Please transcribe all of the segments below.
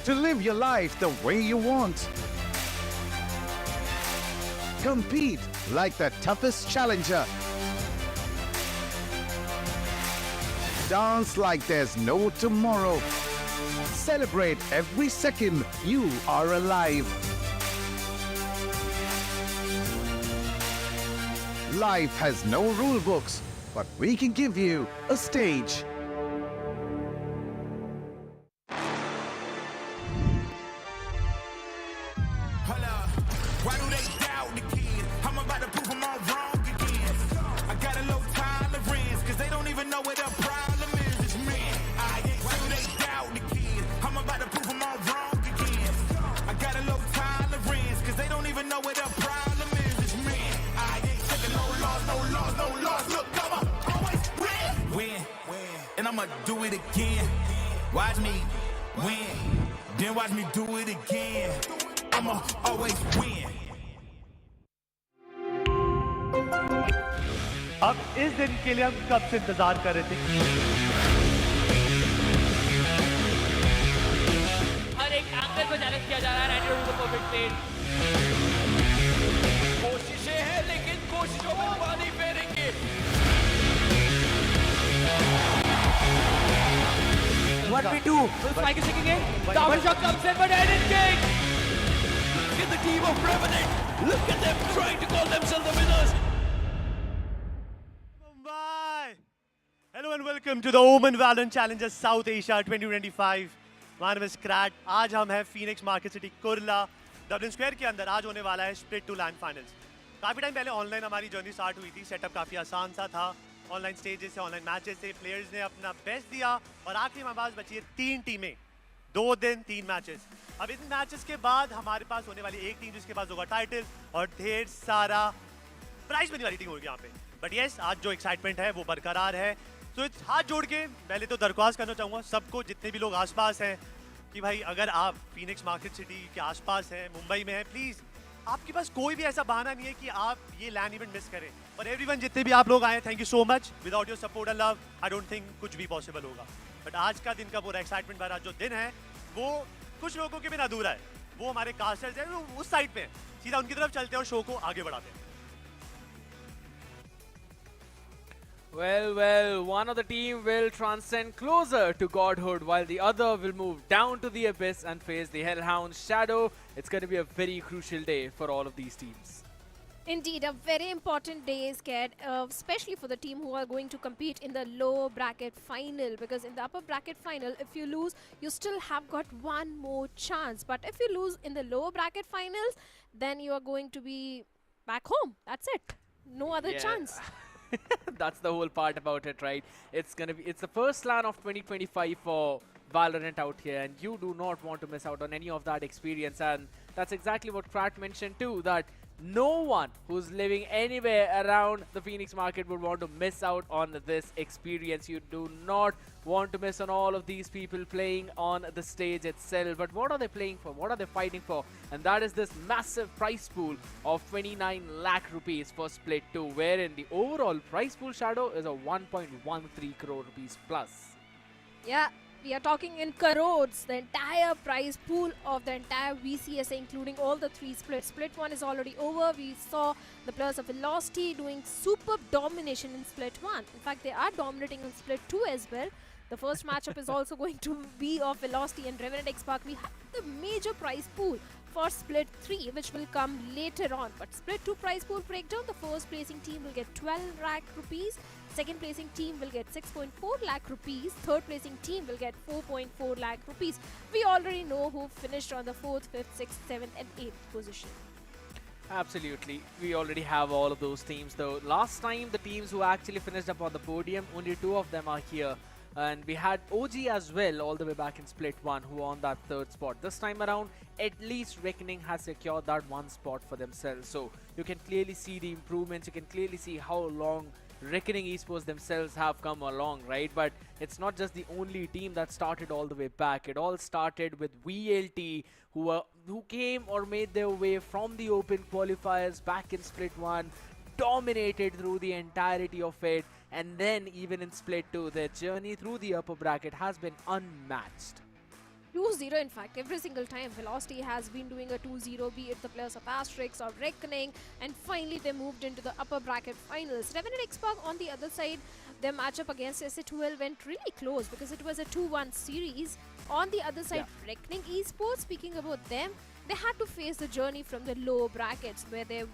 to live your life the way you want. Compete like the toughest challenger. Dance like there's no tomorrow. Celebrate every second you are alive. Life has no rule books, but we can give you a stage. Why do they doubt the kid? I'm about to prove them all wrong again. I got a low tolerance, cause they don't even know what the problem is. It's me. Why do they doubt the kid? I'm about to prove them all wrong again. I got a low tolerance, cause they don't even know what the problem is. It's me. I ain't taking no loss, no loss, no loss. Look, I'ma always win. And I'ma do it again. Watch me win. Then watch me do it again. I'ma always win. अब इस दिन के लिए हम कब से इंतजार कर रहे थे। हर एक एंगल को चैलेंज किया जा रहा है right to the perfect plate. कोशिशें हैं लेकिन कोशिशों में पानी फेरेंगे। What we do? Will Spike is kicking in. Double shot comes in, but Eden King. Look at the team of Revenant. Look at them trying to call themselves the winners. Hello and welcome to the OMEN VALORANT Challengers South Asia 2025. My name is Krat. आज हम हैं Phoenix Market City Kurla Dublin square के अंदर। आज होने वाला है split to land finals. काफ़ी टाइम पहले ऑनलाइन हमारी जर्नी स्टार्ट हुई थी। सेटअप काफ़ी आसान सा था। ऑनलाइन स्टेजेस से, ऑनलाइन मैचेस से प्लेयर्स ने अपना बेस्ट दिया और आखिरी में पास बची है 3 टीमें, 2 दिन 3 मैचेस। अब इन मैचेस के बाद हमारे पास होने वाली एक टीम जिसके पास होगा टाइटल और ढेर सारा प्राइज मिलने वाली टीम होगी यहाँ पे। बट यस, आज जो एक्साइटमेंट है वो बरकरार है। तो हाथ जोड़ के पहले तो दरख्वास्त करना चाहूँगा सबको, जितने भी लोग आसपास हैं, कि भाई अगर आप फीनिक्स मार्केट सिटी के आसपास हैं, मुंबई में हैं, प्लीज़ आपके पास कोई भी ऐसा बहाना नहीं है कि आप ये लैंड इवेंट मिस करें। और एवरीवन जितने भी आप लोग आए, thank you so much. Without your support and love I don't think कुछ भी पॉसिबल होगा। बट आज का दिन का पूरा एक्साइटमेंट भरा जो दिन है वो कुछ लोगों के बिना अधूरा है। वो हमारे कास्टर्स हैं, वो उस साइड पे हैं। सीधा उनकी तरफ चलते हैं और शो को आगे बढ़ाते हैं। Well, one of the team will transcend closer to godhood while the other will move down to the abyss and face the Hellhound's shadow. It's going to be a very crucial day for all of these teams. Indeed, a very important day is Kat, especially for the team who are going to compete in the lower bracket final, because in the upper bracket final, if you lose, you still have got one more chance. But if you lose in the lower bracket finals, then you are going to be back home. That's it. No other chance. That's the whole part about it, right? It's the first LAN of 2025 for Valorant out here, and you do not want to miss out on any of that experience. And that's exactly what Krat mentioned too, that no one who's living anywhere around the Phoenix market would want to miss out on this experience. You do not want to miss on all of these people playing on the stage itself. But what are they playing for? What are they fighting for? And that is this massive prize pool of 29 lakh rupees for Split 2, wherein the overall prize pool shadow is a 1.13 crore rupees plus. Yeah. We are talking in crores, the entire prize pool of the entire VCSA, including all the 3 splits. Split 1 is already over. We saw the players of Velocity doing superb domination in Split 1. In fact, they are dominating in Split 2 as well. The first matchup is also going to be of Velocity and Revenant XSpark. We have the major prize pool for Split 3, which will come later on. But Split 2 prize pool breakdown, the first placing team will get 12 lakh rupees. Second placing team will get 6.4 lakh rupees. Third placing team will get 4.4 lakh rupees. We already know who finished on the 4th, 5th, 6th, 7th and 8th position. Absolutely. We already have all of those teams though. Last time the teams who actually finished up on the podium, only 2 of them are here. And we had OG as well all the way back in Split 1 who won that 3rd spot. This time around, at least Reckoning has secured that 1 spot for themselves. So you can clearly see the improvements. You can clearly see how long Reckoning Esports themselves have come along, right? But it's not just the only team that started all the way back. It all started with VLT who came or made their way from the open qualifiers back in Split 1, dominated through the entirety of it, and then even in Split 2, their journey through the upper bracket has been unmatched. 2-0 in fact, every single time. Velocity has been doing a 2-0, be it the players of Asterix or Reckoning, and finally they moved into the upper bracket finals. Revenant XSpark on the other side, their matchup against SA12 went really close because it was a 2-1 series. On the other side, Reckoning Esports, speaking about them, they had to face the journey from the low brackets where they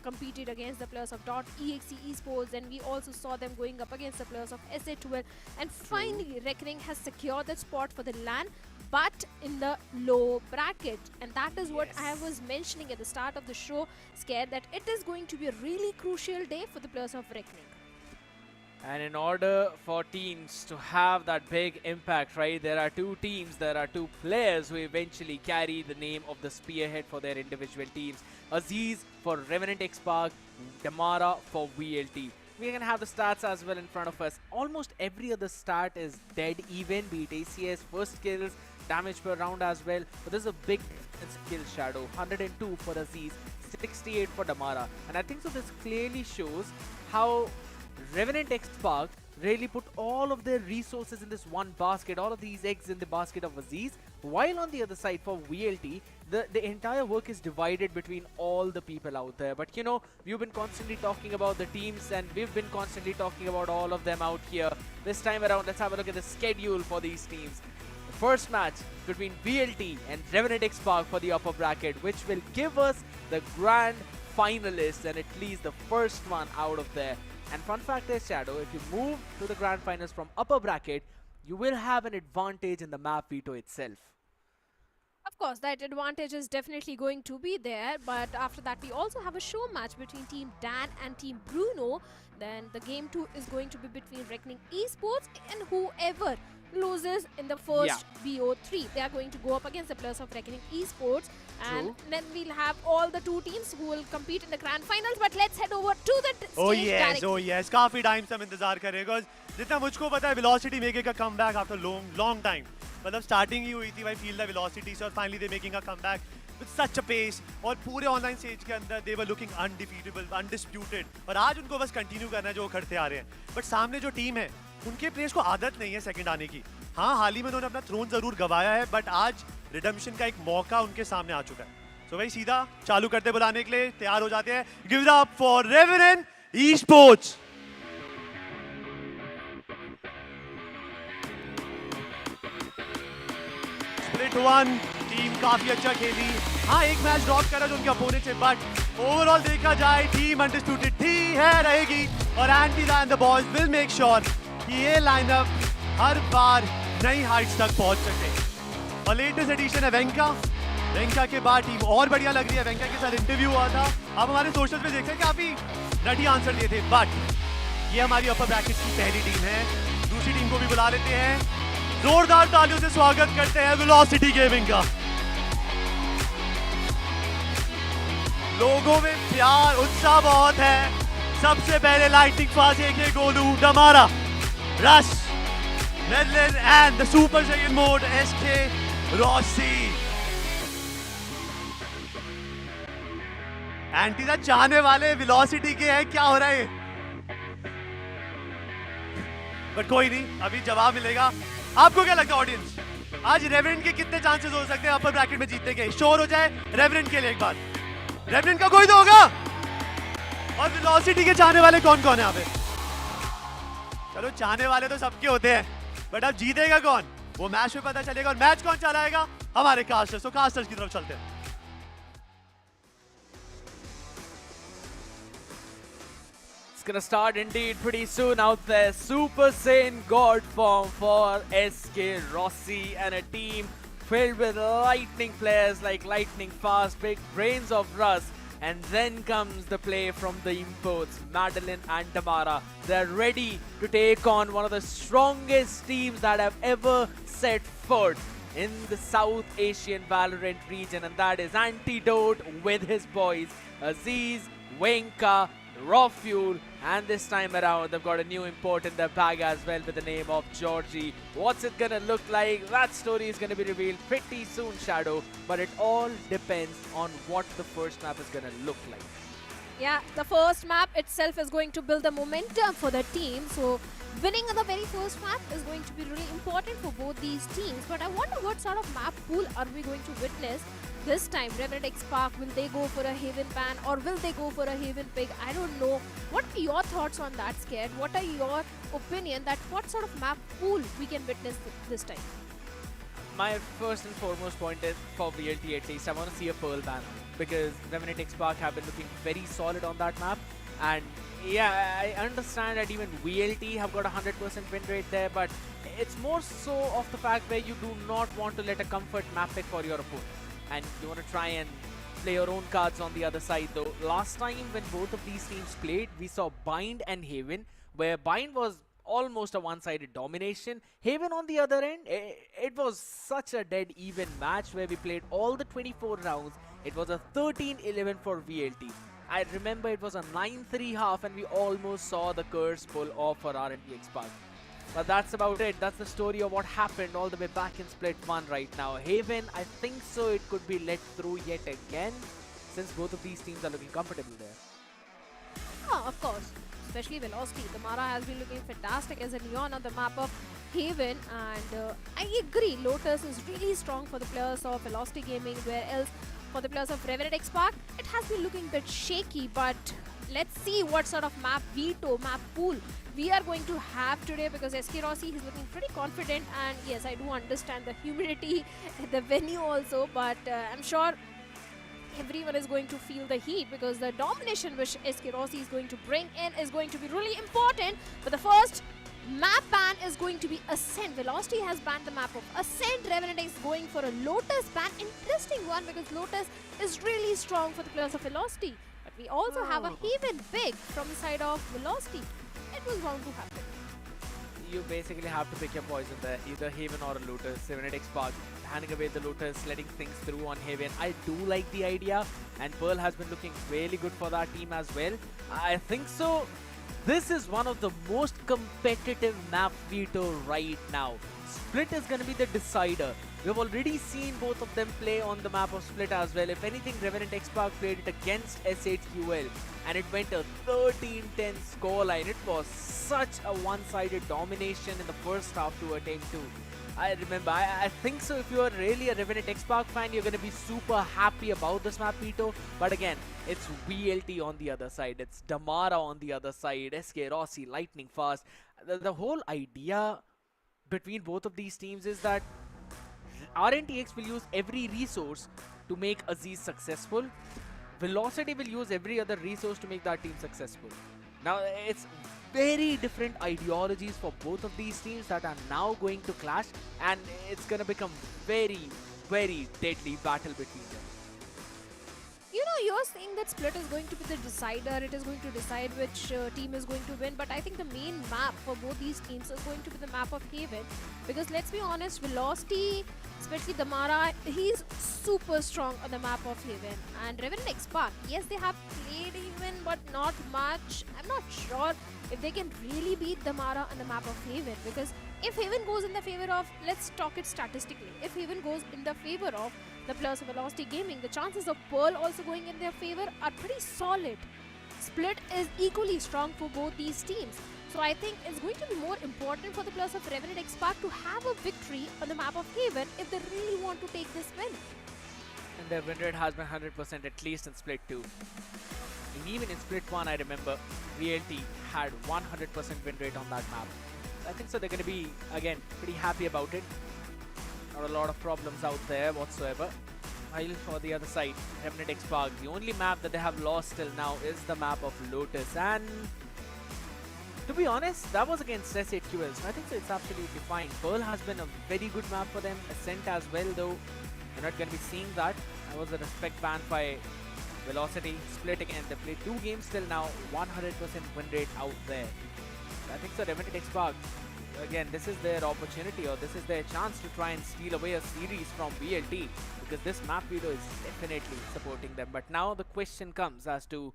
competed against the players of .exe Esports, and we also saw them going up against the players of SA12, and finally Reckoning has secured that spot for the LAN, but in the low bracket, and that is what I was mentioning at the start of the show, Scared, that it is going to be a really crucial day for the players of Reckoning. And in order for teams to have that big impact, right, there are two teams, there are two players who eventually carry the name of the spearhead for their individual teams. Aziz for Revenant XSpark, Damara for VLT. We can have the stats as well in front of us. Almost every other stat is dead even, be it ACS, first kills, damage per round as well. But there's a big skill shadow, 102 for Aziz, 68 for Damara. And I think so this clearly shows how Revenant XSpark really put all of their resources in this one basket, all of these eggs in the basket of Aziz, while on the other side for VLT, the entire work is divided between all the people out there. But you know, we've been constantly talking about the teams and we've been constantly talking about all of them out here. This time around, let's have a look at the schedule for these teams. The first match between VLT and Revenant XSpark for the upper bracket, which will give us the grand finalists and at least the first one out of there. And fun fact is, Shadow, if you move to the grand finals from upper bracket, you will have an advantage in the map veto itself. Of course, that advantage is definitely going to be there, but after that we also have a show match between Team Dan and Team Bruno. Then the game 2 is going to be between Reckoning Esports, and whoever loses in the first BO3, they are going to go up against the players of Reckoning Esports. And then we'll have all the two teams who will compete in the grand finals. But let's head over to the stage directly. Oh yes, काफी time से हम इंतजार कर रहे हैं, because जितना मुझको पता है Velocity making a comeback after long time. मतलब starting ही हुई थी भाई Feel the Velocity से, और finally they making a comeback with such a pace, और पूरे ऑनलाइन स्टेज के अंदर they were looking undefeatable, undisputed, और आज उनको बस कंटिन्यू करना है जो वो करते आ रहे हैं. बट सामने जो टीम है उनके प्लेयर्स को आदत नहीं है सेकंड आने की. हाँ, हाल ही में उन्होंने अपना थ्रोन जरूर गवाया है, बट आज रिडेम्पशन का एक मौका उनके सामने आ चुका है. सो भाई सीधा चालू करते बुलाने के लिए तैयार हो जाते हैं. Give it up for revenant esports. Split 1 team काफी अच्छा खेली. हाँ, एक मैच ड्रॉप करा जो उनके अपोनेंट से, बट ओवरऑल देखा जाए टीम अनडिस्प्यूटेड थी, है, रहेगी, और एंटीजा and the boys will make sure कि ये लाइनअप हर बार नई हाइट्स तक पहुंच सके. और लेटेस्ट एडिशन है वेंका के बाद टीम और बढ़िया लग रही है. वेंका के साथ इंटरव्यू हुआ था, आप हमारे सोशल पे देखते हैं, काफी नटी आंसर दिए थे. बट ये हमारी अपर ब्रैकेट की पहली टीम है. दूसरी टीम को भी बुला लेते हैं. जोरदार तालियों से स्वागत करते हैं वेलोसिटी गेमिंग का. लोगों में प्यार उत्साह बहुत है. सबसे पहले लाइटिंग फास्ट AK गोलू, डमारा, rush, Medlin and the Super Saiyan mode SK Rossi. एंटीजा चाहने वाले वेलोसिटी के हैं, क्या हो रहा है? बट कोई नहीं, अभी जवाब मिलेगा. आपको क्या लगता है ऑडियंस, आज रेवेनेंट के कितने चांसेस हो सकते हैं अपर ब्रैकेट में जीतने के? श्योर हो जाए रेवेनेंट के लिए एक बार. रेवेनेंट का कोई तो होगा. और वेलोसिटी के चाहने वाले कौन कौन है यहाँ पे? चलो, चाहने वाले तो सबके होते हैं, बट अब जीतेगा कौन वो मैच में पता चलेगा. और मैच कौन चलाएगा? हमारे कास्टर्स. तो कास्टर्स की तरफ चलते हैं. It's gonna start indeed pretty soon out there. Super Saiyan God form for SK Rossi and a team filled with lightning players like Lightning Fast, big brains of Russ. And then comes the play from the imports, Madeline and Tamara. They're ready to take on one of the strongest teams that have ever set foot in the South Asian Valorant region, and that is Antidote with his boys, Aziz, Wenka, Raw Fuel, and this time around they've got a new import in their bag as well with the name of Georgie. What's it gonna look like? That story is gonna be revealed pretty soon, Shadow, but it all depends on what the first map is gonna look like. Yeah, the first map itself is going to build the momentum for the team. So winning the very first map is going to be really important for both these teams. But I wonder what sort of map pool are we going to witness this time. Revenant XSpark, will they go for a Haven ban or will they go for a Haven pick? I don't know. What are your thoughts on that, Scared? What are your opinion that what sort of map pool we can witness this time? My first and foremost point is, for VLT at least, I want to see a Pearl ban because Revenant XSpark have been looking very solid on that map. And yeah, I understand that even VLT have got a 100% win rate there, but it's more so of the fact where you do not want to let a comfort map pick for your opponent. And you want to try and play your own cards on the other side though. Last time when both of these teams played, we saw Bind and Haven, where Bind was almost a one-sided domination. Haven on the other end, it was such a dead even match where we played all the 24 rounds. It was a 13-11 for VLT. I remember it was a 9-3 half and we almost saw the curse pull off for RNT XSpark. But that's about it. That's the story of what happened all the way back in Split 1 right now. Haven, I think so it could be let through yet again, since both of these teams are looking comfortable there. Oh, of course. Especially Velocity. The Mara has been looking fantastic as a Neon on the map of Haven, and I agree, Lotus is really strong for the players of Velocity Gaming, where else for the players of Revenant XSpark, it has been looking a bit shaky, but let's see what sort of map veto, map pool we are going to have today, because SK Rossi is looking pretty confident, and yes, I do understand the humidity at the venue also, but I'm sure everyone is going to feel the heat, because the domination which SK Rossi is going to bring in is going to be really important. But the first map ban is going to be Ascent. Velocity has banned the map of Ascent. Revenant is going for a Lotus ban. Interesting one, because Lotus is really strong for the players of Velocity. But we also have a Haven pick from the side of Velocity. It was bound to happen. You basically have to pick your poison there, either Haven or a Lotus. Revenant XSpark handing away the Lotus, letting things through on Haven. I do like the idea, and Pearl has been looking really good for that team as well. I think so. This is one of the most competitive map veto right now. Split is going to be the decider. We've already seen both of them play on the map of Split as well. If anything, Revenant XSpark played it against S8QL, and it went a 13-10 scoreline. It was such a one-sided domination in the first half to attain 2. I remember, I think so if you are really a Revenant XSpark fan, you're going to be super happy about this map veto. But again, it's VLT on the other side, it's Damara on the other side, SK Rossi, lightning fast. The whole idea between both of these teams is that RNTX will use every resource to make Aziz successful. Velocity will use every other resource to make that team successful. Now, it's very different ideologies for both of these teams that are now going to clash, and it's going to become very, very deadly battle between them. You know, you're saying that Split is going to be the decider, it is going to decide which team is going to win, but I think the main map for both these teams is going to be the map of Haven, because let's be honest, Velocity, especially Damara, he's super strong on the map of Haven. And Revenant XSpark, yes, they have played even, but not much. I'm not sure if they can really beat Damara on the map of Haven, because if Haven goes in the favor of, let's talk it statistically, if Haven goes in the favor of the players of Velocity Gaming, the chances of Pearl also going in their favor are pretty solid. Split is equally strong for both these teams. So I think it's going to be more important for the players of Revenant XSpark to have a victory on the map of Haven if they really want to take this win. And their win rate has been 100% at least in Split 2. And even in Split 1, I remember VLT had 100% win rate on that map. I think so they're going to be, again, pretty happy about it. Not a lot of problems out there whatsoever. While for the other side, Revenant XSpark, the only map that they have lost till now is the map of Lotus. And to be honest, that was against S8QL, so I think so it's absolutely fine. Pearl has been a very good map for them. Ascent as well, though. You're not going to be seeing that. That was a respect ban by Velocity. Split again. They played 2 games till now. 100% win rate out there. I think so Revenant XSpark, again, this is their opportunity, or this is their chance to try and steal away a series from VLT, because this map video is definitely supporting them. But now the question comes as to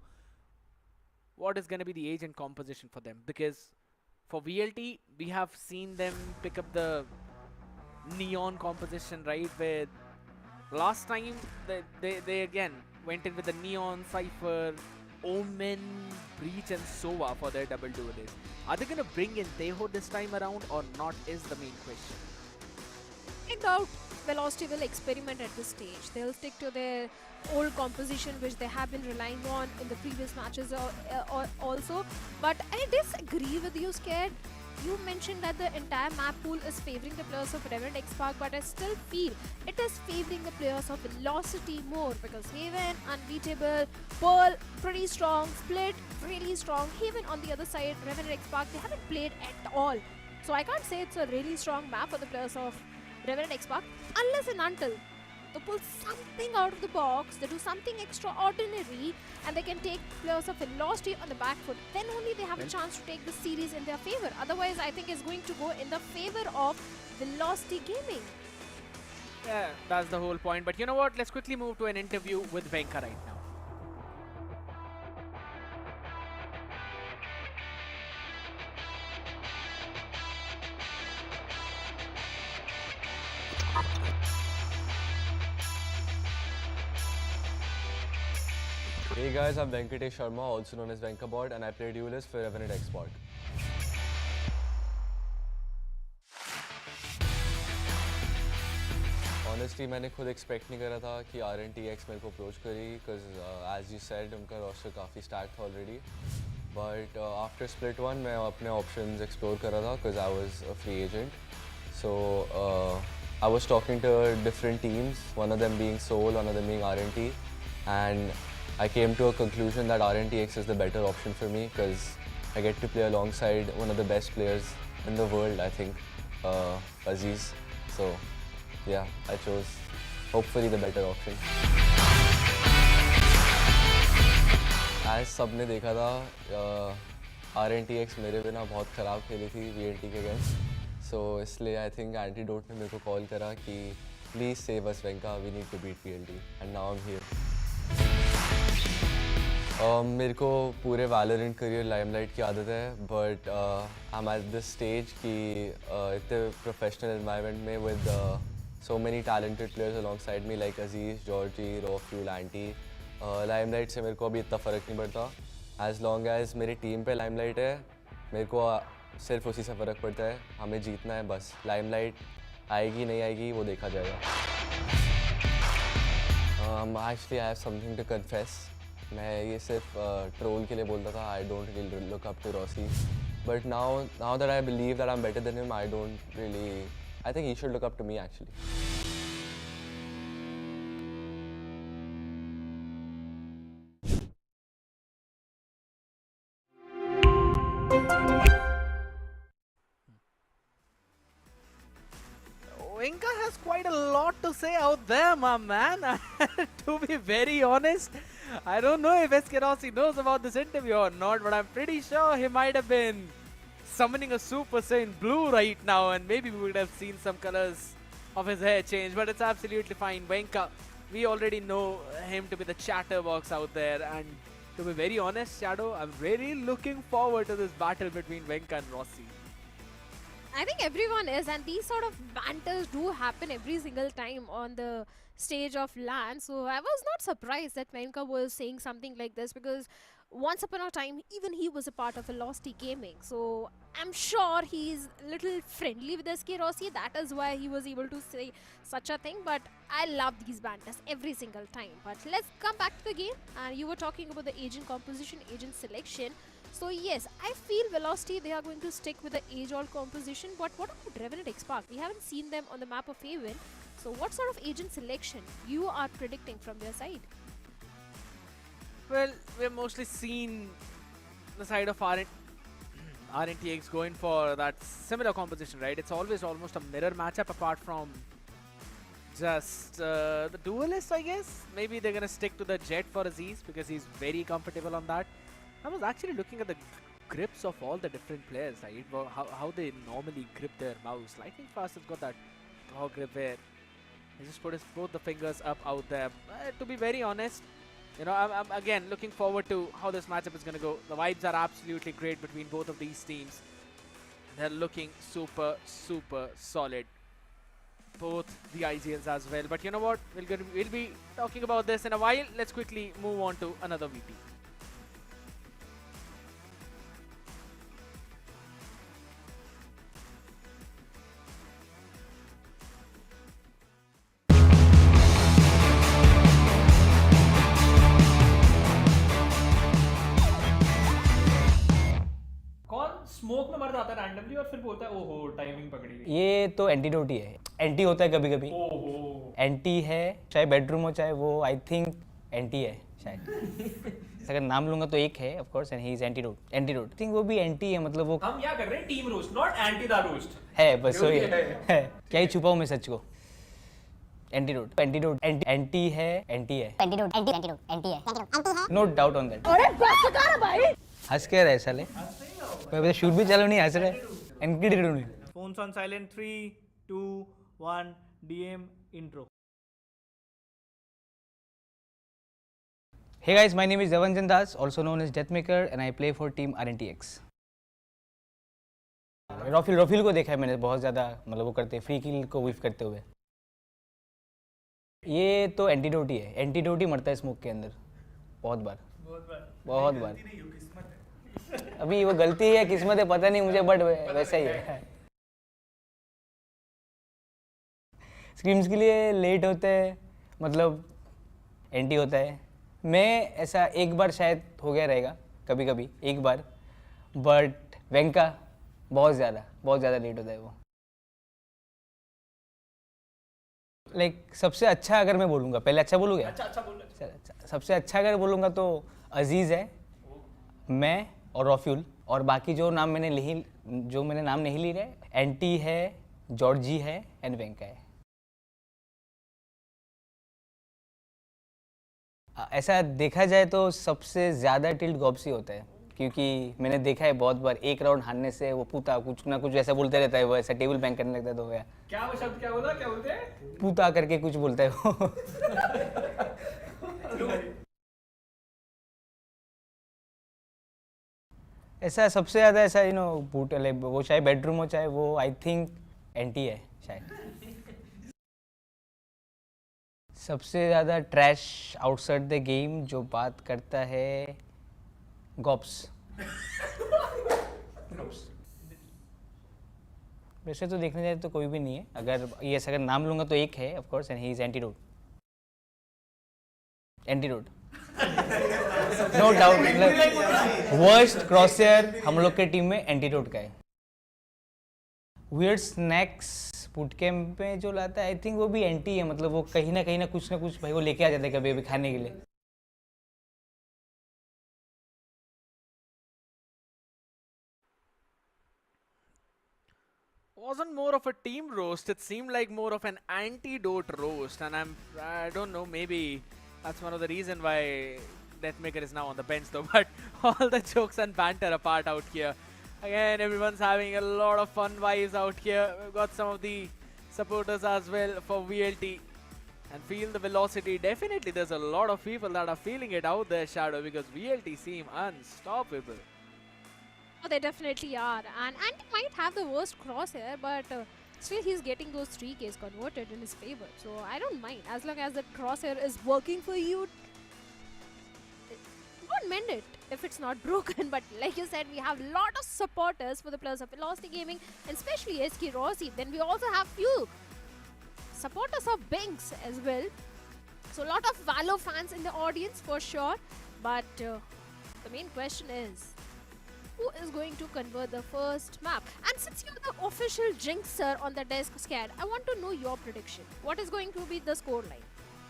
what is going to be the agent composition for them, because for VLT, we have seen them pick up the neon composition, right, where last time they again went in with the neon, cypher, Omen, Breach and Sova for their double duelist. Are they going to bring in Teho this time around or not is the main question. I doubt Velocity will experiment at this stage. They'll stick to their old composition which they have been relying on in the previous matches also. But I disagree with you, Scared. You mentioned that the entire map pool is favoring the players of Revenant XSpark, but I still feel it is favoring the players of Velocity more because Haven, unbeatable, Pearl, pretty strong, Split, really strong. Haven on the other side, Revenant XSpark, they haven't played at all. So I can't say it's a really strong map for the players of Revenant XSpark unless and until they pull something out of the box, they do something extraordinary and they can take players of Velocity on the back foot. Then only they have a chance to take the series in their favor. Otherwise, I think it's going to go in the favor of Velocity Gaming. Yeah, that's the whole point. But you know what? Let's quickly move to an interview with Venka right now. Hey guys, I'm Venkatesh Sharma, also known as Venkabot, and I play duelist for Revenant XSpark. Honestly, मैंने खुद expect नहीं करा था कि RNTX मेरे को approach करेगी, because as you said, उनका roster काफी stacked था already. But after split one, मैं अपने options explore कर रहा था, because I was a free agent. So I was talking to different teams, one of them being Seoul, one of them being RNT, and I came to a conclusion that RNTX is the better option for me because I get to play alongside one of the best players in the world, I think, Aziz. So yeah, I chose hopefully the better option. As सबने देखा था, RNTX मेरे बिना बहुत ख़राब खेली थी VNT के against. So इसलिए I think Antidote ने मेरे को call करा कि please save us Venka, we need to beat VNT, and now I'm here. मेरे को पूरे Valorant career limelight की आदत है, but I'm at this stage कि इतने professional environment में with so many talented players alongside me like Aziz, Georgie, Roffuel, Anti, limelight से मेरे को अभी इतना फ़र्क नहीं पड़ता. As long as मेरी team पे limelight है, मेरे को सिर्फ उसी से फ़र्क पड़ता है. हमें जीतना है बस. Limelight आएगी नहीं आएगी वो देखा जाएगा. Actually, I have something to confess. मैं ये सिर्फ troll के लिए बोलता था. I don't really look up to Rossi. But now that I believe that I'm better than him, I don't really. I think he should look up to me actually. Venka has quite a lot to say out there, my man. To be very honest, I don't know if SK Rossi knows about this interview or not, but I'm pretty sure he might have been summoning a Super Saiyan Blue right now, and maybe we would have seen some colors of his hair change, but it's absolutely fine. Venka, we already know him to be the chatterbox out there, and to be very honest, Shadow, I'm really looking forward to this battle between Venka and Rossi. I think everyone is, and these sort of banters do happen every single time on the stage of LAN. So I was not surprised that Venka was saying something like this because once upon a time, even he was a part of Velocity Gaming. So I'm sure he's a little friendly with SK Rossi. That is why he was able to say such a thing. But I love these banters every single time. But let's come back to the game. And you were talking about the agent composition, agent selection. So yes, I feel Velocity, they are going to stick with the age-old composition. But what about Revenant XSpark? We haven't seen them on the map of Haven. So what sort of agent selection you are predicting from their side? Well, we've mostly seen the side of RNTX going for that similar composition, right? It's always almost a mirror matchup apart from just the duelist, I guess. Maybe they're going to stick to the Jet for Aziz because he's very comfortable on that. I was actually looking at the grips of all the different players, right? How they normally grip their mouse. Lightning Fast has got that claw grip where he just put both the fingers up out there. To be very honest, you know, I'm again looking forward to how this matchup is going to go. The vibes are absolutely great between both of these teams. They're looking super, super solid. Both the IGLs as well. But you know what? We'll be talking about this in a while. Let's quickly move on to another VP. जाता है randomly और फिर बोलता है ओहो timing पकड़ी गई। ये तो एंटीडोट ही है, एंटी होता है कभी कभी, ओहो एंटी है, चाहे बेडरूम हो चाहे वो, आई थिंक एंटी है शायद। अगर नाम लूंगा तो एक है of course, and he is antidote, antidote I think वो भी एंटी है, मतलब वो हम क्या कर रहे हैं team roast not anti the roast है, बस वही है। क्या ही छुपाऊं मैं सच को। एंटीडोट, एंटीडोट, एंटी है, एंटी है, एंटीडोट एंटीडोट एंटी है नो डाउट ऑन दैट। अरे बस कर भाई, हंस के रहे साले, मैं शूट भी चालू नहीं, हंस रहे एंटीडोट नहीं। Phones on silent 3 2 1 DM intro. Hey guys, my name is Devanjan Das, also known as Deathmaker, and I play for team RNTX. रॉफिल को देखा है मैंने बहुत ज़्यादा, मतलब वो करते हैं फ्री किल को विफ करते हुए। ये तो एंटीडोट ही है, एंटीडोट ही मरता है स्मोक के अंदर बहुत बार। अभी वो गलती है किस्मत है पता नहीं मुझे, बट वैसा ही है। स्क्रीम्स के लिए लेट होते हैं, मतलब एंटी होता है। मैं ऐसा एक बार शायद हो गया रहेगा कभी कभी, एक बार, बट वेंका बहुत ज़्यादा लेट होता है वो। लाइक सबसे अच्छा अगर मैं बोलूँगा, पहले अच्छा बोलूँगा, अच्छा बोल, सबसे अच्छा अगर बोलूँगा तो अजीज़ है, मैं और रॉफ्यूल, और बाकी जो नाम मैंने नाम नहीं ली रहे, एंटी है, जॉर्जी है एंड वेंका है। ऐसा देखा जाए तो सबसे ज़्यादा टिल्ट गॉब्स ही होता है, क्योंकि मैंने देखा है बहुत बार एक राउंड हारने से वो पूता कुछ ना कुछ ऐसा बोलते रहता है, वो ऐसा टेबल बैंग करने लगता है तो गया। क्या वो शब्द क्या बोलते हैं? पूता करके कुछ बोलता है वो। ऐसा सबसे ज़्यादा ऐसा वो चाहे बेडरूम हो चाहे वो, आई थिंक एंटी है शायद। सबसे ज़्यादा ट्रैश आउटसाइड द गेम जो बात करता है, गॉप्स। वैसे तो देखने जाए तो कोई भी नहीं है, अगर नाम लूंगा तो एक है of course, and he is antidote, no doubt. मतलब वर्स्ट क्रॉसर हम लोग के टीम में एंटीडोट का है। वियर्ड स्नैक्स फूड कैंप में जो लाता है, आई थिंक वो भी एंटी है, मतलब वो कहीं ना कुछ भाई वो लेके आ जाता है कभी अभी खाने के लिए। Wasn't more of a team roast, it seemed like more of an antidote roast, and I don't know, maybe that's one of the reason why Deathmaker is now on the bench though. But all the jokes and banter apart out here, again everyone's having a lot of fun vibes out here. We've got some of the supporters as well for VLT, and feel the velocity. Definitely there's a lot of people that are feeling it out there, Shadow, because VLT seem unstoppable. Oh, they definitely are, and Andy might have the worst crosshair, but still he's getting those 3Ks converted in his favor. So I don't mind, as long as the crosshair is working for you. Don't mend it if it's not broken, but like you said, we have a lot of supporters for the players of Velocity Gaming, and especially SK Rossi. Then we also have few supporters of Binks as well. So a lot of Valo fans in the audience for sure, but the main question is, who is going to convert the first map? And since you're the official jinxer on the desk, Scad, I want to know your prediction. What is going to be the scoreline?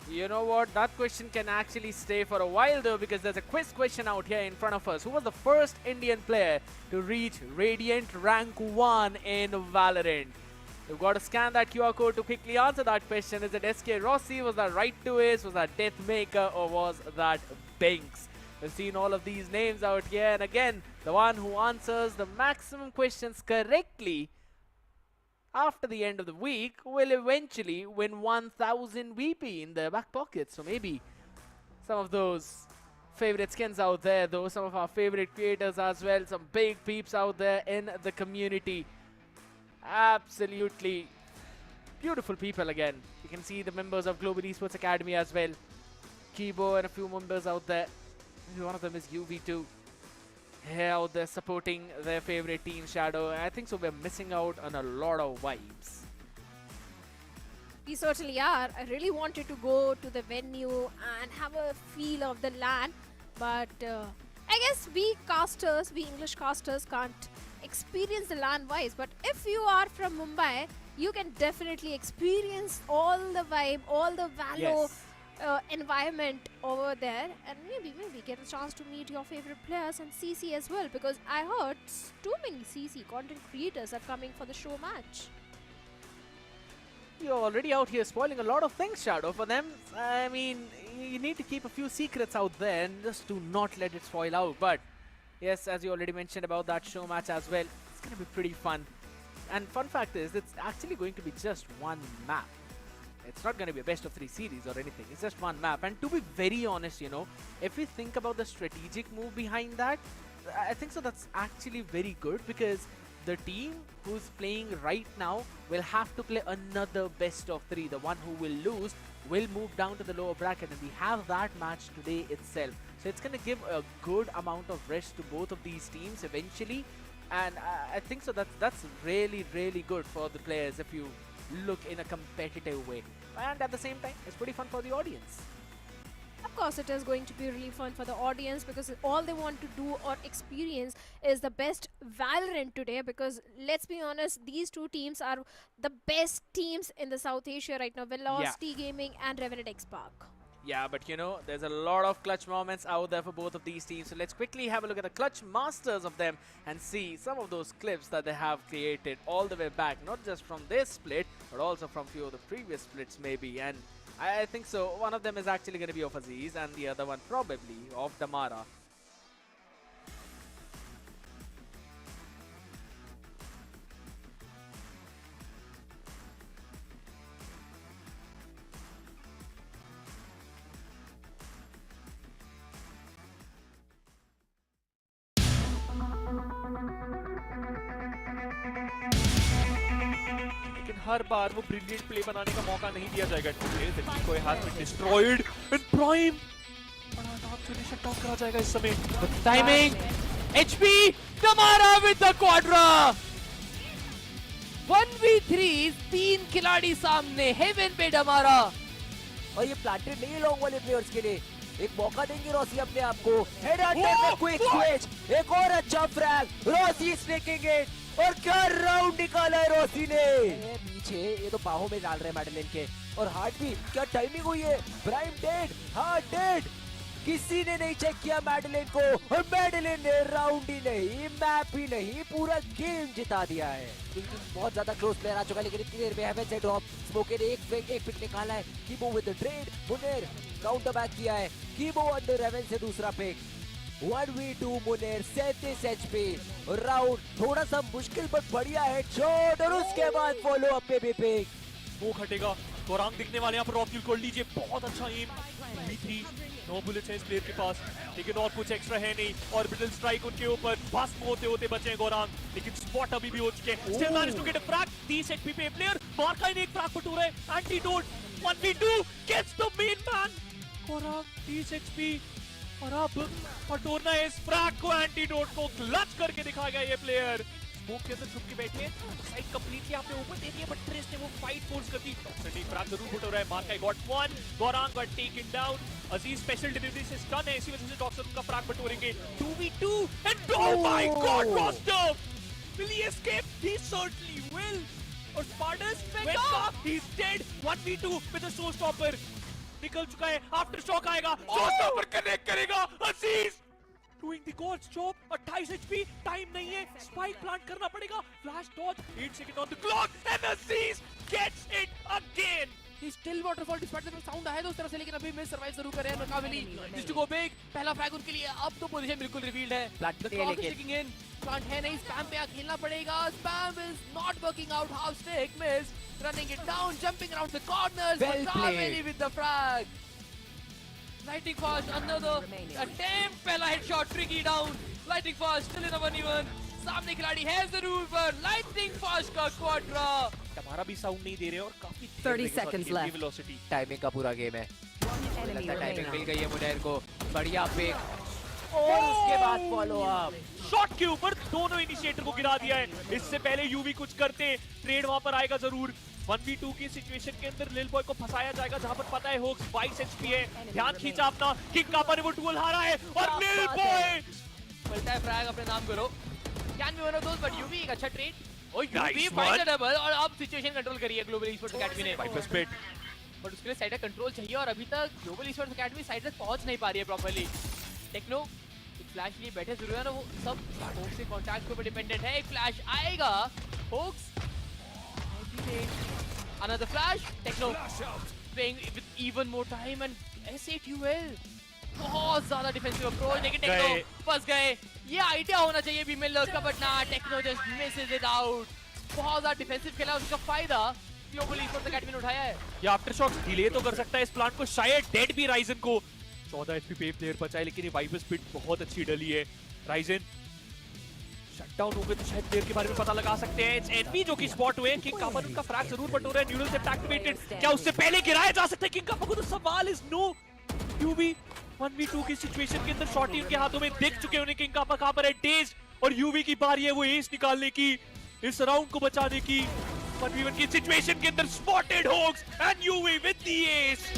You know what, that question can actually stay for a while though, because there's a quiz question out here in front of us. Who was the first Indian player to reach Radiant rank 1 in Valorant? You've got to scan that QR code to quickly answer that question. Is it SK Rossi? Was that Right to Ace? Was that Deathmaker? Or was that Binks? We've seen all of these names out here, and again, the one who answers the maximum questions correctly after the end of the week will eventually win 1000 VP in their back pocket. So maybe some of those favorite skins out there, though, some of our favorite creators as well, some big peeps out there in the community. Absolutely beautiful people again. You can see the members of Global Esports Academy as well. Kibo and a few members out there. Maybe one of them is UV2. Here out there supporting their favorite team, Shadow. I think so we're missing out on a lot of vibes. We certainly are. I really wanted to go to the venue and have a feel of the land, but I guess we English casters can't experience the LAN wise, but if you are from Mumbai, you can definitely experience all the vibe, all the Valo environment over there, and maybe get a chance to meet your favorite players and CC as well, because I heard too many CC content creators are coming for the show match. You're already out here spoiling a lot of things, Shadow, for them. I mean, you need to keep a few secrets out there and just do not let it spoil out. But yes, as you already mentioned about that show match as well, it's going to be pretty fun. And fun fact is, it's actually going to be just one map. It's not going to be a best of 3 series or anything. It's just one map. And to be very honest, you know, if we think about the strategic move behind that, I think so that's actually very good, because the team who's playing right now will have to play another best of 3. The one who will lose will move down to the lower bracket, and we have that match today itself. So it's going to give a good amount of rest to both of these teams eventually. And I think so that's really, really good for the players if you look in a competitive way. And at the same time, it's pretty fun for the audience. Of course, it is going to be really fun for the audience, because all they want to do or experience is the best Valorant today, because let's be honest, these two teams are the best teams in the South Asia right now, Velocity Gaming and Revenant XSpark. Yeah, but you know, there's a lot of clutch moments out there for both of these teams. So let's quickly have a look at the clutch masters of them and see some of those clips that they have created all the way back, not just from this split, but also from few of the previous splits maybe. And I think so one of them is actually going to be of Aziz, and the other one probably of Damara. लेकिन हर बार वो brilliant play बनाने का मौका नहीं दिया जाएगा। कोई has been destroyed in prime, बड़ा टॉप से शट डाउन करा जाएगा इस समय। टाइमिंग एचपी डमारा विद द क्वाड्रा। 1v3 3 खिलाड़ी सामने, हेवन पे डमारा, और ये प्लांटेड नहीं है लॉन्ग वाले प्लेयर्स के लिए। एक मौका देंगे रॉसी अपने आप को। हेड अटैक में क्विक स्विच, एक और अच्छा फ्रैग, रॉसी स्नेकिंग इट, और क्या राउंड निकाला है रॉसी ने। पीछे ये तो बाहों में डाल रहे हैं मैडलिन के, और हार्ट भी, क्या टाइमिंग हुई है। प्राइम डेड, हार्ट डेड, किसी ने नहीं चेक किया मैडलिन को, और मैडलिन ने राउंड ही नहीं, मैप ही नहीं, पूरा गेम जिता दिया है। बहुत ज्यादा क्लोज प्लेयर आ चुका है, लेकिन इतनी देर में हेवन से ड्रॉप, स्मोके ने एक पिक निकाला है। कीबो विद द ट्रेड, मुनेर काउंटर बैक किया है, कीबो अंडर हेवन से दूसरा pick. 1v2 Muner 37 HP, round थोड़ा सा मुश्किल पर बढ़िया हेडशॉट, और उसके बाद फॉलो अप पे भी पिक। स्मोक हटेगा, गोरांग दिखने वाले यहाँ पर रॉकिल कर लीजिए, बहुत अच्छा एम। V3 नो बुलेट्स है इस प्लेयर के पास, लेकिन और कुछ एक्स्ट्रा है नहीं। ऑर्बिटल स्ट्राइक उनके ऊपर भस्म होते होते बचे हैं गोरांग, लेकिन स्पॉट अभी भी हो चुके हैं। Still manage to get a frag, 30 HP पे प्लेयर, मार्का ने एक फ्रैग पटूर है, Antidote 1v2 gets the main man. Gaurang 30 HP, और अब पटोरना है इस फ्रैग को, एंटीडोट को क्लच करके दिखा गया ये प्लेयर। स्मोक के अंदर छुप के बैठे, साइड कंप्लीटली आपने ऊपर दे दिया, बट ट्रेस ने वो फाइट फोर्स कर दी। टॉक्सिक फ्रैग जरूर फुट हो रहा है, मार्का गॉट 1, गोरांग got taken down. Aziz special delivery से स्टन है, इसी वजह से टॉक्सिक का फ्रैग बटोरेंगे। 2v2 and oh my god roster, will he escape? He certainly will. और स्पार्टस went up, he is dead. 1v2 with a show stopper निकल चुका है, आफ्टर शॉक आएगा, शो स्टॉपर कनेक्ट करेगा। Aziz doing the god's job, 28 HP, time नहीं है, spike plant करना पड़ेगा, flash dodge, 8 second on the clock, and Aziz gets it again. Still waterfall despite the sound आया उस तरफ से, लेकिन अभी मिस सर्वाइव जरूर कर रहे हैं नकाविली। जिस टू गो बिग, पहला फ्रैग उनके लिए, अब तो पोजीशन बिल्कुल रिवील्ड है। The clock is ticking in, plant है नहीं, स्पैम पे खेलना पड़ेगा। Spam is not working out, half stick miss, running it down, jumping around the corners, नकाविली with the frag. Lightning fast, another attempt, पहला headshot, tricky down. Lightning fast, still in a 1v1. सामने खिलाड़ी है जरूर, पर Lightning fast का Quadra. हमारा भी साउंड नहीं दे रहे, और काफी 30 seconds left. वेलोसिटी टाइमिंग का पूरा गेम है, लगता है टाइमिंग मिल गई है मुनेर को, बढ़िया पिक, और उसके बाद फॉलो अप। शॉट के ऊपर दोनों इनिशिएटर को गिरा दिया है। इससे पहले यूवी कुछ करते, ट्रेड वहां पर आएगा जरूर। 1v2 की सिचुएशन के अंदर लिल बॉय को फंसाया जाएगा, जहां पर पता है होक्स 22 HP है, ध्यान खींचा अपना, किक का पर वो डुअल हारा है, और लिल बॉय मिलता है फ्रैग, अपने नाम करो। Can be one of those, but UV एक अच्छा trade. और Nice UV one. finds a double और अब situation control करी है Global Esports Academy ने. Viper split. But उसके लिए साइड कंट्रोल चाहिए और अभी तक Global Esports Academy साइड तक पहुंच नहीं पा रही है properly. टेक्नो एक फ्लैश लिए बैठे जरूर है ना, वो सब होक्स के कॉन्टैक्ट के ऊपर डिपेंडेंट है. एक फ्लैश आएगा, hoax another flash. Techno playing with even more time and S8UL बहुत ज्यादा डिफेंसिव अप्रोच, लेकिन टेक्नो फंस गए. ये आइडिया होना चाहिए भी मिलर का, बट ना, Techno just misses it out. बहुत ज्यादा डिफेंसिव खेला, उसका फायदा ग्लोबल ईस्पोर्ट्स एकेडमी ने उठाया है. ये आफ्टरशॉक डिले तो कर सकता है इस प्लांट को, शायद डेड भी राइजन को. 14 एचपी पे प्लेयर बचा है, लेकिन ये वाइपर स्पीड बहुत अच्छी डली है. राइजन शटडाउन हो गए तो शायद प्लेयर के बारे में पता लगा सकते हैं. एनपी जो कि स्पॉट हुए, किंग कापर उनका फ्रैग जरूर बट हो रहा है. न्यूरल सेप्ट एक्टिवेटेड, क्या उससे पहले गिराया जा सकता है किंग कापर को? तो सवाल इज नो. यूवी 1v2 की सिचुएशन के अंदर शॉटी उनके हाथों में दिख चुके हैं. किंग कापर कहां पर है? डेज और यूवी की बारी है वो एस निकालने की, इस राउंड को बचाने की. 1v1 की सिचुएशन के अंदर spotted hoax and UV with the S.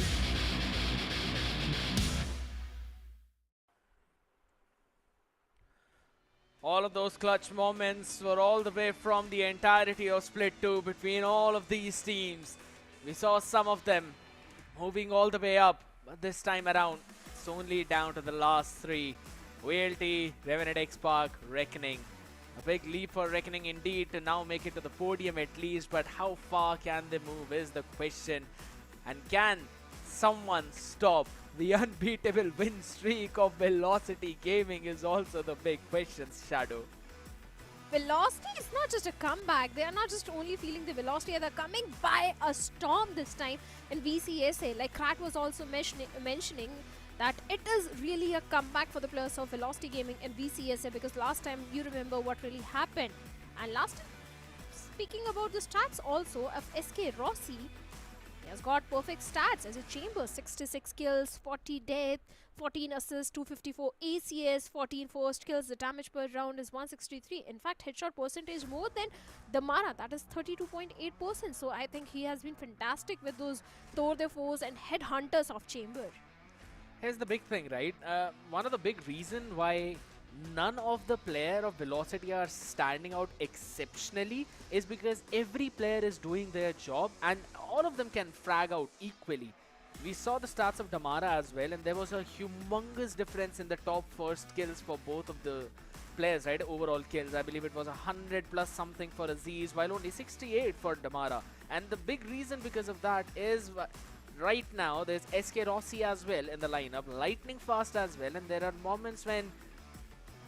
All of those clutch moments were all the way from the entirety of Split 2 between all of these teams. We saw some of them moving all the way up, but this time around, it's only down to the last three. VLT, Revenant XSpark, Reckoning. A big leap for Reckoning indeed to now make it to the podium at least, but how far can they move is the question. And can someone stop the unbeatable win streak of Velocity Gaming is also the big question, Shadow. Velocity is not just a comeback. They are not just only feeling the velocity, they're coming by a storm this time in VCSA. Like Krat was also mentioning that it is really a comeback for the players of Velocity Gaming in VCSA, because last time you remember what really happened. And last time, speaking about the stats also of SK Rossi, he has got perfect stats as a chamber. 66 kills, 40 death, 14 assists, 254 ACS, 14 forced kills. The damage per round is 163. In fact, headshot percentage more than Damara, that is 32.8%. So I think he has been fantastic with those Thor the foes and headhunters of chamber. Here's the big thing, right? One of the big reason why none of the player of Velocity are standing out exceptionally is because every player is doing their job and all of them can frag out equally. We saw the stats of Damara as well, and there was a humongous difference in the top first kills for both of the players, right? Overall kills, I believe it was 100 plus something for Aziz, while only 68 for Damara. And the big reason because of that is right now there's SK Rossi as well in the lineup, lightning fast as well, and there are moments when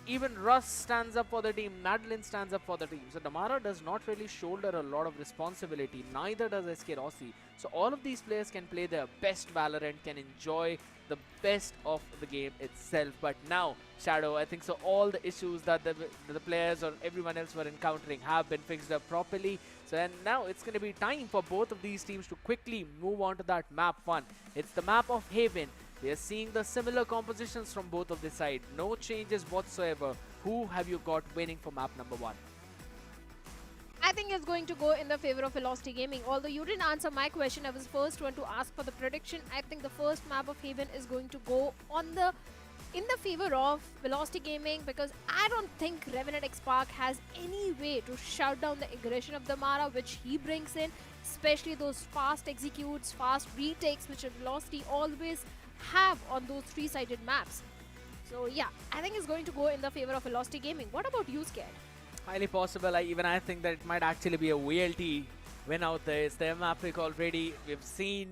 even Russ stands up for the team, Madeline stands up for the team. So Damara does not really shoulder a lot of responsibility, neither does SK Rossi. So all of these players can play their best Valorant, can enjoy the best of the game itself. But now, Shadow, I think so all the issues that the players or everyone else were encountering have been fixed up properly. So and now it's going to be time for both of these teams to quickly move on to that map 1. It's the map of Haven. We are seeing the similar compositions from both of the side. No changes whatsoever. Who have you got winning for map number 1? I think it's going to go in the favor of Velocity Gaming. Although you didn't answer my question, I was the first one to ask for the prediction. I think the first map of Haven is going to go in the favor of Velocity Gaming, because I don't think Revenant XSpark has any way to shut down the aggression of Damara, which he brings in, especially those fast executes, fast retakes, which Velocity always have on those three-sided maps. So yeah, I think it's going to go in the favor of Velocity Gaming. What about you, Scared? Highly possible. I think that it might actually be a VLT win out there. It's their map pick already. We've seen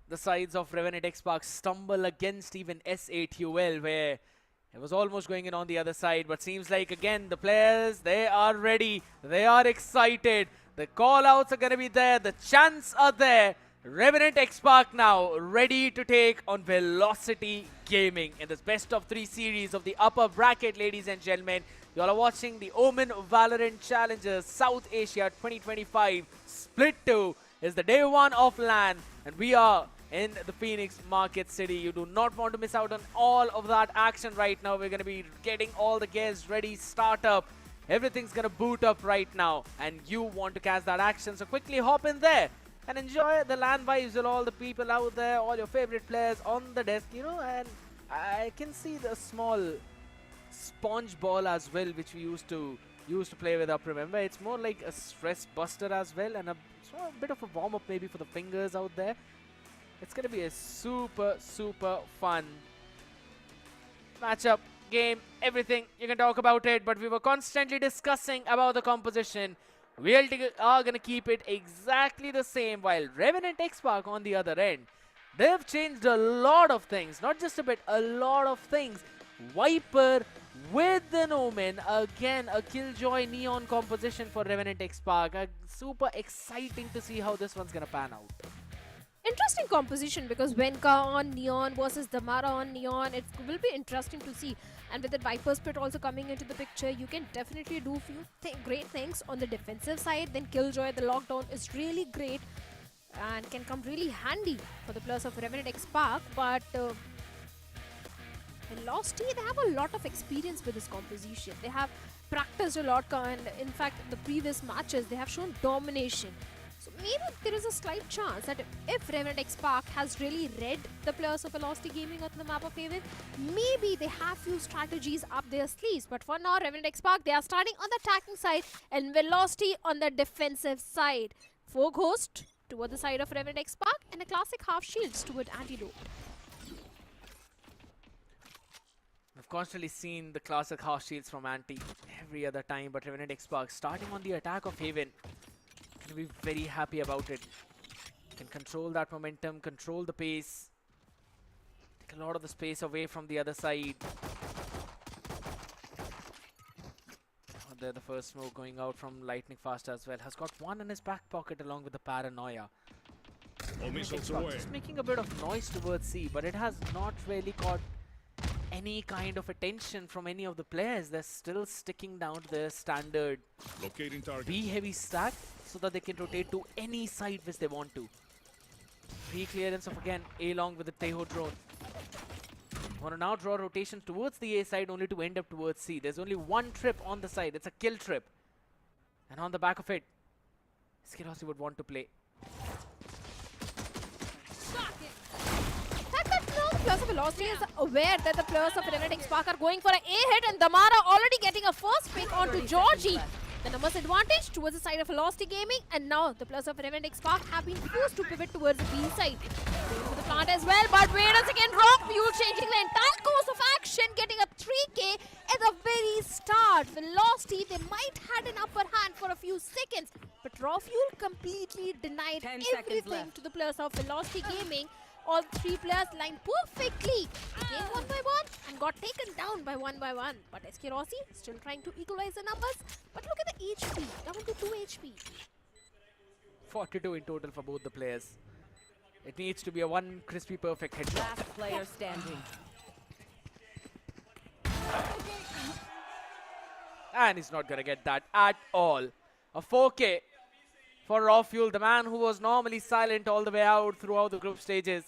the sides of Revenant XSpark stumble against even S8UL, where it was almost going in on the other side, but seems like again the players, they are ready, they are excited, the call outs are going to be there, the chants are there. Revenant XSpark now ready to take on Velocity Gaming in this best of 3 series of the upper bracket, ladies and gentlemen. You all are watching the OMEN Valorant Challengers South Asia 2025. Split 2 is the day 1 of LAN, and we are in the Phoenix Market City. You do not want to miss out on all of that action right now. We're going to be getting all the gears ready, start up. Everything's going to boot up right now, and you want to catch that action, so quickly hop in there and enjoy the LAN vibes with all the people out there, all your favorite players on the desk, you know. And I can see the small sponge ball as well, which we used to play with up. Remember, it's more like a stress buster as well, and a bit of a warm up maybe for the fingers out there. It's gonna be a super fun matchup, game, everything you can talk about it. But we were constantly discussing about the composition. We are gonna keep it exactly the same, while Revenant XSpark on the other end, they've changed a lot of things, not just a bit, a lot of things. Viper with an Omen, again a Killjoy Neon composition for Revenant XSpark. Super exciting to see how this one's gonna pan out. Interesting composition, because Venka on Neon versus Damara on Neon, it will be interesting to see. And with the Viper Split also coming into the picture, you can definitely do few great things on the defensive side. Then Killjoy, the lockdown is really great and can come really handy for the players of Revenant XSpark. But Velocity, they have a lot of experience with this composition. They have practiced a lot, and in fact, in the previous matches, they have shown domination. So maybe there is a slight chance that if Revenant XSpark has really read the players of Velocity Gaming on the map of Haven, maybe they have few strategies up their sleeves. But for now, Revenant XSpark, they are starting on the attacking side and Velocity on the defensive side. Four Ghost toward the side of Revenant XSpark and a classic half shields toward Antidote. We've constantly seen the classic half shields from Anti every other time, but Revenant XSpark starting on the attack of Haven. Be very happy about it. Can control that momentum, control the pace, take a lot of the space away from the other side. Oh, there the first smoke going out from Lightning Fast as well. Has got one in his back pocket along with the Paranoia. Just making a bit of noise towards C, but it has not really caught any kind of attention from any of the players. They're still sticking down to their standard B heavy stack, so that they can rotate to any side which they want to. Free clearance of again A long with the Teho drone. Want to now draw rotation towards the A side only to end up towards C. There's only one trip on the side. It's a kill trip. And on the back of it, Skirosi would want to play. The players of Velocity is aware that the players of Revenant XSpark are going for an A hit, and Damara already getting a first pick onto Georgie. The numbers advantage towards the side of Velocity Gaming, and now the players of Revenant XSpark have been forced to pivot towards the B side. Going to the plant as well, but wait a second, wrong view, changing the entire course of action, getting up 3k at the very start. Velocity, they might had an upper hand for a few seconds, but Raw Fuel completely denied everything to the players of Velocity Gaming. All three players lined perfectly, came one by one and got taken down by one. But SK Rossi still trying to equalize the numbers. But look at the HP, down to 2 HP. 42 in total for both the players. It needs to be a one crispy perfect headshot. Last player standing. And he's not gonna get that at all. A 4K for Raw Fuel, the man who was normally silent all the way out throughout the group stages,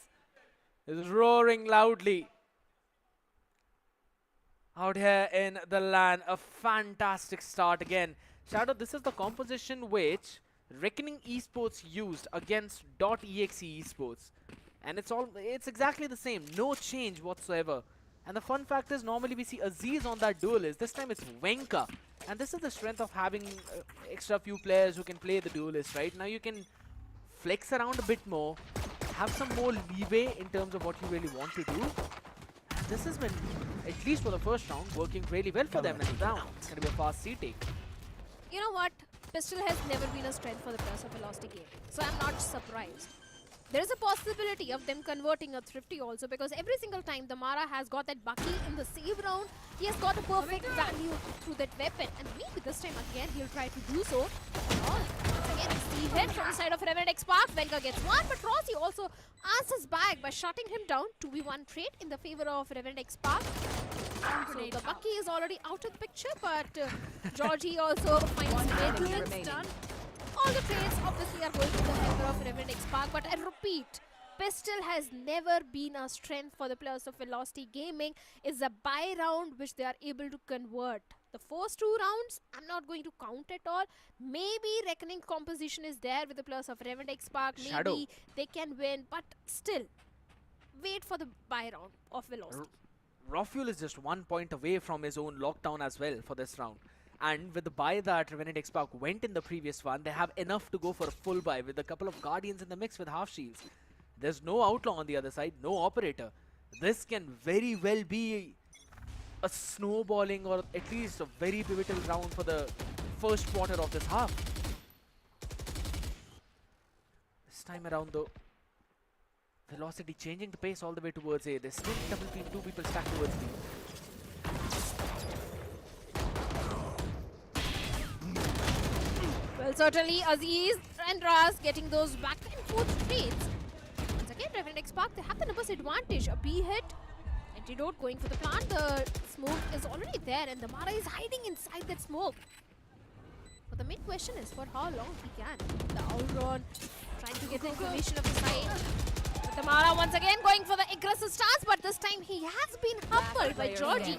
is roaring loudly out here in the LAN. A fantastic start again. Shadow, this is the composition which Reckoning Esports used against .exe Esports, and it's exactly the same, no change whatsoever. And the fun fact is, normally we see Aziz on that duelist. This time it's Venka. And this is the strength of having extra few players who can play the duelist, right? Now you can flex around a bit more, have some more leeway in terms of what you really want to do. And this has been, at least for the first round, working really well for them in the round. It's going to be a fast C take. You know what? Pistol has never been a strength for the players of Velocity Gaming, so I'm not surprised. There is a possibility of them converting a Thrifty also, because every single time Damara has got that Bucky in the save round, he has got a perfect value through that weapon, and maybe this time again he'll try to do so. Again, C hit from the side of Revenant XSpark. Venka gets one, but Rossi also answers back by shutting him down. 2v1 trade in the favor of Revenant XSpark. So the Bucky is already out of the picture, but Georgie also finds maintenance done. All the trades obviously are going to the favor of Revenant XSpark, but I repeat, Pistol has never been a strength for the players of Velocity Gaming. It's a buy round which they are able to convert. The first two rounds, I'm not going to count at all. Maybe Reckoning composition is there with the players of Revenant XSpark. Maybe they can win, but still, wait for the buy round of Velocity. Rofuel is just 1 point away from his own lockdown as well for this round. And with the buy that Revenant XSpark went in the previous one, they have enough to go for a full buy with a couple of Guardians in the mix with half shields. There's no Outlaw on the other side, no Operator. This can very well be a snowballing or at least a very pivotal round for the first quarter of this half. This time around though, Velocity changing the pace all the way towards A. They still double team, 2 people stacked towards B. Well, certainly Aziz and Raz getting those back and forth trades. Once again, Revenant XSpark, they have the numbers advantage. A B hit, Antidote going for the plant. The smoke is already there and the Mara is hiding inside that smoke. But the main question is for how long he can. The Outrun trying to get the information of the side. But the Mara once again going for the aggressive stance, but this time he has been humbled by Georgie.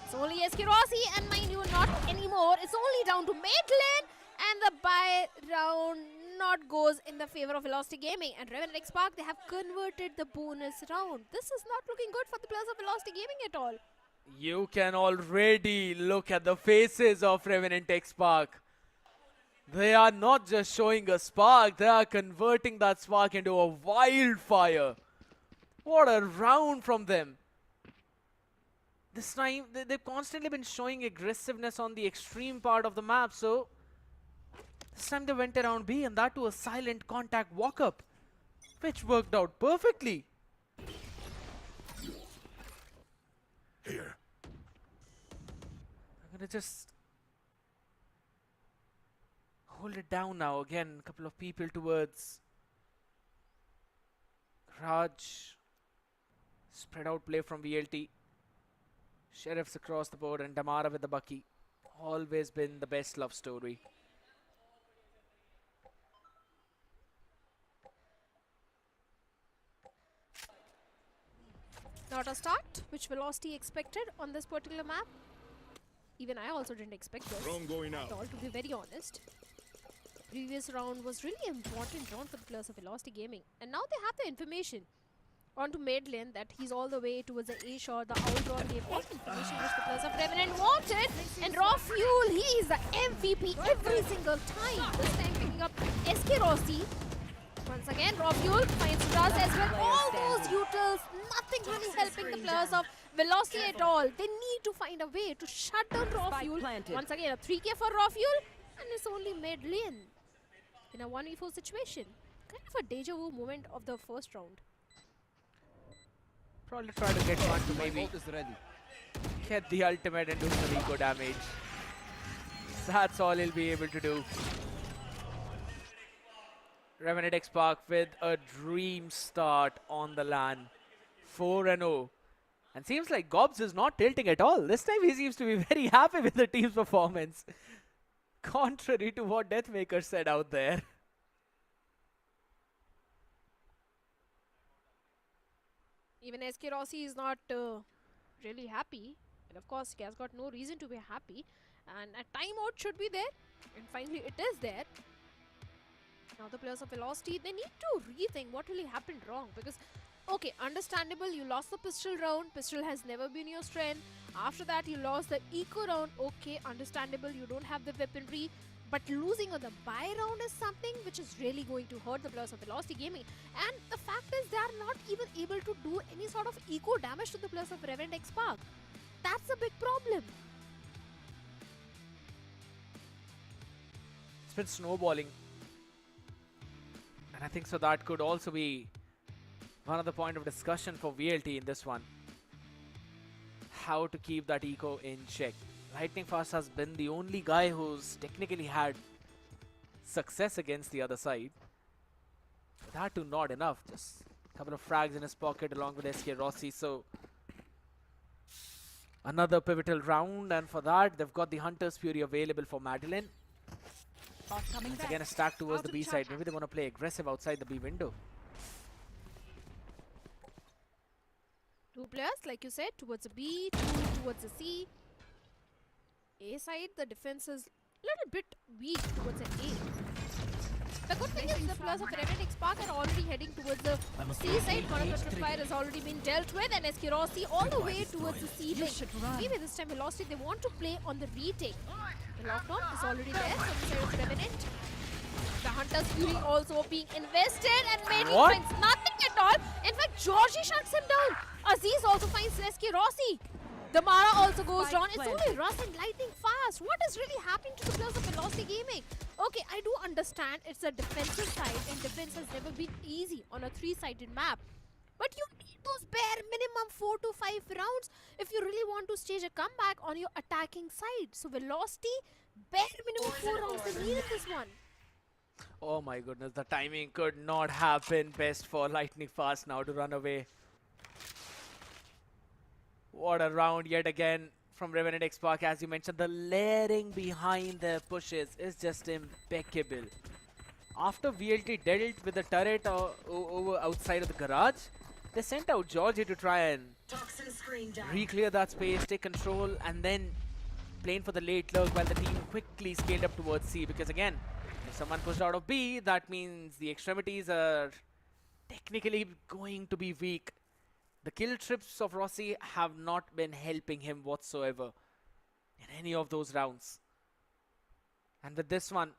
It's only SK Rossi, and mind you, not anymore. It's only down to Maitland, and the buy round not goes in the favor of Velocity Gaming. And Revenant XSpark, they have converted the bonus round. This is not looking good for the players of Velocity Gaming at all. You can already look at the faces of Revenant XSpark. They are not just showing a spark, they are converting that spark into a wildfire. What a round from them. This time, they've constantly been showing aggressiveness on the extreme part of the map, so this time they went around B, and that to a silent contact walk-up, which worked out perfectly. Here. I'm gonna just hold it down now. Again, a couple of people towards Raj. Spread out play from VLT. Sheriffs across the board and Damara with the Bucky. Always been the best love story. Not a start, which Velocity expected on this particular map. Even I also didn't expect this at all, to be very honest. Previous round was really important round for the players of Velocity Gaming. And now they have the information onto mid lane that he's all the way towards the A shot. The outrun gave all the information which the players of Revenant wanted. And Raw Fuel, he is the MVP every single time. This time picking up SK Rossi. Once again, Raw Fuel finds Raz as well. All those utils, nothing really helping the players of Velocity at all. They need to find a way to shut down Raw Fuel. Once again, a 3k for Raw Fuel, and it's only mid lane in a 1v4 situation. Kind of a deja vu moment of the first round. Probably try to get one to maybe get the ultimate and do some eco damage. That's all he'll be able to do. Revenant XSpark with a dream start on the LAN. 4-0. And seems like Gobs is not tilting at all. This time he seems to be very happy with the team's performance. Contrary to what Deathmaker said out there. Even SK Rossi is not really happy. And of course, he has got no reason to be happy. And a timeout should be there. And finally, it is there. Now the players of Velocity, they need to rethink what really happened wrong. Because, okay, understandable, you lost the pistol round. Pistol has never been your strength. After that, you lost the eco round. Okay, understandable, you don't have the weaponry. But losing on the buy round is something which is really going to hurt the players of Velocity Gaming. And the fact is, they are not even able to do any sort of eco damage to the players of Revenant XSpark. That's a big problem. It's been snowballing. And I think so that could also be one of the point of discussion for VLT in this one. How to keep that eco in check. Lightning Fast has been the only guy who's technically had success against the other side. That too not enough. Just a couple of frags in his pocket along with SK Rossi. So another pivotal round, and for that they've got the Hunter's Fury available for Madeline. Once again a stack towards the B side. Maybe they want to play aggressive outside the B window. Two players, like you said, towards the B, two towards the C. A side, the defense is a little bit weak towards an A. The good thing is the players of Revenant XSpark are already heading towards the C side. One of the tripwire has already been dealt with, and Eskirosi all the way towards the C lane. Maybe this time Velocity, they want to play on the retake. The lockdown is already there from the side of Revenant. The Hunter's Fury also being invested, and Maidlin finds nothing at all. In fact, Georgie shuts him down. Aziz also finds Eskirosi. Damara also goes down. It's only Russ and Lightning Fast. What is really happening to the players of Velocity Gaming? Okay, I do understand it's a defensive side, and defense has never been easy on a 3-sided map. But you need those bare minimum 4 to 5 rounds if you really want to stage a comeback on your attacking side. So Velocity, bare minimum 4 rounds they need in this one. Oh my goodness, the timing could not have been best for Lightning Fast now to run away. What a round yet again from Revenant XSpark. As you mentioned, the layering behind their pushes is just impeccable. After VLT dealt with the turret over outside of the garage, they sent out Georgie to try and re-clear that space, take control, and then playing for the late lurk while the team quickly scaled up towards C. Because again, if someone pushed out of B, that means the extremities are technically going to be weak. The kill trips of Rossi have not been helping him whatsoever in any of those rounds. And with this one,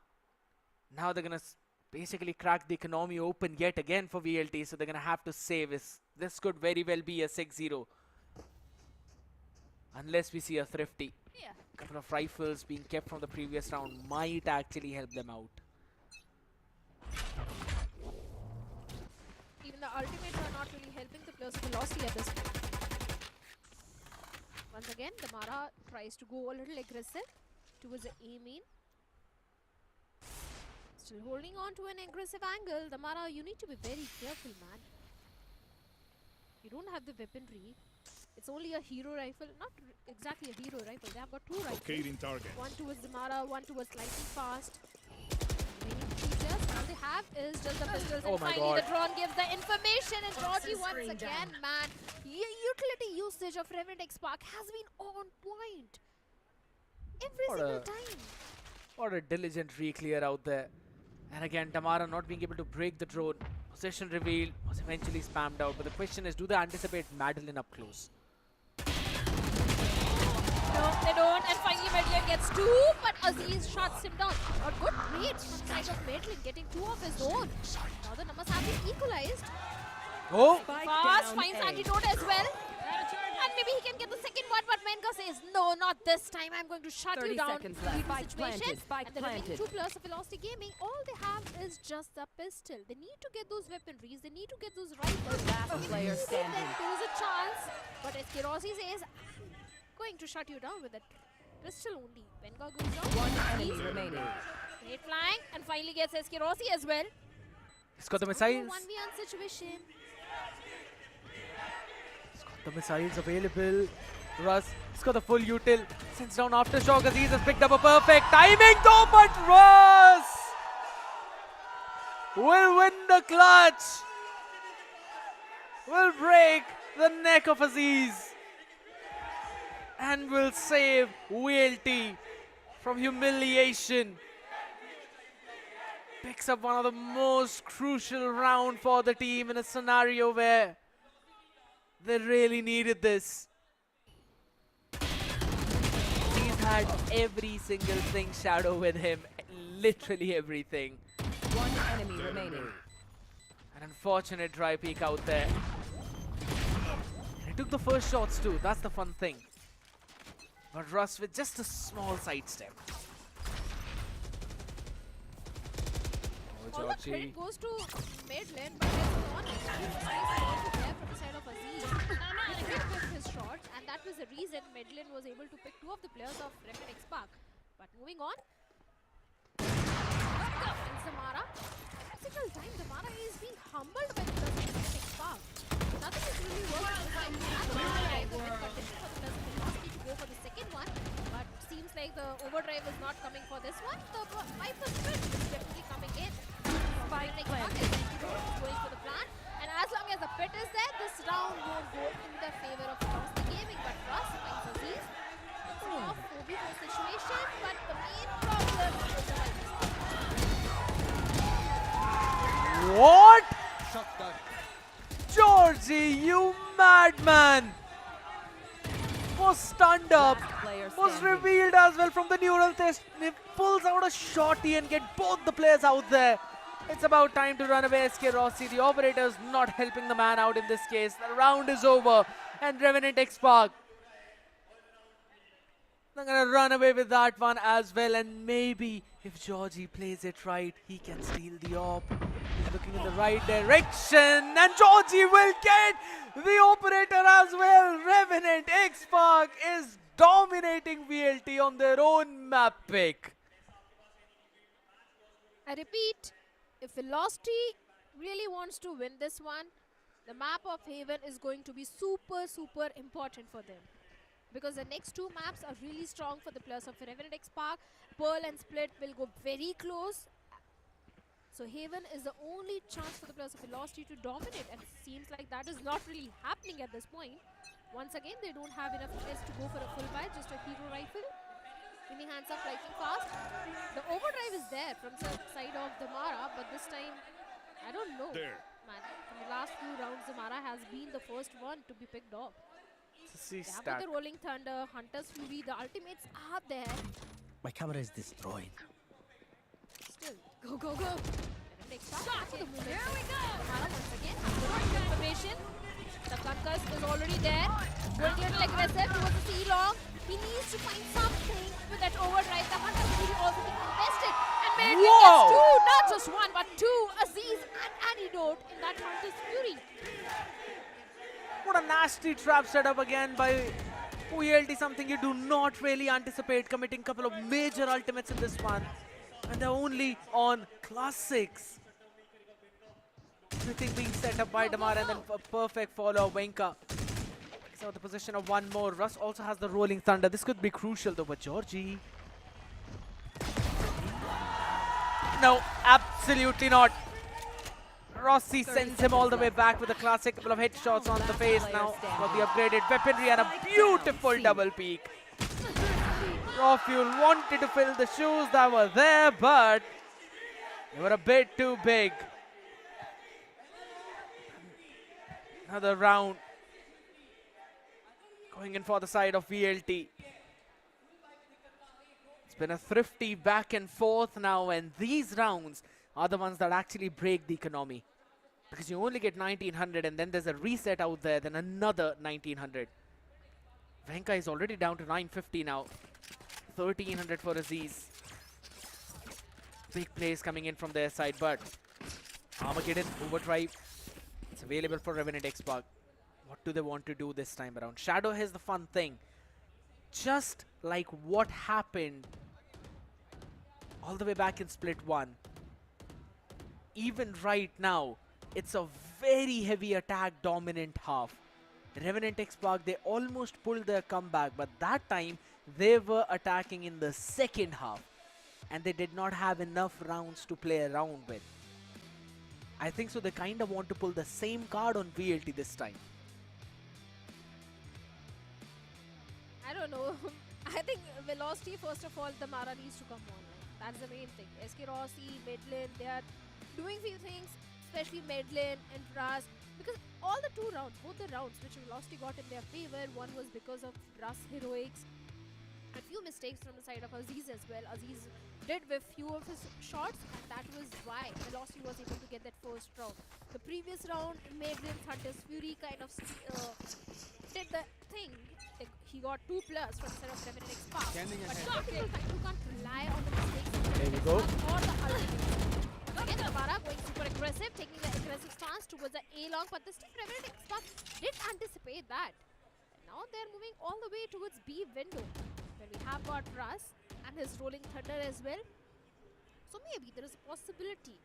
now they're going to basically crack the economy open yet again for VLT, so they're going to have to save this. This could very well be a 6-0. Unless we see a Thrifty. Yeah. A couple of rifles being kept from the previous round might actually help them out. Even the ultimates are not really helping the players of Velocity at this point. Once again, Damara tries to go a little aggressive towards the A main. Still holding on to an aggressive angle. Damara, you need to be very careful, man. You don't have the weaponry. It's only a hero rifle. Not exactly a hero rifle. They have got 2 rifles. Locating target. One towards Damara, one towards Lightning Fast. All they have is just the pistols, and finally the drone gives the information, and Georgie once again, man, utility usage of Revenant XSpark has been on point every single time. What a diligent re-clear out there. And again, Damara not being able to break the drone. Possession reveal was eventually spammed out, but the question is, do they anticipate Madeline up close? No, they don't, and finally Madeline gets 2, but Aziz shuts him down. A good read from the side of Madeline, getting 2 of his own. Now the numbers have been equalized. Oh! Fast finds antidote as well. And maybe he can get the second one, but Menka says, no, not this time. I'm going to shut you down. Situation. And the remaining 2 players of Velocity Gaming, all they have is just the pistol. They need to get those weaponries. They need to get those rifles. Last player standing. There is a chance, but Eskirosi says, going to shut you down with a pistol only. Benga goes down. 1 enemy remaining. Great flank, and finally gets Eskirosi as well. He's got the missiles. 1v1 situation. He's got the missiles available. Russ, he's got the full util. Sends down Aftershock. Aziz has picked up a perfect timing though, but Russ will win the clutch. Will break the neck of Aziz. And will save VLT from humiliation. Picks up one of the most crucial round for the team in a scenario where they really needed this. He's had every single thing Shadow with him, literally everything. 1 enemy remaining. An unfortunate dry peek out there. And he took the first shots too, that's the fun thing. But Russ with just a small sidestep. All the credit goes to Madeline, but there's one extra mistake also there from the side of Aziz. He did miss his shots, and that was the reason Madeline was able to pick 2 of the players of Revenant XSpark. But moving on, it's Damara. Every single time Damara is being humbled by the Revenant XSpark. Nothing is really working. Overdrive, the win condition for the Velocity to go for the second one, but seems like the overdrive is not coming for this one. The Viper Sprint is definitely coming in. Next one is going for the plan, and as long as the pit is there, this round won't go in the favor of Velocity Gaming. But Russ finds Aziz. It's a 4v4 situation, but the main problem is the Viper Sprint. What? Georgie, you madman! Was stunned up, was revealed as well from the neural test. He pulls out a shorty and get both the players out there. It's about time to run away, SK Rossi. The operator's not helping the man out in this case. The round is over, and Revenant XSpark, they're gonna run away with that one as well. And maybe if Georgie plays it right, he can steal the op. He's looking in the right direction, and Georgie will get the operator as well. Revenant XSpark is dominating VLT on their own map pick. I repeat, if Velocity really wants to win this one, the map of Haven is going to be super important for them. Because the next two maps are really strong for the players of Revenant XSpark. Pearl and Split will go very close. So Haven is the only chance for the players of Velocity to dominate, and it seems like that is not really happening at this point. Once again, they don't have enough players to go for a full buy, just a hero rifle. In the hands of Lightning Fast. The overdrive is there from the side of the Mara, but this time, I don't know. Man, in the last few rounds, the Mara has been the first one to be picked up. They have got the Rolling Thunder, Hunter's Fury, the ultimates are there. My camera is destroyed. Still, go. Next shot for the movement. Here we go. Mara once again has the right information. The Conquest is already there. Going a little aggressive towards the C-Long. He needs to find something with that overdrive. The Hunter's Fury also being invested. And Maidlin gets two, not just one, but two. Aziz and Antidote in that Hunter's Fury. What a nasty trap set up again by VLT, something you do not really anticipate, committing a couple of major ultimates in this one. And they're only on class 6. Everything being set up by Damar, and then a perfect follow of Venka. So the position of one more. Russ also has the Rolling Thunder. This could be crucial though, but Georgie. No, absolutely not. Rossi sends him all the way back with a classic couple of headshots on the face now. Got the upgraded weaponry and a beautiful double peek. Rofuel wanted to fill the shoes that were there, but they were a bit too big. Another round going in for the side of VLT. It's been a thrifty back and forth now, and these rounds are the ones that actually break the economy. Because you only get 1900, and then there's a reset out there, then another 1900. Venka is already down to 950 now. 1300 for Aziz. Big plays coming in from their side, but Armageddon Overdrive, it's available for Revenant XSpark. What do they want to do this time around? Shadow has the fun thing. Just like what happened all the way back in Split 1. Even right now, it's a very heavy attack dominant half. Revenant XSpark, they almost pulled their comeback, but that time they were attacking in the second half and they did not have enough rounds to play around with. I think so they kind of want to pull the same card on VLT this time. I don't know. I think Velocity, first of all, the Mara needs to come online. That's the main thing. SK Rossi, Maidlin, they are doing few things, especially Maidlin and Ras, because all the two rounds, both the rounds which Velocity got in their favor, one was because of Ras heroics, a few mistakes from the side of Aziz as well. Aziz did with few of his shots, and that was why Velocity was able to get that first round. The previous round, Maidlin's Hunter's Fury kind of did the thing. He got 2+ from the side of Revenant XSpark. But you can't rely on the mistakes. There we go. Or the ultimate. Again, Amara going super aggressive, taking the aggressive stance towards the A-long, but this time Revenant XSpark did anticipate that. And now they're moving all the way towards B window, where we have got Ras and his Rolling Thunder as well. So maybe there is a possibility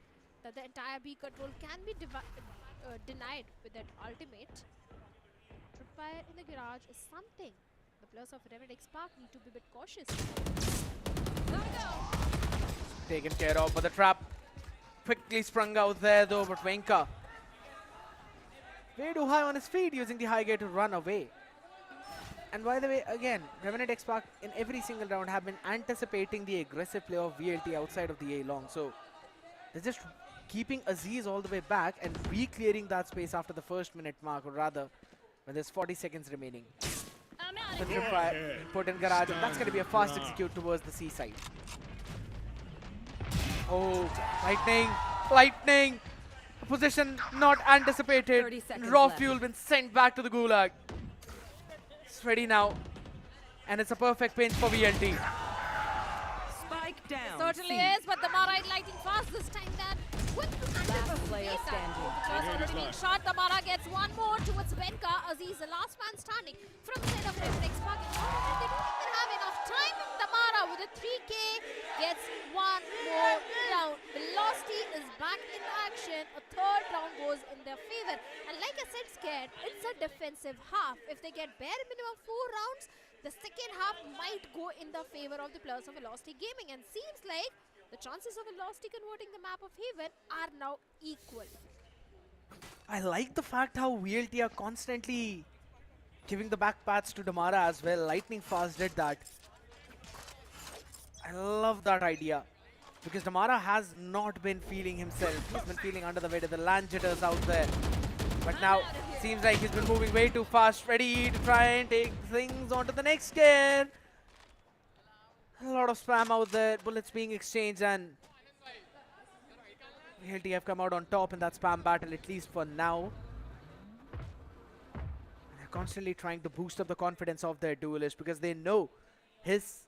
that the entire B control can be denied with that ultimate. Tripwire in the garage is something the players of Revenant XSpark need to be a bit cautious. There we go. Taken care of, but the trap quickly sprung out there though, but Venka way too high on his feet, using the high gear to run away. And by the way, again, Revenant XSpark in every single round have been anticipating the aggressive play of VLT outside of the A-long. So they're just keeping Aziz all the way back and re-clearing that space after the first minute mark, or rather, when there's 40 seconds remaining. The trip put in garage, and that's going to be a fast execute towards the seaside. Oh, lightning! Position not anticipated. 30 seconds Raw left. fuel been sent back to the gulag. It's ready now, and it's a perfect pinch for VLT. Spike down. Certainly is, but the Mara lighting fast this time. That Last player standing. Just already being shot. The Mara gets one more towards Benka. Aziz, the last man standing from the side of Revenant XSpark. They don't even have enough time. The Mara with a 3K gets one more round. Velocity is back in action. A third round goes in their favor. And like I said, Scared, it's a defensive half. If they get bare minimum 4 rounds, the second half might go in the favor of the players of Velocity Gaming. And seems like the chances of Velocity converting the map of Haven are now equal. I like the fact how VLT are constantly giving the back pats to Damara as well. Lightning Fast did that. I love that idea, because Damara has not been feeling himself. He's been feeling under the weight of the land jitters out there. But now, seems like he's been moving way too fast, ready to try and take things on to the next gear. A lot of spam out there, bullets being exchanged, and VLT have come out on top in that spam battle, at least for now. They're constantly trying to boost up the confidence of their duelist, because they know his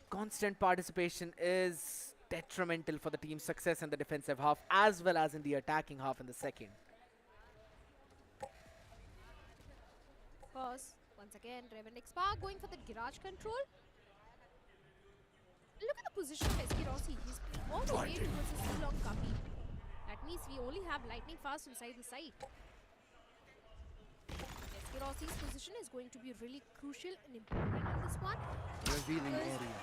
constant participation is detrimental for the team's success in the defensive half, as well as in the attacking half in the second. Pause. Once again, Revenant XSpark going for the garage control. Look at the position of SK Rossi. He's all the way towards the long copy. That means we only have lightning fast inside the site. SK Rossi's position is going to be really crucial and important in this one. Revealing area.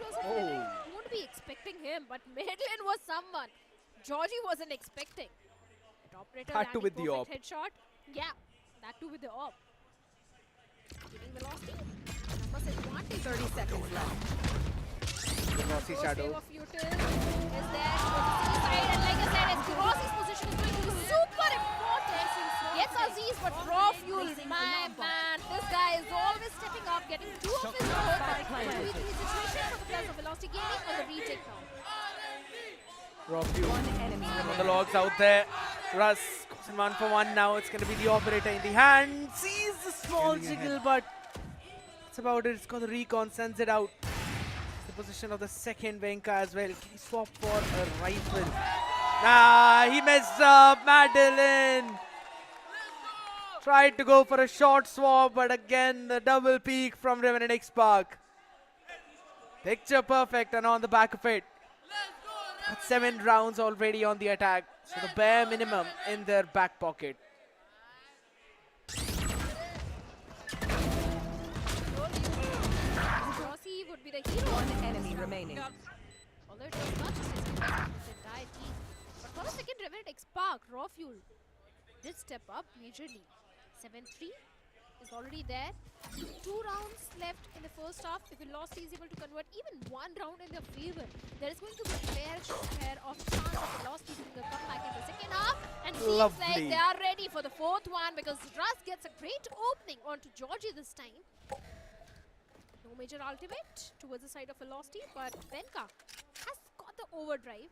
You won't be expecting him, but Madeline was someone Georgie wasn't expecting. That operator That too landing with the perfect op. headshot. Yeah, that too with the op. Giving velocity. Numbers advantage. 30 seconds left. Rossi shadow. Wave of Util is there towards the seaside, and like I said, SK Rossi's position is going to be super important. Yes, Aziz, but raw fuel, my man, this guy is always stepping up, getting 2 of his own. 2v3 situation for the players of Velocity Gaming on the retake now. Raw fuel. One enemy On the logs out there. Russ goes in 1 for 1 now. It's going to be the operator in the hand. Sees the small jiggle, but that's about it. It's got the recon, sends it out. The position of the second Venka as well. Can he swap for a rifle? Nah, he messed up. Madeline tried to go for a short swap, but again, the double peak from Revenant XSpark. Picture perfect, and on the back of it. Got 7 rounds already on the attack, so the bare minimum in their back pocket. Rossi would be the hero. One enemy remaining. Although it was not just his entire team. But for a second, Revenant XSpark, raw fuel did step up majorly. 7-3 is already there. 2 rounds left in the first half. If Velocity is able to convert even 1 round in their favor, there is going to be a fair share of chance of Velocity doing a comeback in the second half. And seems like they are ready for the 4th one, because Russ gets a great opening onto Georgie this time. No major ultimate towards the side of Velocity, but Benka has got the overdrive.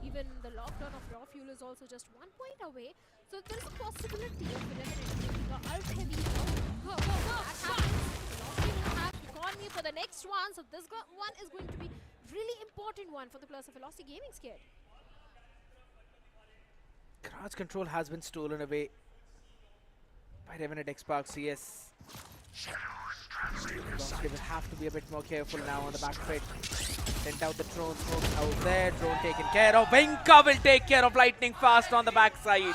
Even the lockdown of raw fuel is also just 1 point away. So there is a possibility of Revenant taking the ult heavy round. That happens. Velocity will have economy for the next one. So this one is going to be really important one for the players of Velocity Gaming. Scared. Garage control has been stolen away by Revenant XSpark CS. They will have to be a bit more careful now on the back of it. Sent out the drone, smoke out there. Drone taken care of. Venka will take care of Lightning Fast on the backside.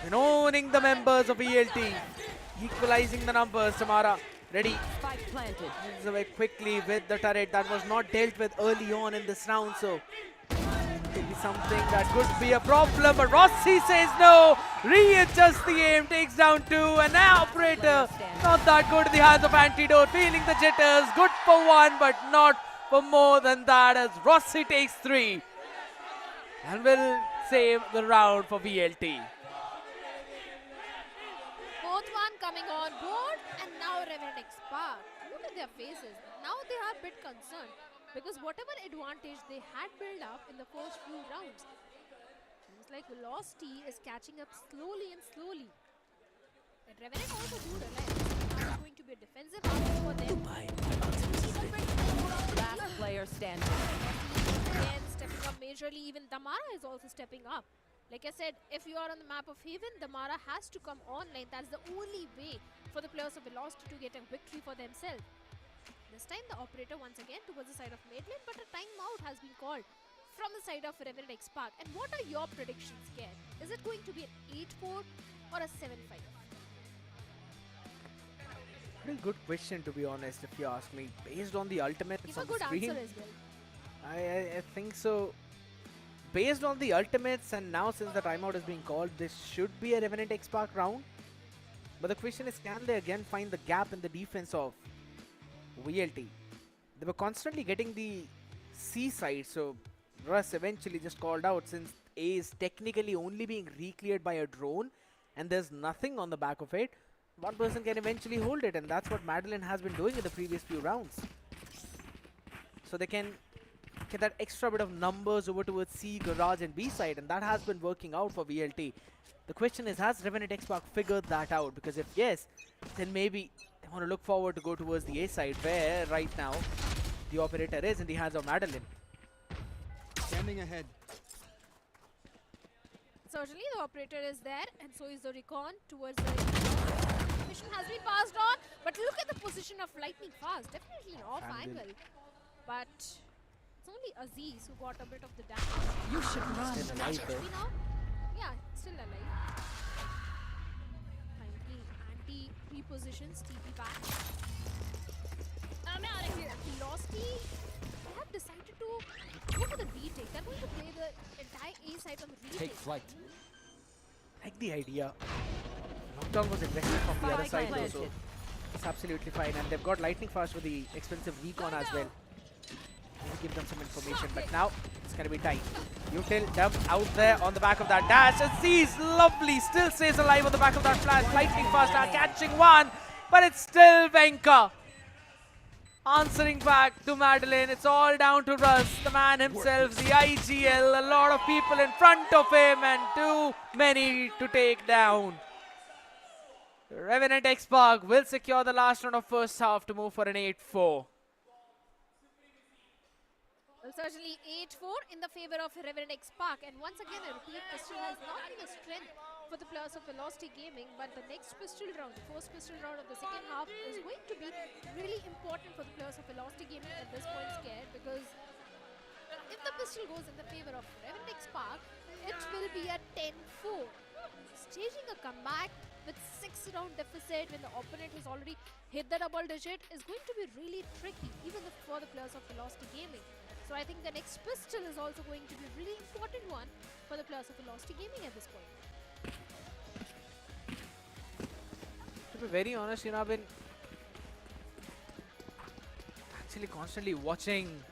Been owning the members of ELT. Equalizing the numbers. Tamara ready. Spike planted. Moves away quickly with the turret that was not dealt with early on in this round. So could be something that could be a problem. But Rossi says no. Readjusts the aim. Takes down 2. And now operator not that good in the hands of Antidote. Feeling the jitters. Good for 1, but not for more than that, as Rossi takes 3. and will save the round for VLT. Both one coming on board, and now Revenant XSpark. Look at their faces. Now they are a bit concerned because whatever advantage they had built up in the first few rounds, seems like Velocity is catching up slowly and slowly. And Revenant also do realize now it's going to be a defensive half for them. Last player standing. Again, stepping up majorly. Even Damara is also stepping up. Like I said, if you are on the map of Haven, Damara has to come online. That's the only way for the players of Velocity to get a victory for themselves. This time the operator once again towards the side of mid lane, but a timeout has been called from the side of Revenant XSpark. And what are your predictions, Ken? Is it going to be an 8-4 or a 7-5? Pretty good question, to be honest, if you ask me. Based on the ultimates Give a on the good screen, answer as well. I think so. Based on the ultimates, and now since the timeout is being called, this should be a Revenant XSpark round. But the question is, can they again find the gap in the defense of VLT? They were constantly getting the C side, so Russ eventually just called out, since A is technically only being re-cleared by a drone and there's nothing on the back of it, one person can eventually hold it, and that's what Madeline has been doing in the previous few rounds. So they can get that extra bit of numbers over towards C, Garage and B side, and that has been working out for VLT. The question is, has Revenant XSpark figured that out? Because if yes, then maybe they want to look forward to go towards the A side, where right now the operator is in the hands of Madeline. Standing ahead. Certainly the operator is there, and so is the recon towards the mission has been passed on. But look at the position of Lightning Fast, definitely an off angle. But it's only Aziz who got a bit of the damage. You should run. Still alive though. Now, yeah, still alive. Finally, anti repositions TP back. I'm out of here. Velocity, they have decided to go for the retake. They're going to play the entire A side on the retake. Take flight. Like the idea. Knockdown was invested from the other side though, so it's absolutely fine. And they've got Lightning Fast with the expensive recon as well. Maybe give them some information, but now it's going to be time. Util dump out there on the back of that dash. Aziz, lovely, still stays alive on the back of that flash. Lightning Fast are catching one, but it's still Venka answering back to Madeline. It's all down to Russ, the man himself, the IGL. A lot of people in front of him and too many to take down. Revenant XSpark will secure the last round of first half to move for an 8-4. Well, certainly 8-4 in the favor of Revenant XSpark. And once again, I repeat, pistol has not been a strength for the players of Velocity Gaming. But the next pistol round, the first pistol round of the second half, is going to be really important for the players of Velocity Gaming at this point, Scared. Because if the pistol goes in the favor of Revenant XSpark, it will be a 10-4. Staging a comeback with 6-round deficit when the opponent has already hit the double digit is going to be really tricky, even for the players of Velocity Gaming. So I think the next pistol is also going to be a really important one for the players of Velocity Gaming at this point. To be very honest, you know, I've been actually constantly watching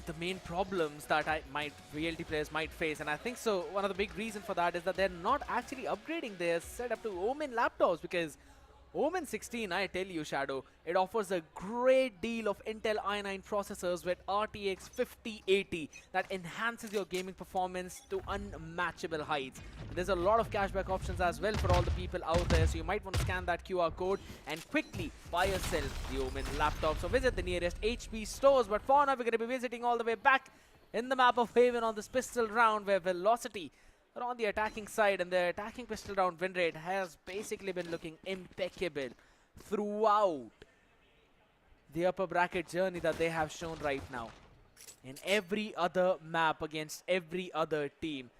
the main problems that VLT players might face, and I think so one of the big reasons for that is that they're not actually upgrading their setup to OMEN laptops, because OMEN 16, I tell you, Shadow, it offers a great deal of Intel i9 processors with RTX 5080 that enhances your gaming performance to unmatchable heights. There's a lot of cashback options as well for all the people out there, so you might want to scan that QR code and quickly buy yourself the OMEN laptop. So visit the nearest HP stores, but for now we're going to be visiting all the way back in the map of Haven on this pistol round, where Velocity are on the attacking side, and the attacking pistol round win rate has basically been looking impeccable throughout the upper bracket journey that they have shown right now. In every other map against every other team,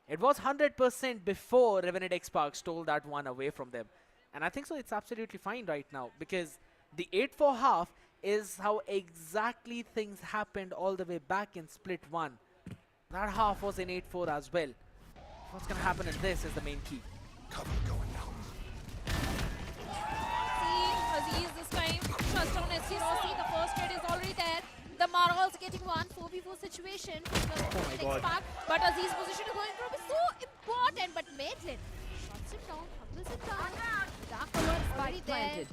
it was 100% before Revenant XSpark stole that one away from them. And I think so it's absolutely fine right now, because the 8-4 half is how exactly things happened all the way back in Split 1. That half was in 8-4 as well. What's going to happen in this is the main key. Cover going down. See, Aziz this time, trust on SC Rossi, the first trade is already there. The Mara also getting one, 4v4 situation for the XSpark, but Aziz's position is going to be so important. But Maitland shuts him down, humbles him down. Dark Color is already there,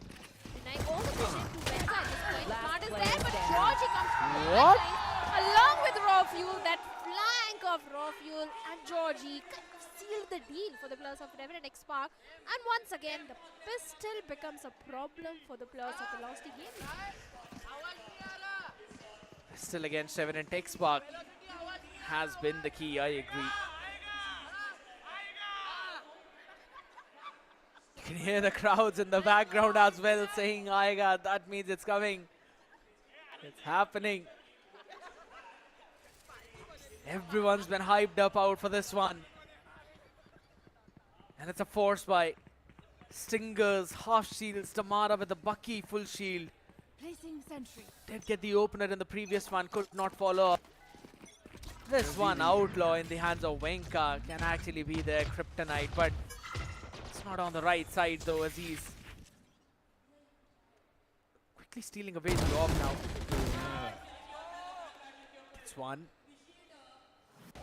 denying all the vision to Venka at this point. Smart is there, but Georgie comes from the backline along with Raw Fuel. That flank of Raw Fuel and Georgie kind of sealed the deal for the players of Revenant XSpark. And once again, the pistol becomes a problem for the players of Velocity Gaming. Still against Revenant XSpark has been the key, I agree. You can hear the crowds in the background as well saying, Aiga, that means it's coming. It's happening. Everyone's been hyped up out for this one. And it's a force by Stingers, half shields, Tamara with the Bucky full shield. Placing sentry. Did get the opener in the previous one, could not follow up. This one, Outlaw in the hands of Venka, can actually be their kryptonite, but it's not on the right side though, Aziz. Quickly stealing away the orb now. This one.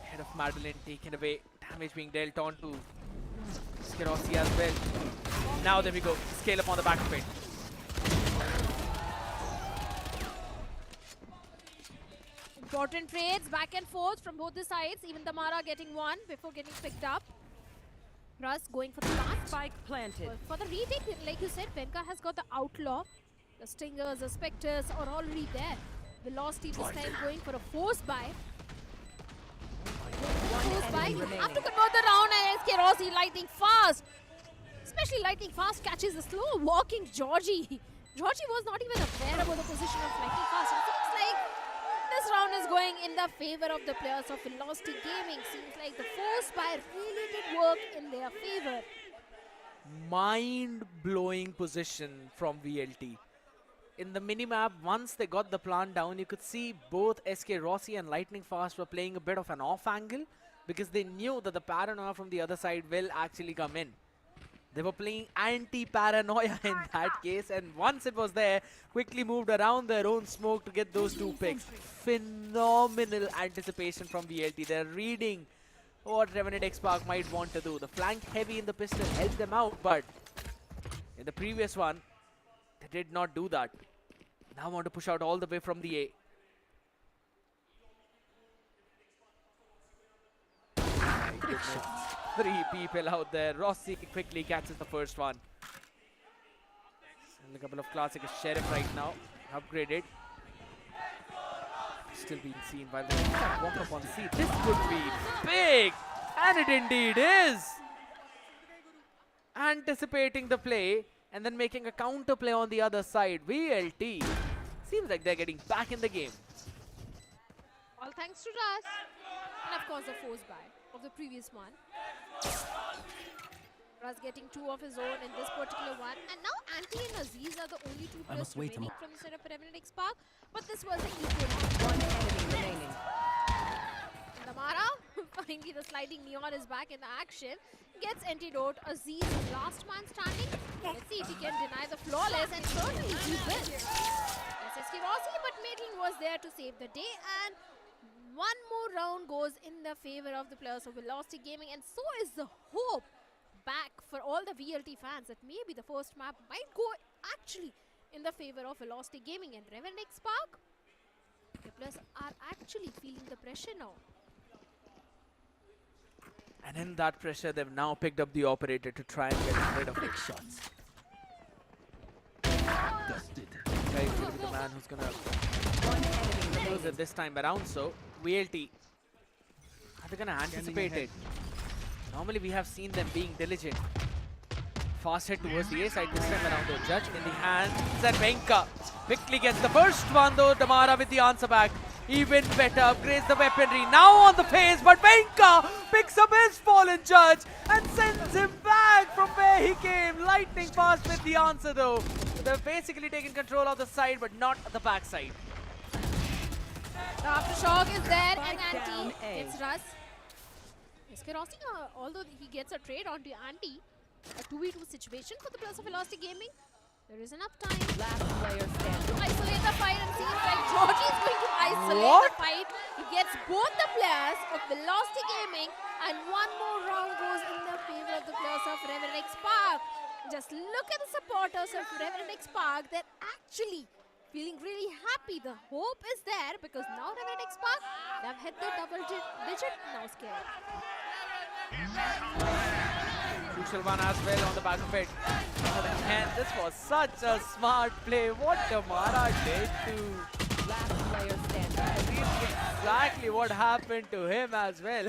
Head of Madeline taken away, damage being dealt on to Skirossi as well. Now there we go, scale up on the back of it. Important trades back and forth from both the sides. Even Tamara getting one before getting picked up. Russ going for the plant. Spike planted. For the retake, like you said, Venka has got the Outlaw. The Stingers, the Spectres are already there. Velocity this time going for a force buy. Force buy. You have to convert the round, and SK Rossi lightning fast. Especially lightning fast catches the slow walking Georgie. Georgie was not even aware about the position of lightning fast. It seems like this round is going in the favor of the players of Velocity Gaming. Seems like the force buy really did work in their favor. Mind-blowing position from VLT. In the minimap, once they got the plant down, you could see both SK Rossi and Lightning Fast were playing a bit of an off angle because they knew that the paranoia from the other side will actually come in. They were playing anti-paranoia in that case, and once it was there, quickly moved around their own smoke to get those two picks. Phenomenal anticipation from VLT. They're reading what Revenant XSpark might want to do. The flank heavy in the pistol helped them out, but in the previous one, they did not do that. Now want to push out all the way from the A. Three people out there. Rossi quickly catches the first one. And a couple of classic Sheriff right now. Upgraded. Still being seen by the walk up on the seat. This could be big. And it indeed is. Anticipating the play and then making a counter play on the other side. VLT. Seems like they're getting back in the game. All thanks to Russ. And of course the force buy of the previous one. Russ getting two of his own in this particular one. And now Anti and Aziz are the only two players remaining from the set of Revenant XSpark. But this was an equal one enemy remaining. Namara, finally the sliding neon is back in the action. Gets antidote. Aziz, last man standing. Let's see if he can deny the flawless, and certainly he will. SSK Rossi, but Maitland was there to save the day, and one more round goes in the favor of the players of Velocity Gaming, and so is the hope back for all the VLT fans that maybe the first map might go actually in the favor of Velocity Gaming. And Revenant XSpark, the players are actually feeling the pressure now. And in that pressure, they've now picked up the operator to try and get rid of it. Shots. Guys, will be the man who's gonna lose it this time around. So VLT, are they gonna anticipate it? Normally we have seen them being diligent. Fast head towards the A side this time around though. Judge in the hands, and Venka quickly gets the first one though. Damara with the answer back. Even better, upgrades the weaponry. Now on the face, but Venka picks up his fallen Judge and sends him back from where he came. Lightning fast with the answer though. They've basically taken control of the side, but not the back side. The aftershock is there, and Anti gets Russ. SK Rossi, although he gets a trade onto Anti, a 2v2 situation for the players of Velocity Gaming. There is enough time Last player standing. to isolate the fight and seems like Georgie is going to isolate What? the fight. He gets both the players of Velocity Gaming and one more round goes in the favor of the players of Revenant XSpark. Just look at the supporters of Revenant XSpark. They're actually feeling really happy. The hope is there because now Revenant XSpark, they've hit the double digit, now scared. Crucial one as well on the back of it. But again, this was such a smart play. What Damara did to Last player standing. exactly what happened to him as well.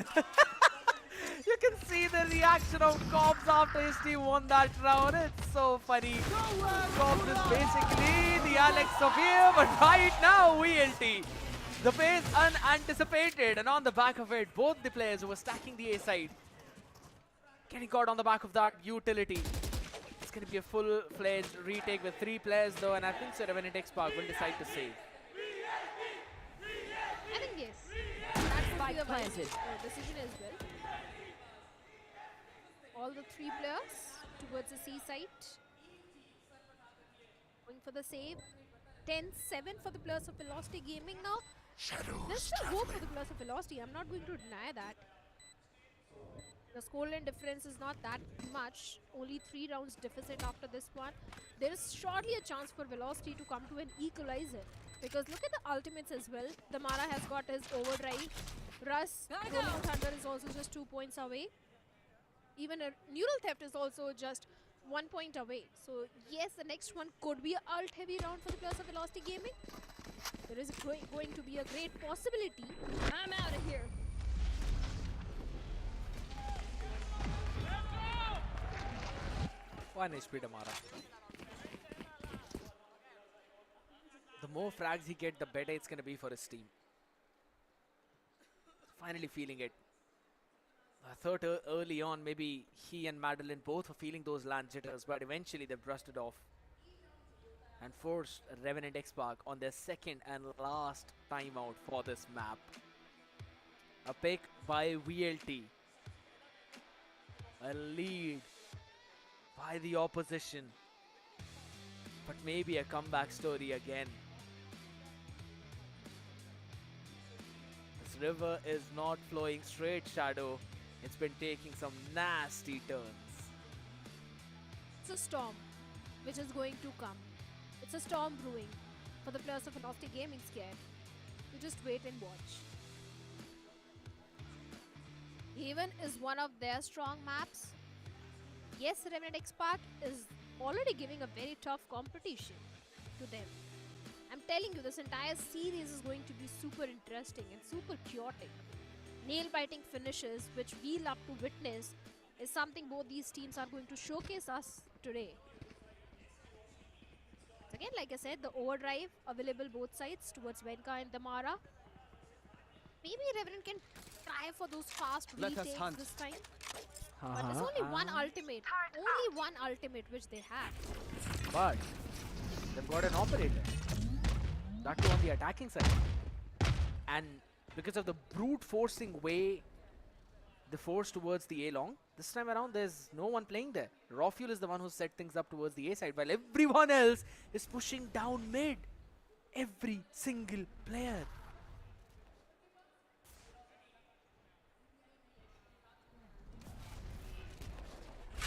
You can see the reaction of Cobbs after his team won that round. It's so funny. Cobbs is basically the Alex of here, but right now VLT. The pace unanticipated, and on the back of it, both the players who were stacking the A side getting caught on the back of that utility. It's going to be a full-fledged retake with 3 players though, and I think so Revenant XSpark will decide to save. I think yes. That would be the wise planted. decision as well. All the 3 players towards the C side. Going for the save. 10-7 for the players of Velocity Gaming now. There's still hope for the players of Velocity. I'm not going to deny that. The scoreline difference is not that much. Only 3 rounds deficit after this one. There is surely a chance for Velocity to come to an equalizer. Because look at the ultimates as well. Damara has got his overdrive. Russ, Rolling Thunder is also just 2 points away. Even a Neural Theft is also just 1 point away. So yes, the next one could be an alt heavy round for the players of Velocity Gaming. There is going to be a great possibility. I'm out of here. One HP Damara. The more frags he gets, the better it's going to be for his team. Finally feeling it. I thought early on maybe he and Madeline both were feeling those land jitters, but eventually they brushed it off and forced Revenant XSpark on their second and last timeout for this map. A pick by VLT. A lead by the opposition, but maybe a comeback story again. This river is not flowing straight, Shadow. It's been taking some nasty turns. It's a storm which is going to come. It's a storm brewing for the players of Velocity Gaming scared. You just wait and watch. Haven is one of their strong maps. Yes, Revenant XSpark is already giving a very tough competition to them. I'm telling you, this entire series is going to be super interesting and super chaotic. Nail-biting finishes, which we love to witness, is something both these teams are going to showcase us today. Again, like I said, the overdrive available both sides towards Venka and Damara. Maybe Revenant can try for those fast retakes this time. But there's only one ultimate. Only one ultimate which they have. But they've got an operator. That too on the attacking side. And because of the brute forcing way the force towards the A long, this time around there's no one playing there. Rawfuel is the one who set things up towards the A side, while everyone else is pushing down mid. Every single player.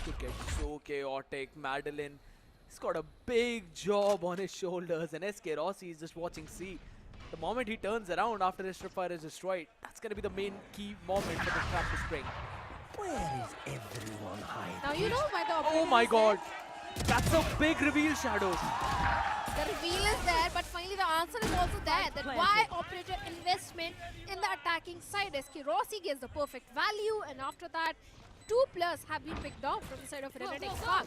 Could get so chaotic. Madeline, he's got a big job on his shoulders, and SK Rossi is just watching C. The moment he turns around after his tripwire is destroyed, that's going to be the main key moment for the trap to spring. Where is everyone hiding? Now you know why the Oh my god, that's a big reveal, Shadows. The reveal is there, but finally the answer is also there. That why operator investment in the attacking side. SK Rossi gets the perfect value, and after that, 2 players have been picked off from the side of Revenant XSpark.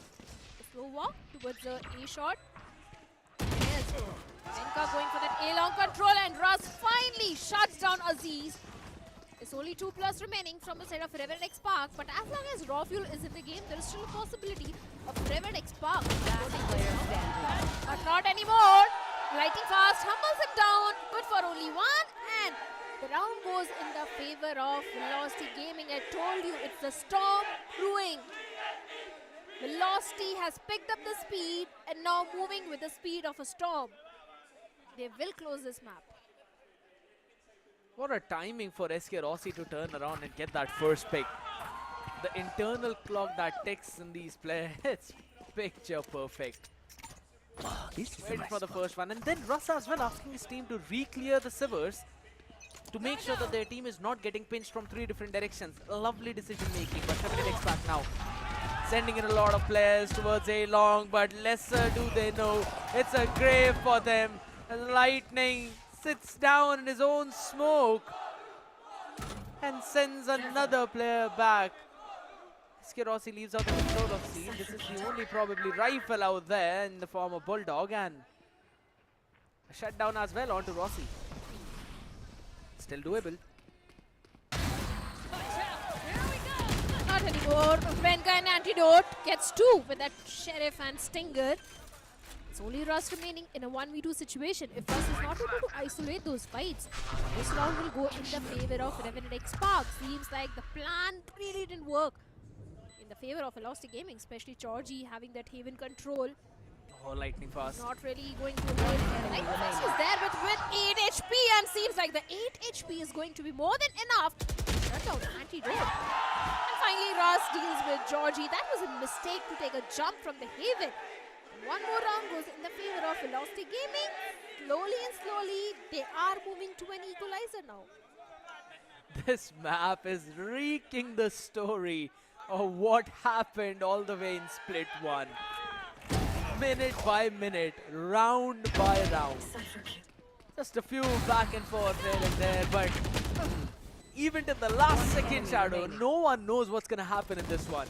The slow walk towards the A shot. Yes. Venka going for that A long control, and Russ finally shuts down Aziz. There's only 2 players remaining from the side of Revenant XSpark, but as long as Rawfuel is in the game, there is still a possibility of Revenant XSpark. But not anymore. Lighting fast, humbles it down. Good for only 1, and the round goes in the favor of Velocity Gaming. I told you, it's the storm brewing. Velocity has picked up the speed and now moving with the speed of a storm. They will close this map. What a timing for SK Rossi to turn around and get that first pick. The internal clock that ticks in these players, it's picture perfect. Waiting for the first one, and then Russ as well asking his team to re-clear the sewers to make sure that their team is not getting pinched from 3 different directions. Lovely decision making, but Revenant XSpark now sending in a lot of players towards A long, but lesser do they know it's a grave for them. And Lightning sits down in his own smoke and sends another player back. SK Rossi leaves out the control of scene. This is the only probably rifle out there in the form of Bulldog, and a shutdown as well onto Rossi. Still doable. Not anymore. Venka and Antidote gets 2 with that Sheriff and Stinger. It's only Rust remaining in a 1v2 situation. If Rust is not able to isolate those fights, this round will go in the favor of Revenant XSpark. Seems like the plan really didn't work in the favor of Velocity Gaming, especially Georgie having that Haven control. Oh, lightning fast. Not really going to hold. Lightning fast is there with 8 HP, and seems like the 8 HP is going to be more than enough to shut down Antidote. And finally, Rust deals with Georgie. That was a mistake to take a jump from the Haven. One more round goes in the favor of Velocity Gaming. Slowly and slowly, they are moving to an equalizer now. This map is reeking the story of what happened all the way in Split 1. Minute by minute, round by round. Just a few back and forth here and there, but even to the last second, Shadow, no one knows what's going to happen in this one.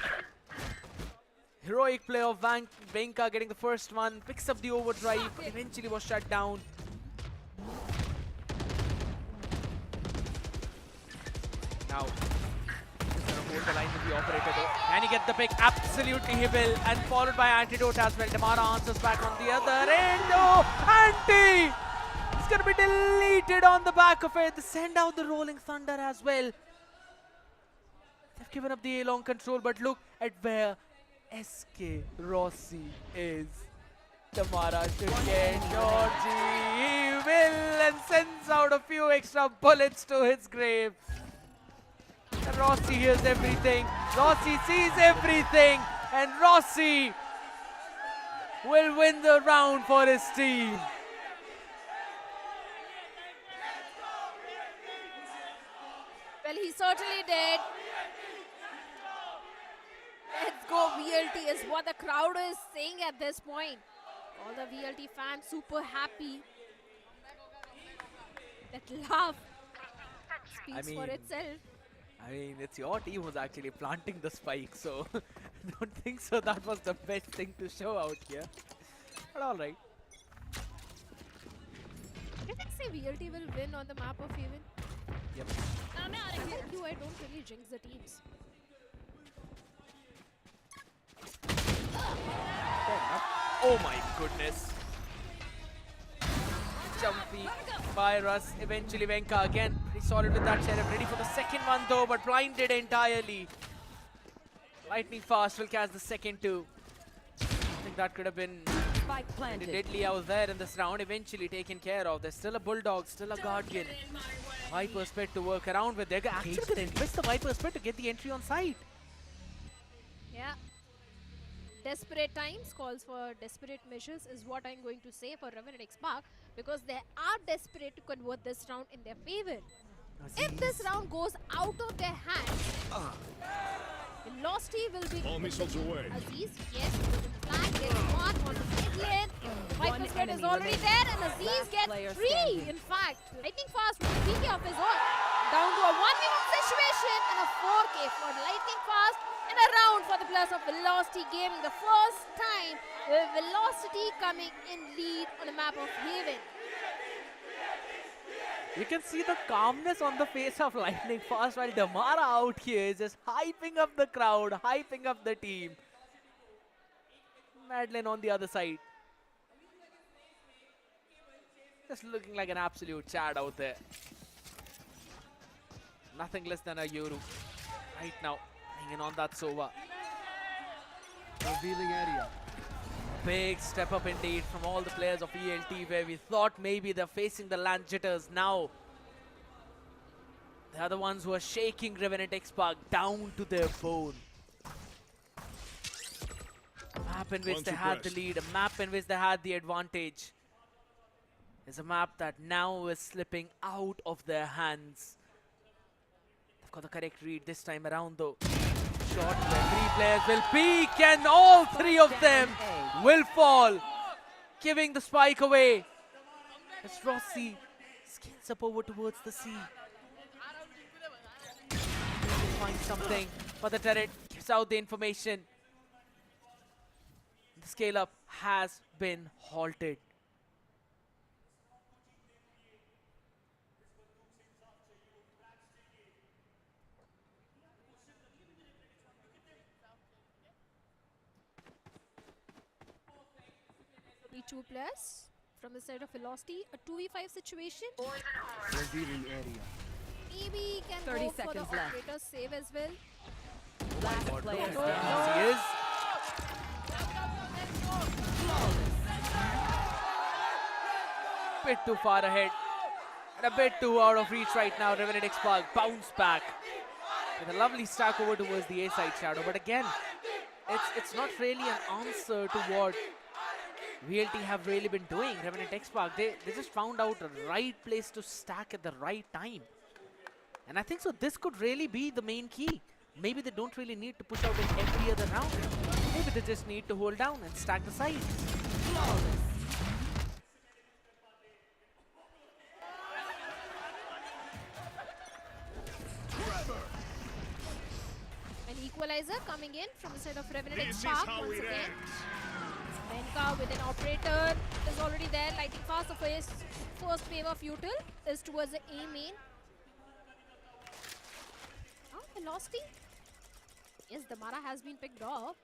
Heroic play of Venka getting the first one, picks up the overdrive, eventually was shut down. Now, hold the line with the operator though. Can he get the pick? Absolutely he will, and followed by Antidote as well. Damara answers back on the other end. Oh, Anti! It's going to be deleted on the back of it. They send out the Rolling Thunder as well. They've given up the A-long control, but look at where SK Rossi is. Damara should get Georgie. He will, and sends out a few extra bullets to his grave. And Rossi hears everything. Rossi sees everything. And Rossi will win the round for his team. Well, he certainly did. Let's go VLT is what the crowd is saying at this point. All the VLT fans super happy. That laugh speaks for itself. I mean, it's your team who's actually planting the spike, so don't think so that was the best thing to show out here. But alright. Did I say VLT will win on the map of Haven? Yep. I'm out of here. Like you, I don't really jinx the teams. Oh my goodness. Jumpy by Russ. Eventually Venka again pretty solid with that Sheriff. Ready for the second one though, but blinded entirely. Lightning fast will catch the second two. I think that could have been pretty deadly out there in this round. Eventually taken care of. There's still a Bulldog, still a Guardian. Viper's Pet to work around with. They're actually going to invest the Viper's Pet to get the entry on site. Yeah. Desperate times calls for desperate measures is what I'm going to say for Revenant XSpark, because they are desperate to convert this round in their favor. If this round goes out of their hands, Velocity will be all missiles away. Aziz, yes, flag gets one on the mid lane. Viper's Pet is already there, and Aziz gets 3. In fact, Lightning Fast with a PK of his own. Down to a 1v1 situation and a 4k for Lightning Fast. And a round for the players of Velocity Gaming. The first time with Velocity coming in lead on the map of Haven. You can see the calmness on the face of Lightning Fast while Damara out here is just hyping up the crowd, hyping up the team. Madeline on the other side. Just looking like an absolute Chad out there. Nothing less than a Yoru right now. Hanging on that Sova. Revealing area. Big step up indeed from all the players of ELT, where we thought maybe they're facing the land jitters. Now they are the ones who are shaking Revenant XSpark down to their bone. A map in which they had the lead, a map in which they had the advantage, is a map that now is slipping out of their hands. They've got the correct read this time around though. Shot where 3 players will peek and all 3 of them will fall, giving the spike away as Rossi skins up over towards the sea. Find something, but the turret gives out the information. The scale up has been halted. Two players from the side of Velocity, a 2v5 situation. Revealing area. Maybe can 30 go for the seconds left. operator save as well. Last player He standing. is. Bit too far ahead and a bit too out of reach right now. Revenant XSpark bounce back with a lovely stack over towards the A side Shadow. But again, it's not really an answer to what VLT have really been doing. Revenant XSpark, they just found out the right place to stack at the right time. And I think so this could really be the main key. Maybe they don't really need to push out in every other round. Maybe they just need to hold down and stack the sides. An equalizer coming in from the side of Revenant XSpark once again. Venka with an operator is already there, lighting fast. The first wave of util is towards the A main. Velocity. Yes, the Mara has been picked off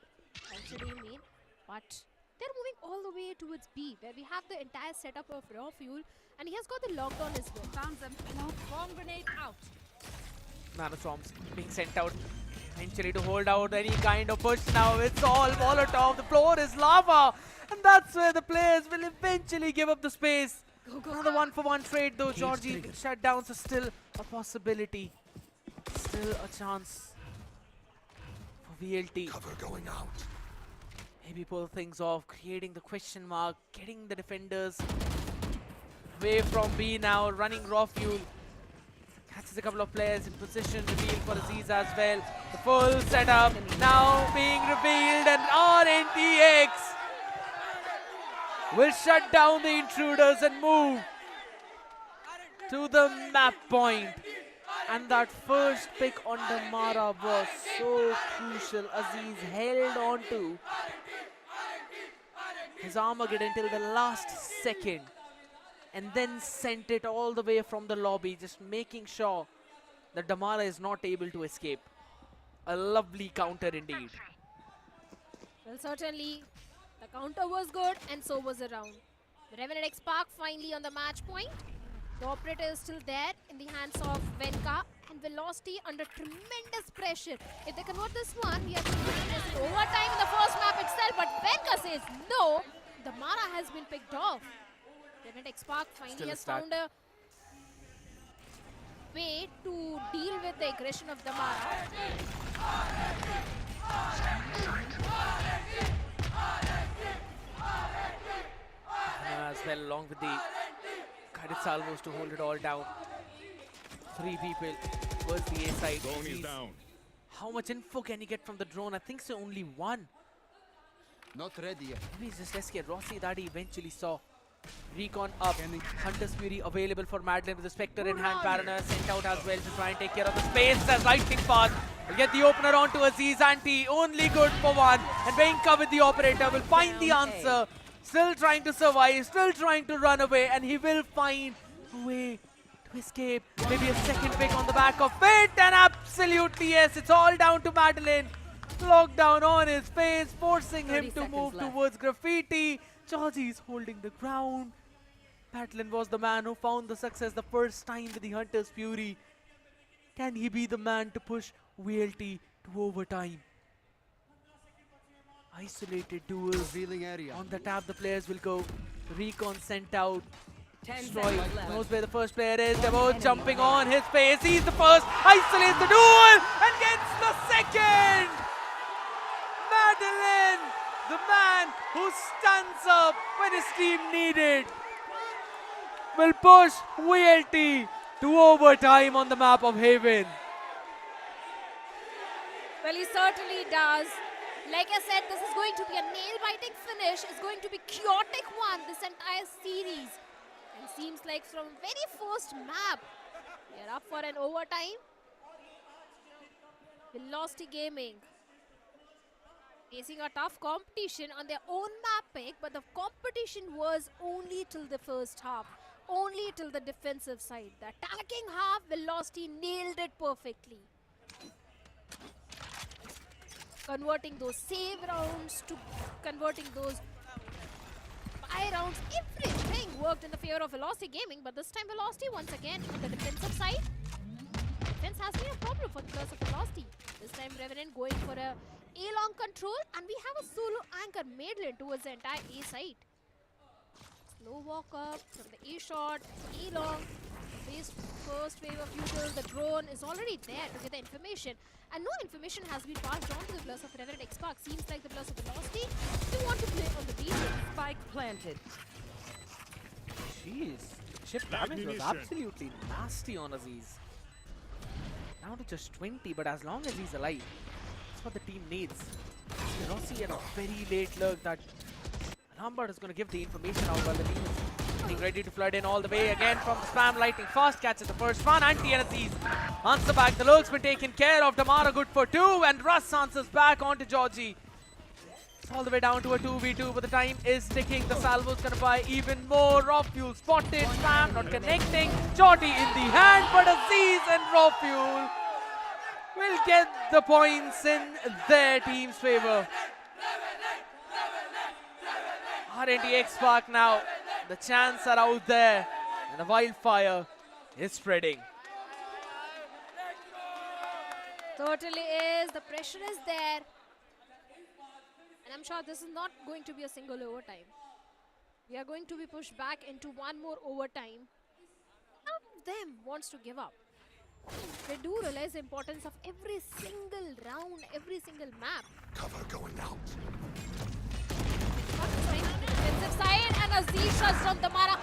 outside A main, but they're moving all the way towards B, where we have the entire setup of raw fuel, and he has got the lockdown as well. Found them. Bomb grenade out. Nanoswarms being sent out eventually to hold out any kind of push now. It's all Molotov. The floor is lava. And that's where the players will eventually give up the space. Another 1-for-1 trade though. Georgie shutdowns are still a possibility. Still a chance for VLT. Cover going out. Maybe pull things off, creating the question mark, getting the defenders away from B now, running raw fuel. Catches a couple of players in position, reveal for Aziz as well. The full setup now being revealed, and RNTX will shut down the intruders and move to the map point. And that first pick on Damara was so crucial. Aziz held on to his Armageddon until the last second, and then sent it all the way from the lobby, just making sure that Damara is not able to escape. A lovely counter indeed. Well, certainly the counter was good, and so was the round. Revenant XSpark finally on the match point. The operator is still there in the hands of Venka, and Velocity under tremendous pressure. If they convert this one, we are going to see this in overtime in the first map itself, but Venka says no. The Mara has been picked off. Revenant XSpark finally has found a way to deal with the aggression of the Mara. As well, along with the guided salvos to hold it all down. 3 people towards the A side. How much info can he get from the drone? I think so, only 1. Not ready yet. Maybe it's just SK Rossi that he eventually saw. Recon up. Hunter's Fury available for Madeline with the Spectre in hand. Paranoia sent out as well to try and take care of the space as lightning fast. Will get the opener onto Aziz Anti. Only good for 1. And Venka with the operator will find the answer. Still trying to survive, still trying to run away, and he will find a way to escape. Maybe a second pick on the back of it, and absolutely yes, it's all down to Madeline. Lockdown on his face, forcing him to move towards Graffiti. Georgie's holding the ground. Madeline was the man who found the success the first time with the Hunter's Fury. Can he be the man to push VLT to overtime? Isolated duel. Revealing area. On the tap, the players will go. Recon sent out. 10 Destroy. seconds left. Knows where the first player is. They're both jumping on his face. He's the first. Isolates the duel and gets the second. Madeline, the man who stands up when his team needed, will push VLT to overtime on the map of Haven. Well, he certainly does. Like I said, this is going to be a nail-biting finish. It's going to be chaotic one this entire series. And seems like from very first map, we're up for an overtime. Velocity Gaming facing a tough competition on their own map pick, but the competition was only till the first half, only till the defensive side. The attacking half, Velocity nailed it perfectly. Converting those save rounds to converting those buy rounds, everything worked in the favor of Velocity Gaming, but this time Velocity once again on the defensive side. Defense has been a problem for the players of Velocity. This time Revenant going for a A-long control, and we have a solo anchor Madeline towards the entire A side. Slow walk up from the A shot, A-long. First wave of usual, the drone is already there to get the information, and no information has been passed on to the players of Revenant XSpark. Seems like the players of Velocity, they want to play on the beat. Spike planted. Jeez, chip damage was absolutely nasty on Aziz. Down to just 20, but as long as he's alive, that's what the team needs. Rossi at a very late lurk that Lambert is going to give the information out while the team is getting ready to flood in all the way again from the spam. Lightning fast catches the first one. Anti and Aziz answer back. The lurk's been taken care of. Damara good for 2, and Russ answers back onto Georgie. All the way down to a 2v2, but the time is ticking. The salvo's gonna buy even more. Raw Fuel spotted, spam not connecting. Georgie in the hand, but Aziz and Raw Fuel will get the points in their team's favor. RNT XSpark now. The chants are out there, and the wildfire is spreading. Totally is. The pressure is there. And I'm sure this is not going to be a single overtime. We are going to be pushed back into one more overtime. None of them wants to give up. They do realize the importance of every single round, every single map. Cover going out. Defensive side, and Aziz shuts down Damara.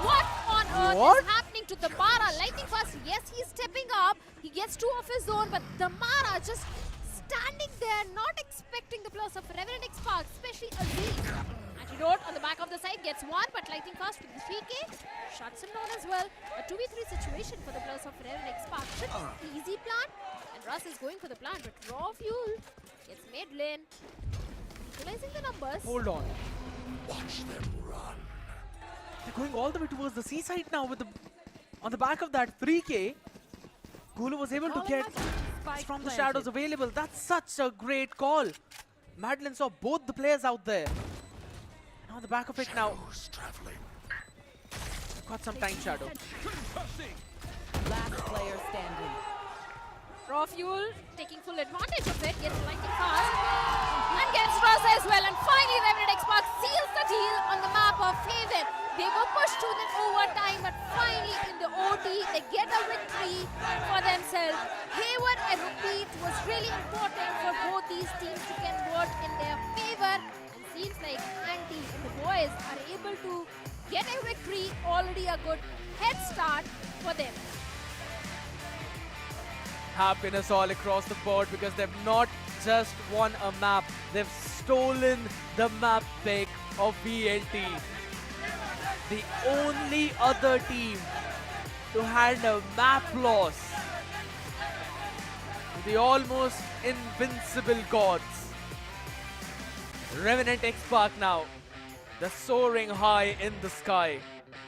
What on earth is happening to Damara? Lightning fast, yes, he's stepping up. He gets 2 of his own, but Damara just standing there, not expecting the players of Revenant XSpark, especially Aziz. Antidote on the back of the side gets 1, but Lightning fast with the 3K shuts him down as well. A 2v3 situation for the players of Revenant XSpark. Should be easy plan, and Russ is going for the plan, but Raw Fuel gets Madeline. Equalizing the numbers. Hold on. Watch them run. They're going all the way towards the seaside now with the on the back of that 3K. Gulu was able to get from the shadows available. That's such a great call. Madeline saw both the players out there. And on the back of it now. Traveling. Got some time shadow. Last player standing. Raw Fuel taking full advantage of it, gets Lightning fast and gets Russ as well, and finally Revenant XSpark seals the deal on the map of Haven. They were pushed to the overtime, but finally in the OT they get a victory for themselves. Haven, I repeat, was really important for both these teams to convert in their favor, and seems like Anti and the boys are able to get a victory, already a good head start for them. Happiness all across the board because they've not just won a map, they've stolen the map pick of VLT. The only other team to hand a map loss to the almost invincible gods. Revenant XSpark now, the soaring high in the sky.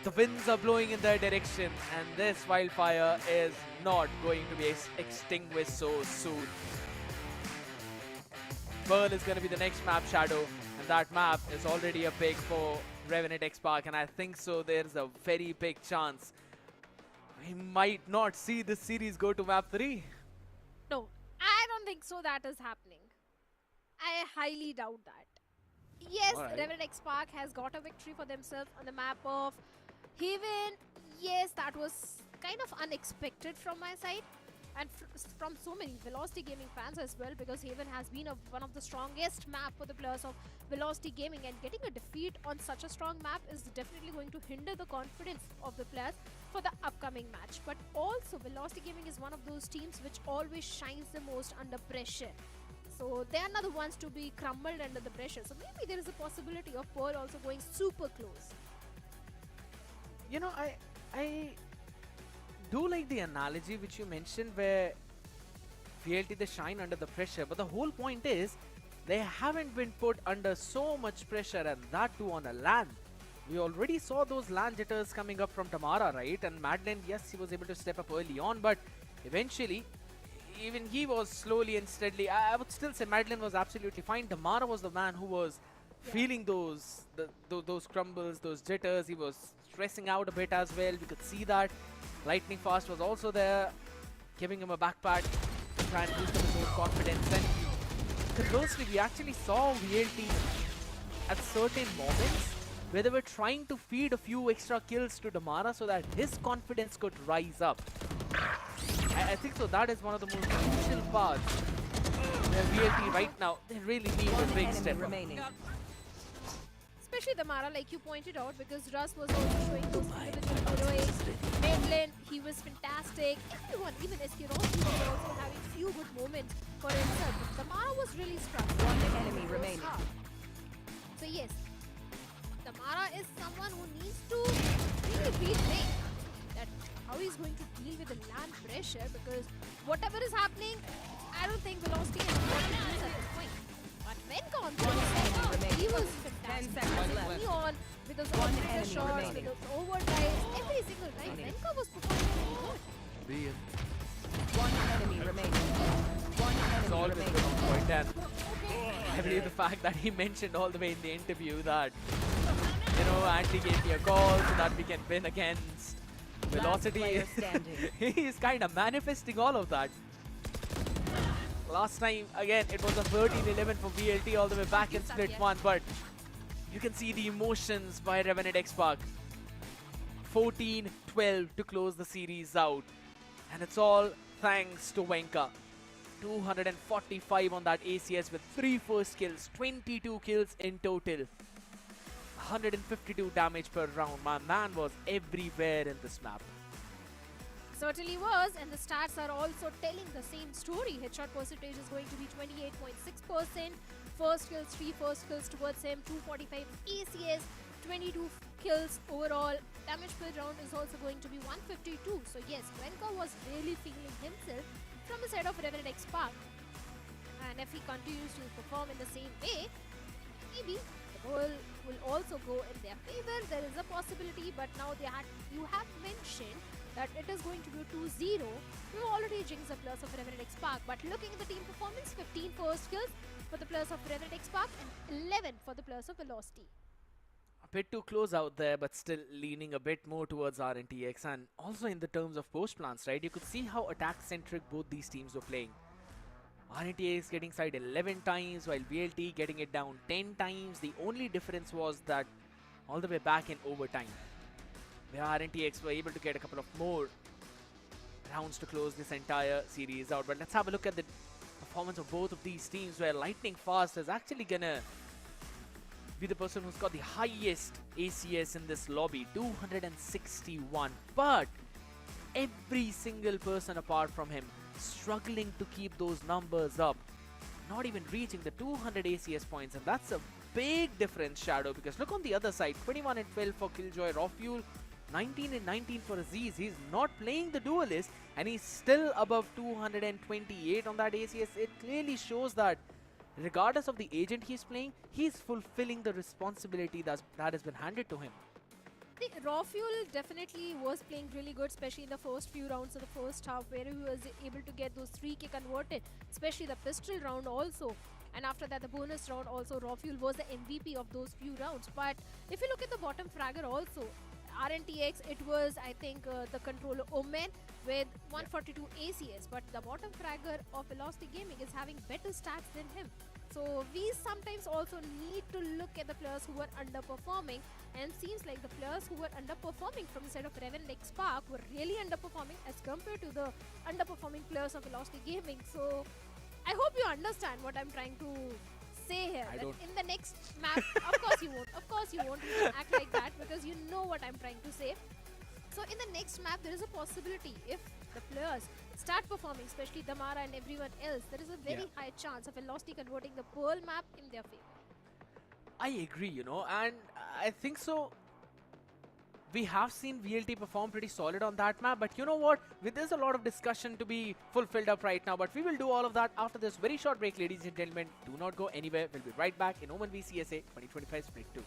The winds are blowing in their direction, and this wildfire is not going to be extinguished so soon. Pearl is going to be the next map shadow, and that map is already a pick for Revenant XSpark, and I think so there's a very big chance we might not see this series go to map 3. No, I don't think so that is happening. I highly doubt that. Yes, Alright. Revenant XSpark has got a victory for themselves on the map of Haven. Yes, that was kind of unexpected from my side and from so many Velocity Gaming fans as well, because Haven has been one of the strongest map for the players of Velocity Gaming, and getting a defeat on such a strong map is definitely going to hinder the confidence of the players for the upcoming match. But also Velocity Gaming is one of those teams which always shines the most under pressure. So they are not the ones to be crumbled under the pressure. So maybe there is a possibility of Pearl also going super close. You know, I do like the analogy which you mentioned where VLT they shine under the pressure, but the whole point is they haven't been put under so much pressure, and that too on a LAN. We already saw those LAN jitters coming up from Tamara, right? And Madeline, yes, he was able to step up early on, but eventually even he was slowly and steadily. I would still say Madeline was absolutely fine. Tamara was the man who was feeling those crumbles, those jitters. He was stressing out a bit as well. We could see that. Lightning Fast was also there, giving him a backpack to try and boost up his own confidence. And conversely, we actually saw VLT at certain moments where they were trying to feed a few extra kills to Damara so that his confidence could rise up. I think so. That is one of the most crucial parts where VLT right now, they really need a big step up. Especially Damara, like you pointed out, because Russ was also showing those individual heroics. Madeline, he was fantastic. Everyone, even SK Ross, he was also having few good moments for himself. But Damara was really struck. One enemy remaining. So yes, Damara is someone who needs to really rethink that how he's going to deal with the LAN pressure, because whatever is happening, I don't think Velocity has got to use at this point. But Venka on the other side, he was fantastic. Neon with those operator shots, with those overdrives, every single time Venka was performing really good. One enemy remaining. One It's enemy always remaining. been on point, and I believe the fact that he mentioned all the way in the interview that, you know, Andy gave me a call so that we can win against Velocity. He's kind of manifesting all of that. Last time, again, it was a 13-11 for VLT all the way back in Split 1, but you can see the emotions by Revenant XSpark. 14-12 to close the series out. And it's all thanks to Venka. 245 on that ACS with 3 first kills, 22 kills in total. 152 damage per round. My man was everywhere in this map. Certainly was, and the stats are also telling the same story. Headshot percentage is going to be 28.6%. First kills, 3 first kills towards him, 245 ACS, 22 kills overall. Damage per round is also going to be 152. So yes, Venka was really feeling himself from the side of Revenant XSpark. And if he continues to perform in the same way, maybe the goal will also go in their favor. There is a possibility, but now you have mentioned that it is going to be 2-0. We've already jinxed the players of Revenant XSpark, but looking at the team performance, 15 first kills for the players of Revenant XSpark and 11 for the players of Velocity. A bit too close out there, but still leaning a bit more towards RNTX. And also in the terms of post plans, right? You could see how attack-centric both these teams were playing. RNTX getting side 11 times, while VLT getting it down 10 times. The only difference was that all the way back in overtime, where RNTX were able to get a couple of more rounds to close this entire series out. But let's have a look at the performance of both of these teams, where Lightning Fast is actually gonna be the person who's got the highest ACS in this lobby, 261. But every single person apart from him struggling to keep those numbers up, not even reaching the 200 ACS points, and that's a big difference, Shadow, because look on the other side, 21 and 12 for Killjoy Rofuel, 19 and 19 for Aziz. He's not playing the duelist and he's still above 228 on that ACS. It clearly shows that regardless of the agent he's playing, he's fulfilling the responsibility that has been handed to him. The Rofuel definitely was playing really good, especially in the first few rounds of the first half, where he was able to get those 3K converted, especially the pistol round also. And after that, the bonus round also, Rofuel was the MVP of those few rounds. But if you look at the bottom fragger also, RNTX, it was, I think, the controller Omen with 142 ACS. But the bottom fragger of Velocity Gaming is having better stats than him. So we sometimes also need to look at the players who were underperforming, and seems like the players who were underperforming from the side of Revenant XSpark were really underperforming as compared to the underperforming players of Velocity Gaming. So I hope you understand what I'm trying to say here. I That don't. in the next map, of course you won't. Of course you won't even act like that, because you know what I'm trying to say. So in the next map, there is a possibility if the players start performing, especially Damara and everyone else, there is a very high chance of Velocity converting the Pearl map in their favor. I agree, you know, and I think so. We have seen VLT perform pretty solid on that map, but you know what? There's a lot of discussion to be fulfilled up right now, but we will do all of that after this very short break, ladies and gentlemen. Do not go anywhere. We'll be right back in OMEN VCSA 2025 Split 2.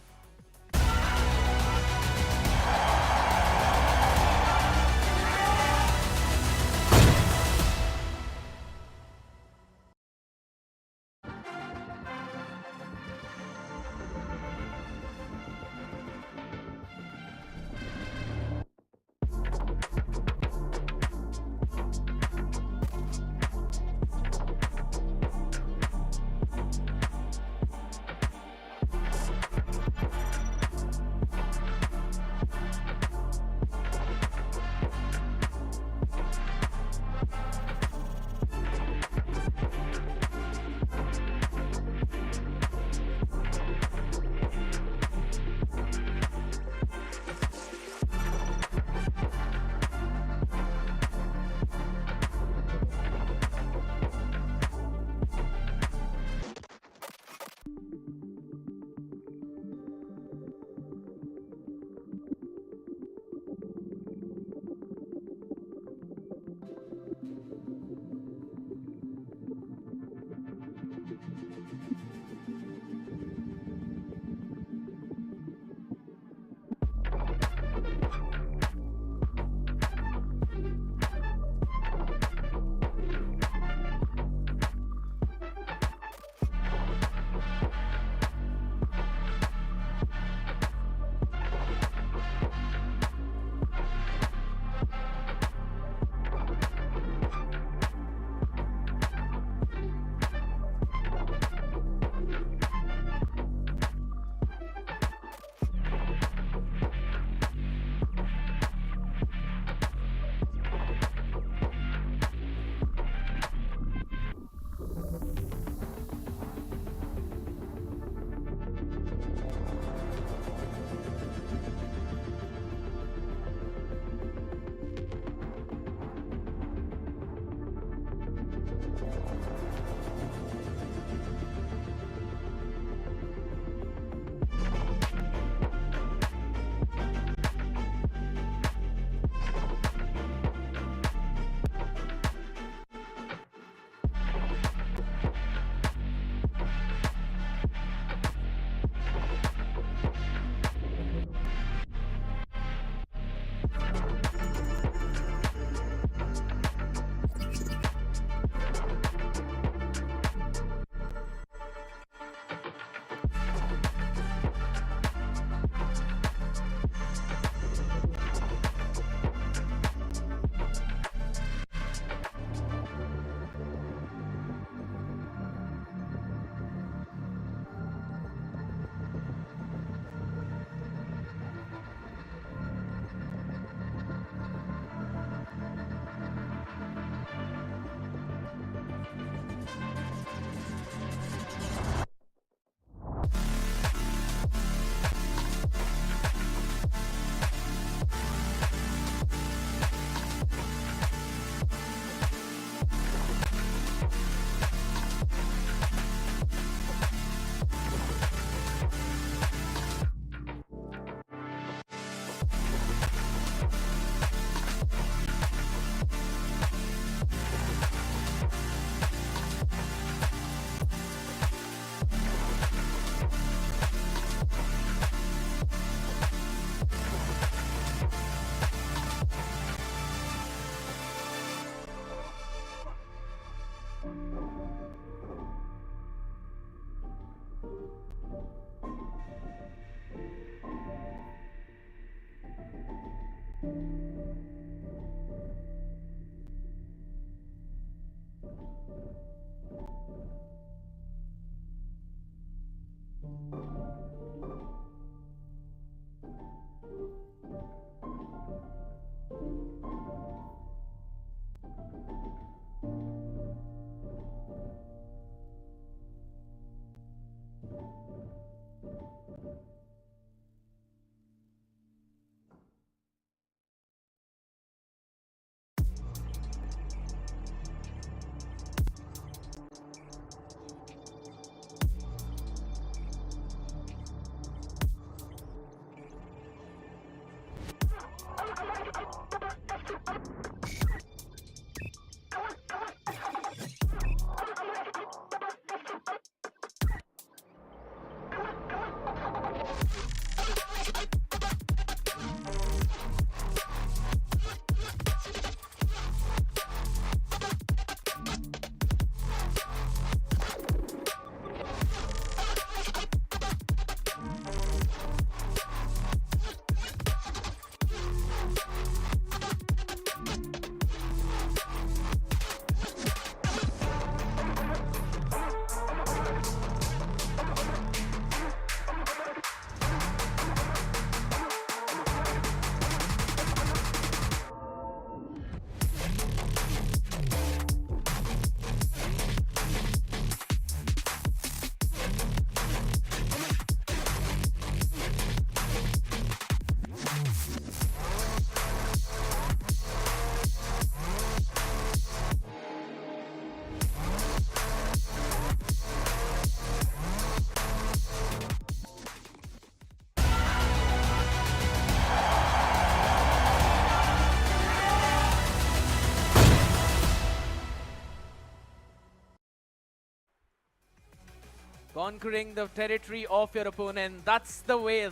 Conquering the territory of your opponent. That's the way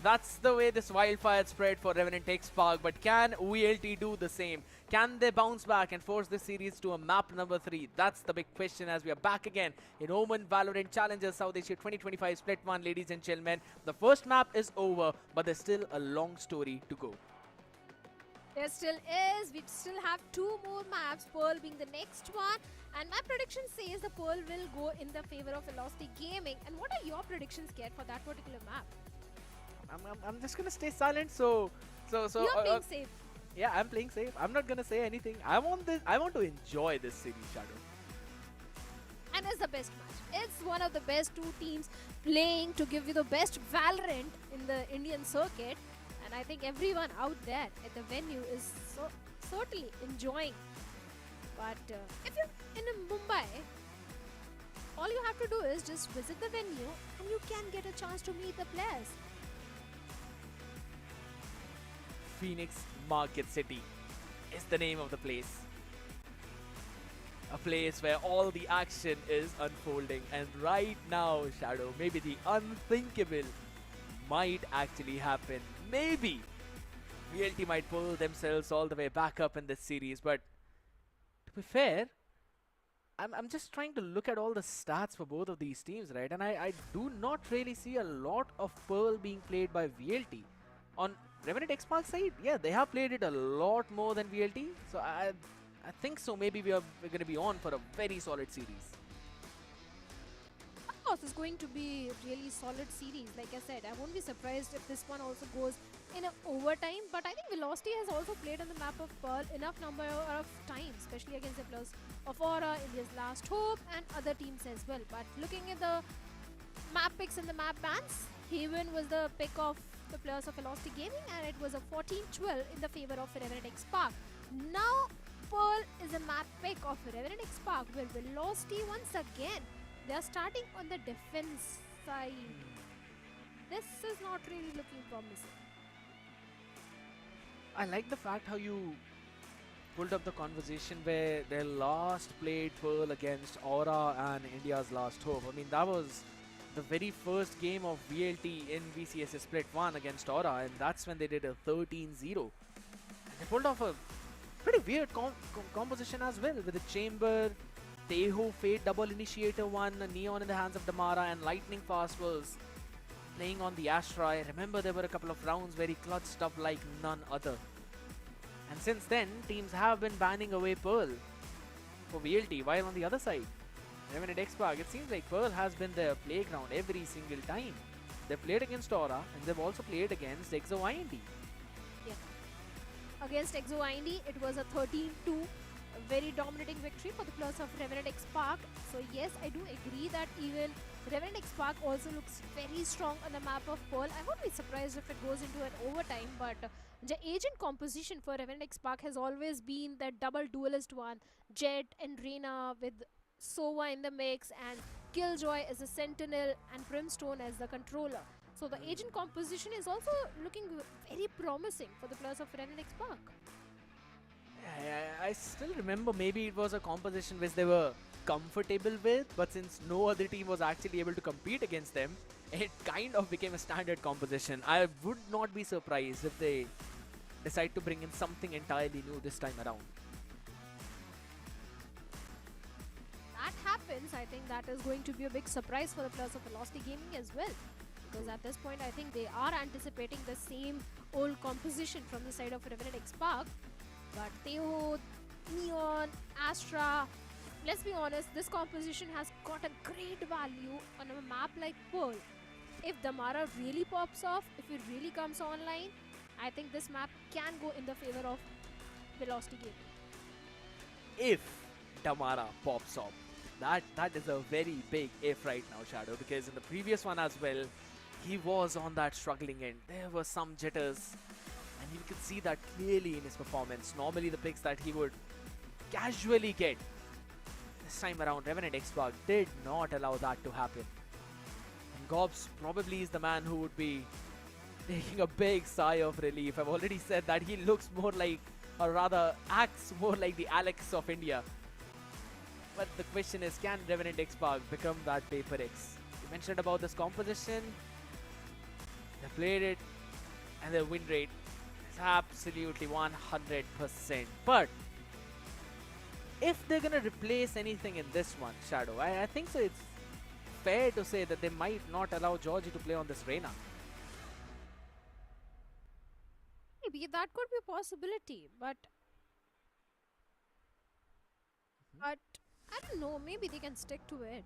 this wildfire spread for Revenant XSpark. But can VLT do the same? Can they bounce back and force this series to a map number 3? That's the big question as we are back again in Omen Valorant Challengers South Asia 2025 Split 1, ladies and gentlemen. The first map is over, but there's still a long story to go. There still is. We still have 2 more maps, Pearl being the next one. And my prediction says the Pearl will go in the favor of Velocity Gaming. And what are your predictions, Kat, for that particular map? I'm just gonna stay silent. So You're playing safe. Yeah, I'm playing safe. I'm not gonna say anything. I want to enjoy this series, Shadow. And it's the best match. It's one of the best 2 teams playing to give you the best Valorant in the Indian circuit. And I think everyone out there at the venue is certainly enjoying. But if you're in Mumbai, all you have to do is just visit the venue and you can get a chance to meet the players. Phoenix Market City is the name of the place. A place where all the action is unfolding. And right now, Shadow, maybe the unthinkable might actually happen. Maybe VLT might pull themselves all the way back up in this series. But to be fair, I'm just trying to look at all the stats for both of these teams, right? And I do not really see a lot of Pearl being played by VLT. On Revenant XSpark side, yeah, they have played it a lot more than VLT. So I think so. Maybe we're going to be on for a very solid series. Of course, it's going to be really solid series. Like I said, I won't be surprised if this one also goes in an overtime. But I think Velocity has also played on the map of Pearl enough number of times, especially against the players of Aura, India's Last Hope, and other teams as well. But looking at the map picks and the map bans, Haven was the pick of the players of Velocity Gaming, and it was a 14-12 in the favor of Revenant XSpark. Now, Pearl is a map pick of Revenant XSpark, where Velocity once again, they are starting on the defense side. This is not really looking promising. I like the fact how you pulled up the conversation where they last played Pearl against Aura and India's Last Hope. I mean, that was the very first game of VLT in VCSA Split 1 against Aura, and that's when they did a 13-0. And they pulled off a pretty weird composition as well, with the Chamber, Teho, Fate, Double Initiator 1, Neon in the hands of Damara, and Lightning Fast was playing on the Astra. I remember there were a couple of rounds where he clutched up like none other. And since then, teams have been banning away Pearl for VLT, while on the other side, Revenant XSpark, it seems like Pearl has been their playground every single time. They've played against Aura, and they've also played against Exo IND. Yeah. Against Exo IND, it was a 13-2, a very dominating victory for the players of Revenant XSpark. So yes, I do agree that even Revenant XSpark also looks very strong on the map of Pearl. I won't be surprised if it goes into an overtime, but the agent composition for Revenant XSpark has always been that double duelist one, Jet and Reina with Sova in the mix, and Killjoy as a sentinel and Brimstone as the controller. So the agent composition is also looking very promising for the players of Revenant XSpark. I still remember maybe it was a composition which they were comfortable with, but since no other team was actually able to compete against them, it kind of became a standard composition. I would not be surprised if they decide to bring in something entirely new this time around. That happens, I think that is going to be a big surprise for the players of Velocity Gaming as well. Because at this point, I think they are anticipating the same old composition from the side of Revenant XSpark. But Theo, Neon, Astra, let's be honest, this composition has got a great value on a map like Pearl. If Damara really pops off, if it really comes online, I think this map can go in the favor of Velocity Gaming. If Damara pops off, that is a very big if right now, Shadow, because in the previous one as well, he was on that struggling end. There were some jitters, and you could see that clearly in his performance. Normally the picks that he would casually get, this time around Revenant XSpark did not allow that to happen. And Gobs probably is the man who would be taking a big sigh of relief. I've already said that he looks more like, or rather acts more like the Alex of India. But the question is, can Revenant XSpark become that Paper X? You mentioned about this composition. They played it, and their win rate is absolutely 100%. But if they're gonna replace anything in this one, Shadow, I think so. It's fair to say that they might not allow Georgie to play on this Reyna. Maybe that could be a possibility, but I don't know. Maybe they can stick to it.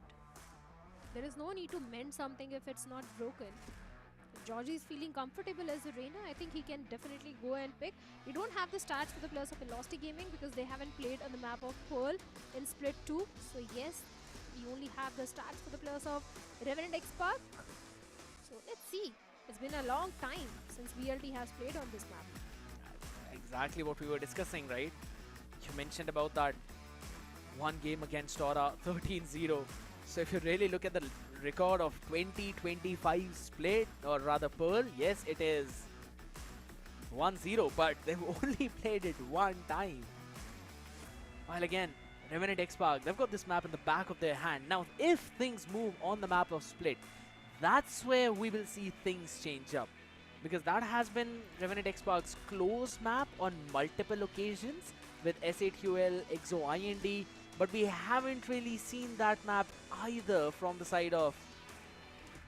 There is no need to mend something if it's not broken. If Georgie is feeling comfortable as a Reyna, I think he can definitely go and pick. We don't have the stats for the players of Velocity Gaming because they haven't played on the map of Pearl in Split 2. So yes, we only have the stats for the players of Revenant XSpark. So let's see. It's been a long time since VLT has played on this map. Exactly what we were discussing, right? You mentioned about that one game against Aura, 13-0. So if you really look at the record of 20-25 split, or rather Pearl, yes, it is 1-0, but they've only played it one time. While again, Revenant XSpark, they've got this map in the back of their hand. Now, if things move on the map of Split, that's where we will see things change up. Because that has been Revenant XSpark's close map on multiple occasions with S8QL, EXO IND, but we haven't really seen that map either from the side of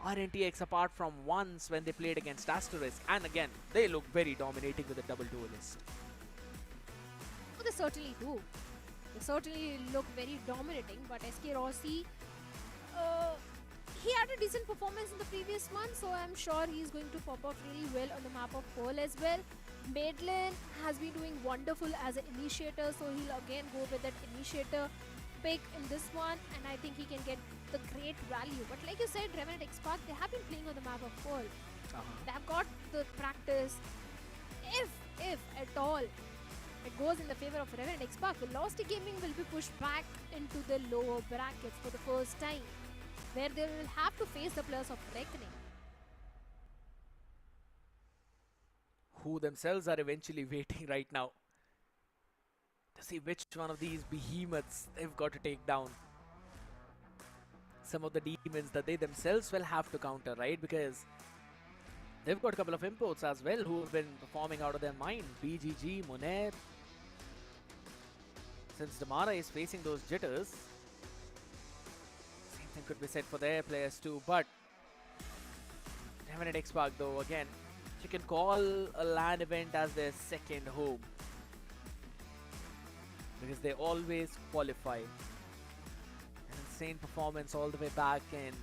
RNTX apart from once when they played against Asterisk. And again, they look very dominating with a double duelist. Oh, they certainly do. They certainly look very dominating, but SK Rossi, he had a decent performance in the previous one, so I'm sure he's going to pop off really well on the map of Pearl as well. Madeline has been doing wonderful as an initiator, so he'll again go with that initiator pick in this one, and I think he can get the great value. But like you said, Revenant XSpark, they have been playing on the map of Pearl. They have got the practice. If at all it goes in the favor of Revenant XSpark, Velocity Gaming will be pushed back into the lower brackets for the first time, where they will have to face the players of Reckoning, who themselves are eventually waiting right now to see which one of these behemoths they've got to take down. Some of the demons that they themselves will have to counter, right? Because they've got a couple of imports as well who have been performing out of their mind. BGG, Moner. Since Damara is facing those jitters, same thing could be said for their players too. But Revenant XSpark, though, again, you can call a LAN event as their second home, because they always qualify. An insane performance all the way back in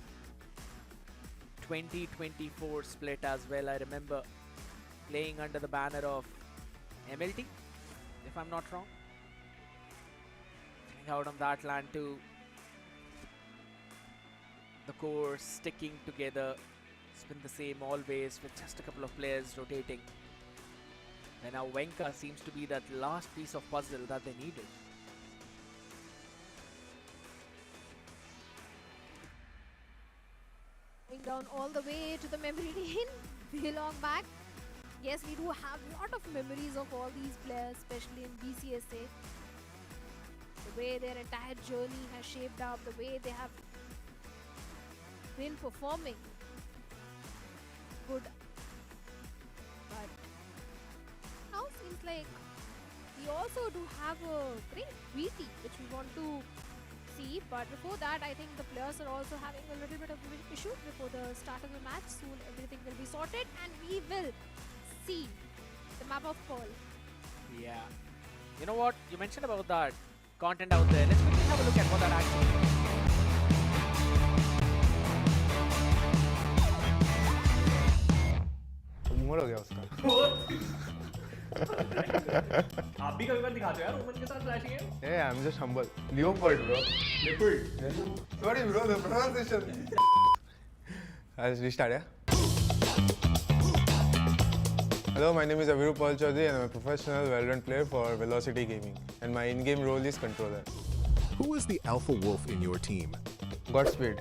2024 split as well. I remember playing under the banner of MLT, if I'm not wrong. Playing out on that LAN too. The core sticking together. It's been the same always, with just a couple of players rotating. And now Venka seems to be that last piece of puzzle that they needed. going down all the way to the memory lane, way long back. Yes, we do have a lot of memories of all these players, especially in VCSA. The way their entire journey has shaped up, the way they have been performing. Good. But now seems like we also do have a great VT which we want to see. But before that, I think the players are also having a little bit of an issue before the start of the match. Soon everything will be sorted and we will see the map of Pearl. Yeah. You know what? You mentioned about that content out there. Let's quickly have a look at what that actually is. उम्र हो गया उसका आप भी कभी बार दिखाते हो यार ओमन के साथ फ्लैशिंग है Hey, I'm just humble. Leopard, bro. Leopard. Sorry, bro. The pronunciation. Let's restart, yeah? Hello, my name is Aviru Paul Chaudhary and I'm a professional Valorant player for Velocity Gaming. And my in-game role is controller. Who is the alpha wolf in your team? Godspeed.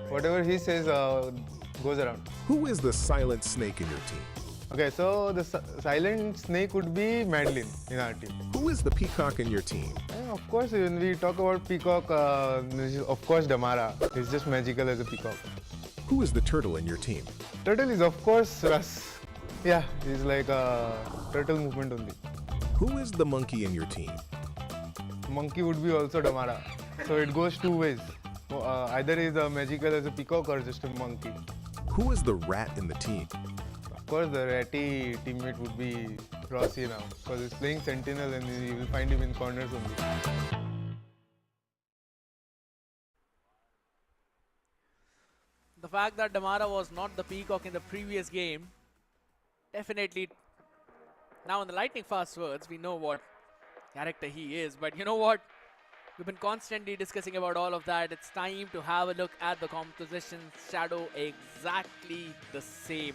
Whatever he says goes around. Who is the silent snake in your team? Okay, so the silent snake would be Madeline in our team. Who is the peacock in your team? Of course, when we talk about peacock, of course Damara. He's just magical as a peacock. Who is the turtle in your team? Turtle is of course Russ. Yeah, he's like a turtle movement only. Who is the monkey in your team? Monkey would be also Damara. So it goes two ways. Either he's a magical as a peacock or just a monkey. Who is the rat in the team? Of course, the ratty teammate would be Rossi now because he's playing Sentinel and you will find him in corners only. The fact that Damara was not the peacock in the previous game, definitely now in the lightning fast words, we know what character he is. But you know what? We've been constantly discussing about all of that. It's time to have a look at the composition. Shadow exactly the same.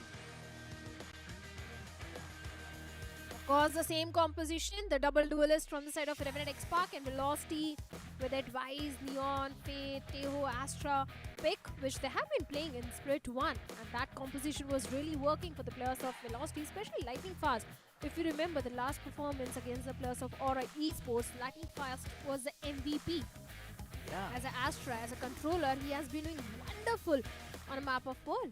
Of course, the same composition, the double duelist from the side of Revenant XSpark and Velocity with Advise, Neon, Fate, Teho, Astra pick, which they have been playing in Split 1. And that composition was really working for the players of Velocity, especially Lightning Fast. If you remember the last performance against the players of Aura Esports, Lightning Fast was the MVP. Yeah. As an Astra, as a controller, he has been doing wonderful on a map of Pearl.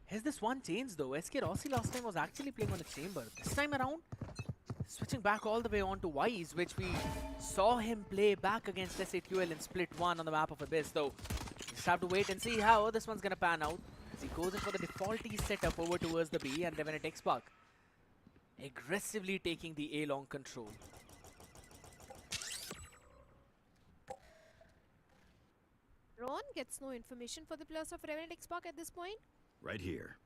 Has this one changed though? SK Rossi last time was actually playing on a chamber. This time around, switching back all the way on to Wise, which we saw him play back against SAQL in Split 1 on the map of Abyss. Though, just have to wait and see how this one's gonna pan out. As he goes in for the defaulty setup over towards the B, and Revenant XSpark aggressively taking the A-long control. Ron gets no information for the players of Revenant XSpark at this point. Right here.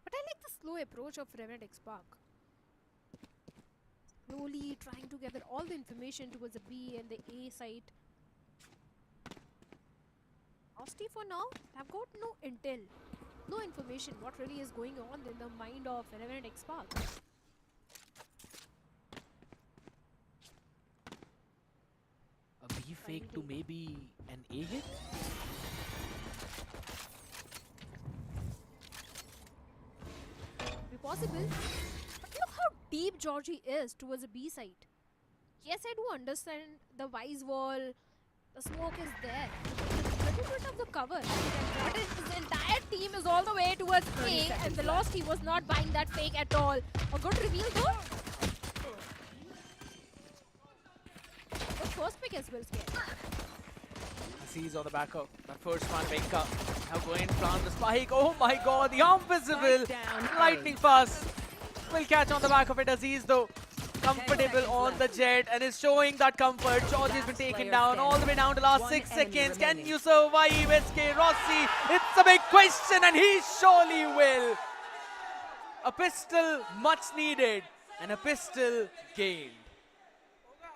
But I like the slow approach of Revenant XSpark. Slowly trying to gather all the information towards the B and the A side. Austin for now have got no intel, no information what really is going on in the mind of Revenant XSpark. A B fake to maybe an A hit? Possible, but look how deep Georgie is towards the B side. Yes, I do understand the Wise wall, the smoke is there, a little bit of the cover. But his entire team is all the way towards A, and Velocity was not buying that fake at all. A good reveal though. Good first pick as well, Scare. Sees on the back of that first one, Venka. Now going plant the spike. Oh my god, the arm visible. Lightning fast. Will catch on the back of it. Aziz though, comfortable on the jet and is showing that comfort. George has been taken down all the way down to last 6 seconds. Can you survive SK Rossi? It's a big question and he surely will. A pistol much needed and a pistol gained.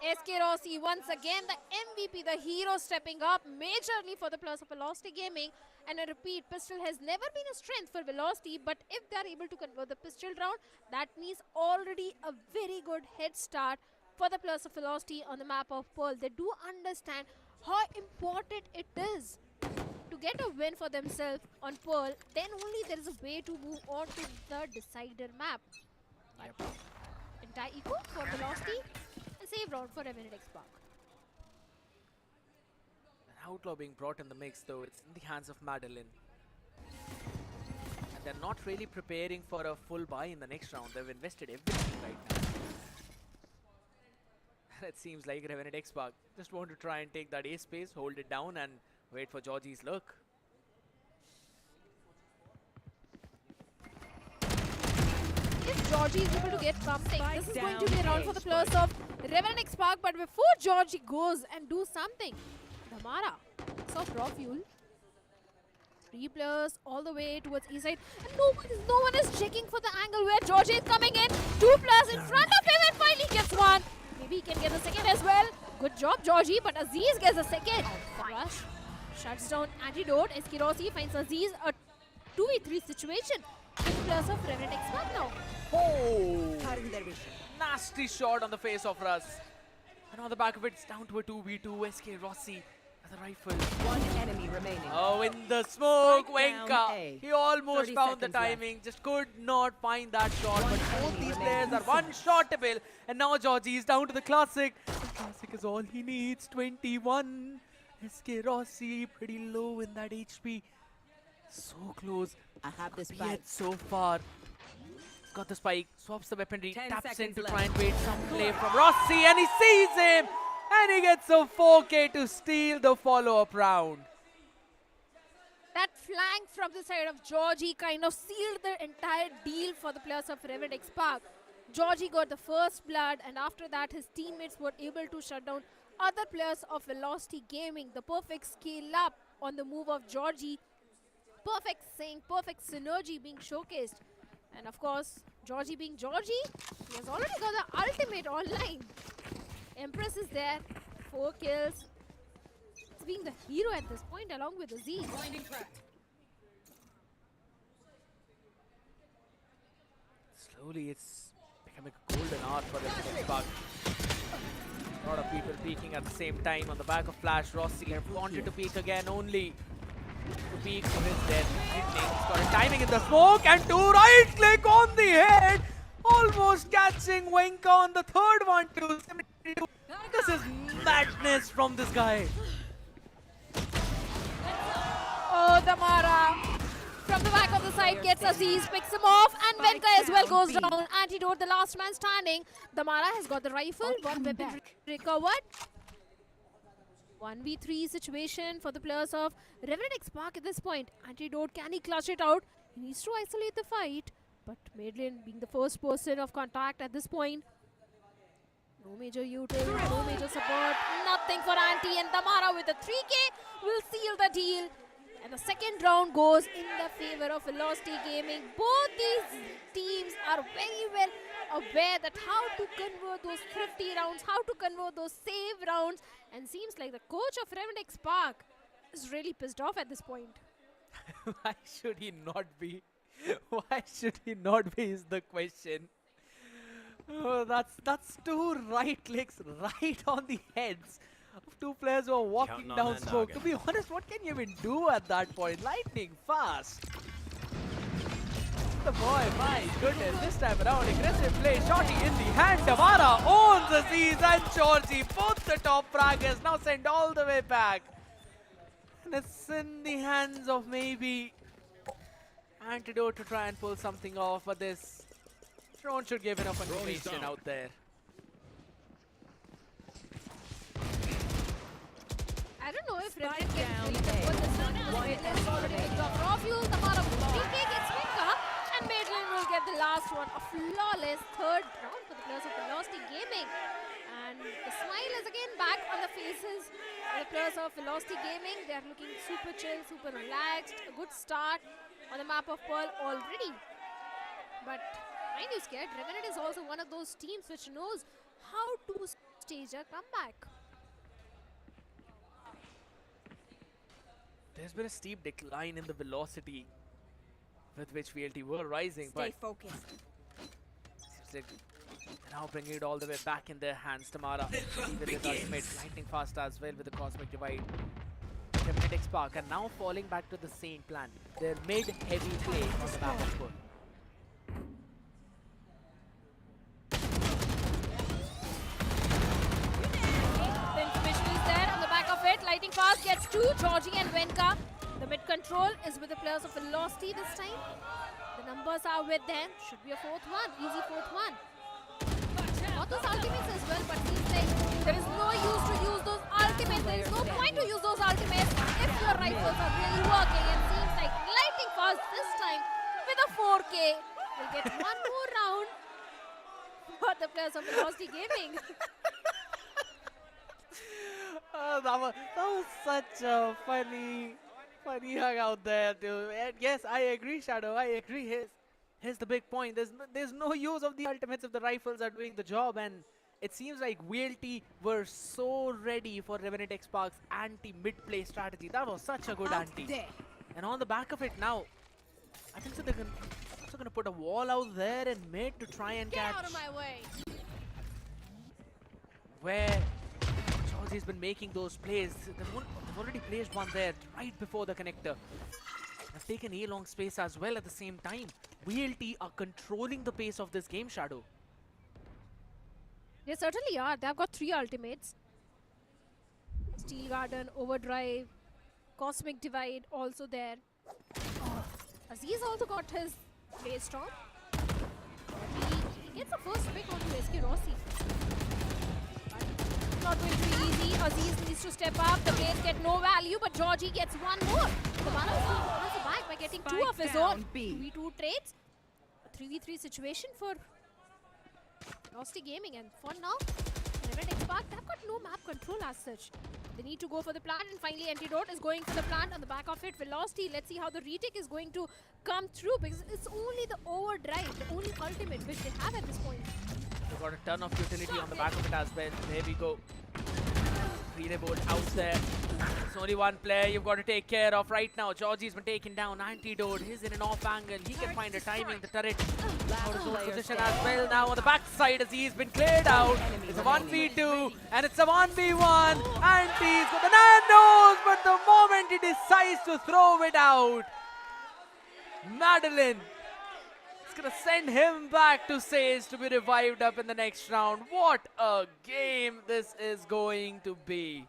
SK Rossi once again the MVP, the hero stepping up majorly for the players of Velocity Gaming. And I repeat, pistol has never been a strength for Velocity, but if they are able to convert the pistol round, that means already a very good head start for the players of Velocity on the map of Pearl. They do understand how important it is to get a win for themselves on Pearl. Then only there is a way to move on to the decider map. Yep. Entire eco for Velocity. Save round for Revenant XSpark. An outlaw being brought in the mix though, it's in the hands of Madeline. And they're not really preparing for a full buy in the next round. They've invested everything right now. It seems like Revenant XSpark just want to try and take that A space, hold it down and wait for Georgie's look. If Georgie is able to get something, this is going to be a round for the players of Revenant XSpark. But before Georgie goes and do something, Damara saw raw fuel. 3 players all the way towards E side, and no one is checking for the angle where Georgie is coming in. 2 players in front of him, and finally gets one. Maybe he can get the second as well. Good job, Georgie, but Aziz gets the second. Rush shuts down Antidote. SK Rossi finds Aziz a 2v3 situation. With players of Revenant XSpark now. Oh! Nasty shot on the face of Russ. And on the back of it, it's down to a 2v2. SK Rossi with a rifle. One enemy remaining. Oh, in the smoke, Venka. He almost found the timing, just could not find that shot. But both these players are one-shotable. And now Georgie is down to the Classic. The Classic is all he needs, 21. SK Rossi pretty low in that HP. So close. I have this Yet so far. He's got the spike, swaps the weaponry, 10 taps in seconds to left. try and wait some play from Rossi, and he sees him! And he gets a 4K to steal the follow-up round. That flank from the side of Georgie kind of sealed the entire deal for the players of Revenant XSpark. Georgie got the first blood, and after that his teammates were able to shut down other players of Velocity Gaming. The perfect scale up on the move of Georgie. Perfect sync, perfect synergy being showcased. And of course, Georgie being Georgie, he has already got the ultimate online. Empress is there, 4 kills. He's being the hero at this point along with Aziz. Slowly it's becoming a golden hour for Revenant XSpark. A lot of people peeking at the same time on the back of Flash. Rossi wanted to peek again only to peek for his death. He's got a timing in the smoke and 2 right click on the head. Almost catching Wenka on the third one too. 72. This is madness from this guy. Oh, Damara from the back of the side gets Aziz, picks him off, and Venka as well goes down. Antidote, the last man standing. Damara has got the rifle, one weapon recovered. 1v3 situation for the players of Revenant XSpark at this point. Antidote, can he clutch it out? He needs to isolate the fight, but Madeline being the first person of contact at this point. No major util, no major support, nothing for Anti, and Damara with a 3K will seal the deal. And the second round goes in the favor of Velocity Gaming. Both these teams are very well aware that how to convert those thrifty rounds, how to convert those save rounds. And seems like the coach of Revenant XSpark is really pissed off at this point. Why should he not be? Why should he not be is the question. Oh, that's 2 right clicks right on the heads of 2 players who are walking down smoke. To be honest, what can you even do at that point? Lightning fast. The boy, my goodness, this time around, aggressive play, shotty in the hand. Damara owns Aziz and Georgie. Both the top fraggers now sent all the way back. And it's in the hands of maybe Antidote to try and pull something off, but this drone should give enough information out there. I don't know if Revenant can really convert this one because Madeline is already picked up raw fuel. Damara with 3K gets Winka, and Madeline will get the last one. A flawless third round for the players of Velocity Gaming. And the smile is again back on the faces of the players of Velocity Gaming. They are looking super chill, super relaxed. A good start on the map of Pearl already. But mind you scared, Revenant is also one of those teams which knows how to stage a comeback. There's been a steep decline in the velocity with which VLT were rising, Stay but focused. seems like they're now bringing it all the way back in their hands. Tamara, even with ultimate, lightning fast as well with the Cosmic Divide. Revenant XSpark are now falling back to the same plan. Their mid-heavy play on the map of Pearl. The information is there on the back of it. Lightning fast gets 2, Georgie and Venka. The mid control is with the players of Velocity this time. The numbers are with them. Should be a 4th one, easy 4th one. Got those ultimates as well, but he's like, there is no use to use those ultimates. There is no point to use those ultimates if your rifles are really working. And seems like lightning fast this time with a 4K. We'll get one more round for the players of Velocity Gaming. That was such a funny hug out there, dude. And yes, I agree, Shadow. I agree. Here's the big point. There's no use of the ultimates if the rifles are doing the job, and it seems like VLT were so ready for Revenant XSpark's anti-mid-play strategy. That was such a good anti. And on the back of it now, I think so they're also gonna put a wall out there in mid to try and catch. Get out of my way. Where Georgie's been making those plays. They've already placed one there right before the connector. They've taken a long space as well at the same time. VLT are controlling the pace of this game, Shadow. They certainly are. They've got 3 ultimates. Steel Garden, Overdrive, Cosmic Divide also there. Aziz also got his play storm. He gets the first pick onto SK Rossi. Not going to be easy. Aziz needs to step up. The plays get no value, but Georgie gets one more. The Bala has a back by getting two of his own. 2v2 trades. A 3v3 situation for Velocity Gaming, and for now, Revenant XSpark, they've got no map control as such. They need to go for the plant, and finally Antidote is going for the plant on the back of it. Velocity, let's see how the retake is going to come through, because it's only the overdrive, the only ultimate which they have at this point. They've got a ton of utility on the back of it as well. There we go. Relay board out there. It's only one player you've got to take care of right now. Georgie's been taken down. Antidote, he's in an off angle. He can find a timing. The turret out of zone position as well. Now on the backside as he's been cleared out. It's a 1v2 and it's a 1v1. Anti's got the nanos, but the moment he decides to throw it out, Madeline is going to send him back to Sage to be revived up in the next round. What a game this is going to be.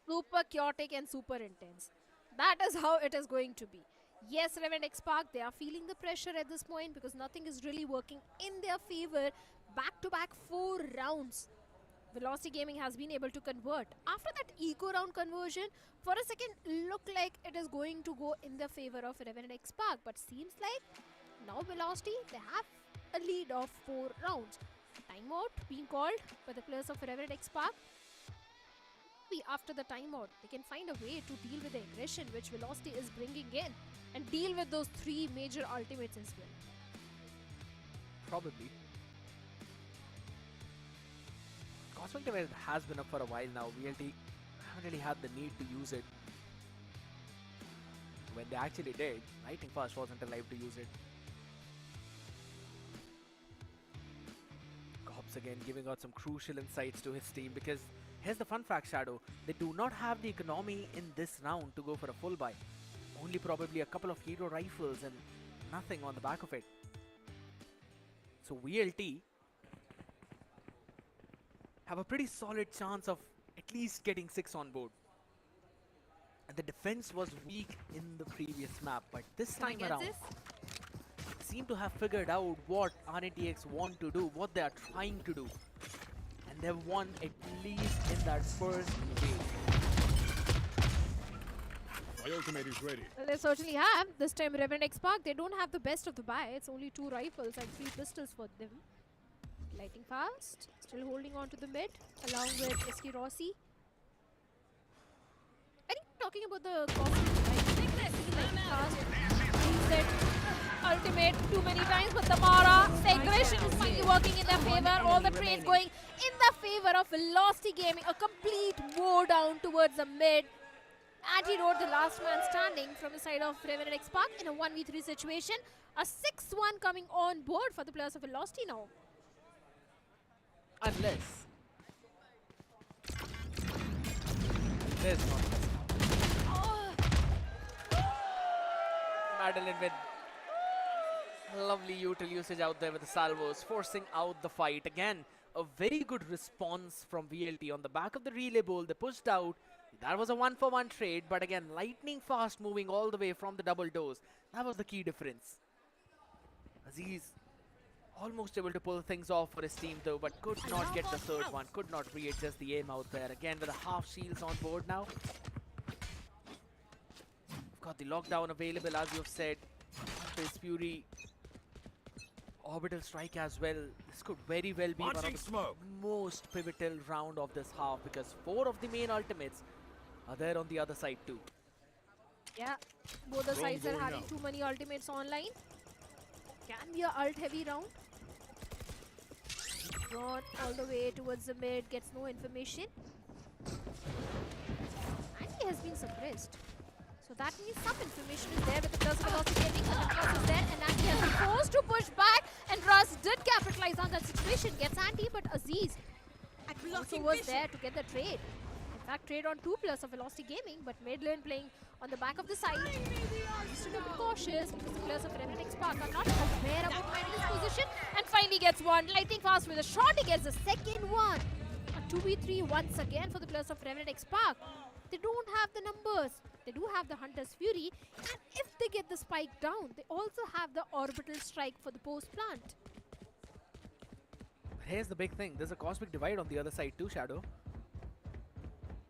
Super chaotic and super intense. That is how it is going to be. Yes, Revenant XSpark, they are feeling the pressure at this point because nothing is really working in their favor. Back-to-back 4 rounds. Velocity Gaming has been able to convert. After that eco round conversion, for a second looked like it is going to go in the favor of Revenant XSpark, but seems like now Velocity, they have a lead of 4 rounds. Timeout being called by the players of Revenant XSpark. After the timeout, they can find a way to deal with the aggression which Velocity is bringing in and deal with those 3 major ultimates as well. Probably. Cosmic Device has been up for a while now. VLT haven't really had the need to use it. When they actually did, Lightning Fast wasn't alive to use it. Cops again giving out some crucial insights to his team, because here's the fun fact, Shadow. They do not have the economy in this round to go for a full buy. Only probably a couple of hero rifles and nothing on the back of it. So VLT have a pretty solid chance of at least getting 6 on board. And the defense was weak in the previous map, but this time around, seem to have figured out what RNTX want to do, what they are trying to do. And they've won at least in that first wave. My ultimate is ready. Well, they certainly have. This time Revenant XSpark, they don't have the best of the buy. It's only 2 rifles and 3 pistols for them. Lightning Fast, still holding on to the mid, along with SK Rossi. I think talking about the Lightning Fast, used it ultimate too many times, but the Mara, the aggression is finally working in their favor. All the trades going in the favor of Velocity Gaming. A complete mow down towards the mid. Antidote, the last man standing from the side of Revenant XSpark in a 1v3 situation. A 6-1 coming on board for the players of Velocity now. Unless there's not. Madeline with lovely util usage out there with the salvos, forcing out the fight. Again, a very good response from VLT on the back of the relay bowl. They pushed out. That was a 1-for-1 trade, but again, Lightning Fast moving all the way from the double doors. That was the key difference. Aziz almost able to pull things off for his team though, but could not get the third one, could not readjust the aim out there. Again with the half shields on board now. We've got the lockdown available, as you've said. His Fury orbital strike as well. This could very well be one of the most pivotal round of this half, because 4 of the main ultimates are there on the other side too. Yeah, both the sides are having too many ultimates online. Can be a ult heavy round. Drawn all the way towards the mid, gets no information. And he has been suppressed. So that means some information is there with the plus Velocity Gaming. The control is there, and Anti has been forced to push back. And Russ did capitalize on that situation. Gets Anti, but Aziz also was there to get the trade. In fact, trade on 2 plus of Velocity Gaming, but Madeline playing on the back of the side. Just to be cautious, because the players of Revenant XSpark are not aware about Madeline's position. And finally gets one. Lightning Fast with a shot. He gets the second one. A 2v3 once again for the players of Revenant XSpark. They don't have the numbers They do have the Hunter's Fury, and if they get the spike down, they also have the orbital strike for the post plant. Here's the big thing. There's a cosmic divide on the other side too, Shadow.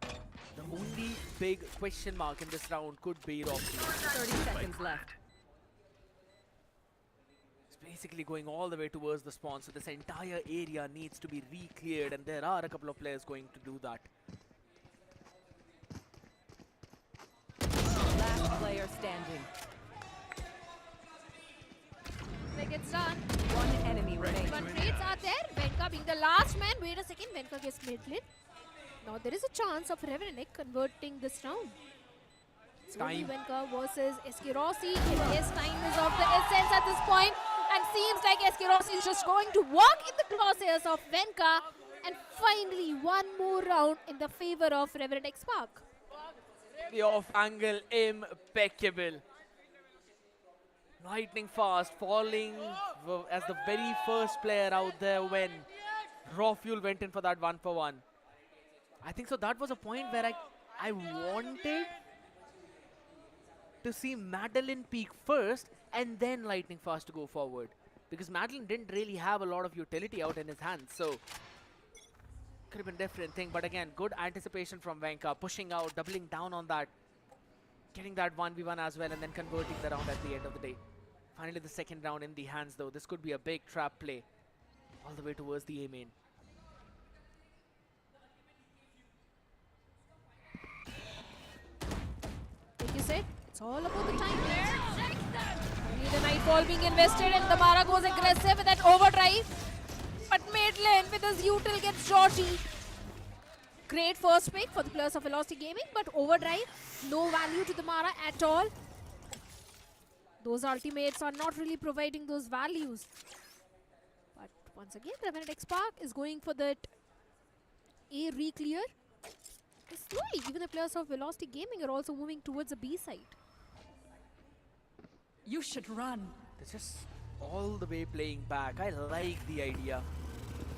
The only big question mark in this round could be Rocky. 30 seconds left. It's basically going all the way towards the spawn, so this entire area needs to be re-cleared, and there are a couple of players going to do that. Last player standing. Like it's done. One enemy remaining. One trades are there. Venka being the last man. Wait a second. Venka gets mid lane. Now there is a chance of Revenant converting this round. It's only Venka versus SK Rossi. His time is of the essence at this point, and seems like SK Rossi is just going to walk in the crosshairs of Venka, and finally one more round in the favor of Revenant XSpark. The off angle impeccable. Lightning fast, falling as the very first player out there when Raw Fuel went in for that 1-for-1. I think so that was a point where I wanted to see Madeline peak first and then Lightning fast to go forward, because Madeline didn't really have a lot of utility out in his hands, so could have been a different thing. But again, good anticipation from Venka, pushing out, doubling down on that, getting that 1v1 as well, and then converting the round at the end of the day. Finally the second round in the hands though. This could be a big trap play all the way towards the A main. Like you said, it's all about the time. Only the Nightfall being invested, and Damara goes aggressive with that overdrive. But Madeline with his util gets Georgie. Great first pick for the players of Velocity Gaming, but overdrive, no value to Damara at all. Those ultimates are not really providing those values. But once again, Revenant XSpark is going for that A re-clear. Slowly, even the players of Velocity Gaming are also moving towards the B side. You should run. They're just all the way playing back. I like the idea.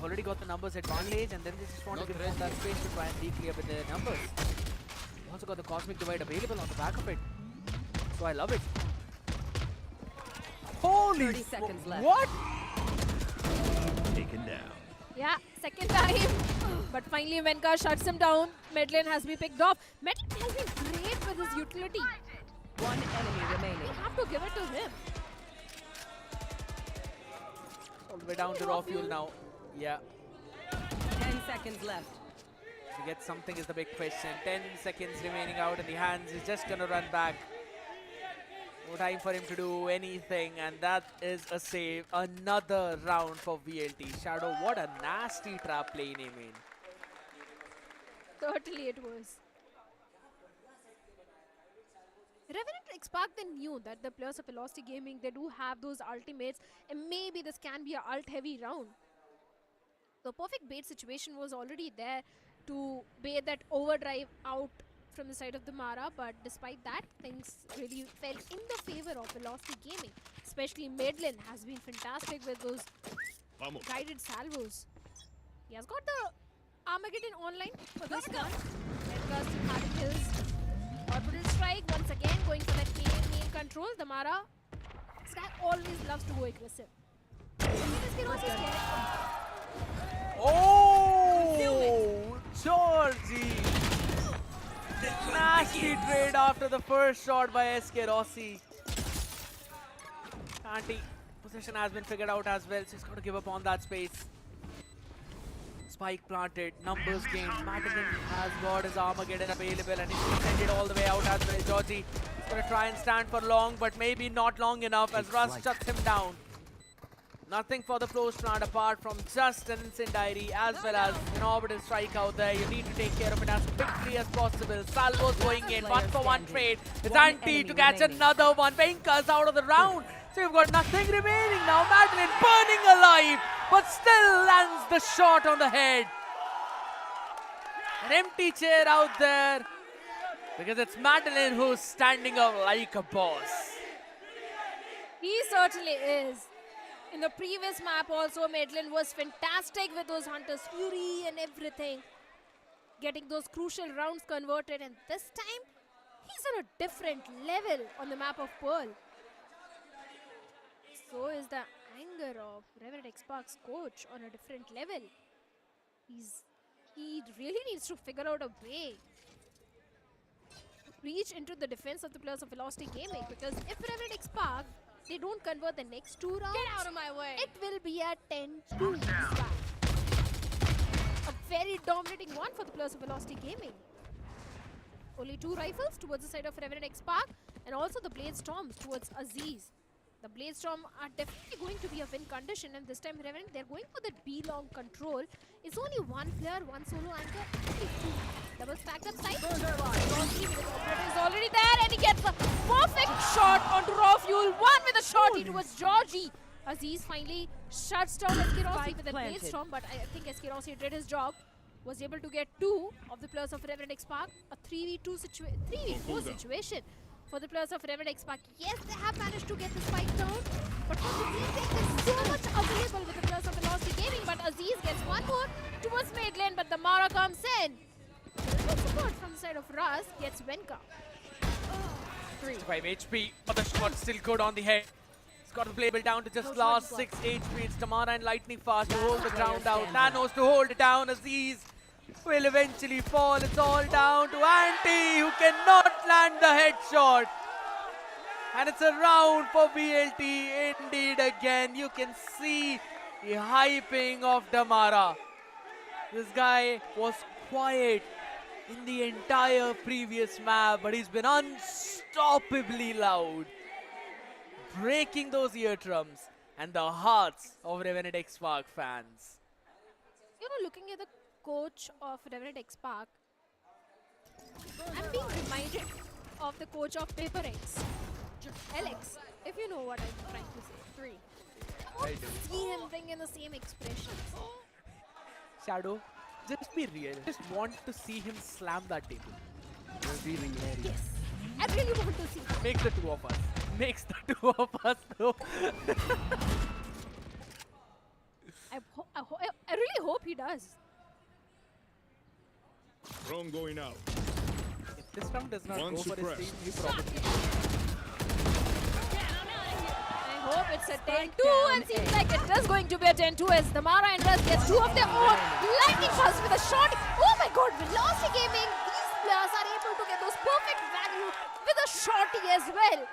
Already got the numbers advantage, and then they just want to give them that space to try and re-clear with their numbers. Also got the Cosmic Divide available on the back of it. So I love it. Holy 30 seconds left. What? Taken down. Yeah, second time. But finally Venka shuts him down. Madeline has been picked off. Madeline has been great with his utility. One enemy remaining. We have to give it to him. All the way down to Raw Fuel now. Yeah. 10 seconds left. To get something is the big question. 10 seconds remaining out in the hands. He's just gonna run back. No time for him to do anything, and that is a save. Another round for VLT. Shadow, what a nasty trap play in A-main. Totally it was. Revenant XSpark then knew that the players of Velocity Gaming, they do have those ultimates, and maybe this can be an ult-heavy round. The perfect bait situation was already there to bait that overdrive out from the side of the Mara, but despite that, things really fell in the favor of Velocity Gaming. Especially Madeline has been fantastic with those guided salvos. He has got the Armageddon online for this one. Edgar still having his orbital strike once again, going for that main control. The Mara, this guy always loves to go aggressive. Oh, Georgie! Nasty trade after the first shot by SK Rossi. Anti position has been figured out as well, so he's got to give up on that space. Spike planted, numbers gained. Madeline has got his Armageddon available, and he's going to send it all the way out as well. Georgie is going to try and stand for long, but maybe not long enough as Russ shuts him down. Nothing for the close round apart from just an incendiary as well as an orbital strike out there. You need to take care of it as quickly as possible. Salvo's going in, 1-for-1 trade. It's Anti to catch another one. Venka's out of the round. So you've got nothing remaining now. Madeline burning alive, but still lands the shot on the head. An empty chair out there because it's Madeline who's standing up like a boss. He certainly is. In the previous map also, Madeline was fantastic with those Hunter's Fury and everything. Getting those crucial rounds converted, and this time, He's on a different level on the map of Pearl. So is the anger of Revenant XSpark's coach on a different level. He really needs to figure out a way to reach into the defense of the players of Velocity Gaming, because if Revenant XSpark they don't convert the next 2 rounds, Get out of my way! it will be a 10-2 swap. A very dominating one for the players of Velocity Gaming. Only 2 rifles towards the side of Revenant XSpark, and also the Blade Storms towards Aziz. The Blade Storm are definitely going to be a win condition, and this time Revenant, they're going for that B-long control. It's only 1 player, 1 solo anchor, only 2. Double stacked up side. Rossi with the operator is already there, and he gets a perfect shot onto Raw Fuel. 1 with a shot towards Georgie. Aziz finally shuts down SK Rossi with a Blade Storm, but I think SK Rossi did his job. Was able to get 2 of the players of Revenant XSpark. A 3v4 situation for the players of Revenant XSpark. Yes, they have managed to get the spike down, but for the team, there's so much available with the players of Velocity Gaming. But Aziz gets 1 more towards mid lane, but the Mara comes in. Good support from the side of Raz, gets Venka. 5 HP, but the shot's still good on the head. It's got the playable down to just last 6 HP. It's Tamara and Lightning Fast to hold the ground out. Nanos to hold it down. Aziz will eventually fall. It's all down to Anti, who cannot land the headshot. And it's a round for BLT indeed again. You can see the hyping of Damara. This guy was quiet in the entire previous map, but he's been unstoppably loud, breaking those eardrums and the hearts of Revenant XSpark fans. You know, looking at the coach of Revenant XSpark, I'm being reminded of the coach of Paper X, Alex, if you know what I'm trying to say. 3. I don't see him bring in the same expressions. Shadow, just be real. Just want to see him slam that table. Really, yes. I really want to see. Makes the 2 of us. Makes the 2 of us though. I really hope he does. Drone going out. If this round does not One go for his suppressed. team, he probably I hope it's a 10-2, and seems like it is going to be a 10-2 as the Mara and Russ gets 2 of their own. Lightning Fast with a shot. Oh my god, Velocity Gaming, these players are able to get those perfect value with a shorty as well.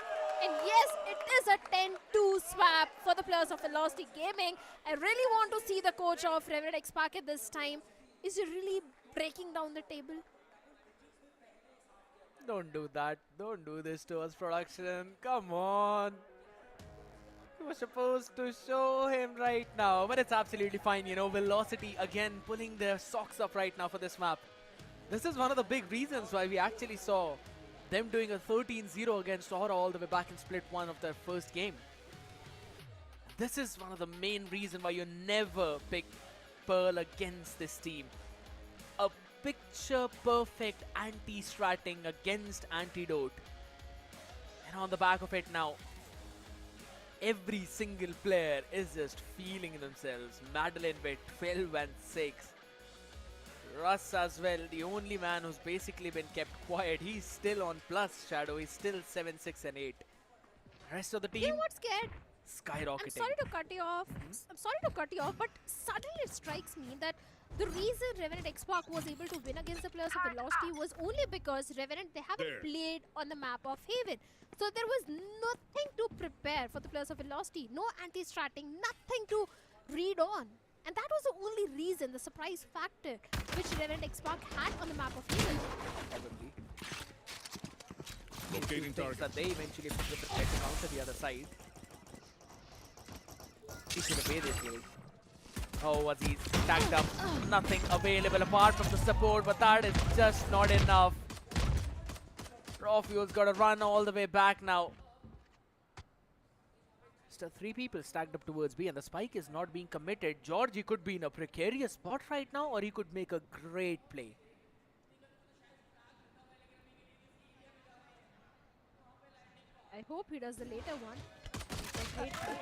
And yes, it is a 10-2 swap for the players of Velocity Gaming. I really want to see the coach of Revenant XSpark at this time. Is he really breaking down the table? Don't do that. Don't do this to us, production. Come on. You were supposed to show him right now, but it's absolutely fine. You know, Velocity again pulling their socks up right now for this map. This is one of the big reasons why we actually saw them doing a 13-0 against Aura all the way back in Split 1 of their first game. This is one of the main reasons why you never pick Pearl against this team. A picture-perfect anti-stratting against Antidote. And on the back of it now, every single player is just feeling themselves. Madeline with 12 and 6. Russ as well, the only man who's basically been kept quiet. He's still on plus, Shadow. He's still 7, 6 and 8. Rest of the team, You know what's scared? skyrocketing. I'm sorry to cut you off. I'm sorry to cut you off, but suddenly it strikes me that the reason Revenant XSpark was able to win against the players of Velocity was only because Revenant, they haven't played on the map of Haven. So there was nothing to prepare for the players of Velocity. No anti-stratting, nothing to read on. And that was the only reason, the surprise factor, which Revenant XSpark had on the map of Haven. Probably. Locating target. That they eventually prepared to counter the other side. He should have made it play. Oh, Aziz stacked up. Nothing available apart from the support, but that is just not enough. Raw Fuel's got to run all the way back now. Still 3 people stacked up towards B, and the spike is not being committed. George, he could be in a precarious spot right now, or he could make a great play. I hope he does the later one. It's a great play.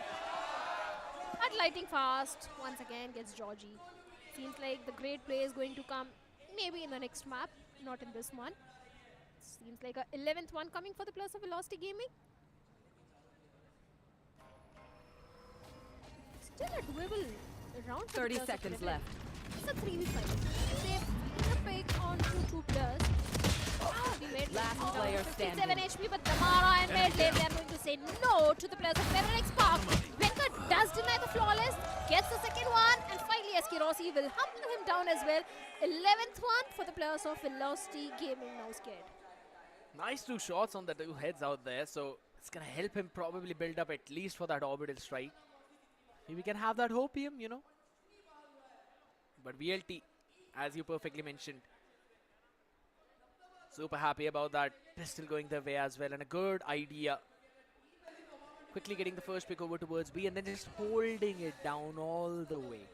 But Lightning Fast once again gets Georgie. Seems like the great play is going to come maybe in the next map, not in this one. Seems like a 11th one coming for the players of Velocity Gaming. Still a doable round. 30 seconds left. It's a 3v5. They've taken a pick on two players. We made Last player standing. 57 HP, but Damara and Medley, they are going to say no to the players of Revenant XSpark. Venka does deny the flawless, gets the second one, and finally SK Rossi will humble him down as well. 11th one for the players of Velocity Gaming, now scared. Nice 2 shots on the 2 heads out there, so it's gonna help him probably build up at least for that orbital strike. Maybe we can have that hopium, you know. But VLT, as you perfectly mentioned, super happy about that pistol going their way as well, and a good idea. Quickly getting the first pick over towards B and then just holding it down all the way.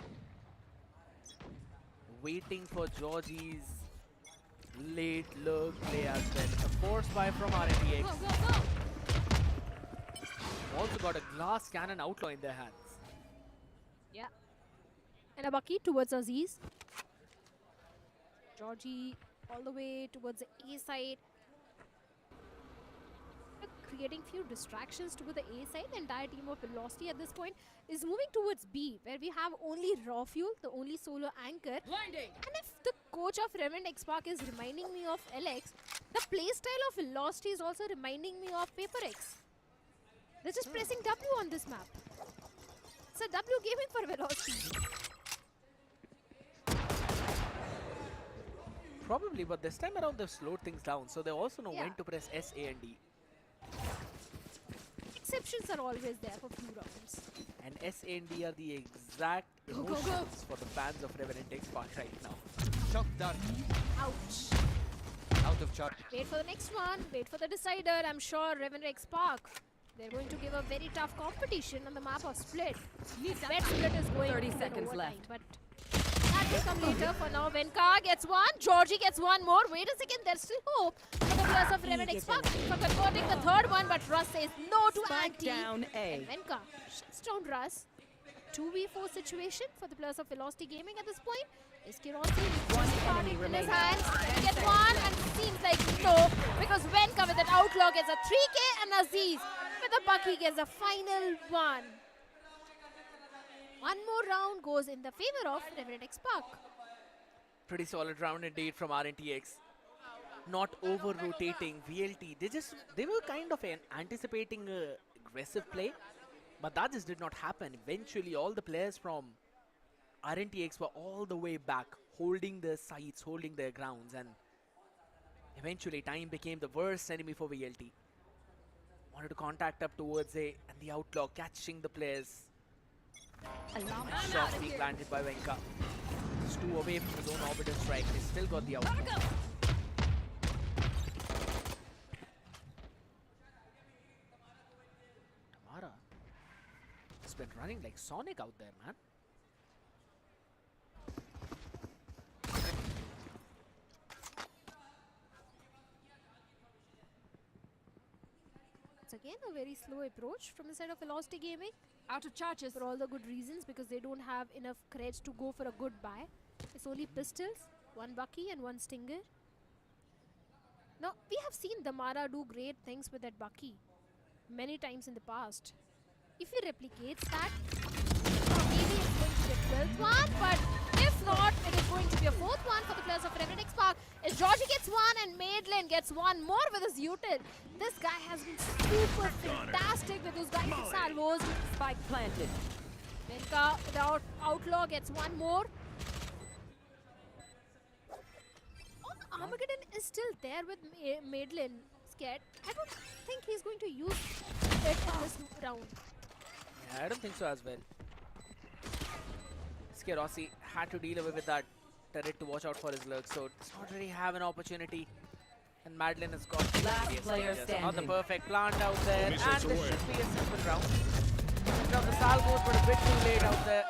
Waiting for Georgie's late lurk play as well. A force buy from RNTX. Also got a glass cannon outlaw in their hands. Yeah. And a bucky towards Aziz. Georgie all the way towards the A side. Creating few distractions towards the A side. The entire team of Velocity at this point is moving towards B, where we have only Raw Fuel, the only solo anchor. Blinding. And if the coach of Revenant XSpark is reminding me of LX, the playstyle of Velocity is also reminding me of Paper X. They're just pressing W on this map. It's a W gaming for Velocity. Probably, but this time around they've slowed things down, so they also know when to press S, A and D. Exceptions are always there for few rounds. And S, A and D are the exact emotions for the fans of Revenant XSpark right now. Shot done. Ouch. Out of charge. Wait for the next one. Wait for the decider. I'm sure Revenant XSpark, they're going to give a very tough competition on the map of Split. That Split is going 30 to seconds overtime, left. but that will come later. For now, Venka gets one. Georgie gets one more. Wait a second. There's still hope for the players of Revenant XSpark for converting the third one, but Russ says no to Spike anti. down A. And Venka shuts down Russ. 2v4 situation for the players of Velocity Gaming at this point. SK Rossi One enemy in his remaining. hands. He gets one, and it seems like no, because Venka with that outlaw gets a 3k, and Aziz with a bucky gets a final one. One more round goes in the favor of Revenant XSpark. Pretty solid round indeed from RNTX. Not over-rotating VLT. They were kind of anticipating aggressive play, but that just did not happen. Eventually, all the players from RNTX were all the way back, holding their sights, holding their grounds, and eventually time became the worst enemy for VLT. Wanted to contact up towards A, and the outlaw catching the players. Shots being planted by Venka. Just 2 away from his own orbital strike. They still got the outlaw. Tamara has been running like Sonic out there, man. It's again a very slow approach from the side of Velocity Gaming. Out of charges. For all the good reasons, because they don't have enough creds to go for a good buy. It's only pistols, 1 bucky and 1 stinger. Now, we have seen Damara do great things with that bucky many times in the past. If he replicates that, maybe it's going to be a 12th one, but if not, it is going to be a 4th one for the players of Revenant XSpark. As Georgie gets one and Madeline gets one more with his util. This guy has been super fantastic with those guys and salvos. Spike planted. Venka without outlaw gets one more. Oh, Armageddon is still there with Madeline. Scared. I don't think he's going to use it in this round. Yeah, I don't think so as well. SK Rossi had to deal with that turret to watch out for his lurk, so does not really have an opportunity. And Madeline has got Last player so not the standing. perfect plant out there, and Missions this away. should be a simple round. Picked up the salvos, but a bit too late out there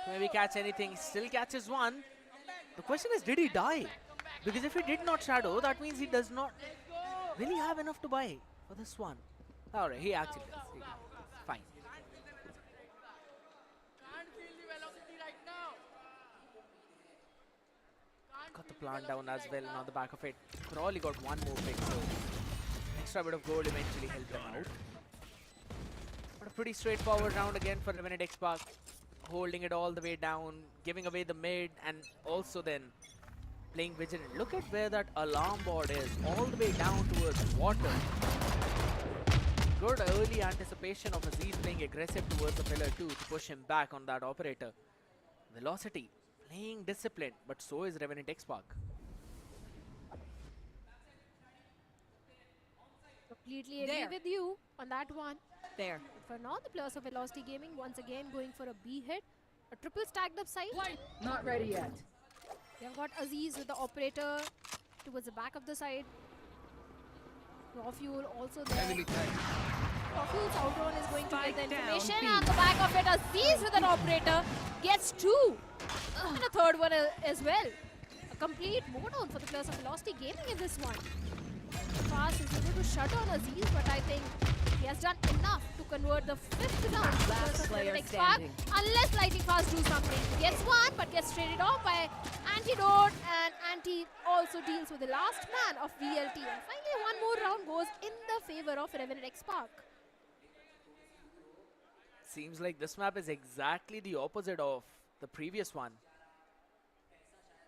to maybe catch anything. He still catches one. The question is, did he die? Because if he did not shadow, that means he does not really have enough to buy for this one. Alright, he actually does. Fine. Got the plant down as well, and on the back of it, Crawley got one more pick, so extra bit of gold eventually helped them out. But a pretty straightforward round again for Revenant XSpark, holding it all the way down, giving away the mid, and also then playing vigilant. Look at where that alarm board is, all the way down towards water. Good early anticipation of Aziz playing aggressive towards the pillar 2 to push him back on that operator. Velocity playing disciplined, but so is Revenant XSpark. Completely agree with you on that one. There. For now, the players of Velocity Gaming once again going for a B hit. A triple stacked up site. Not ready yet. They've got Aziz with the operator towards the back of the side. Raw Fuel also there. Raw Fuel's outrun is going to get the information. And on the back of it, Aziz with an operator gets two. And a third one as well. A complete mode-on for the players of Velocity Gaming in this one. Fast is able to shut down Aziz, but I think he has done enough to convert the fifth round for the players of Revenant XSpark. Unless Lightning Fast do something. Gets one, but gets traded off by Antidote, and Anti also deals with the last man of VLT. And finally, one more round goes in the favor of Revenant XSpark. Seems like this map is exactly the opposite of the previous one.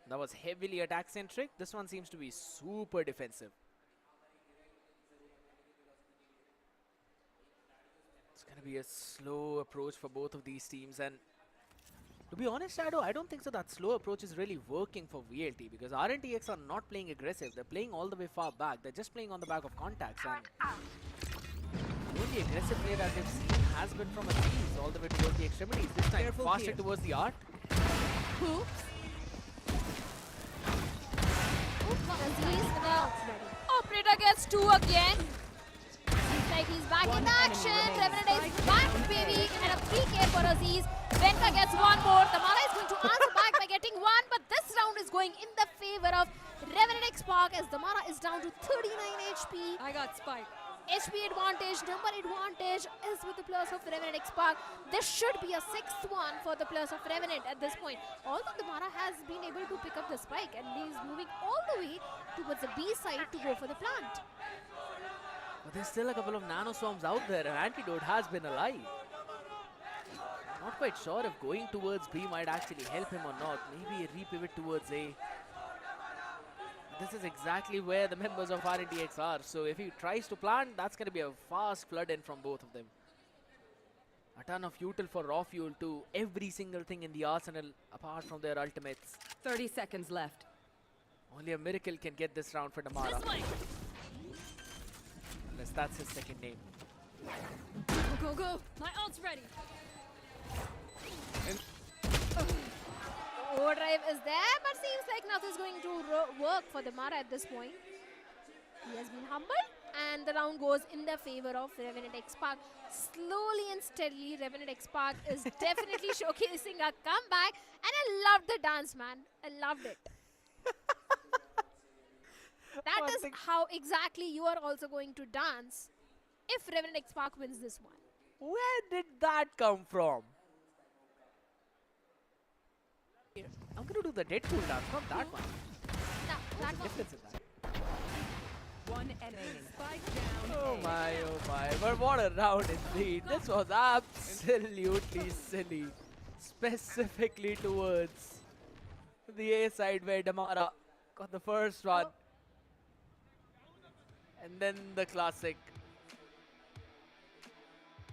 That was heavily attack-centric. This one seems to be super defensive. It's going to be a slow approach for both of these teams, and to be honest, Shadow, I don't think so that slow approach is really working for VLT, because RNTX are not playing aggressive. They're playing all the way far back. They're just playing on the back of contacts, and the only aggressive play that they've seen has been from Aziz all the way towards the extremities. This time faster towards the art. Who? Aziz, the operator gets two again. Seems like he's back in action. Revenant is back, baby, and a 3K for Aziz. Venka gets one more. Tamara is going to answer back by getting one, but this round is going in the favor of Revenant XSpark as Tamara is down to 39 HP. I got Spike. HP advantage, number advantage is with the players of Revenant XSpark. This should be a 6-1 for the players of Revenant at this point. Although Damara has been able to pick up the spike and he's moving all the way towards the B side to go for the plant. But there's still a couple of nanoswarms out there, and Antidote has been alive. Not quite sure if going towards B might actually help him or not. Maybe a repivot towards A. This is exactly where the members of RNTX are. So if he tries to plant, that's going to be a fast flood in from both of them. A ton of util for Raw Fuel too. Every single thing in the arsenal apart from their ultimates. 30 seconds left. Only a miracle can get this round for Damara. Unless that's his second name. Go, go, go. My ult's ready. Overdrive is there, but seems like nothing's going to work for Damara at this point. He has been humbled, and the round goes in the favor of Revenant XSpark. Slowly and steadily, Revenant XSpark is definitely showcasing a comeback, and I loved the dance, man. I loved it. That is how exactly you are also going to dance if Revenant XSpark wins this one. Where did that come from? I'm going to do the Deadpool dance, not that one. No, that one. Difference in that. One enemy. Spike down. Oh my, oh my. But what a round indeed. This was absolutely silly. Specifically towards the A side where Damara got the first one. And then the classic.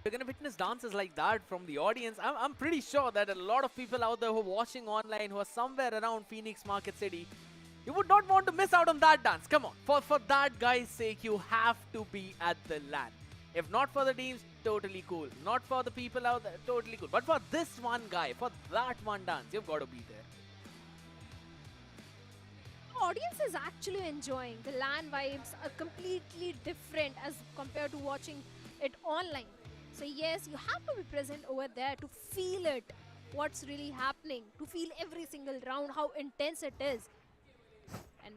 We're going to witness dances like that from the audience. I'm pretty sure that a lot of people out there who are watching online, who are somewhere around Phoenix Market City, you would not want to miss out on that dance. Come on. For that guy's sake, you have to be at the LAN. If not for the teams, totally cool. Not for the people out there, totally cool. But for this one guy, for that one dance, you've got to be there. The audience is actually enjoying. The LAN vibes are completely different as compared to watching it online. So yes, you have to be present over there to feel it, what's really happening, to feel every single round, how intense it is. And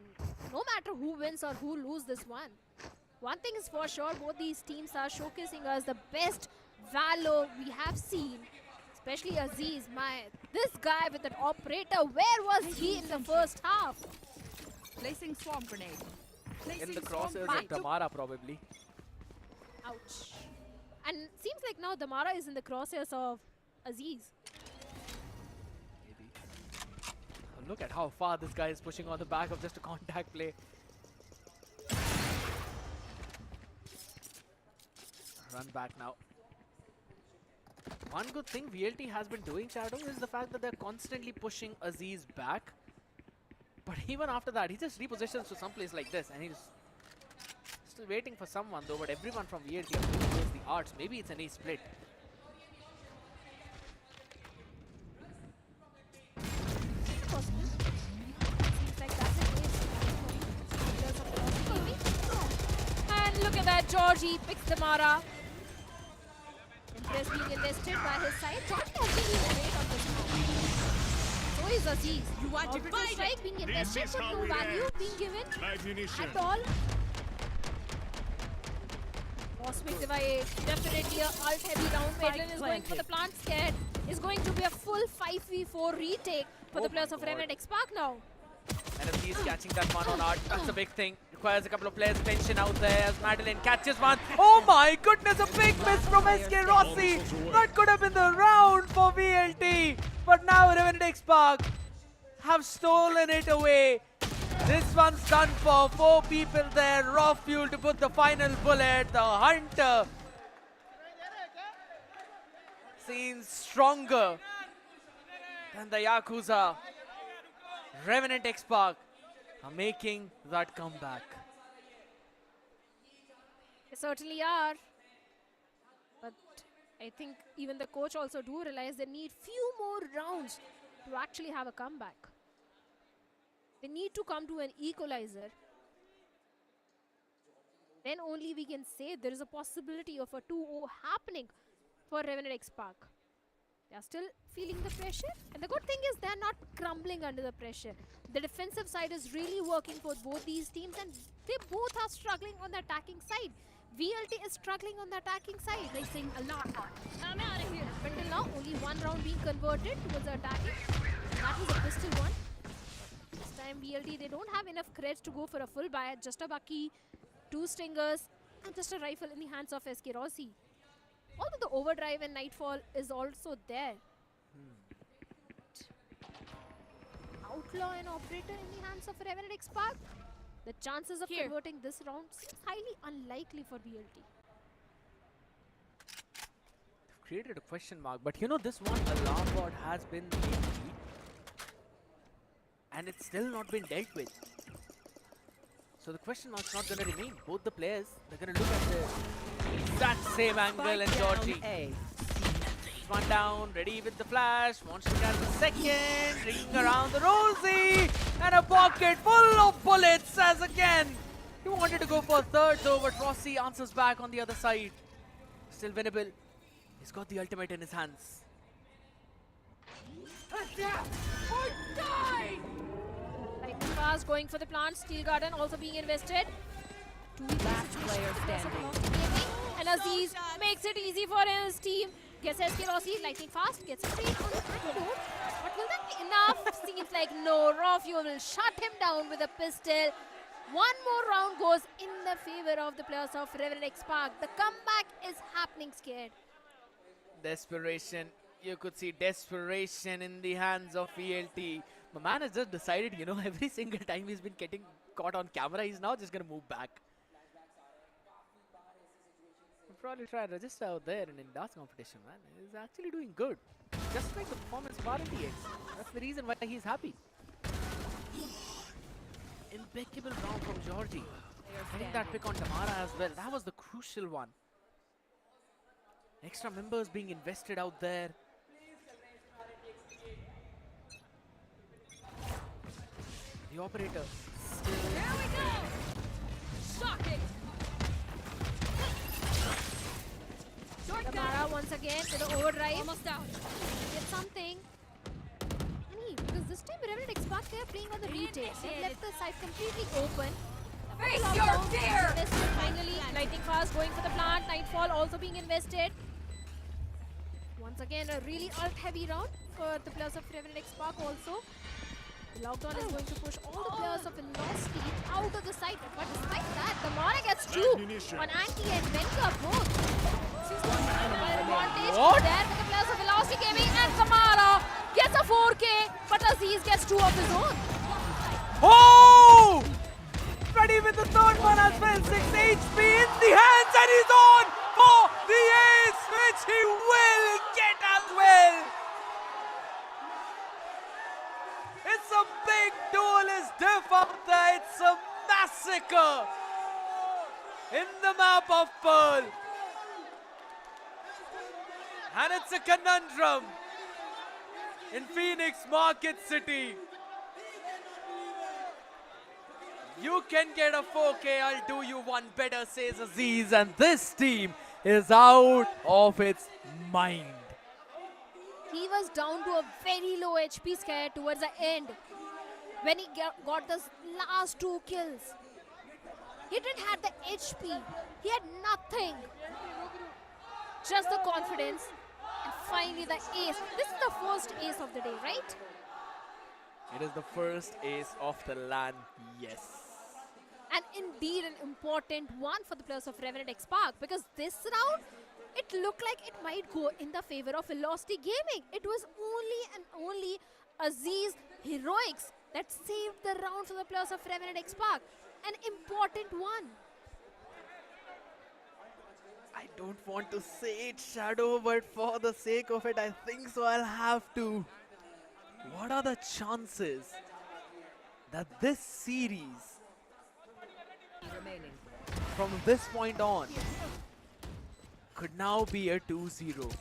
no matter who wins or who loses this one thing is for sure, both these teams are showcasing us the best valor we have seen, Especially Aziz, this guy with an operator, where was he in the first half? Placing swamp grenade. In the crosshairs of Damara, probably. Ouch. And seems like now Damara is in the crosshairs of Aziz. Maybe. Look at how far this guy is pushing on the back of just a contact play. Run back now. One good thing VLT has been doing, Shadow, is the fact that they're constantly pushing Aziz back. But even after that, he just repositions to some place like this, and he's still waiting for someone though. But everyone from VLT are moving towards the arts. Maybe it's an A split. Seems like that's an ace. And look at that, Georgie picks Damara. Impress being invested by his side. Georgie has been even great on this match. So is Aziz. You want to Orbital fight strike being invested, is but how no it value ends. being given Light munition. at all. Cosmic Device, definitely a alt heavy round. Madeline is going for the plant scared. Is going to be a full 5v4 retake for the players of Revenant XSpark now. And if he's catching that one on art, that's a big thing. Requires a couple of players' attention out there as Madeline catches one. Oh my goodness, a big miss from SK Rossi. That could have been the round for VLT. But now Revenant XSpark have stolen it away. This one's done for 4 people there. Raw fuel to put the final bullet. The Hunter seems stronger than the Yakuza. Revenant XSpark are making that comeback. They certainly are. But I think even the coach also do realize they need few more rounds to actually have a comeback. They need to come to an equalizer. Then only we can say there is a possibility of a 2-0 happening for Revenant XSpark. They are still feeling the pressure, and the good thing is they are not crumbling under the pressure. The defensive side is really working for both these teams, and they both are struggling on the attacking side. VLT is struggling on the attacking side. Racing a lot. I'm out of here. Until now, only one round being converted towards the attacking. That was a pistol one. This time VLT, they don't have enough creds to go for a full buy. Just a Bucky, 2 stingers, and just a rifle in the hands of SK Rossi. Although the overdrive and nightfall is also there. Outlaw and operator in the hands of Revenant XSpark. The chances of converting this round seems highly unlikely for VLT. They've created a question mark, but you know this one alarm bot has been empty and it's still not been dealt with. So the question mark's not going to remain. Both the players, they're going to look at the exact same angle, and Georgie. One down, ready with the flash, wants to catch the second, ringing around the Rosie, and a pocket full of bullets as again. He wanted to go for a third though, but Rossi answers back on the other side. Still winnable. He's got the ultimate in his hands. Lightning fast, going for the plant. Steel Garden also being invested. Last player standing. And Aziz makes it easy for his team. Gets SK Rossi, lightning fast, gets a trade on the antidote. But will that be enough? Seems like no. Raw Fuel will shut him down with a pistol. One more round goes in the favor of the players of Revenant XSpark. The comeback is happening, Scared. Desperation. You could see desperation in the hands of VLT. My man has just decided, you know, every single time he's been getting caught on camera, he's now just going to move back. We'll probably try and register out there in Indas competition, man. He's actually doing good. Just like the performance of RTX. That's the reason why he's happy. Impeccable round from Georgie. Getting that pick on Damara as well. That was the crucial one. Extra members being invested out there. The operator still. Here we go! Shocking! Damara once again with the overdrive. Almost out. Get something. Because this time Revenant XSpark, they are playing on the retake. They left the side completely open. Face your fear! Finally, lightning fast going for the plant. Nightfall also being invested. Once Once again, a really ult-heavy round for the players of Revenant XSpark also. The lockdown is going to push all the players of Velocity out of the site. But despite that, Tamara gets two on Anti and Venka both. Advantage there with the players of Velocity Gaming, and Tamara gets a 4K, but Aziz gets two of his own. Oh! Ready with the third one as well. 6 HP in the hands, and he's on for the ace, which he will get as well. It's a big duelist diff out there. It's a massacre in the map of Pearl. And it's a conundrum in Phoenix Market City. You can get a 4K, I'll do you one better, says Aziz, and this team is out of its mind. He was down to a very low HP scare towards the end when he got the last two kills. He didn't have the HP. He had nothing. Just the confidence. And finally the ace. This is the first ace of the day, right? It is the first ace of the LAN, yes. And indeed an important one for the players of Revenant XSpark, because this round, it looked like it might go in the favor of Velocity Gaming. It was only and only Aziz heroics that saved the round for the players of Revenant XSpark. An important one. I don't want to say it, Shadow, but for the sake of it, I think so I'll have to. What are the chances that this series, from this point on, could now be a 2-0?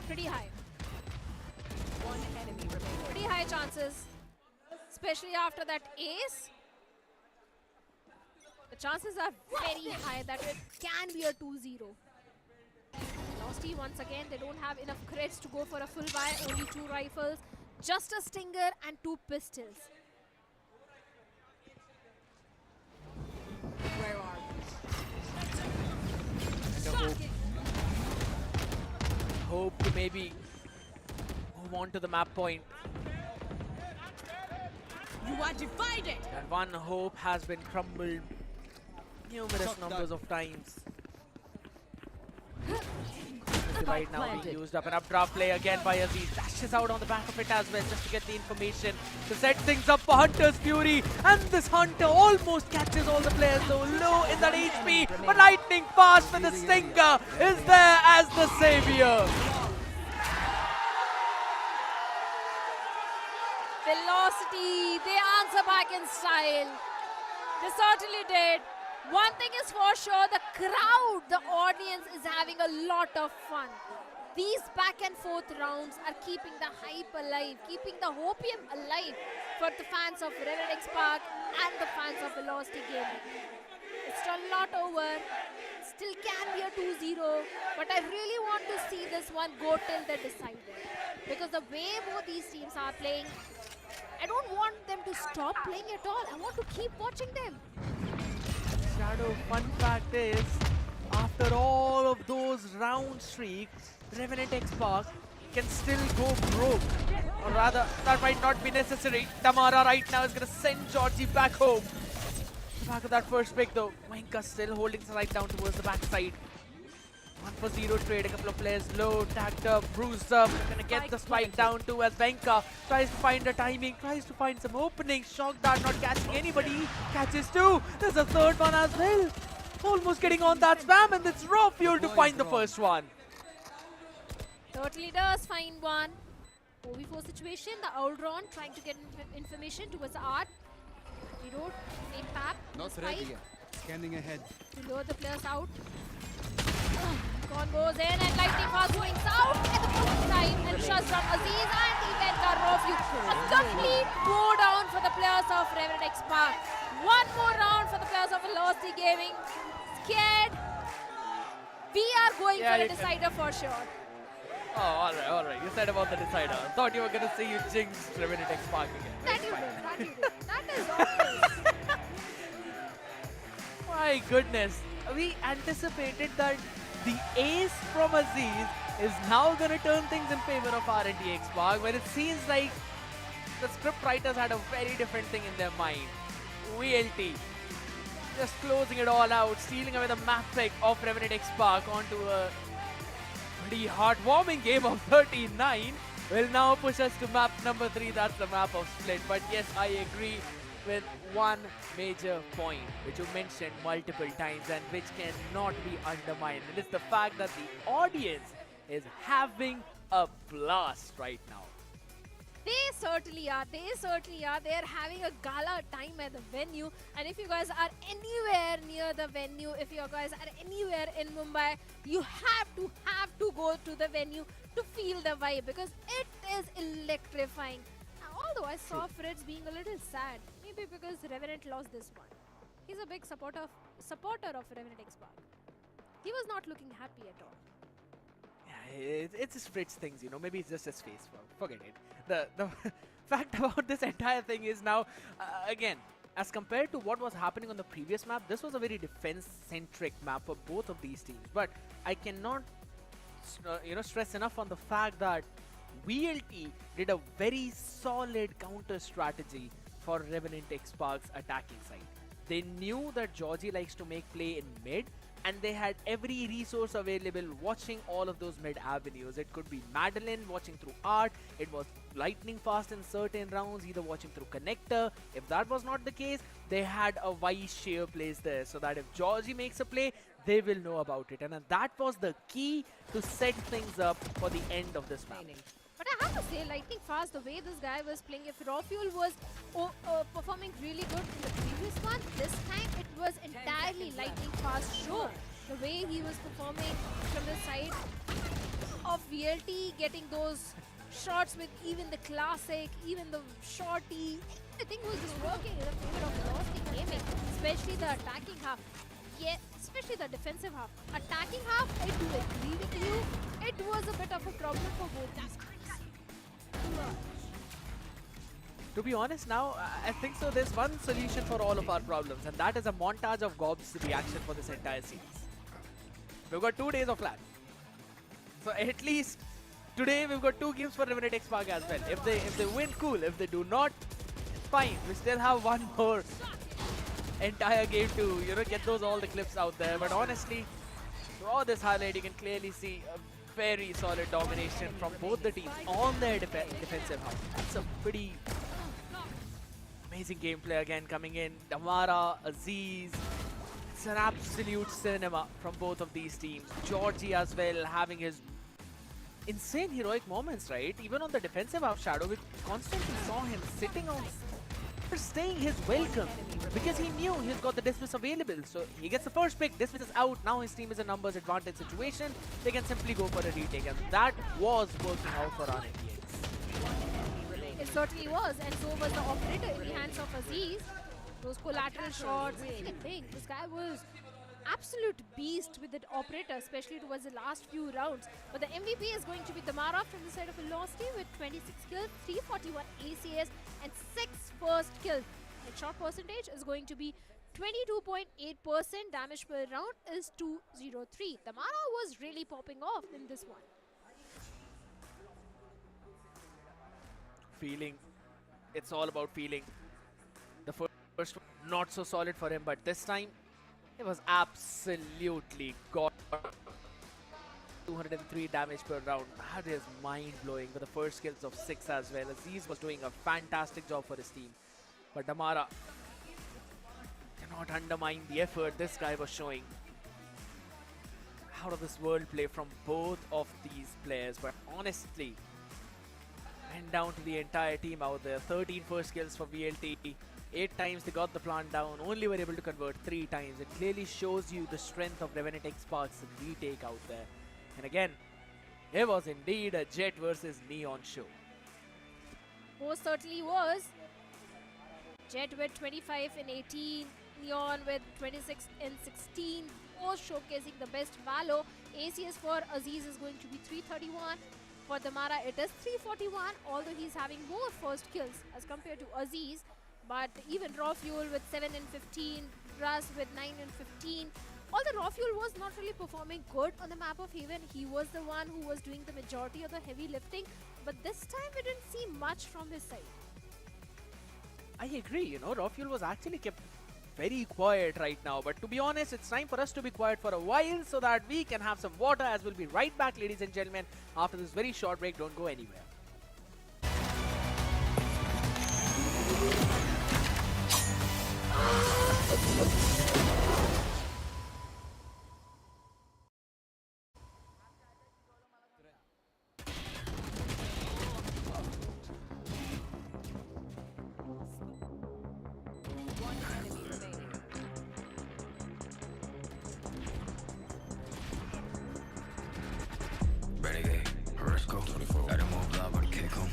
Pretty high. Pretty high chances. Especially after that ace. The chances are very high that it can be a 2-0. Velocity, once again, they don't have enough crits to go for a full buy. Only 2 rifles, just a stinger and 2 pistols. Where are Shocking. Hope to maybe move on to the map point. You are divided. That one hope has been crumbled numerous numbers of times. Right now being used up, an updraft play again by Aziz. Dashes out on the back of it as well just to get the information to set things up for Hunter's Fury. And this Hunter almost catches all the players, so low in that HP. But lightning fast with the Stinker is there as the savior. Velocity, they answer back in style. They certainly did. One thing is for sure, the crowd, the audience is having a lot of fun. These back and forth rounds are keeping the hype alive, keeping the hopium alive for the fans of Revenant XSpark and the fans of Velocity Gaming. It's still not over, still can be a 2-0, but I really want to see this one go till the decider. Because the way both these teams are playing, I don't want them to stop playing at all. I want to keep watching them. Shadow, fun fact is, after all of those round streaks, Revenant XSpark can still go broke. Or rather, that might not be necessary. Tamara right now is going to send Georgie back home. Back of that first pick though, Venka still holding the right down towards the backside. 1-for-0 trade, a couple of players low, tagged up, bruised up. They're going to get the spike down too as Venka tries to find a timing, tries to find some opening. Shock Dart not catching anybody, catches two. There's a third one as well. Almost getting on that spam, and it's raw fuel to find the first one. Totally does find one. 4v4 situation, the Aldron trying to get information towards the art. Reload, same path. Not ready yet. Scanning ahead. To lure the players out. Con goes in and lightning fast swings out at the perfect time and shuts down Aziz and even Karofyu. A complete bow down for the players of Revenant XSpark. One more round for the players of Velocity Gaming. Scared. We are going for a decider for sure. Oh, alright. You said about the decider. Thought you were going to say you jinxed Revenant XSpark again. That you did. That is obvious. My goodness. We anticipated that the ace from Aziz is now going to turn things in favor of RNT XSpark, but it seems like the script writers had a very different thing in their mind. VLT just closing it all out, stealing away the map pick of Revenant XSpark onto a pretty heartwarming game of 39. Will now push us to map number 3, that's the map of Split. But yes, I agree with one major point which you mentioned multiple times and which cannot be undermined. It is the fact that the audience is having a blast right now. They certainly are. They certainly are. They're having a gala time at the venue. And if you guys are anywhere near the venue, if you guys are anywhere in Mumbai, you have to go to the venue to feel the vibe because it is electrifying. Although I saw Fritz being a little sad, maybe because Revenant lost this one. He's a big supporter of Revenant XSpark. He was not looking happy at all. Yeah, it's his Fritz things, you know. Maybe it's just his face. Forget it. The fact about this entire thing is now, again, as compared to what was happening on the previous map, this was a very defense-centric map for both of these teams. But I cannot, stress enough on the fact that VLT did a very solid counter strategy for Revenant XSpark's attacking side. They knew that Georgie likes to make play in mid, and they had every resource available watching all of those mid avenues. It could be Madeline watching through Art, it was lightning fast in certain rounds, either watching through Connector. If that was not the case, they had a wise sheer plays there, so that if Georgie makes a play, they will know about it. And that was the key to set things up for the end of this map. But I have to say, lightning fast, the way this guy was playing, if Raw Fuel was performing really good in the previous one, this time it was entirely lightning fast show. The way he was performing from the side of VLT, getting those shots with even the classic, even the shorty, everything was just working in the favor of Velocity Gaming, especially the attacking half. Yeah, especially the defensive half. Attacking half, I do agree with you. It was a bit of a problem for both these teams. To be honest now, I think so there's one solution for all of our problems, and that is a montage of Gob's reaction for this entire series. We've got 2 days of plan. So at least today we've got 2 games for Revenant XSpark as well. If they win, cool. If they do not, fine. We still have one more entire game to get all the clips out there. But honestly, throughout this highlight you can clearly see a very solid domination from both the teams on their defensive half. That's a pretty amazing gameplay again coming in. Damara, Aziz, it's an absolute cinema from both of these teams. Georgie as well having his insane heroic moments, right? Even on the defensive half, Shadow, we constantly saw him sitting on, staying his welcome because he knew he's got the dismiss available. So he gets the first pick, dismiss is out. Now his team is a numbers advantage situation. They can simply go for a retake, and that was working out for RNTX. It certainly was, and so was the operator in the hands of Aziz. Those collateral shots, anything. This guy was absolute beast with the operator, especially towards the last few rounds. But the MVP is going to be Damara from the side of Velocity with 26 kills, 341 ACS, and 6 first kills. And shot percentage is going to be 22.8%. Damage per round is 203. Damara was really popping off in this one. Feeling, it's all about feeling. The first one, not so solid for him, but this time it was absolutely god. 203 damage per round. That is mind-blowing with the first kills of 6 as well. Aziz was doing a fantastic job for his team. But Damara cannot undermine the effort this guy was showing. Out of this world play from both of these players. But honestly, went down to the entire team out there. 13 first kills for VLT. 8 times they got the plant down, only were able to convert 3 times. It clearly shows you the strength of Revenant XSpark's retake out there. And again, it was indeed a Jet versus Neon show. Most certainly was. Jet with 25 and 18, Neon with 26 and 16, both showcasing the best Valo. ACS for Aziz is going to be 331. For Damara, it is 341, although he's having more first kills as compared to Aziz. But even Raw Fuel with 7 and 15, Russ with 9 and 15, Although Rafuel was not really performing good on the map of Haven, he was the one who was doing the majority of the heavy lifting. But this time we didn't see much from his side. I agree, you know, Rafuel was actually kept very quiet right now. But to be honest, it's time for us to be quiet for a while so that we can have some water, as we'll be right back, ladies and gentlemen, after this very short break. Don't go anywhere. Renegade, Risco, I don't want blah but kick him.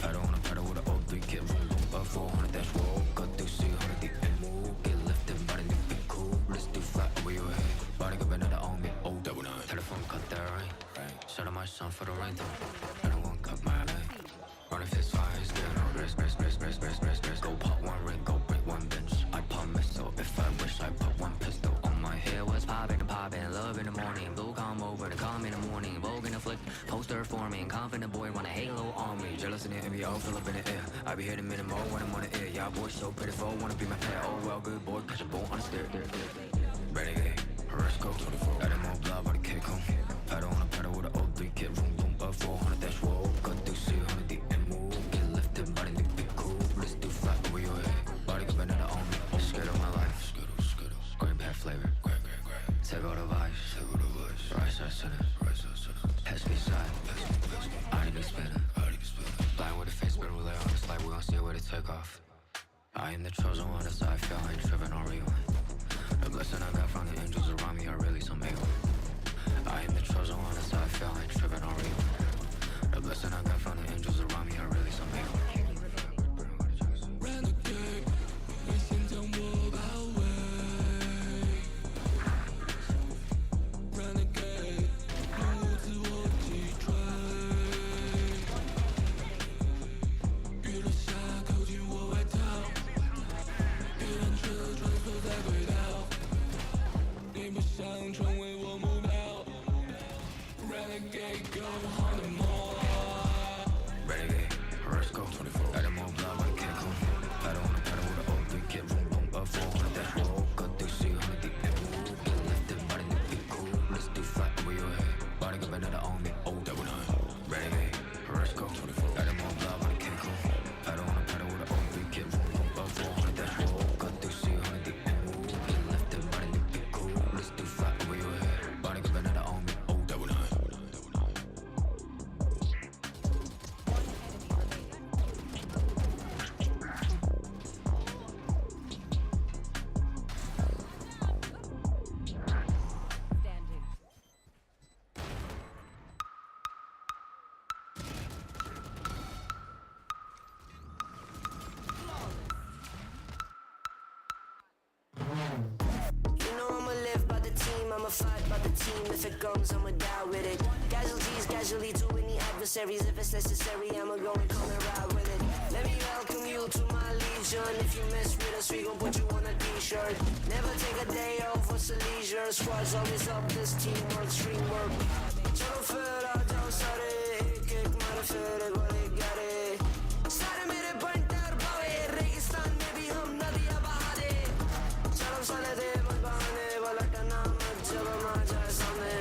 I don't wanna pedal with an old 3 kid room, but 400 dash roll, cut through 300 deep and move, get lifted, body need be cool, let's do flat over your head, body go another on me, oh double nine, telephone cut that right, shout out my son for the rain though, I don't want cut my leg, running fist fires, get on rest, go pop one ring, go break one bench, I pop missile, if I wish I put one pistol on my head, was popping, love in the morning, blue come over to come in the morning, vogue in the flick, poster forming, confident boy want a halo on me, jealous in the NBA, all fill up in the air, I be hitting minimum when I'm on the air, y'all boys so pitiful, wanna be my pair, oh well good boy, catch a ball on the stair, Renegade, Risco, I don't want blah but kick him, I don't wanna pedal with an old 3 kid room, boom, but 400 dash roll, cut through 300 deep and move, get lifted, body need be cool, let's do flat over your head, body go another on me, scared of my life, green bad flavor, take all the vibes, right side center, pass me side, I need to spin it, blind with the face, but relay on this light, we gon' see where to take off. I am the chosen one, that's how I feel, I ain't tripping on rewind. The blessing I got from the angels around me are really some A1. I am the chosen one, that's how I feel, I ain't tripping on rewind. The blessing I got from the angels around me are really some A1. Renegade, 你心将我包围。Renegade， 用无自我击坠。雨落下，扣紧我外套。一辆车穿梭在轨道，你不想成为我目标。Renegade go on the mall. Renegade, Risco, I don't want blah but kick him. I don't wanna pedal with an old 3 kid room, boom, but 400 dash roll, cut through 300 deep and move, get lifted, body need be cool, let's do flat over your head, body go another on me, oh double nine. Renegade, Risco, I don't want blah but kick him. I don't wanna pedal with an old 3 kid room, boom, but 400 dash roll, cut through 300 deep and move, get lifted, body need be cool, let's do flat over your head, body go another on me, oh double nine. I'ma fight by the team. If it comes, I'ma die with it. Casualties, casually to any adversaries. If it's necessary, I'ma go and come and ride with it. Let me welcome you to my legion. If you mess with us, we gon' put you on a t-shirt. Never take a day off for some leisure. Squad's always up, this teamwork, stream work. Chalo fir aa jao sare, ek mara fir ek wale gare. Sare mere bantar bawe, registan mein bhi hum nadiyan baha de. Chalo sale de man bahane wala tana mat jab hum aa jaye samne.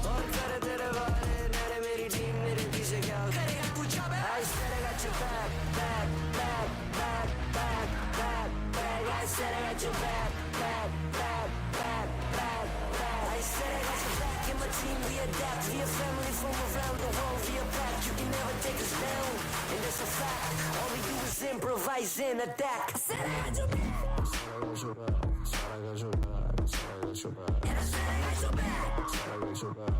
Aur kare tere wale mere meri team mere piche kya karega pucha be. I said I got your back, back, back, back, back, back, back. I said I got your back, back, back, back, back, back. I said I got your back. In my team we adapt. We a family from around the world. We are back. You can never take us down, and that's a fact. All we do is improvise and adapt. I said I got your back. And I said I got your back. And I said I got your back. And I said I got your back.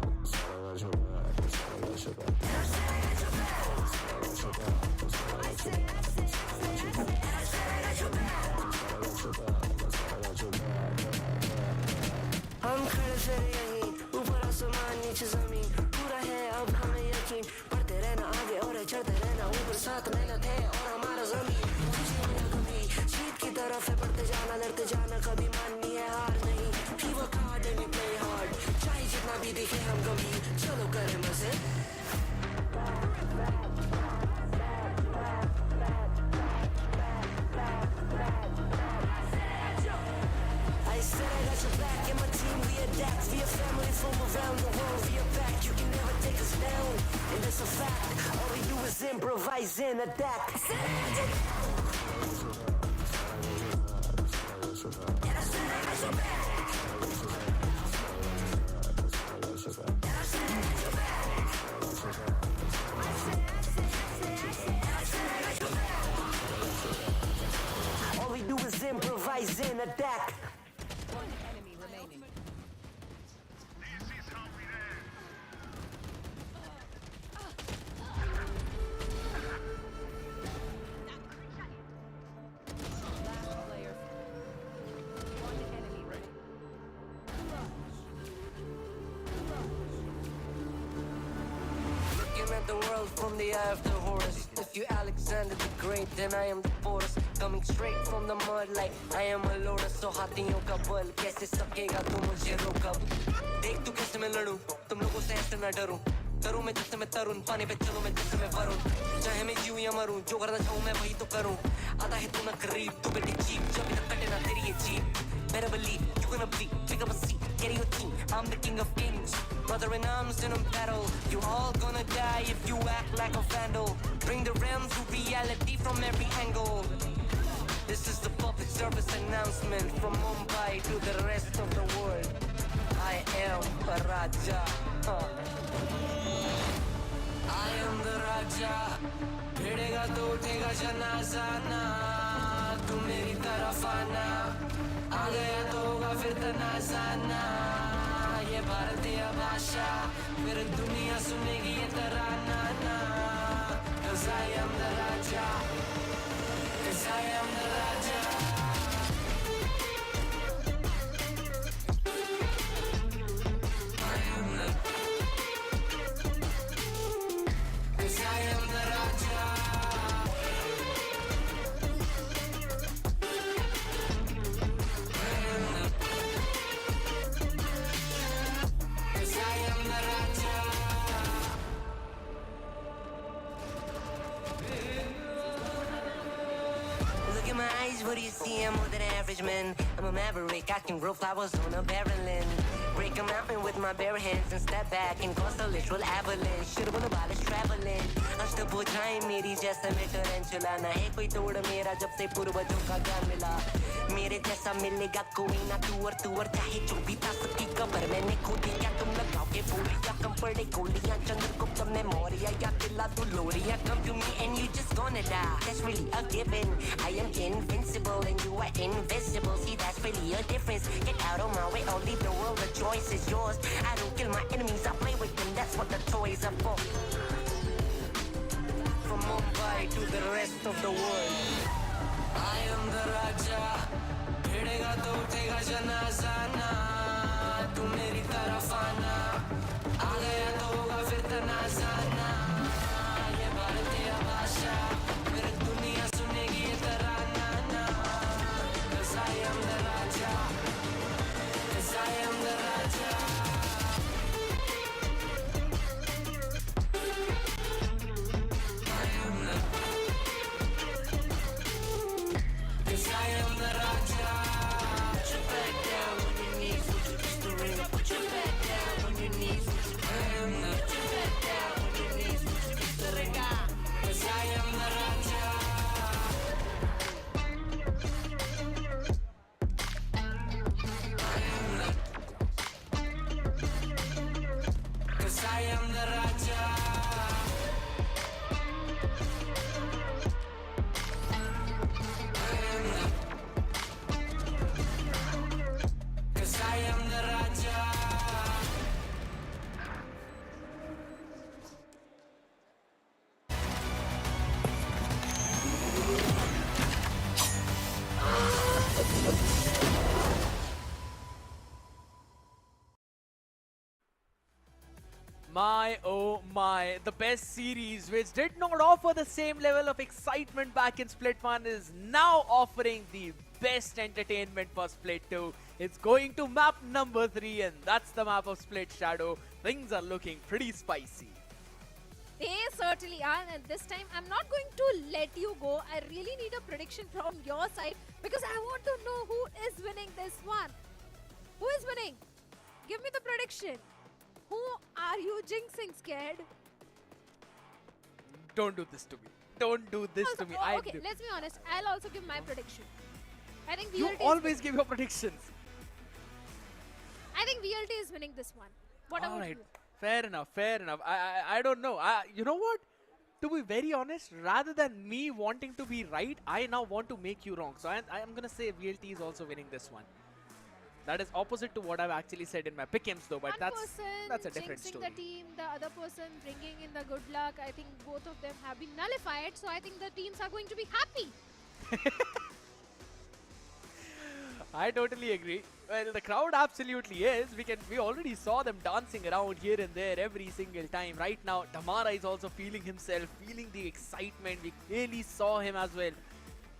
हम खड़े फिर यहीं ऊपर आसमान नीचे जमीन पूरा है अब हमें यकीन बढ़ते रहना आगे और चढ़ते रहना ऊपर साथ मेहनत है और हमारा जमीन कभी जीत की तरफ है बढ़ते जाना लड़ते जाना कभी माननी है हार नहीं we work hard and we play improvise and attack. All we do is improvise and attack. One enemy remaining. Last player. One enemy remaining. Looking at the world from the eye of the Horus. If you Alexander the Great, then I am the Porus. Coming straight from the mud like I am a lotus. So हाथियों का बल कैसे सकेगा तू मुझे रोका? देख तू कैसे मैं लड़ूं, तुम लोगों से ऐसे ना डरूं. करूं मैं जिससे मैं तरुण, पानी पे चलूं मैं जिससे मैं वरुण. चाहे मैं जीऊं या मरूं, जो करना चाहूं मैं वही तो करूं. आधा है तू ना करीब, तू बेटी चीप, जब तक कटे ना तेरी ये jeep. Better believe you're gonna bleed, pick up a seat, get your team. I'm the king of kings, brother in arms in a battle. You all gonna die if you act like a vandal. Bring the realm to reality from every angle. This is the public service announcement from Mumbai to the rest of the world. I am a Raja. I am the Raja. भिड़ेगा तो उठेगा जनाजा ना. तू मेरी तरफ आना. आ गया तो होगा फिर तनाजाना. ये भारतीय भाषा फिर दुनिया सुनेगी ये तराना ना. 'Cause I am the Raja. 'Cause I am the Raja. I am the. 'Cause I am the Raja. Look in my eyes, what do you see? I'm more than average man. I'm a maverick, I can grow flowers on a barrel land. Break a mountain with my bare hands and step back and cause a literal avalanche. Should've been about is traveling. अष्टभुजाएं मेरी जैसा मैं tarantula ना है कोई तोड़ मेरा जब से पूर्वजों का ज्ञान मिला. मेरे जैसा मिलेगा कोई ना तू और चाहे जो भी था सबकी कबर मैंने खोदी. क्या तुम लगाओगे बोलियां कम पड़े गोलियां चंद्रगुप्त में मौर्य या किला तू लोरिया. Come to me and you just gonna die. That's really a given. I am invincible and you are invisible. See that's really a difference. Get out of my way or leave the world. The choice is yours. I don't kill my enemies, I play with them. That's what the toys are for. From Mumbai to the rest of the world. I am the Raja. भिड़ेगा तो उठेगा जनाजा ना. तू मेरी तरफ आना. आ गया तो होगा फिर तनाजाना. ये भारतीय भाषा फिर दुनिया सुनेगी ये तराना ना. 'Cause I am the Raja. 'Cause I am the Raja. I am the. 'Cause I am the Raja. Put your back down on your knees, would you kiss the ring? Put your back down on your knees, would you? I am the. Put your back down on your knees, would you kiss the ring? 'Cause I am the Raja. I am the. 'Cause I am the Raja. I am the. 'Cause I am the Raja. My oh my, the best series which did not offer the same level of excitement back in Split 1 is now offering the best entertainment for Split 2. It's going to map number 3 and that's the map of Split Shadow. Things are looking pretty spicy. They certainly are, and this time I'm not going to let you go. I really need a prediction from your side because I want to know who is winning this one. Who is winning? Give me the prediction. Who are you jinxing, Scared? Don't do this to me. Don't do this to me. I Okay, do. let's be honest. I'll also give my prediction. I think You VLT always give your predictions. I think VLT is winning this one. What All about right. you? Fair enough. Fair enough. I don't know. You know what? To be very honest, rather than me wanting to be right, I now want to make you wrong. So I'm gonna say VLT is also winning this one. That is opposite to what I've actually said in my pick'ems though, but One that's a person different jinxing story. the team, the other person bringing in the good luck. I think both of them have been nullified, so I think the teams are going to be happy. I totally agree. Well, the crowd absolutely is. We already saw them dancing around here and there every single time. Right now, Damara is also feeling himself, feeling the excitement. We clearly saw him as well,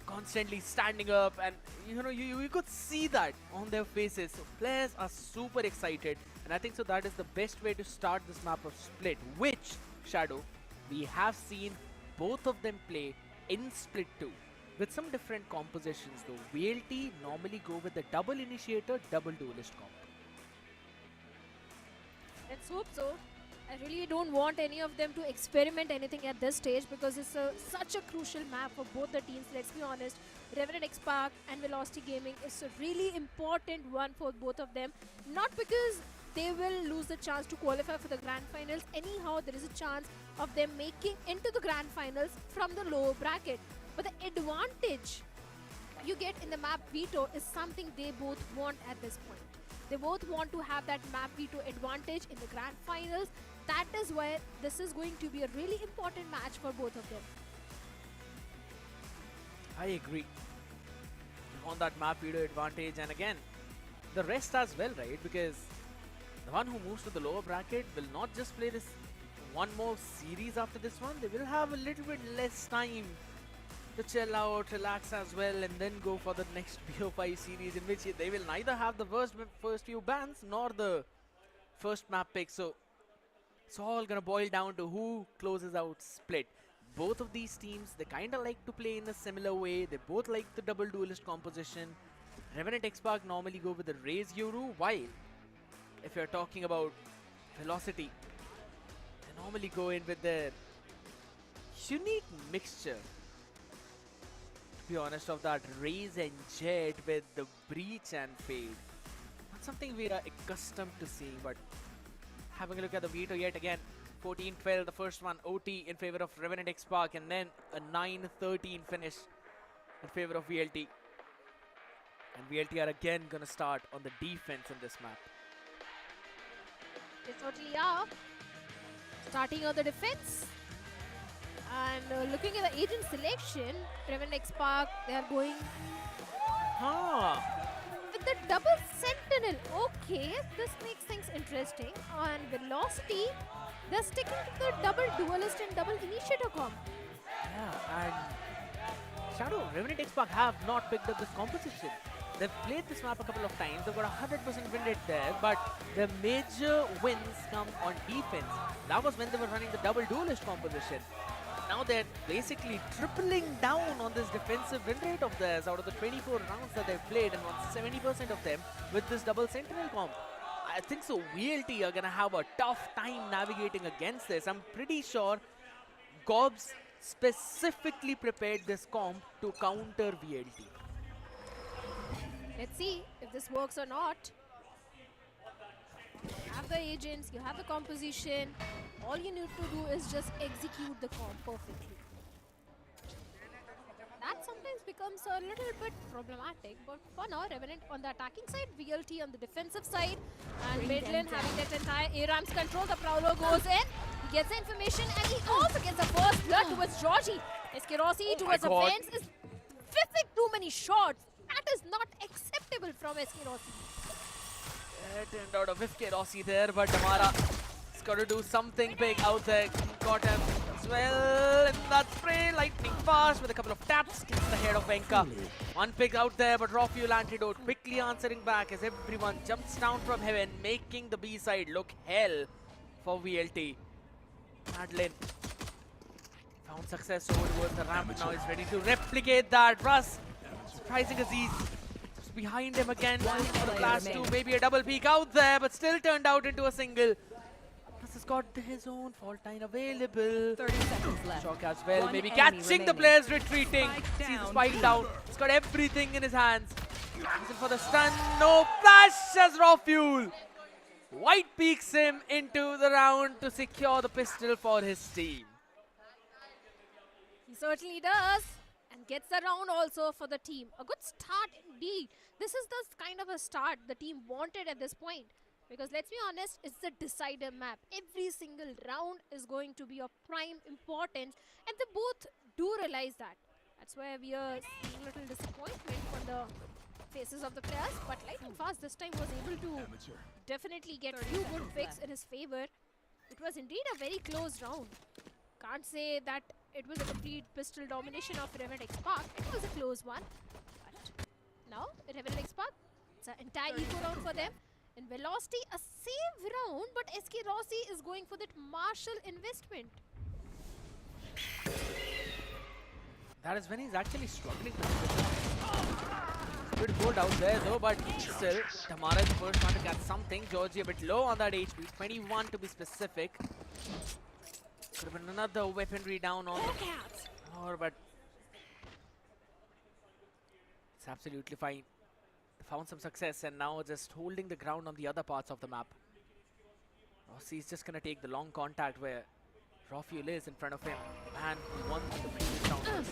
constantly standing up, and you could see that on their faces. So players are super excited, and I think so that is the best way to start this map of Split, which, Shadow, we have seen both of them play in Split 2 with some different compositions though. VLT normally go with the double initiator, double duelist comp. Let's hope so. I really don't want any of them to experiment anything at this stage because it's such a crucial map for both the teams. Let's be honest. Revenant XSpark and Velocity Gaming is a really important one for both of them. Not because they will lose the chance to qualify for the grand finals. Anyhow, there is a chance of them making into the grand finals from the lower bracket. But the advantage you get in the map veto is something they both want at this point. They both want to have that map veto advantage in the grand finals. That is why this is going to be a really important match for both of them. I agree. You want that map leader advantage, and again, the rest as well, right? Because the one who moves to the lower bracket will not just play this one more series after this one. They will have a little bit less time to chill out, relax as well, and then go for the next BO5 series in which they will neither have the first few bans nor the first map pick. So it's all gonna boil down to who closes out Split. Both of these teams, they kinda like to play in a similar way. They both like the double duelist composition. Revenant XSpark normally go with the Raze Yoru, while if you're talking about Velocity, they normally go in with their unique mixture, to be honest, of that Raze and Jet with the Breach and Fade. Not something we are accustomed to seeing, but having a look at the veto yet again. 14-12, the first one, OT in favor of Revenant XSpark, and then a 9-13 finish in favor of VLT. And VLT are again gonna start on the defense in this map. They certainly are. Starting on the defense. And looking at the agent selection, Revenant XSpark, they are going with the double sentinel. Okay, this makes things interesting. On Velocity, they're sticking to the double duelist and double initiator comp. Yeah, and Shadow, Revenant XSpark have not picked up this composition. They've played this map a couple of times. They've got 100% win rate there, but their major wins come on defense. That was when they were running the double duelist composition. Now they're basically tripling down on this defensive win rate of theirs out of the 24 rounds that they've played, and won 70% of them with this double sentinel comp. I think so VLT are gonna have a tough time navigating against this. I'm pretty sure Gobs specifically prepared this comp to counter VLT. Let's see if this works or not. You have the agents, you have the composition. All you need to do is just execute the comp perfectly. That sometimes becomes a little bit problematic, but for now, Revenant on the attacking side, VLT on the defensive side, and Midland having that entire ARAM's control. The Prowler goes in, he gets the information, and he also gets the first blood towards Georgie. Eskerosi towards the fence is whiffing too many shots. That is not acceptable from Eskerosi. It turned out a whiff Rossi there, but Damara has got to do something big out there. Got him as well in that spray, lightning fast with a couple of taps, gets the head of Venka. One pick out there, but raw fuel antidote quickly answering back as everyone jumps down from heaven, making the B side look hell for VLT. Madeline found success over towards the ramp, now he's ready to replicate that. Russ, surprising Aziz. Behind him again, for the flash 2, maybe a double peek out there, but still turned out into a single. has got his own fault line available. 30 seconds left. Shock as well, One maybe enemy catching the remaining. players retreating. Spike Sees the down. spike down. He's got everything in his hands. Listen for the stun. No flash as raw fuel. White peeks him into the round to secure the pistol for his team. He certainly does. And gets the round also for the team. A good start indeed. This is the kind of a start the team wanted at this point. Because let's be honest, it's the decider map. Every single round is going to be of prime importance. And they both do realize that. That's where we are seeing a little disappointment on the faces of the players. But Lightning Fast this time was able to definitely get few good picks in his favor. It was indeed a very close round. Can't say that it was a complete pistol domination of Revenant XSpark. It was a close one. But now, Revenant XSpark, it's an entire eco round for them. In Velocity, a save round, but SK Rossi is going for that Marshall investment. That is when he's actually struggling. Good goal down there though, but still, Tamara is the first one to get something. Georgie a bit low on that HP, 21 to be specific. Could have been another weaponry down on the floor, but it's absolutely fine. Found some success and now just holding the ground on the other parts of the map. Rossi is just going to take the long contact where raw fuel is in front of him and won the previous round.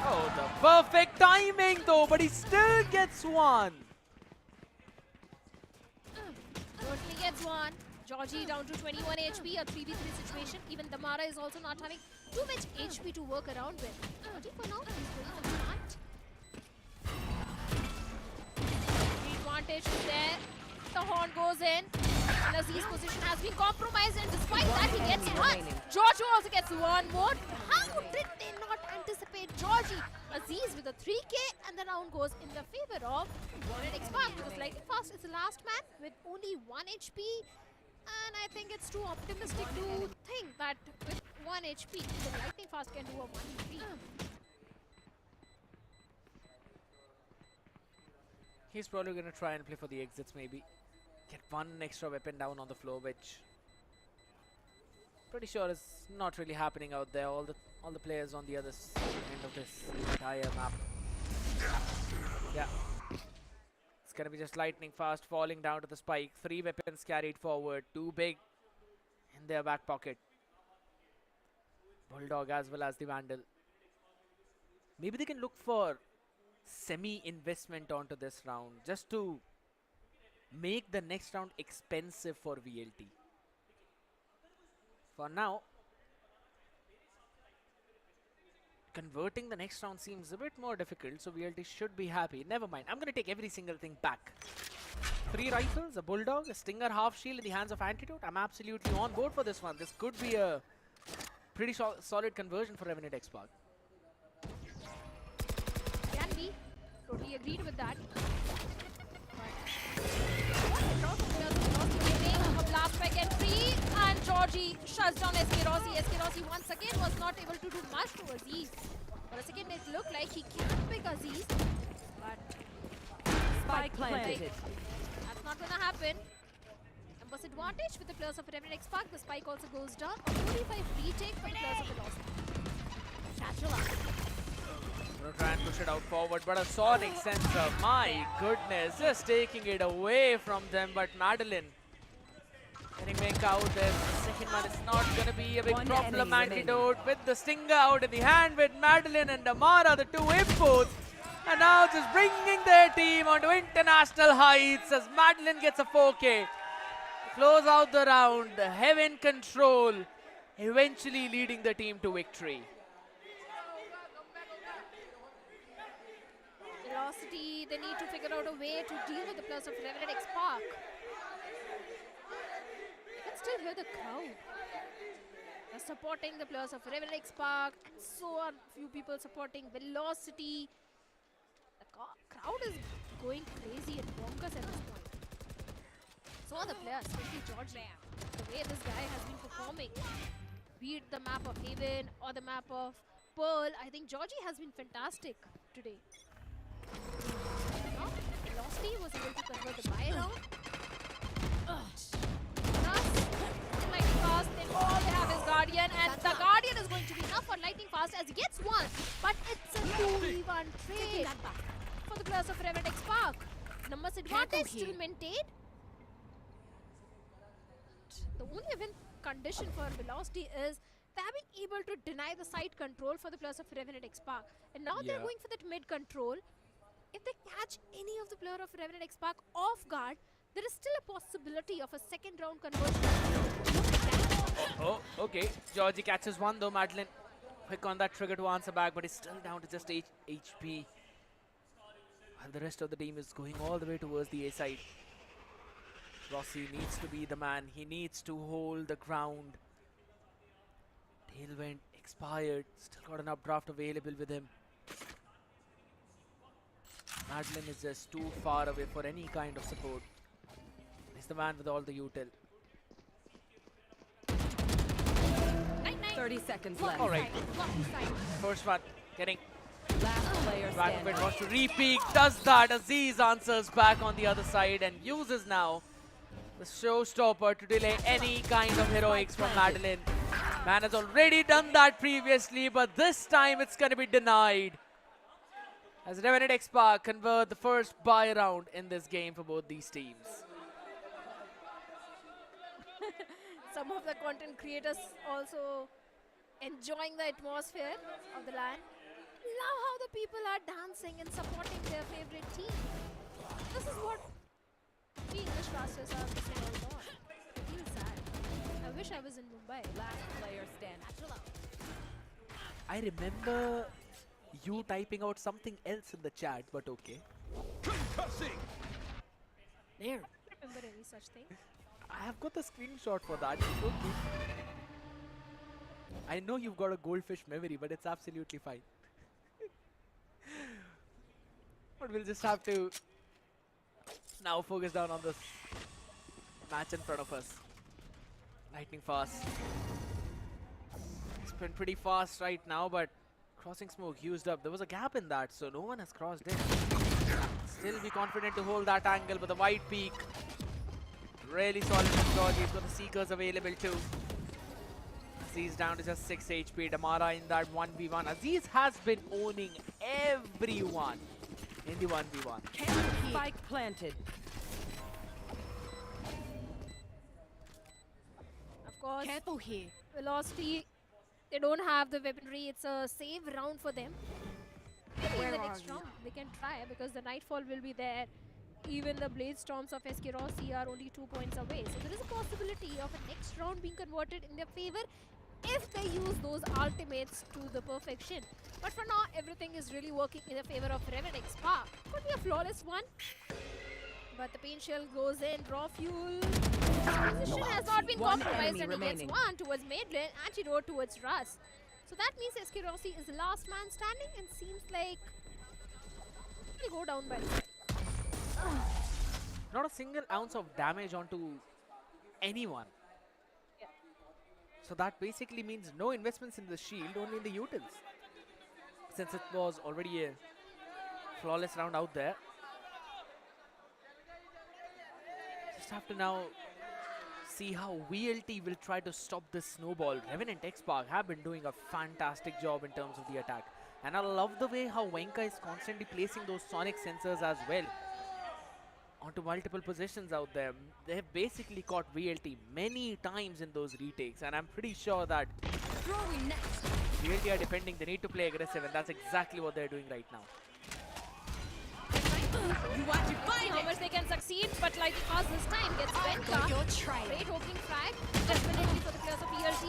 Oh, the perfect timing though, but he still gets one. Totally gets one. Georgie down to 21 HP, a 3v3 situation. Even Damara is also not having too much HP to work around with. Georgie for now, he's going for the plant. Advantage is there. The horn goes in. And Aziz's position has been compromised, and despite that, he gets one. Georgie also gets one more. How did they not anticipate Georgie? Aziz with a 3k, and the round goes in the favor of Revenant XSpark because Lightning Fast is the last man with only 1 HP. And I think it's too optimistic to think that with 1 HP, the Lightning Fast can do a 1 HP. He's probably going to try and play for the exits maybe. Get one extra weapon down on the floor, which pretty sure is not really happening out there. All the players on the other end of this entire map. Yeah. It's going to be just Lightning Fast falling down to the spike. 3 weapons carried forward. 2 big in their back pocket. Bulldog as well as the Vandal. Maybe they can look for semi-investment onto this round just to make the next round expensive for VLT. For now, converting the next round seems a bit more difficult, so VLT should be happy. Never mind, I'm going to take every single thing back. 3 rifles, a Bulldog, a Stinger half shield in the hands of Antidote. I'm absolutely on board for this one. This could be a pretty solid conversion for Revenant XSpark. Can be. Totally agreed with that. A blast spike entry, and Georgie shuts down SK Rossi. SK Rossi once again was not able to do much to Aziz. For a second it looked like he can pick Aziz, but Spike planted. that's not gonna happen. Numbers advantage with the players of Revenant XSpark. The spike also goes down. A 45 retake for the players of Velocity. Casual. Gonna try and push it out forward, but a Sonic Sensor, my goodness, just taking it away from them. But Madeline getting Mink out there. The second one is not gonna be a big problem. Antidote with the Stinger out in the hand with Madeline and Damara, the 2 imports. And now just bringing their team onto international heights as Madeline gets a 4K. Close out the round, the Heaven Control eventually leading the team to victory. Velocity, they need to figure out a way to deal with the players of Revenant XSpark. You can still hear the crowd. They're supporting the players of Revenant XSpark, and so are few people supporting Velocity. The crowd is going crazy and bonkers at this point. So are the players, especially Georgie. The way this guy has been performing, be it the map of Haven or the map of Pearl, I think Georgie has been fantastic today. Velocity was able to convert the buy round. All they have is Guardian, and the Guardian is going to be enough for Lightning Fast as he gets one, but it's a 2v1 trade for the players of Revenant XSpark. Numbers advantage still maintained. The only win condition for Velocity is they have been able to deny the side control for the players of Revenant XSpark. And now they're going for that mid control. If they catch any of the player of Revenant XSpark off guard, there is still a possibility of a second round conversion. Oh, okay. Georgie catches one though. Madeline quick on that trigger to answer back, but he's still down to just 8 HP. And the rest of the team is going all the way towards the A side. Rossi needs to be the man. He needs to hold the ground. Tailwind expired. Still got an updraft available with him. Madeline is just too far away for any kind of support. He's the man with all the util. 30 seconds left. All right. First one getting. Last player standing. Dragonbait wants to re-peek. Does that. Aziz answers back on the other side and uses now the showstopper to delay any kind of heroics from Madeline. Man has already done that previously, but this time it's going to be denied. As Revenant XSpark convert the first buy round in this game for both these teams. Some of the content creators also enjoying the atmosphere of the LAN. Love how the people are dancing and supporting their favorite team. This is what we English casters are missing out on. I feel sad. I wish I was in Mumbai. Last player standing. I remember you typing out something else in the chat, but okay. There. I don't remember any such thing. I have got the screenshot for that. It's okay. I know you've got a goldfish memory, but it's absolutely fine. But we'll just have to now focus down on this match in front of us. Lightning Fast. It's been pretty fast right now, but crossing smoke used up. There was a gap in that, so no one has crossed in. Still be confident to hold that angle, but the wide peak. Really solid from Georgie. He's got the Seekers available too. Aziz down to just 6 HP. Damara in that 1v1. Aziz has been owning everyone in the 1v1. Spike planted. Of course, Careful here. Velocity, they don't have the weaponry. It's a save round for them. Maybe in the next round they can try because the Nightfall will be there. Even the Blade Storms of SK Rossi are only 2 points away. So there is a possibility of a next round being converted in their favor if they use those ultimates to the perfection. But for now, everything is really working in the favor of Revenant XSpark. Could be a flawless one. But the pain shell goes in, raw fuel. Position has not been compromised and he gets one towards Madeline, antidote towards Russ. So that means SK Rossi is the last man standing and seems like he'll go down by the side. Not a single ounce of damage onto anyone. Yeah. So that basically means no investments in the shield, only in the utils. Since it was already a flawless round out there. Just have to now see how VLT will try to stop this snowball. Revenant XSpark have been doing a fantastic job in terms of the attack. And I love the way how Wenka is constantly placing those sonic sensors as well onto multiple positions out there. They have basically caught VLT many times in those retakes, and I'm pretty sure that VLT are defending. They need to play aggressive, and that's exactly what they're doing right now. You want to find how much they can succeed, but Lightning Fast this time gets Wenka. Great opening frag, definitely for the players of VLT.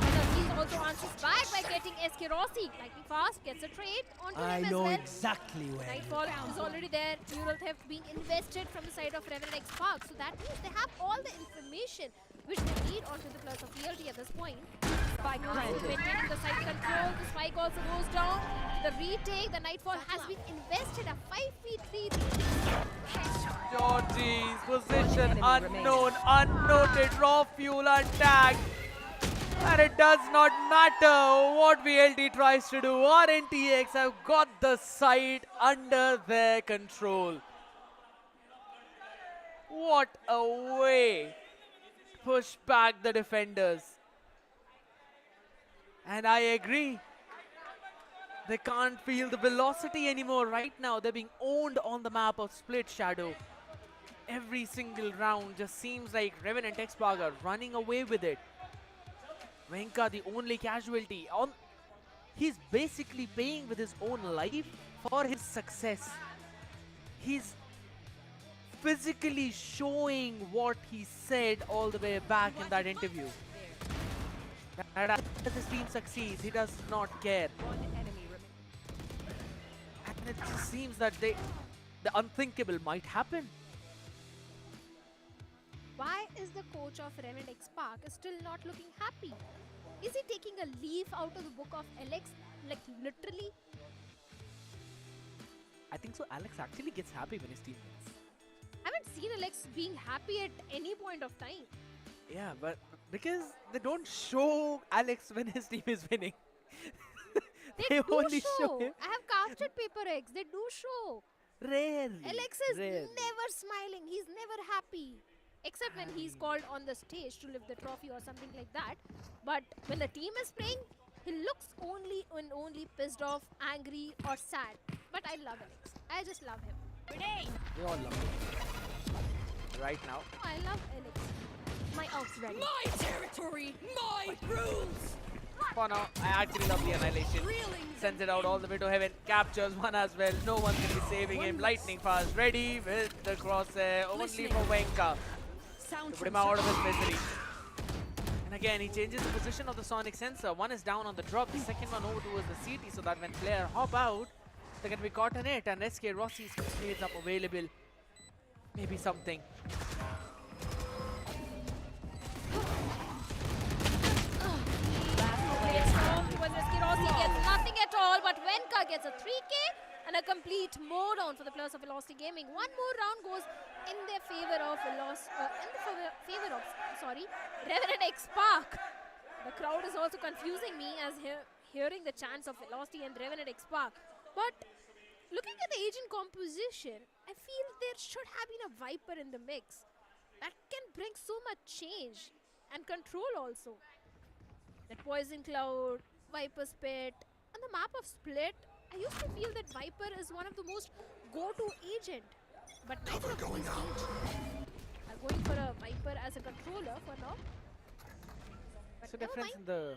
And Aziz also answers back by getting SK Rossi. Lightning Fast gets a trade onto him as well. exactly where. Nightfall is already there. Neural theft being invested from the side of Revenant XSpark. So that means they have all the information which they need onto the players of VLT at this point. Spike maintaining the side control. The spike also goes down. The retake, the Nightfall has been invested. A 5v3. Georgie's position unknown, unnoted, raw fuel untagged. And it does not matter what VLT tries to do. RNTX have got the side under their control. What a way to push back the defenders. And I agree. They can't feel the velocity anymore right now. They're being owned on the map of Split Shadow. Every single round just seems like Revenant XSpark are running away with it. Venka, the only casualty. He's basically paying with his own life for his success. He's physically showing what he said all the way back in that interview. That as his team succeeds, he does not care. And it just seems that the unthinkable might happen. Why is the coach of Revenant XSpark still not looking happy? Is he taking a leaf out of the book of Alex, like literally? I think so. Alex actually gets happy when his team wins. I haven't seen Alex being happy at any point of time. Yeah, but because they don't show Alex when his team is winning. They do only show him. I have casted paper eggs. They do show. Rarely. Alex is never smiling. He's never happy. Except when he's called on the stage to lift the trophy or something like that. But when the team is playing, he looks only pissed off, angry or sad. But I love Alex. I just love him. We all love him. Right now. Oh, I love Alex. My ult's ready. My territory, my rules. For now, I actually love the annihilation. Sends it out all the way to heaven. Captures one as well. No one's going to be saving him. Lightning fast. Ready with the crosshair. Only for Venka. To put him out of his misery. And again, he changes the position of the sonic sensor. One is down on the drop. The second one over towards the CT so that when player hop out, they can be caught in it. And SK Rossi's trades up available. Maybe something. Rossi gets nothing at all, but Venka gets a 3K and a complete mode on for the players of Velocity Gaming. One more round goes in their favor of Revenant XSpark. The crowd is also confusing me as hearing the chants of Velocity and Revenant XSpark. But looking at the agent composition, I feel there should have been a Viper in the mix. That can bring so much change and control also. That Poison Cloud, Viper's Pit, on the map of Split, I used to feel that Viper is one of the most go-to agent. But neither of these agents are going for a Viper as a controller for now. But It's a difference in the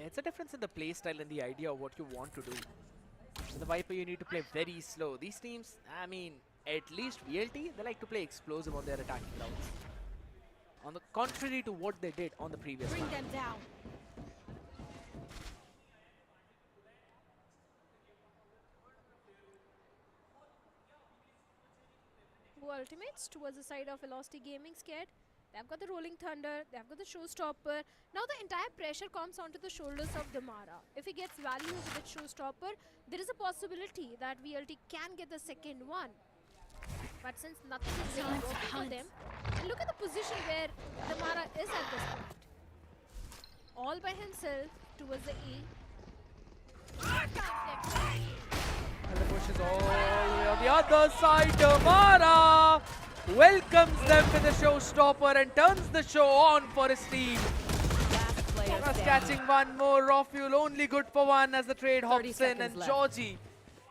it's a difference in the play style and the idea of what you want to do. With the Viper, you need to play very slow. These teams, I mean, at least VLT, they like to play explosive on their attacking rounds. On the contrary to what they did on the previous Bring round. them down. Ultimates towards the side of Velocity Gaming scared. They've got the Rolling Thunder, they've got the Showstopper. Now the entire pressure comes onto the shoulders of Damara. If he gets value with the Showstopper, there is a possibility that VLT can get the second one. But since nothing is really working for them, and look at the position where Damara is at this point. All by himself towards the E. And the push is all the way on the other side. Damara welcomes them with a showstopper and turns the show on for his team. Just catching one more. Rofuel only good for one as the trade hops in. And Georgie,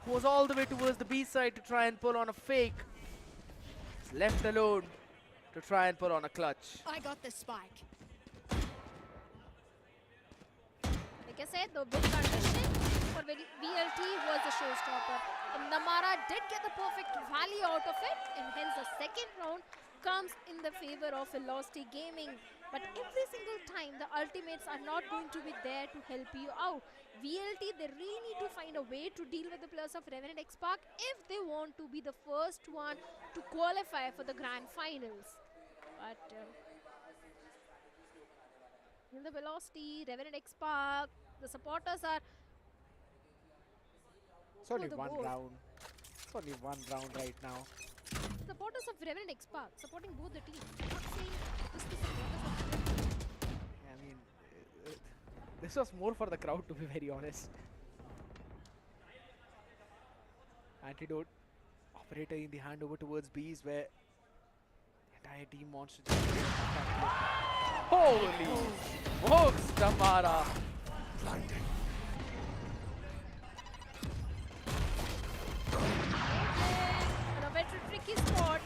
who was all the way towards the B side to try and pull on a fake, is left alone to try and pull on a clutch. I got the spike. Like I said, the big condition for VLT was the showstopper. And Damara did get the perfect value out of it, and hence the second round comes in the favor of Velocity Gaming. But every single time, the ultimates are not going to be there to help you out. VLT, they really need to find a way to deal with the players of Revenant XSpark if they want to be the first one to qualify for the grand finals. But in the Velocity, Revenant XSpark, the supporters are It's only the one board. round. It's only one round right now. Supporters of Revenant XSpark supporting both the teams. I'm not saying just the supporters of I mean, this was more for the crowd, to be very honest. Antidote operator in the handover towards B's, where the entire team wants to just holy smokes, Damara And a very tricky spot.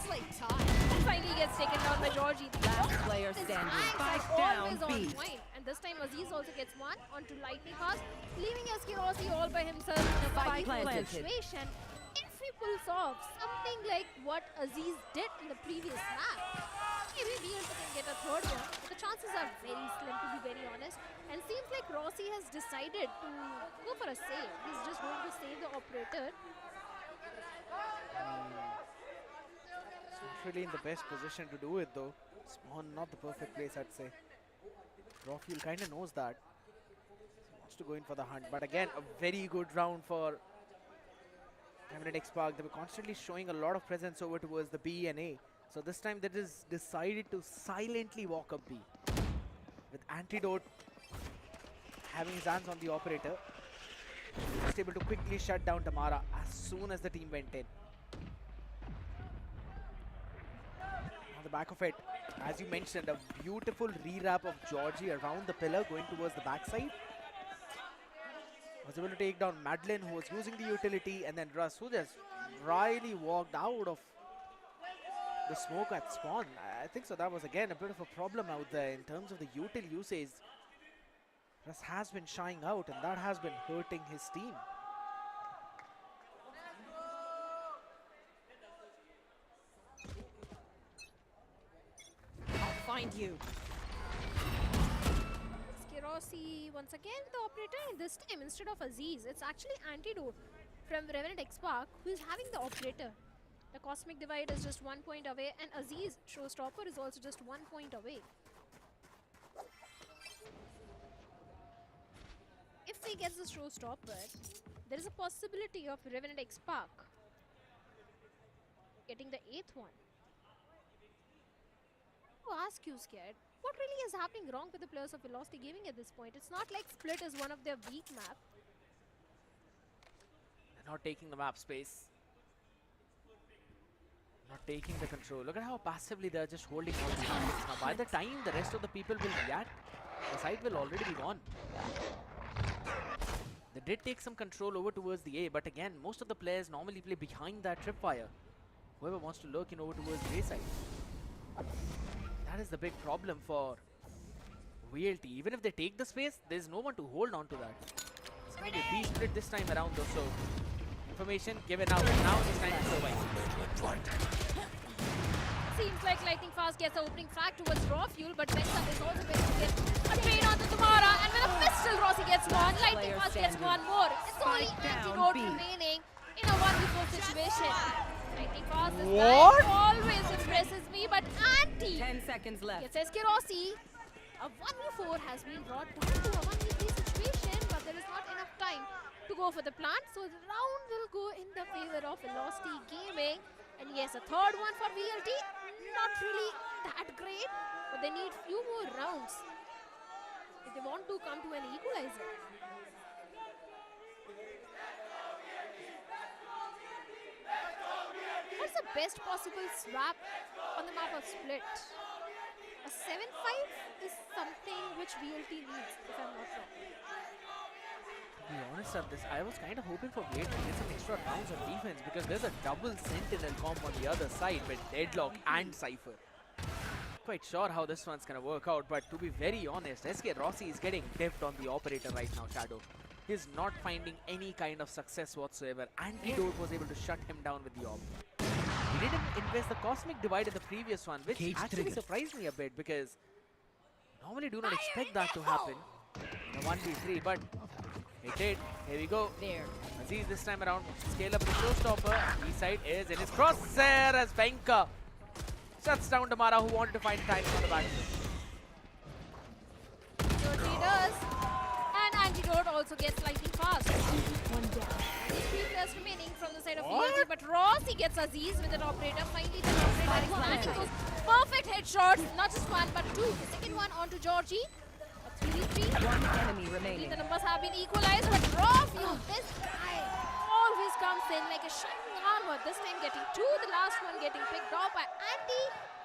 Slate time. And finally gets taken down by Georgie. Last player His standing. eyes Spike are down always on B. point. And this time Aziz also gets one onto lightning fast, leaving Eskirossi all by himself in a Spike 5v4 planted. situation. If he pulls off something like what Aziz did in the previous map, maybe VLT can get a third one, but the chances are very slim, to be very honest. And seems like Rossi has decided to go for a save. He's just going to save the operator. Not really in the best position to do it though. Spawn, not the perfect place, I'd say. Rofuel kind of knows that. He wants to go in for the hunt, but again, a very good round for Revenant XSpark. They were constantly showing a lot of presence over towards the B and A. So this time they just decided to silently walk up B. With Antidote having his hands on the operator, just able to quickly shut down Tamara as soon as the team went in. On the back of it, as you mentioned, a beautiful re-wrap of Georgie around the pillar going towards the backside. Was able to take down Madeline, who was using the utility, and then Russ, who just dryly walked out of the smoke at spawn. I think so. That was again a bit of a problem out there in terms of the util usage. Russ has been shying out, and that has been hurting his team. I'll find you. Eskirossi once again the operator, and this time instead of Aziz, it's actually Antidote from Revenant XSpark who is having the operator. The Cosmic Divide is just 1 point away, and Aziz Showstopper is also just 1 point away. If he gets the Showstopper, there is a possibility of Revenant XSpark getting the 8th one. To ask you, Scared, what really is happening wrong with the players of Velocity Gaming at this point? It's not like Split is one of their weak map. They're not taking the map space. Not taking the control. Look at how passively they're just holding all the targets. Now, by the time the rest of the people will react, the site will already be gone. They did take some control over towards the A, but again, most of the players normally play behind that tripwire. Whoever wants to lurk in over towards the A side. That is the big problem for VLT. Even if they take the space, there's no one to hold on to that. It's going to be B split this time around though, so information given out. Now it's time to survive. Seems like Lightning Fast gets the opening frag towards Raw Fuel, but Vexa is also going to get a trade onto Tamara, and with a pistol, Rossi gets one. Lightning Fast gets one more. It's only Antidote remaining in a 1v4 situation. Lightning Fast this guy always impresses me, but Anti 10 seconds left. gets Eskirossi. A 1v4 has been brought down to a 1v3 situation, but there is not enough time to go for the plant, so the round will go in the favor of Velocity Gaming. And yes, a third one for VLT, not really that great, but they need few more rounds if they want to come to an equalizer. What's the best possible swap on the map of Split? A 7-5 is something which VLT needs, if I'm not wrong. To be honest on this, I was kind of hoping for VLT to get some extra rounds on defense because there's a double Sentinel comp on the other side with Deadlock and Cypher. Quite sure how this one's gonna work out, but to be very honest, SK Rossi is getting dipped on the operator right now, Shadow. He's not finding any kind of success whatsoever. Antidote was able to shut him down with the op. He didn't invest the Cosmic Divide in the previous one, which actually surprised me a bit because normally do not expect that to happen in a 1v3, but it did. Here we go. There. Aziz this time around scale up the showstopper. East side is in his crosshair as Venka shuts down Tamara, who wanted to find time on the back. He does. And Antidote also gets Lightning Fast. One down. 3 players remaining from the side of VLT, but Rossi gets Aziz with an operator. Finally, the operator is landing those perfect headshots. Not just one, but two. The second one onto Georgie. A 3v3. One enemy remaining. The numbers have been equalized, but Raw, this guy always comes in like a shining armor. This time getting two, the last one getting picked off by Anti,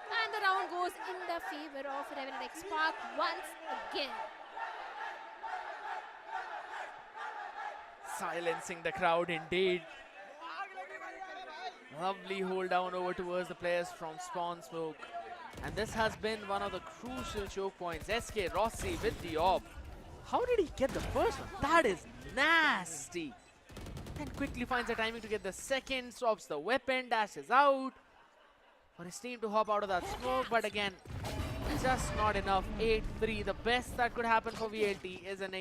and the round goes in the favor of Revenant XSpark once again. Silencing the crowd indeed. Lovely hold down over towards the players from Spawn Smoke. And this has been one of the crucial choke points. SK Rossi with the AWP. How did he get the first one? That is nasty. And quickly finds the timing to get the second, swaps the weapon, dashes out. For his team to hop out of that smoke, but again, just not enough. 8-3, the best that could happen for VLT is an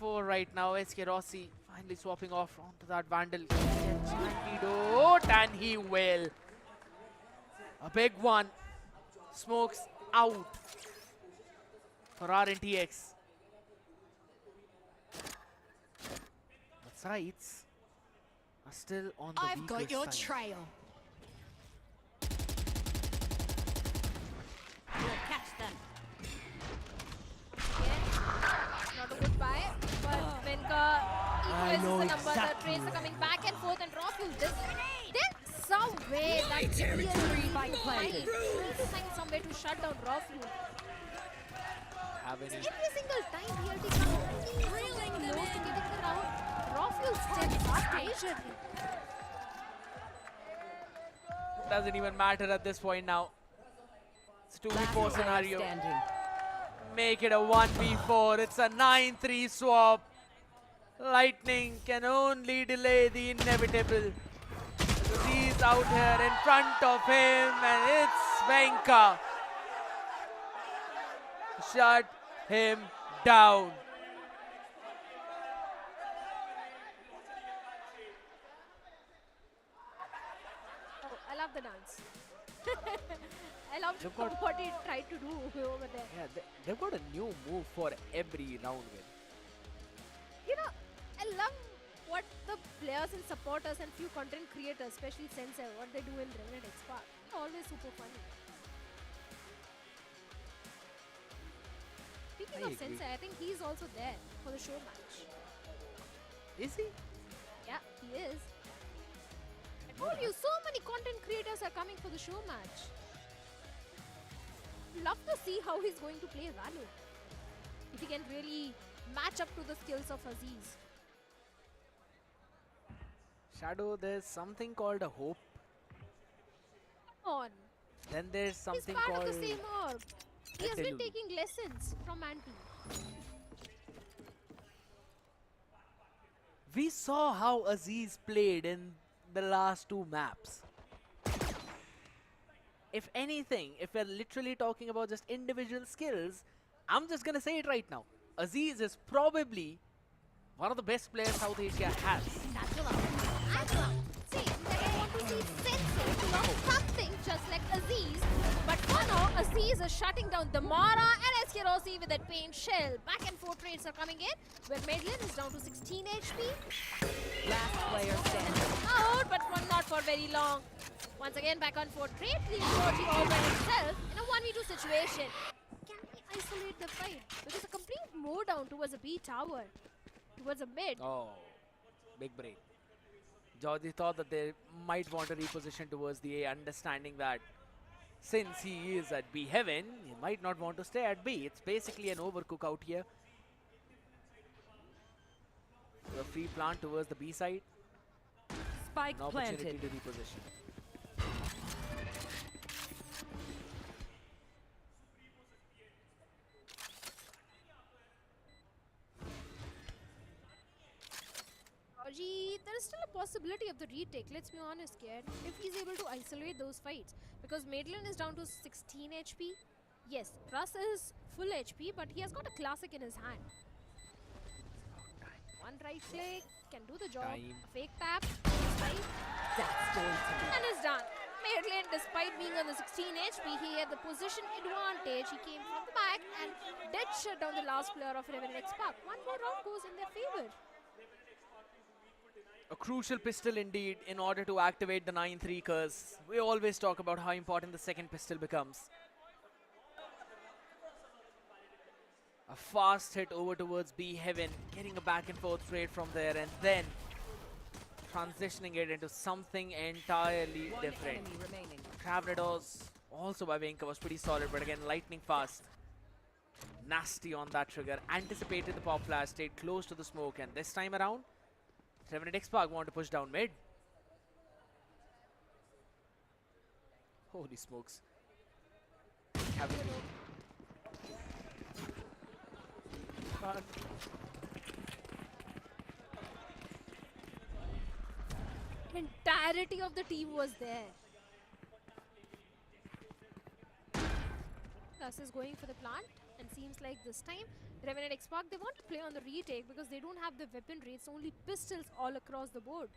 8-4 right now. SK Rossi finally swapping off onto that Vandal. Gets antidote, and he will. A big one. Smokes out for RNTX. The sights are still on the I've got weaker your side. trail. Catch them. Not a good buy, but Venka equalizes the number. The trades are coming back and forth, and Rockul, there's some way that Territory by planted. find some way to shut down Rockul. Have any Every single time BLT comes really close to getting the round, Rockul steps up majorly. doesn't even matter at this point now. It's a 2v4 scenario. Make it a 1v4. It's a 9-3 swap. Lightning can only delay the inevitable. He's out here in front of him, and it's Venka. Shut him down. Oh, I love the dance. I love what he tried to do over there. Yeah, they've got a new move for every round win. You know, I love what the players and supporters and few content creators, especially Sensei, what they do in Revenant XSpark. Always super funny. Speaking of Sensei, I think he's also there for the show match. Is he? Yeah, he is. I told you, so many content creators are coming for the show match. Love to see how he's going to play Valo. If he can really match up to the skills of Aziz. Shadow, there's something called a hope. Come on. Then there's something He's part called of the same org. He has been Delulu. taking lessons from Anti. We saw how Aziz played in the last two maps. If anything, if we're literally talking about just individual skills, I'm just gonna say it right now. Aziz is probably one of the best players South Asia has. See, I want to see Sensei to launch something just like Aziz. But for now, Aziz is shutting down Damara and SK Rossi with that paint shell. Back and forth trades are coming in, where Madeline is down to 16 HP. Last player standing. Out, but not for very long. Once again, back on forth trade, leaving OG all by himself in a 1v2 situation. Can he isolate the fight? Because a complete mow down towards a B tower, towards a mid. Oh, big break. Georgie thought that they might want to reposition towards the A, understanding that since he is at B heaven, he might not want to stay at B. It's basically an overcook out here. A free plant towards the B side. Spike An opportunity planted. to reposition. There is still a possibility of the retake, let's be honest, kid. If he's able to isolate those fights. Because Madeline is down to 16 HP. Yes, Russ is full HP, but he has got a classic in his hand. One right click, can do the job. Time. A fake tap, and it's done. Madeline, despite being on the 16 HP, he had the position advantage. He came from the back and did shut down the last player of Revenant XSpark. One more round goes in their favor. A crucial pistol indeed in order to activate the 9-3, because we always talk about how important the second pistol becomes. A fast hit over towards B heaven, getting a back and forth trade from there, and then transitioning it into something entirely different. Travenados also by Venka was pretty solid, but again lightning fast. nasty on that trigger. Anticipated the pop flash, stayed close to the smoke, and this time around, Revenant XSpark want to push down mid. Holy smokes. Entirety of the team was there. Plus is going for the plant, and seems like this time Revenant XSpark, they want to play on the retake because they don't have the weaponry. It's only pistols all across the board.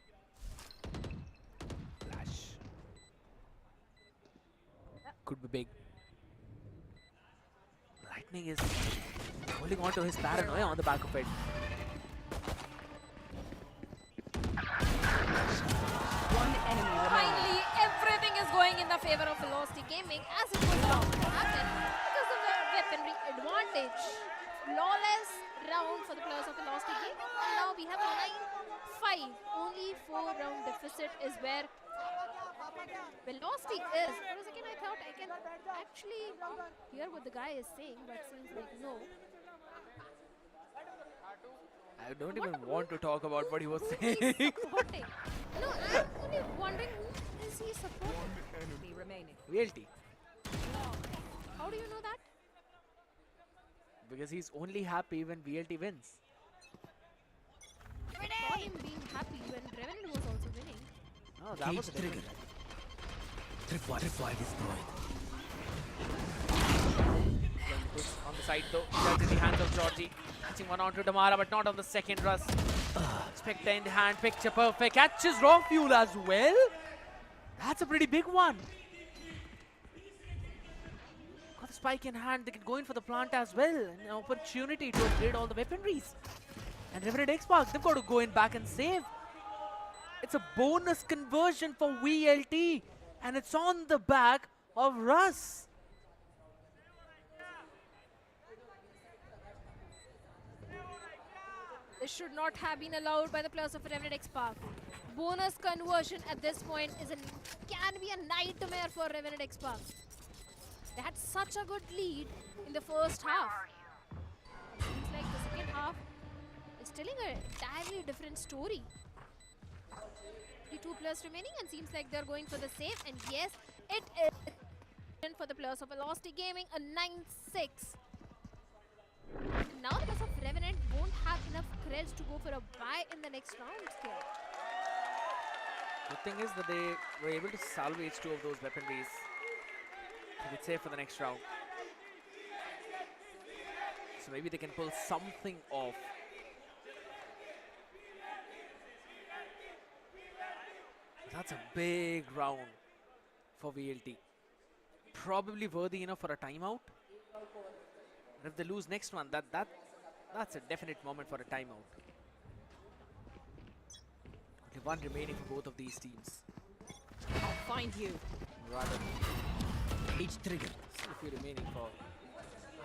Flash. Could be big. Lightning is holding on to his paranoia on the back of it. One enemy remaining. Finally, everything is going in the favor of Velocity Gaming, as it was bound to happen because of the weaponry advantage. Flawless round for the players of Velocity Gaming, and now we have a 9-5. Only 4-round deficit is where Velocity is. For a second, I thought I can actually hear what the guy is saying, but seems like no. I don't even want to talk about what he was saying. Supporting. No, I'm only wondering who is he supporting? One enemy remaining. VLT. How do you know that? Because he's only happy when VLT wins. I saw him being happy when Revenant was also winning. Oh, that was a trigger. Tripwire destroyed. On the side though, that's in the hands of Georgie. Catching one onto Damara, but not on the second rush. Spectre in the hand, picture perfect. Catches raw fuel as well. That's a pretty big one. Got the spike in hand, they can go in for the plant as well. An opportunity to upgrade all the weaponries. And Revenant XSpark, they've got to go in back and save. It's a bonus conversion for VLT. And it's on the back of Russ. This should not have been allowed by the players of Revenant XSpark. Bonus conversion at this point can be a nightmare for Revenant XSpark. They had such a good lead in the first half. Seems like the second half is telling an entirely different story. 2 players remaining, and seems like they're going for the save. And yes, it is for the players of Velocity Gaming, a 9-6. Now the players of Revenant won't have enough creds to go for a buy in the next round here. Good thing is that they were able to salvage 2 of those weaponries. Keep it safe for the next round. So maybe they can pull something off. That's a big round for VLT. Probably worthy enough for a timeout. And if they lose next one, that's a definite moment for a timeout. Only one remaining for both of these teams. I'll find you. Rather, Each trigger. still a few remaining for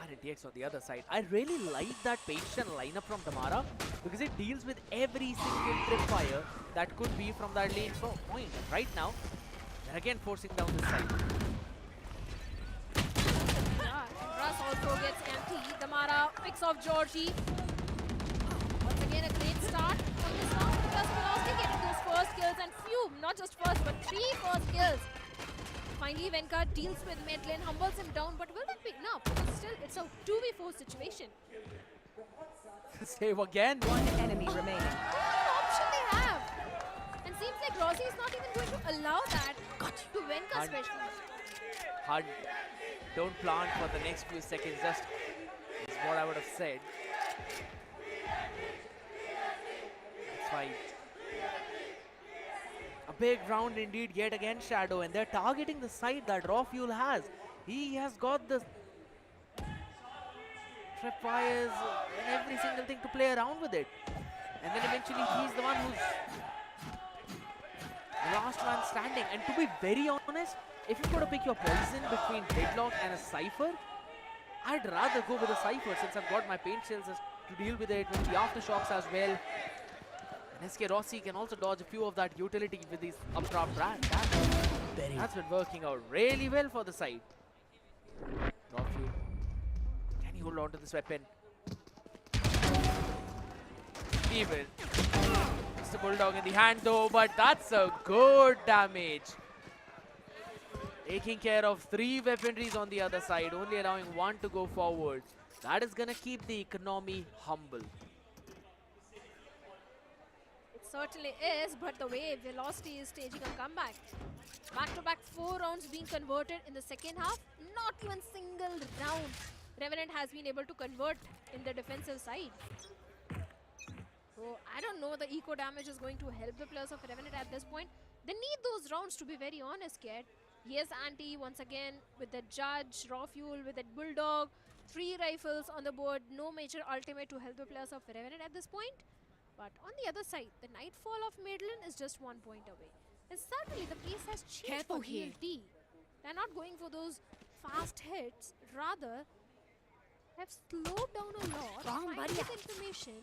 RNTX on the other side. I really like that patient lineup from Damara because it deals with every single tripwire that could be from that lane point. Right now, they're again forcing down this side. Yeah, and Russ also gets empty. Damara picks off Georgie. Once again, a great start on this round. Plus Velocity getting those first kills, and few, not just first, but 3 first kills. Finally, Venkat deals with Medlin, humbles him down, but will that be enough? Because still, it's a 2v4 situation. Save again. One enemy remaining. What option they have? And seems like Rossi is not even going to allow that to Venkat especially. Hard. Don't plant for the next few seconds. Just is what I would have said. That's fine. A big round indeed yet again, Shadow, and they're targeting the side that Raw Fuel has. He has got the tripwires and every single thing to play around with it. And then eventually he's the one who's the last man standing. And to be very honest, if you've got to pick your poison between Deadlock and a Cypher, I'd rather go with a Cypher since I've got my paint shells to deal with it, with the aftershocks as well. And SK Rossi can also dodge a few of that utility with these updraft brands. That's been working out really well for the side. Raw Fuel. Can he hold on to this weapon? He will. It's the Bulldog in the hand though, but that's a good damage. Taking care of 3 weaponries on the other side, only allowing 1 to go forward. That is gonna keep the economy humble. It certainly is, but the way Velocity is staging a comeback. Back-to-back 4 rounds being converted in the second half. Not even single round Revenant has been able to convert in the defensive side. So I don't know the eco damage is going to help the players of Revenant at this point. They need those rounds, to be very honest, kid. Yes, Anti once again with the Judge, Raw Fuel with that Bulldog, 3 rifles on the board, no major ultimate to help the players of Revenant at this point. But on the other side, the Nightfall of Madeline is just 1 point away. And certainly the pace has changed Careful for here. VLT. They're not going for those fast hits, rather have slowed down a lot, finding this information,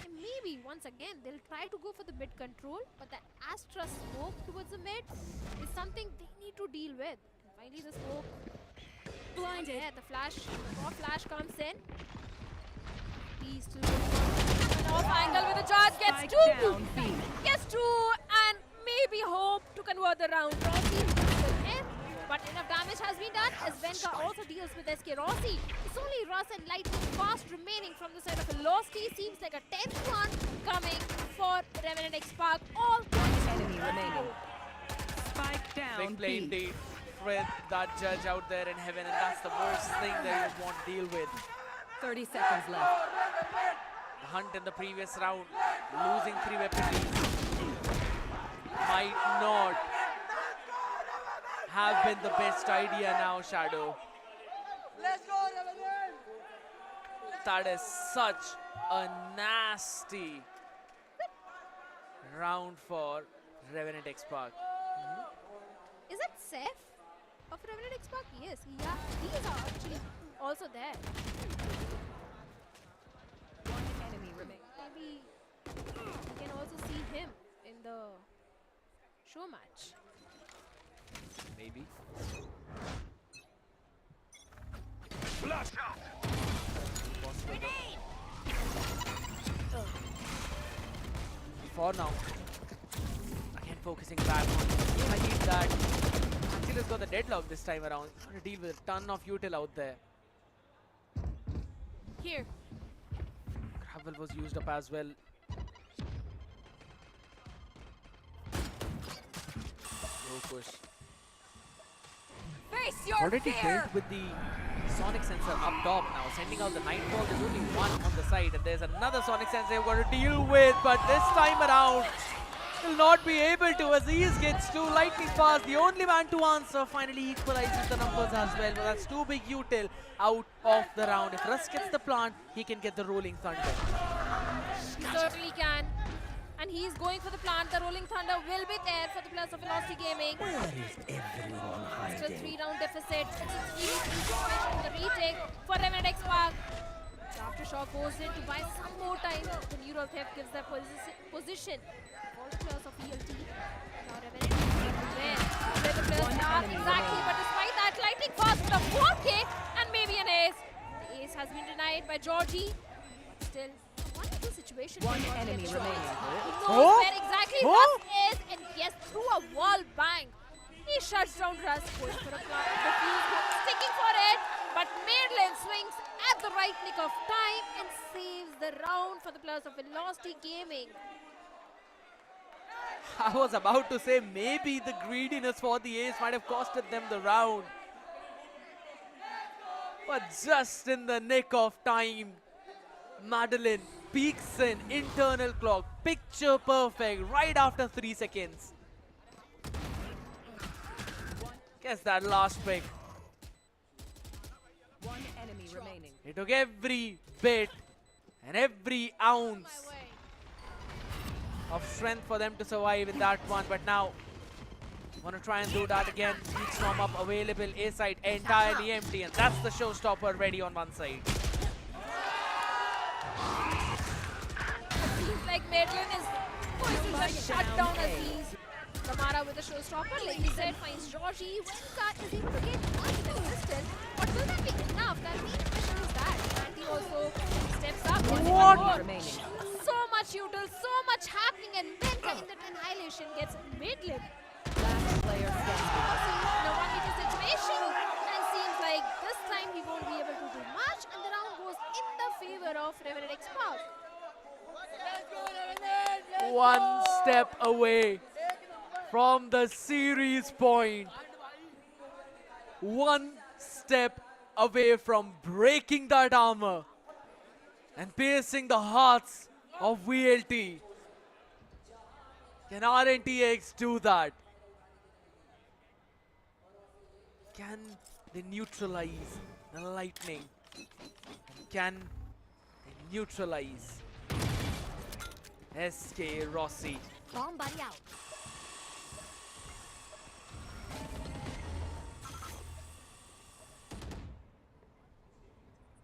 and maybe once again they'll try to go for the mid control, but the Astra smoke towards the mid is something they need to deal with. And finally the smoke blinded. Yeah, the flash, raw flash comes in. He's still an off angle with the Judge, gets Spike 2, down, B. gets 2, and maybe hope to convert the round. Rossi is still in, but enough damage has been done as Venka also deals with SK Rossi. It's only Russ and Lightning Fast remaining from the side of Velocity. Seems like a 10th one coming for Revenant XSpark. All Enemy remaining. Spike down, Big play B. indeed with that Judge out there in heaven, and that's the worst thing that you want to deal with. 30 seconds left. The hunt in the previous round, losing 3 weaponries, might not have been the best idea now, Shadow. Let's go, Revenant! That is such a nasty round for Revenant XSpark. Is it safe of Revenant XSpark? Yes, yeah, these are actually also there. One enemy remaining. Maybe we can also see him in the show match. Maybe. Flash out! For now, again focusing back on I need that. Actually, let's go the deadlock this time around. Trying to deal with a ton of util out there. Here. Gravel was used up as well. Low push. Face your Already fear! built with the sonic sensor up top now, sending out the Nightfall. There's only 1 on the side, and there's another sonic sensor they've got to deal with, but this time around will not be able to. Aziz gets 2 lightning fast, the only man to answer, finally equalizes the numbers as well, but that's 2 big util out of the round. If Russ gets the plant, he can get the Rolling Thunder. He certainly can. And he's going for the plant. The Rolling Thunder will be there for the players of Velocity Gaming. Still 3-round deficit. It's a 3 situation in the retake for Revenant XSpark. Aftershock goes in to buy some more time. The neural theft gives their position for the players of ELT. Now Revenant is where the players are exactly. But despite that, lightning fast with a 4K and maybe an ace. The ace has been denied by Georgie. But still, 1-2 situation. One enemy remaining. He knows where exactly Russ is, and yes, through a wall bang. He shuts down Russ, going for a plant. Sticking for it, but Madeline swings at the right nick of time and saves the round for the players of Velocity Gaming. I was about to say maybe the greediness for the ace might have costed them the round. But just in the nick of time, Madeline peaks in, internal clock, picture perfect, right after 3 seconds. Guess that last pick. One enemy remaining. It took every bit and every ounce of strength for them to survive in that one, but now want to try and do that again. Heat storm up available, A side entirely empty, and that's the showstopper ready on one side. Seems like Madeline is going to just shut down Aziz. Lamara with the showstopper, like he said, finds Georgie. Venka is able to get into the distance, but will that be enough? That means pressure is that. also steps up. One enemy remaining. So much util, so much happening, and then coming that annihilation gets mid-lane. Last player standing. In a 1v2 situation, and it seems like this time he won't be able to do much, and the round goes in the favor of Revenant XSpark. One step away from the series point. One step away from breaking that armor and piercing the hearts of VLT. Can RNTX do that? Can they neutralize the lightning? Can they neutralize SK Rossi? Bomb buddy out.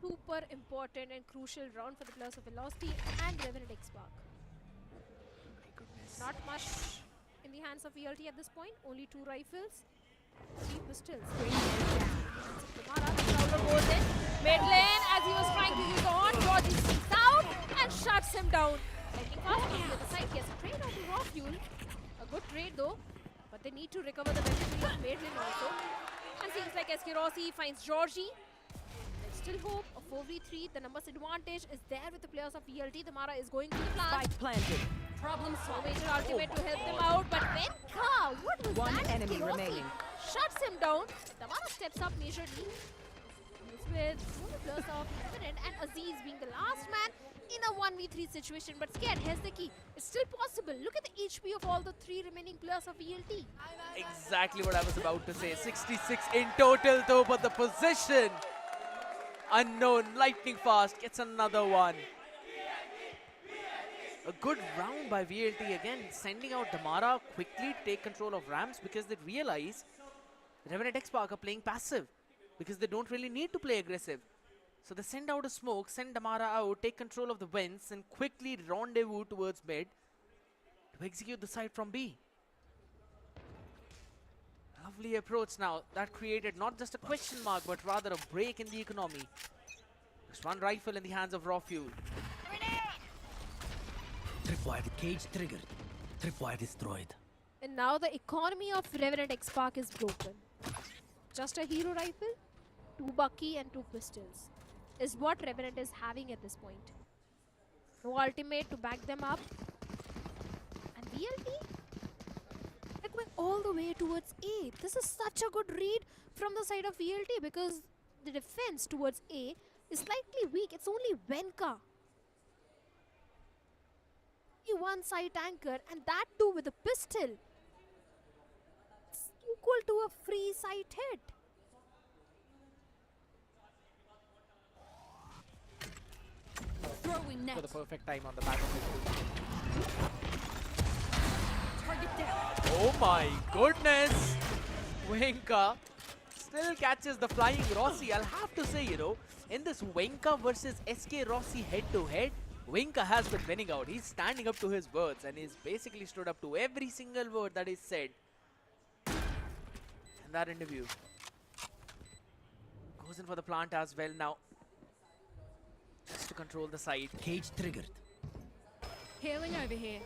Super important and crucial round for the players of Velocity and Revenant XSpark. Not much in the hands of VLT at this point. Only 2 rifles, 3 pistols. Prowler goes in mid lane as he was trying to use on. Georgie sneaks out and shuts him down. Lightning fast on the other side. Gets a trade onto raw fuel. A good trade though, but they need to recover the weaponry of mid lane also. And seems like SK Rossi finds Georgie. Still hope a 4v3. The numbers advantage is there with the players of VLT. The Mara is going to the plant. Spike planted. Problem solved. Major ultimate to help them out, but Venka, what was One that? enemy Kirosi remaining. shuts him down. The Mara steps up majorly. With one of the players of Revenant and Aziz being the last man in a 1v3 situation. But scared, here's the key. It's still possible. Look at the HP of all the 3 remaining players of VLT. Exactly what I was about to say. 66 in total though, but the position unknown. Lightning fast gets another one. A good round by VLT again, sending out Damara quickly to take control of ramps because they realize Revenant XSpark are playing passive because they don't really need to play aggressive. So they send out a smoke, send Damara out, take control of the vents and quickly rendezvous towards mid to execute the side from B. Lovely approach now. That created not just a question mark but rather a break in the economy. Just one rifle in the hands of raw fuel. Tripwire cage triggered. Tripwire destroyed. And now the economy of Revenant XSpark is broken. Just a hero rifle, 2 Bucky and 2 pistols is what Revenant is having at this point. No ultimate to back them up. And VLT? They're going all the way towards A. This is such a good read from the side of VLT because the defense towards A is slightly weak. It's only Venka. One side anchor and that too with a pistol. It's equal to a free sight hit. Throwing net. For the perfect time on the back of it. Target down. Oh my goodness! Wenka still catches the flying Rossi. I'll have to say, you know, in this Wenka versus SK Rossi head-to-head, Wenka has been winning out. He's standing up to his words and he's basically stood up to every single word that is said in that interview. Goes in for the plant as well now. Just to control the side. Cage triggered. Healing over here.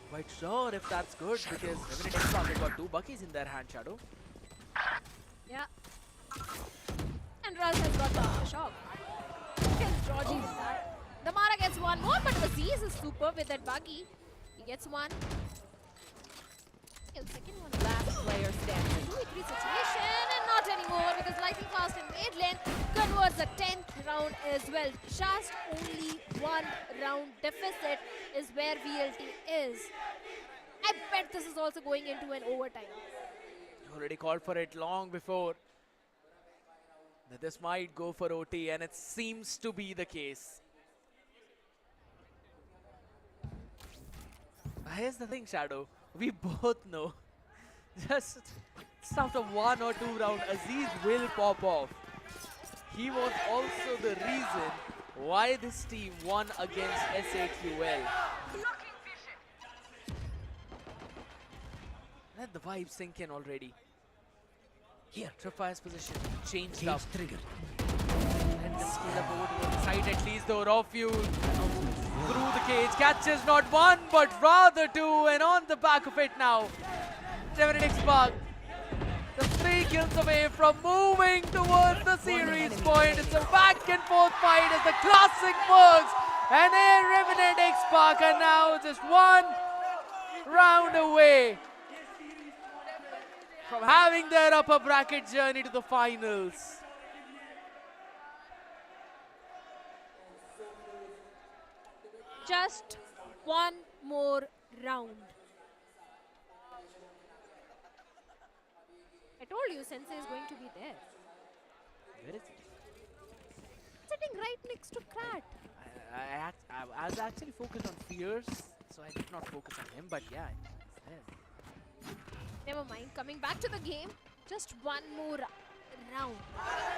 Quite sure if that's good because Revenant XSpark have got 2 Buckies in their hand, Shadow. Yeah. And Raz has got the aftershock. Gets Georgie with that. Damara gets one more, but Aziz is super with that buggy. He gets one. The second one. Last player standing. 2v3 situation and not anymore because Lightning Fast in mid lane converts the 10th round as well. Just only 1 round deficit is where VLT is. I bet this is also going into an overtime. You already called for it long before that this might go for OT and it seems to be the case. Here's the thing, Shadow. We both know. Just after 1 or 2 rounds, Aziz will pop off. He was also the reason why this team won against SAQL. Let the vibe sink in already. Here, Tripwire's position changed up. Triggered. Revenant can steal a board to the side at least though. Raw Fuel through the cage, catches not one but rather two, and on the back of it now. Revenant XSpark, the 3 kills away from moving towards the series point. It's a back and forth fight as the classic works, and here Revenant XSpark are now just 1 round away from having their upper bracket journey to the finals. Just one more round. I told you Sensei is going to be there. Where is he? Sitting right next to Krat. I was actually focused on Fierce, so I did not focus on him, but yeah, he's there. Never mind, coming back to the game, just one more round.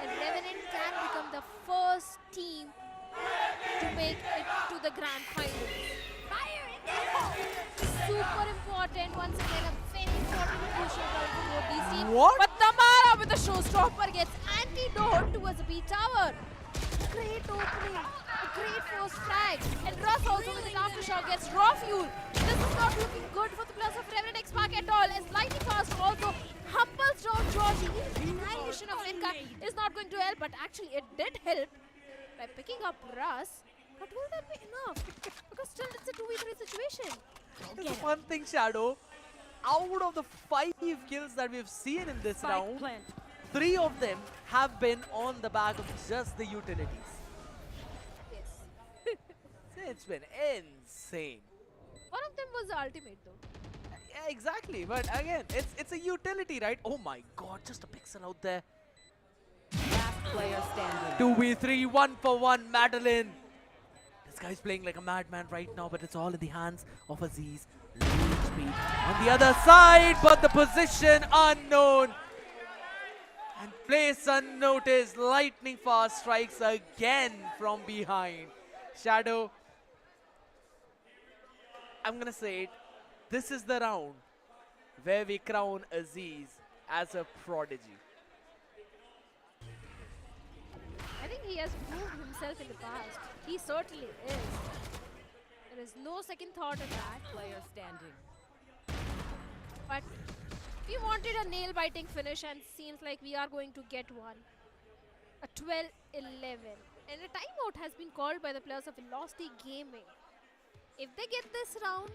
And Revenant can become the first team to make it to the grand final. Fire in the hole! Super important, once again, a very important crucial round for both these teams. What? But Tamara with the showstopper gets antidote towards the B tower. Great opening, a great first frag, and Russ also with an aftershock gets raw fuel. This is not looking good for the players of Revenant XSpark at all, as Lightning Fast also humbles down Georgie. Annihilation of Renka is not going to help, but actually it did help by picking up Russ. But will that be enough? Because still it's a 2v3 situation. There's one thing, Shadow. Out of the 5 kills that we've seen in this round, 3 of them have been on the back of just the utilities. Yes. It's been insane. One of them was the ultimate though. Yeah, exactly. But again, it's a utility, right? Oh my god, just a pixel out there. Last player standing. 2v3, 1 for 1, Madeline. This guy's playing like a madman right now, but it's all in the hands of Aziz. Low speed on the other side, but the position unknown. And place unnoticed, Lightning Fast strikes again from behind. Shadow, I'm gonna say it, this is the round where we crown Aziz as a prodigy. I think he has proved himself in the past. He certainly is. There is no second thought in that. Player standing. But we wanted a nail-biting finish, and seems like we are going to get one. A 12-11. And a timeout has been called by the players of Velocity Gaming. If they get this round,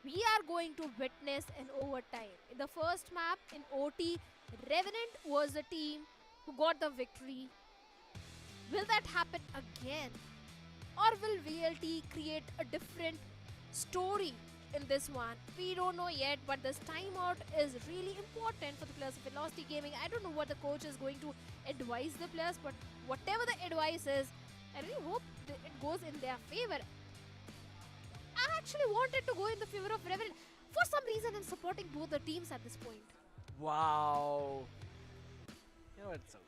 we are going to witness an overtime. In the first map, in OT, Revenant was the team who got the victory. Will that happen again? Or will VLT create a different story in this one? We don't know yet, but this timeout is really important for the players of Velocity Gaming. I don't know what the coach is going to advise the players, but whatever the advice is, I really hope it goes in their favor. I actually wanted to go in the favor of Revenant. For some reason, I'm supporting both the teams at this point. Wow. You know, it's so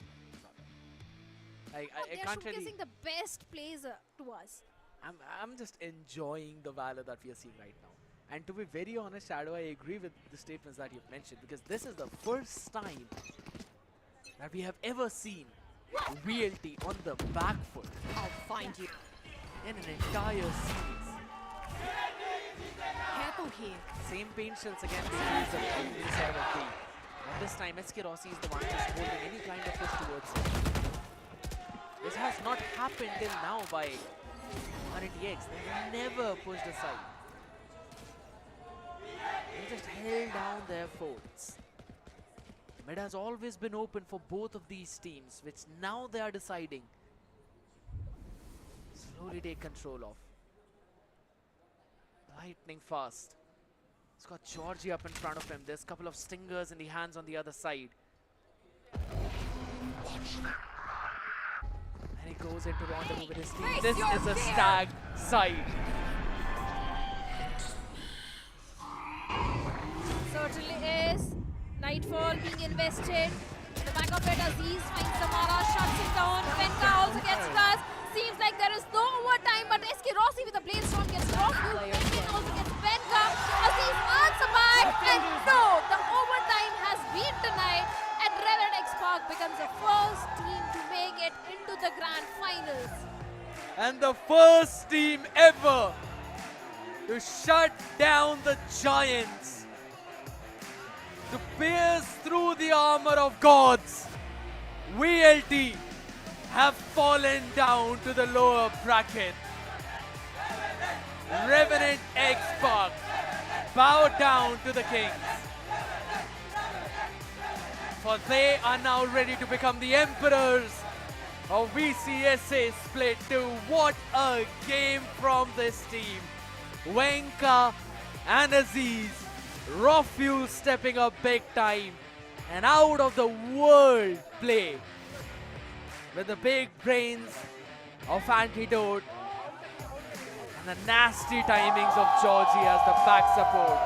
I They're can't showcasing really. the best plays to us. I'm just enjoying the valor that we are seeing right now. And to be very honest, Shadow, I agree with the statements that you've mentioned, because this is the first time that we have ever seen Realty on the back foot. I'll find you. In an entire series. Careful here. Same paint shells again being used on the side of B. And this time, SK Rossi is the one just holding any kind of push towards him. This has not happened till now by RNTX. They've never pushed aside. They just held down their forts. Mid has always been open for both of these teams, which now they are deciding slowly take control of. Lightning Fast. He's got Georgie up in front of him. There's a couple of stingers in the hands on the other side. And he goes into rendezvous with his team. This is a stag side. Certainly is. Nightfall being invested. In the back of it, Aziz finds Samara, shuts him down. Venka also gets cursed. Seems like there is no overtime, but SK Rossi with the blade storm gets Rock. Venka also gets Venka. Aziz earns a buy, and no, the overtime has been denied. And Revenant XSpark becomes the first team to make it into the first team ever to shut down the Giants, to pierce through the armor of gods. VLT have fallen down to the lower bracket. Revenant XSpark bow down to the Kings, for they are now ready to become the emperors of VCSA Split 2. What a game from this team. Wenka and Aziz, raw fuel stepping up big time, and out of the world play with the big brains of Antidote and the nasty timings of Georgie as the back support.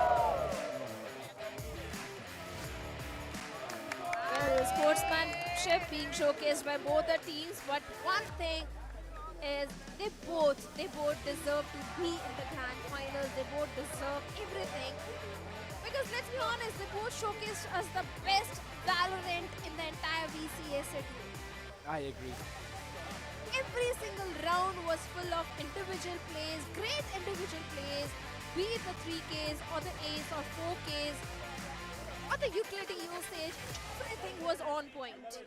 Well, sportsmanship being showcased by both the teams, but one thing is they both deserve to be in the grand finals. They both deserve everything, because let's be honest, they both showcased us the best Valorant in the entire VCSA team. I agree. Every single round was full of individual plays, great individual plays, be it the 3Ks or the Ace or 4Ks or the utility usage, everything was on point.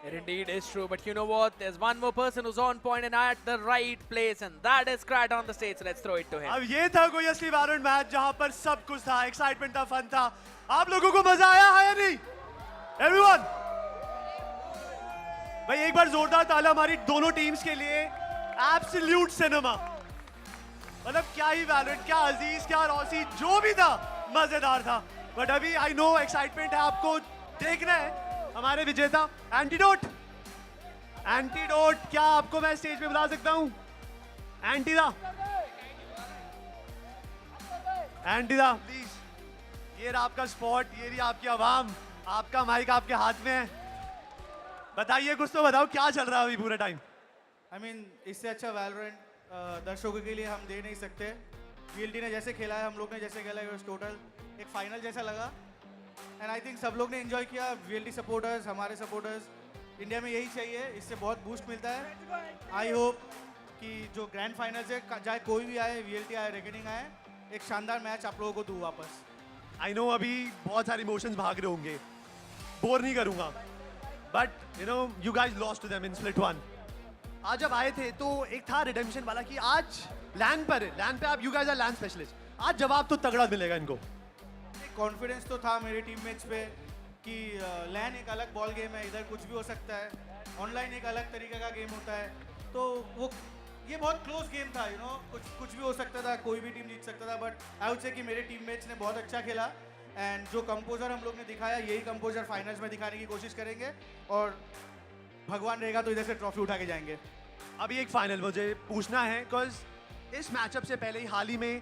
It indeed is true, but you know what? There's one more person who's on point and at the right place, and that is Krat on the stage. So let's throw it to him. अब ये था कोई असली Valorant match जहां पर सब कुछ था, एक्साइटमेंट था, फन था. आप लोगों को मजा आया है या नहीं? Everyone! भाई एक बार जोरदार ताला हमारी दोनों टीम्स के लिए. Absolute cinema. मतलब क्या ही Valorant, क्या अजीज, क्या रॉसी, जो भी था मजेदार था. बट अभी आई नो एक्साइटमेंट है, आपको देखना है हमारे विजेता एंटीडोट. एंटीडोट, क्या आपको मैं स्टेज पे बुला सकता हूं? एंटीदा, एंटीदा प्लीज. ये रहा आपका स्पॉट, ये रही आपकी आवाम, आपका माइक आपके हाथ में है. बताइए कुछ तो बताओ, क्या चल रहा है अभी पूरे टाइम? आई मीन इससे अच्छा वैलोरेंट दर्शकों के लिए हम दे नहीं सकते. VLT ने जैसे खेला है, हम लोग ने जैसे खेला है, टोटल एक फाइनल जैसा लगा. एंड आई थिंक सब लोग ने एंजॉय किया. VLT सपोर्टर्स, हमारे सपोर्टर्स, इंडिया में यही चाहिए, इससे बहुत बूस्ट मिलता है. आई होप कि जो ग्रैंड फाइनल्स है, चाहे कोई भी आए, VLT आए, रेकनिंग आए, एक शानदार मैच आप लोगों को दूँ वापस. आई नो अभी बहुत सारे इमोशंस भाग रहे होंगे, बोर नहीं करूंगा, but you know you guys lost to them in split 1. आज जब आए थे तो एक था रिडेम्पशन वाला कि आज लैंड पर है, लैंड पे आप, you guys are land specialist, आज जवाब तो तगड़ा मिलेगा इनको. कॉन्फिडेंस तो था मेरे टीममेट्स पे कि लैन एक अलग बॉल गेम है, इधर कुछ भी हो सकता है. ऑनलाइन एक अलग तरीके का गेम होता है, तो वो ये बहुत क्लोज गेम था. यू नो कुछ भी हो सकता था, कोई भी टीम जीत सकता था. बट आई वुड से कि मेरे टीममेट्स ने बहुत अच्छा खेला, एंड जो कंपोजर हम लोग ने दिखाया, यही कंपोजर फाइनल्स में दिखाने की कोशिश करेंगे, और भगवान रहेगा तो इधर से ट्रॉफी उठा के जाएंगे. अभी एक फाइनल मुझे पूछना है, बिकॉज इस मैचअप से पहले ही हाल ही में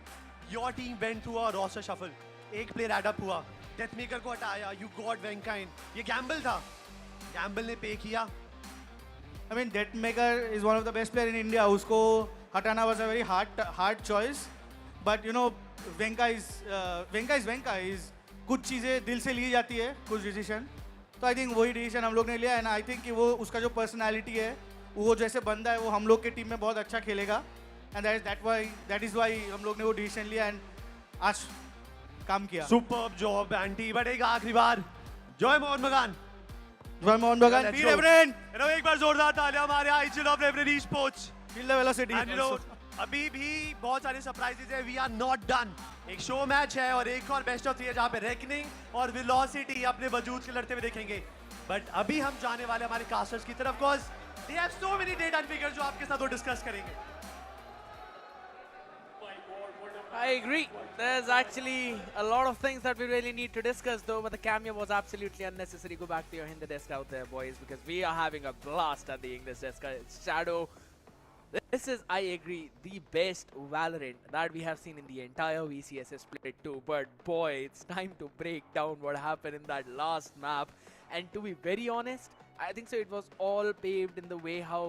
your team went through a roster shuffle. एक प्लेयर एड अप हुआ, डेथ मेकर को हटाया, यू गॉट वेंकाइन. ये गैम्बल था, गैम्बल ने पे किया. I mean death maker is one of the best player in India. उसको हटाना was a very hard choice. But you know वेंका इज कुछ चीज़ें दिल से ली जाती है, कुछ डिसीजन. तो आई थिंक वही डिसीजन हम लोग ने लिया, एंड आई थिंक कि वो उसका जो पर्सनैलिटी है, वो जैसे बंदा है, वो हम लोग के टीम में बहुत अच्छा खेलेगा. एंड दैट इज वाई हम लोग ने वो डिसीजन लिया, एंड आज काम किया. Superb job anti. बट एक आखिरी बार जॉय मोहन बगान, जॉय मोहन बगान, बी रेवरेंट. एक बार जोरदार तालियां हमारे IGL of Revenant Esports. Feel the velocity. अभी भी बहुत सारे सरप्राइजेस है. We are not done. एक शो मैच है और एक और बेस्ट ऑफ 3 है जहाँ पे रेकनिंग और वेलोसिटी अपने वजूद के लड़ते हुए देखेंगे. बट अभी हम जाने वाले हमारे कास्टर्स की तरफ, because they have so many data and figures जो आपके साथ वो डिस्कस करेंगे. I agree. There's actually a lot of things that we really need to discuss though, but the cameo was absolutely unnecessary. Go back to your Hindu desk out there, boys, because we are having a blast at the English desk. Shadow, this is, I agree, the best Valorant that we have seen in the entire VCSA Split 2. But boy, it's time to break down what happened in that last map. And to be very honest, I think so it was all paved in the way how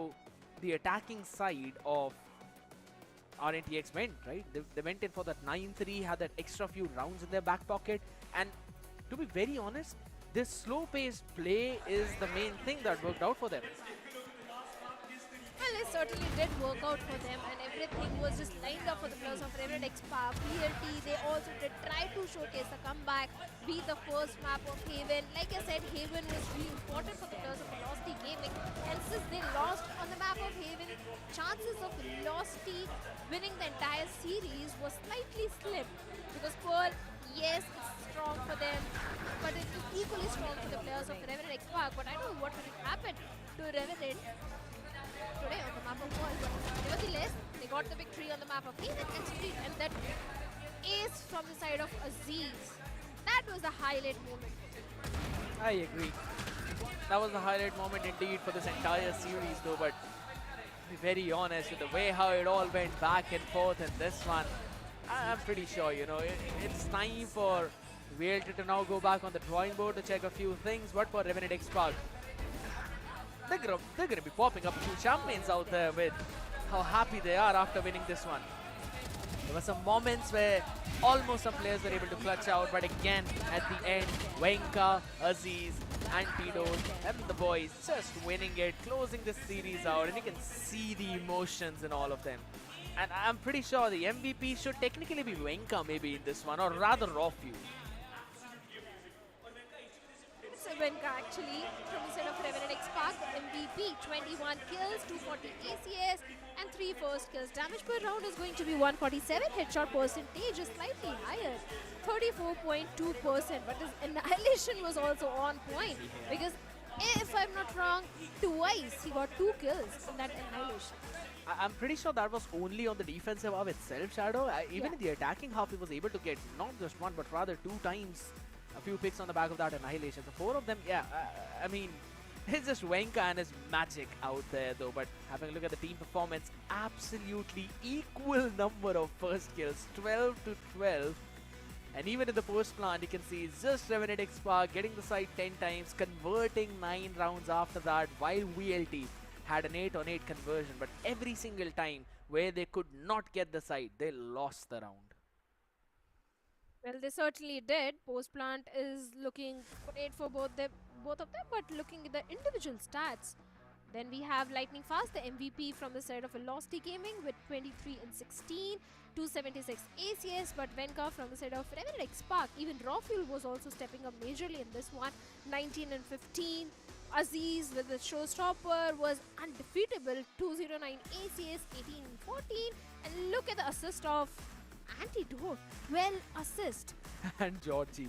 the attacking side of RNTX went, right? They went in for that 9-3, had that extra few rounds in their back pocket. And to be very honest, this slow-paced play is the main thing that worked out for them. Well, it certainly did work out for them, and everything was just lined up for the players of Revenant XSpark. VLT, they also did try to showcase the comeback, be the first map of Haven. Like I said, Haven was really important for the players of Velocity Gaming, and since they lost on the map of Haven, chances of Velocity winning the entire series was slightly slim. Because Pearl, yes, it's strong for them, but it is equally strong for the players of Revenant XSpark. But I don't know what will happen to Revenant today on the map of Pearl. But nevertheless, they got the victory on the map of Haven and Street, and that ace from the side of Aziz. That was the highlight moment. I agree. That was the highlight moment indeed for this entire series though, but to be very honest with the way how it all went back and forth in this one, I'm pretty sure, you know, it's time for VLT to now go back on the drawing board to check a few things, but for Revenant XSpark, they're going to be popping up a few champagnes out there with how happy they are after winning this one. There were some moments where almost some players were able to clutch out, but again, at the end, Venka, Aziz, Antidote, and the boys just winning it, closing this series out, and you can see the emotions in all of them. And I'm pretty sure the MVP should technically be Venka maybe in this one, or rather Rofu. It's Venka actually from the side of Revenant XSpark, MVP, 21 kills, 240 ACS, and 3 first kills. Damage per round is going to be 147. Headshot percentage is slightly higher, 34.2%. But his annihilation was also on point because, if I'm not wrong, twice he got 2 kills in that annihilation. I'm pretty sure that was only on the defensive half itself, Shadow. Even in the attacking half, he was able to get not just one, but rather 2 times a few picks on the back of that annihilation. So 4 of them, yeah, I mean, it's just Venka and his magic out there though. But having a look at the team performance, absolutely equal number of first kills, 12 to 12. And even in the post plant, you can see it's just Revenant XSpark getting the site 10 times, converting 9 rounds after that, while VLT had an 8-on-8 conversion. But every single time where they could not get the site, they lost the round. Well, they certainly did. Post plant is looking great for both of them, but looking at the individual stats, then we have Lightning Fast, the MVP from the side of Velocity Gaming with 23 and 16, 276 ACS. But Venka from the side of Revenant XSpark, even Rawfuel was also stepping up majorly in this one, 19 and 15. Aziz with the showstopper was undefeatable, 209 ACS, 18 and 14. And look at the assist of Antidote, 12 assists. And Georgie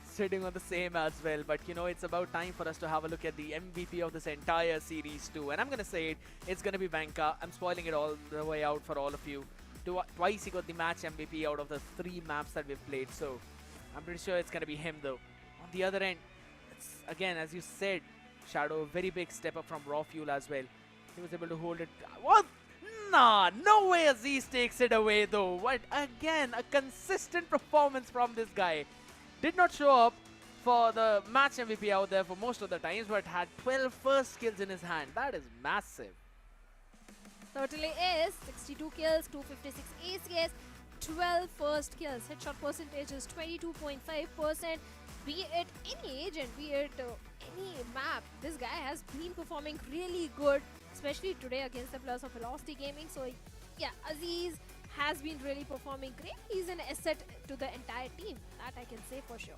sitting on the same as well. But you know, it's about time for us to have a look at the MVP of this entire series too. And I'm gonna say it's gonna be Venka. I'm spoiling it all the way out for all of you. Twice he got the match MVP out of the 3 maps that we've played. So I'm pretty sure it's gonna be him though. On the other end, it's again, as you said, Shadow, a very big step up from Rawfuel as well. He was able to hold it. What? Nah, no way Aziz takes it away though. What? Again, a consistent performance from this guy. Did not show up for the match MVP out there for most of the times, but had 12 first kills in his hand. That is massive. Certainly is. 62 kills, 256 ACS, 12 first kills. Headshot percentage is 22.5%. Be it any agent, be it any map, this guy has been performing really good, especially today against the players of Velocity Gaming. So yeah, Aziz has been really performing great. He's an asset to the entire team, that I can say for sure.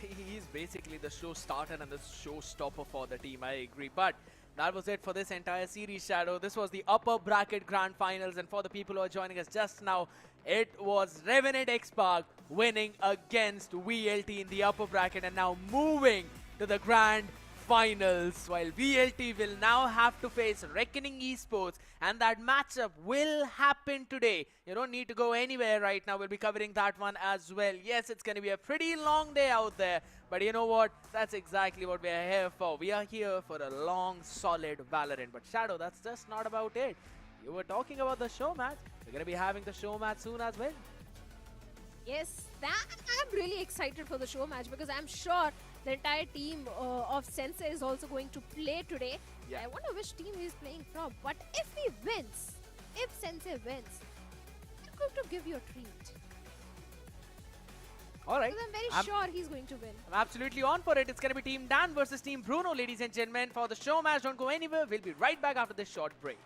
He's basically the show starter and the showstopper for the team, I agree. But that was it for this entire series, Shadow. This was the upper bracket grand finals, and for the people who are joining us just now, it was Revenant XSpark winning against VLT in the upper bracket and now moving to the grand finals, while VLT will now have to face Reckoning Esports, and that matchup will happen today. You don't need to go anywhere right now. We'll be covering that one as well. Yes, it's going to be a pretty long day out there, but you know what? That's exactly what we are here for. We are here for a long, solid Valorant. But Shadow, that's just not about it. You were talking about the show match. We're going to be having the show match soon as well. Yes, I'm really excited for the show match because I'm sure the entire team of Sensei is also going to play today. Yeah. I wonder which team he's playing from. But if he wins, if Sensei wins, I'm going to give you a treat. Alright. Because I'm very sure he's going to win. I'm absolutely on for it. It's going to be Team Dan versus Team Bruno, ladies and gentlemen, for the show match. Don't go anywhere. We'll be right back after this short break.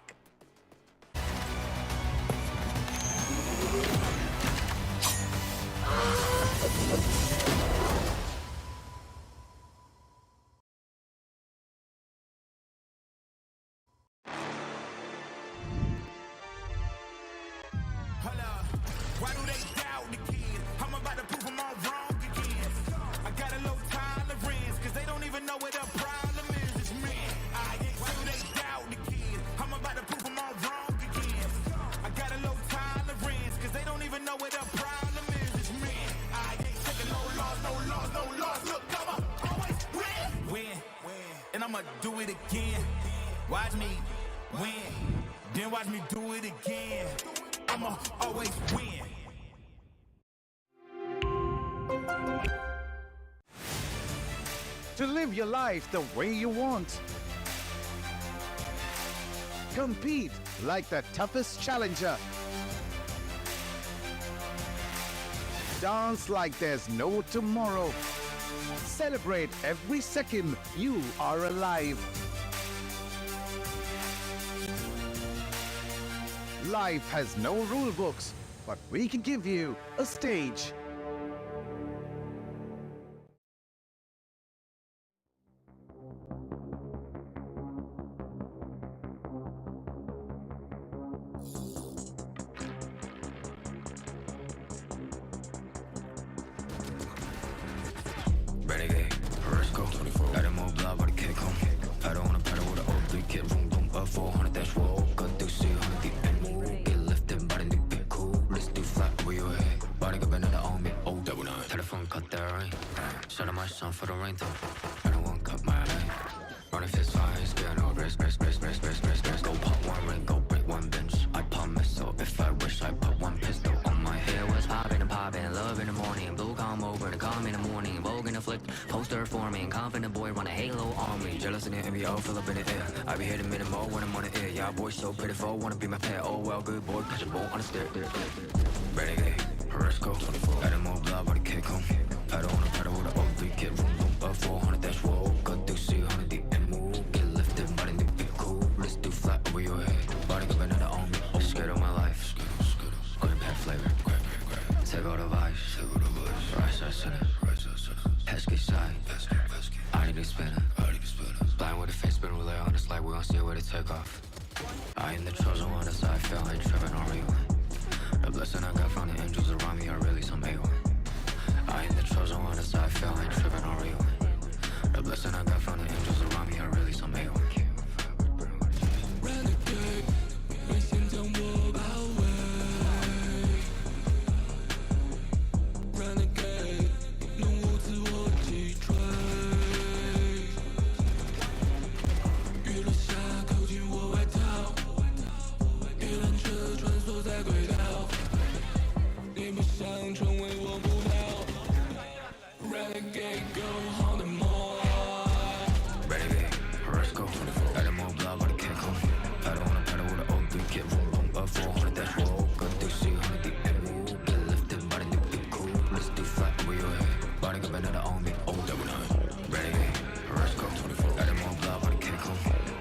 Why do they doubt the kid? I'm about to prove them all wrong again. I got a low tolerance, cause they don't even know what the problem is. It's men. Why do they doubt the kid? I'm about to prove them all wrong again. I got a low tolerance, cause they don't even know what the problem is. It's men. I ain't taking no loss, no loss, no loss. Look, I'ma always win. And I'ma do it again. Watch me win. Then watch me do it again. I'ma always win. To live your life the way you want. Compete like the toughest challenger. Dance like there's no tomorrow. Celebrate every second you are alive. Life has no rule books, but we can give you a stage. Renegade, Risco, got him all blood by the kick home. I don't wanna pedal with an old 3 kid, boom boom, up 400 dash roll. Got to see 100 the end move. Get lifted by the new big cool. Let's do flat where you head. Body got another on me, oh double nine. Telephone cut that rain. Shout out my son for the rain though. I don't want cut my line. Running fist fires, get no rest. Go pop one ring, go break one bench. I pop missile if I wish I put one pistol on my head. Was popping and popping, love in the morning. Blue calm over the calm in the morning. Vogue in the flick, poster forming. Confident boy run a halo on me. Jealous in the NBO, fill up in the air. I be hitting minimal when I'm on the air. Yeah, boy so pitiful, wanna be my pet. Oh well, good boy, catch a bolt on the stair. Renegade, Risco, got him all blood by the kick home. I don't wanna pedal with an old 3 kid, boom boom, up 400 dash roll. Got to see 100 the end move. Get lifted by the new big cool. Let's do flat over your head. Body got another on me. Scared of my life. Green pet flavor. Take all the vibes. Right side center. Pesky side. I need to spin it. Blind with a face spin relay on this light. We gon' see where to take off. I ain't the chosen one, that's how I feel. I ain't tripping on real. The blessing I got from the angels around me are really some A1. I ain't the chosen one, that's how I feel. I ain't tripping on real. The blessing I got from the angels around me are really some A1. Renegade, 为心将我包围。Renegade， 弄我自我击坠。雨落下，扣紧我外套，一辆车穿梭在轨道。你不想成为我目标 ？Renegade go on the mall。Renegade, Risco, got him all blood by the kick home. I don't wanna pedal with an old 3 kid, boom boom, up 400 dash roll. Got to see 100 the end move. Get lifted by the new big cool. Let's do flat where your head. Body got another on me, oh double nine. Renegade, Risco, got him all blood by the kick home.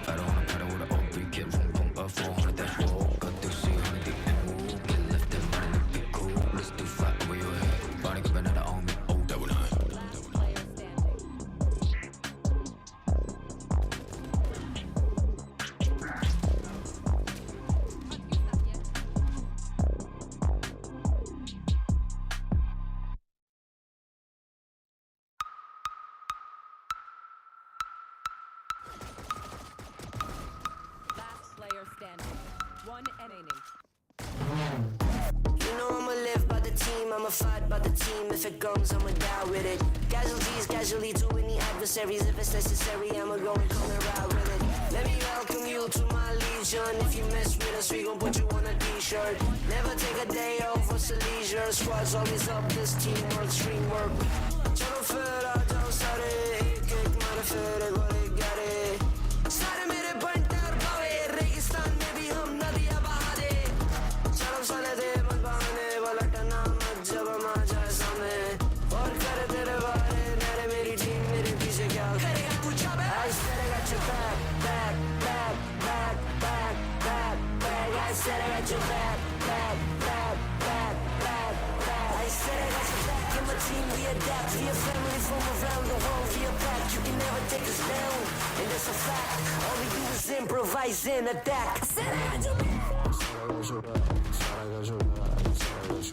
I don't wanna pedal with an old 3 kid, boom boom, up 400 dash roll. Got to see 100 the end move. Get lifted by the new big cool. Let's do flat where your head. Body got another on me, oh double nine. Last player standing. One inning. You know I'ma live by the team, I'ma fight by the team. If it comes, I'ma die with it. Casualties, casually to any adversaries. If it's necessary, I'ma go and come and ride with it. Let me welcome you to my legion. If you mess with us, we gon' put you on a t-shirt. Never take a day off, what's the leisure? Squad's always up, this teamwork, stream work. Chalo fera, jao sare, ek mara fera, gore gare. Sare mere bantar bawe, registan mein bhi hum nadiyan baha de. Chalo sale de man bahane, walatna mat jab hum aa jaye samne. Aur kare tere baare, mere meri team, mere piche kya karega kuch ab. I said I got your back, back, back, back, back, back, back. I said I got your back, back, back, back, back, back. I said I got your back. In my team we adapt. We a family from around the world. We are back. You can never take us down, and that's a fact. All we do is improvise and attack. I said I got your back.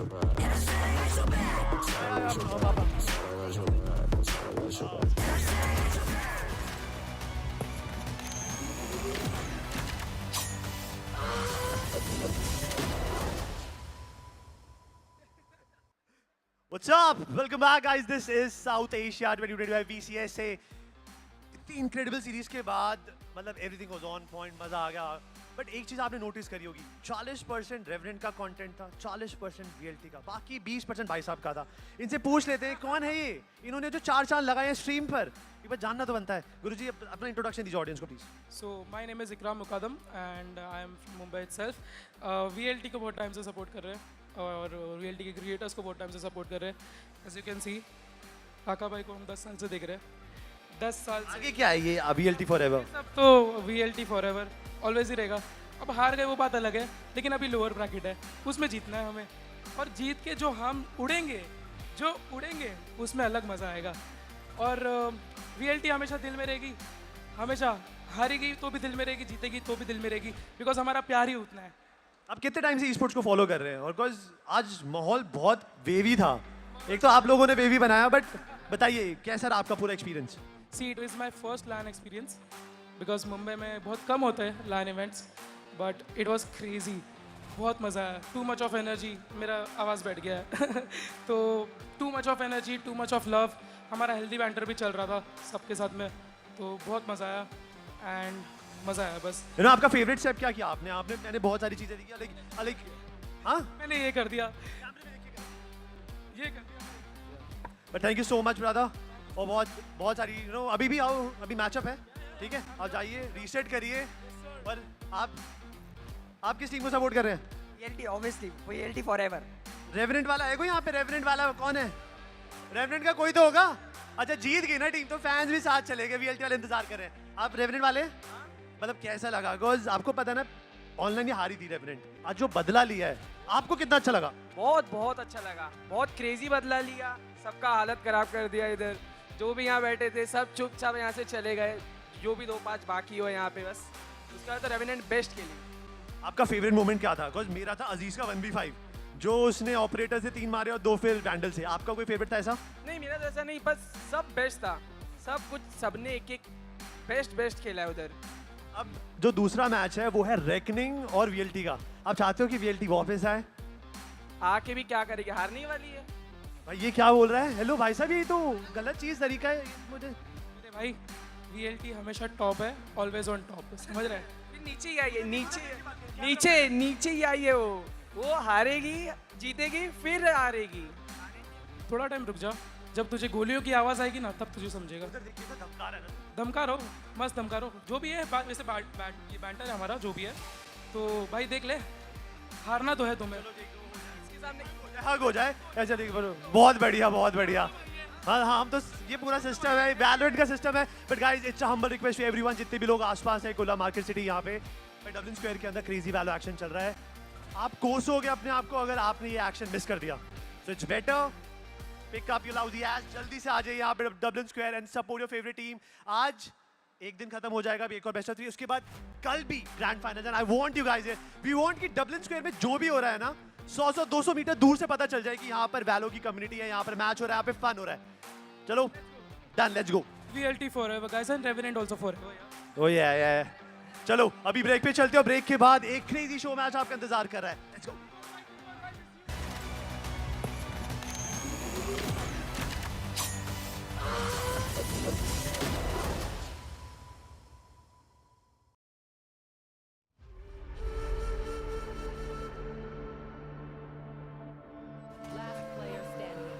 What's up? Welcome back, guys. This is South Asia 2025 VCSA. इतनी incredible series के बाद मतलब everything was on point, मजा आ गया. But एक चीज आपने notice करी होगी, 40% Revenant का content था, 40% VLT का, बाकी 20% भाई साहब का था. इनसे पूछ लेते हैं कौन है ये? इन्होंने जो 4 चांद लगाए हैं स्ट्रीम पर, एक बार जानना तो बनता है. गुरुजी अपना इंट्रोडक्शन दीजिए ऑडियंस को please. So my name is Ikram Mukadam and I am from Mumbai itself. VLT को बहुत टाइम से सपोर्ट कर रहे हैं और VLT के क्रिएटर्स को बहुत टाइम से सपोर्ट कर रहे हैं. As you can see, काका भाई को हम 10 साल से देख रहे हैं. 10 साल से. आगे क्या है ये VLT forever? सब तो VLT forever, always ही रहेगा. अब हार गए वो बात अलग है, लेकिन अभी लोअर ब्रैकेट है, उसमें जीतना है हमें. और जीत के जो हम उड़ेंगे उसमें अलग मज़ा आएगा. और VLT हमेशा दिल में रहेगी, हमेशा हारेगी तो भी दिल में रहेगी, जीतेगी तो भी दिल में रहेगी, बिकॉज हमारा प्यार ही उतना है. आप कितने टाइम से esports को फॉलो कर रहे हैं? और बिकॉज आज माहौल बहुत वेवी था. एक तो आप लोगों ने वेवी बनाया, बट बताइए कैसा रहा आपका पूरा experience? See, it was my first LAN experience because Mumbai में बहुत कम होते हैं LAN events, but it was crazy. बहुत मज़ा आया. Too much of energy. मेरा आवाज़ बैठ गया है. तो too much of energy, too much of love. हमारा healthy banter भी चल रहा था सबके साथ में, तो बहुत मज़ा आया and मज़ा आया बस. आपका फेवरेट स्टेप क्या किया आपने? मैंने बहुत सारी चीज़ें देखी, लेकिन हाँ मैंने ये कर दिया, ये कर दिया. But thank you so much brother. और बहुत सारी अभी भी आओ, अभी मैचअप है, ठीक है? आप जाइए, रीसेट करिए. और आप किस टीम को सपोर्ट कर रहे हैं? VLT obviously, VLT forever. Revenant वाला है कोई यहाँ पे? रेवेनेंट वाला कौन है? रेवेनेंट का कोई तो होगा. अच्छा जीत गई ना टीम, तो फैंस भी साथ चले गए. VLT वाले इंतजार कर रहे हैं. आप रेवेनेंट वाले? मतलब कैसा लगा? बिकॉज आपको पता है ना ऑनलाइन ही हारी थी रेवेनेंट. आज जो बदला लिया है, आपको कितना अच्छा लगा? बहुत अच्छा लगा. बहुत क्रेजी बदला लिया, सबका हालत खराब कर दिया. इधर जो भी यहाँ बैठे थे सब चुपचाप यहाँ से चले गए. जो भी 2-5 बाकी हो यहाँ पे, बस उसका तो रेवेनेंट बेस्ट खेली. आपका फेवरेट मोमेंट क्या था? बिकॉज मेरा था अजीज का 1v5, जो उसने ऑपरेटर से 3 मारे और 2 फिर वैंडल से. आपका कोई फेवरेट था ऐसा? नहीं, मेरा तो ऐसा नहीं, बस सब बेस्ट था. सब कुछ सबने एक बेस्ट खेला है उधर. अब जो दूसरा मैच है वो है रेकनिंग और VLT का. आप चाहते हो कि VLT वापस आए? आके भी क्या करेगी, हारने वाली है. भाई ये क्या बोल रहा है? हेलो भाई साहब, ये तो गलत चीज तरीका है मुझे. अरे भाई VLT हमेशा टॉप है, ऑलवेज ऑन टॉप, समझ रहे हैं? नीचे ही आई है, नीचे ही आई है. वो हारेगी, जीतेगी, फिर हारेगी. थोड़ा टाइम रुक जा, जब तुझे गोलियों की आवाज़ आएगी ना तब तुझे समझेगा. धमका रहो, मस्त धमका रहो. जो भी है वैसे ये बैंटर है हमारा, जो भी है, तो भाई देख ले, हारना तो है तुम्हें. हग हो जाए ऐसा. बहुत बढ़िया. हाँ हम तो ये पूरा सिस्टम है, वैलोरेंट का सिस्टम है. But guys it's a humble request to everyone, जितने भी लोग आसपास है कोला मार्केट सिटी यहाँ पे डबलिन स्क्वायर के अंदर क्रेजी वैलो एक्शन चल रहा है. आप कोसोगे अपने आप को अगर आपने ये एक्शन मिस कर दिया. So it's better pick up your lousy ass. जल्दी से आ जाइए यहाँ पे Dublin Square and support your favourite team. आज एक दिन खत्म हो जाएगा, एक और बेस्ट ऑफ 3, उसके बाद कल भी grand final. And I want you guys, we want कि डबलिन स्क्वायर में जो भी हो रहा है ना 100-200 मीटर दूर से पता चल जाए कि यहाँ पर वैलो की कम्युनिटी है, यहाँ पर मैच हो रहा है, यहाँ पे फन हो रहा है. चलो done, let's go. VLT forever guys and Revenant also forever. Oh yeah. चलो अभी ब्रेक पे चलते हो. ब्रेक के बाद एक क्रेजी शो मैच आपका इंतजार कर रहा है. Let's go. Last player standing.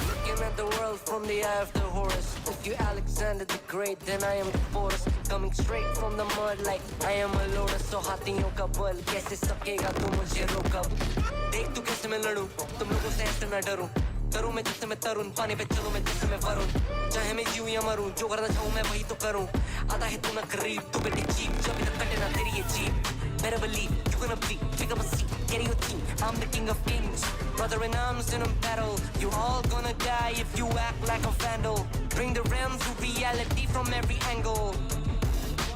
Looking at the world from the eye of the Horus. If you Alexander the Great, then I am the Boris. Coming straight from the mud like I am a lotus. So हाथियों का बल कैसे सकेगा तू मुझे रोका. देख तू कैसे मैं लड़ूं, तुम लोगों से ऐसे ना डरूं. करूं मैं जिससे मैं तरुण, पानी पे चलूं मैं जिससे मैं वरुण. चाहे मैं जीऊं या मरूं, जो करना चाहूं मैं वही तो करूं. आता है तू ना करीब, तू बेटी चीप, जब तक कटे ना तेरी ये jeep. Better believe you're gonna be, pick up a seat, get in your team. I'm the king of kings, brother in arms in a battle. You all gonna die if you act like a vandal. Bring the realms to reality from every angle.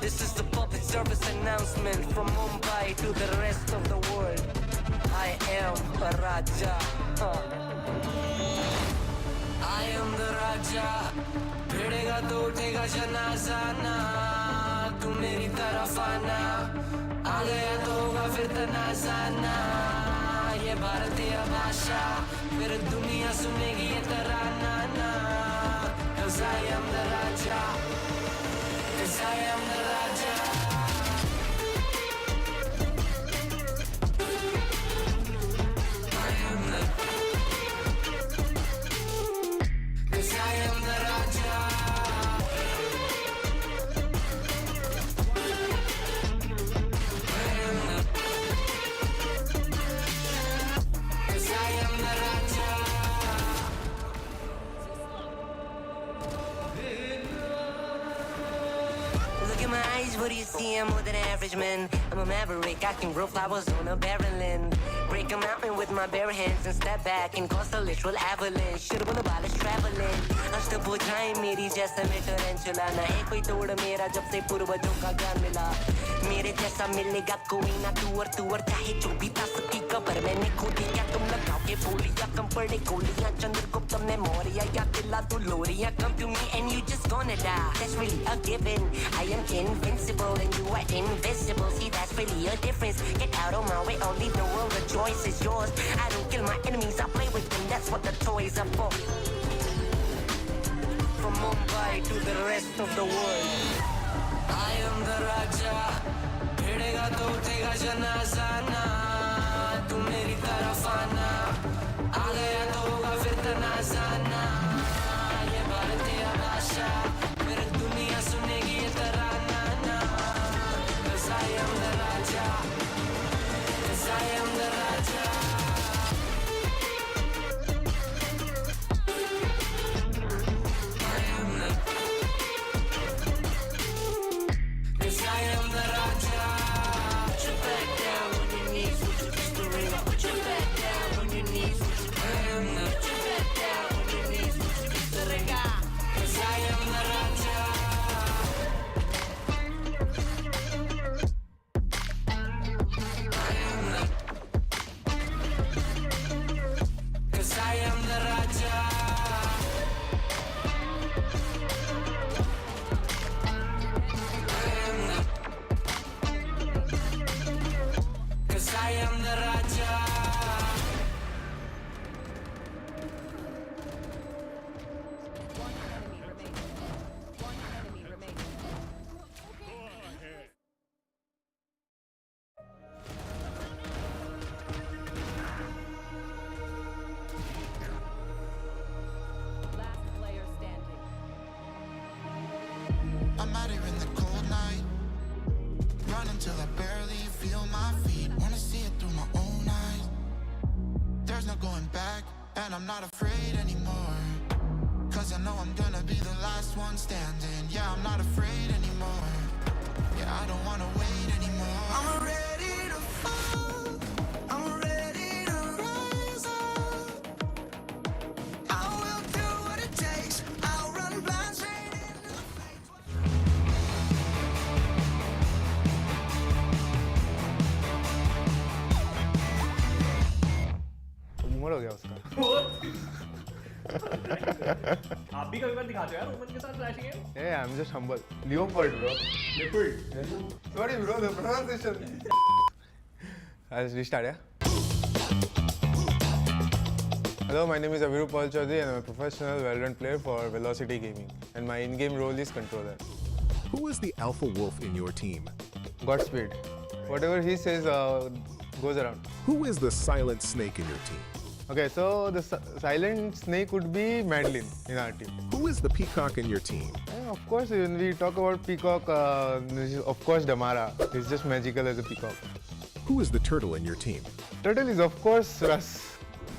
This is the public service announcement from Mumbai to the rest of the world. I am a Raja. I am the Raja. भिड़ेगा तो उठेगा जनाजा ना, तू मेरी तरफ आना, आ गया तो होगा फिर तनाजा ना, ये भारतीय भाषा फिर दुनिया सुनेगी ये तराना ना, 'cause I am the Raja, 'cause I am the Raja. I am the, 'cause I am the Raja. Look in my eyes, what do you see? I'm more than average, man. I'm a maverick, I can grow flowers on a barren land. Break a mountain with my bare hands and step back and cause a literal avalanche. Should have been traveling. अष्टभुजाएं मेरी जैसा मैं टरेंचुला ना, एक कोई तोड़ मेरा जब से पूर्वजों का ज्ञान मिला. मेरे जैसा मिलेगा कोई ना, तू और चाहे जो भी था सबकी कबर मैंने खोदी. क्या तुम लगाओगे बोलियां, कम पड़े गोलियां, चंद्रगुप्त ने मौर्य या दिला तू लोरियां. Come to me and you just gonna die. That's really a given. I am invincible and you are invisible. See, that's really a difference. Get out of my way, I'll leave the world. The choice is yours. I don't kill my enemies, I play with them. That's what the toys are for. From Mumbai to the rest of the world, I am the Raja. भिड़ेगा तो उठेगा जनाजा ना, तू मेरी तरफ आना, आ गया तो होगा फिर तनाजा ना, ये भारतीय भाषा फिर दुनिया सुनेगी ये तराना ना, 'cause I am the Raja, 'cause I am the Raja. I am the, 'cause I am the Raja. Put your back down on your knees, would you kiss the ring? Put your back down on your knees, would you kiss the ring? Put your back down on your knees, would you kiss the ring? 'Cause I am the Raja. I am the, 'cause I am the Raja. I am the, 'cause I am the Raja. One enemy remaining. One enemy remaining. Last player standing. I'm out here in the cold night, running till I barely feel my feet. Wanna see it through my own eyes. There's no going back, and I'm not afraid anymore. 'Cause I know I'm gonna be the last one standing. Yeah, I'm not afraid anymore. Yeah, I don't wanna wait anymore. I'm ready to fall, I'm ready to rise up. I will do what it takes, I'll run blind straight into the flames. उम्र हो गया उसका. आप भी कभी बार दिखाते हो यार ओमन के साथ फ्लैशिंग है. Hey, I'm just humble. Leopard, bro. Leopard. Sorry, bro. The pronunciation. Let's restart, yeah. Hello, my name is Avirup Paul Chaudhary and I'm a professional Valorant player for Velocity Gaming. And my in-game role is controller. Who is the alpha wolf in your team? Godspeed. Whatever he says goes around. Who is the silent snake in your team? Okay, so the silent snake would be Madeline in our team. Who is the peacock in your team? Of course, when we talk about peacock, of course Damara. He's just magical as a peacock. Who is the turtle in your team? Turtle is of course Russ.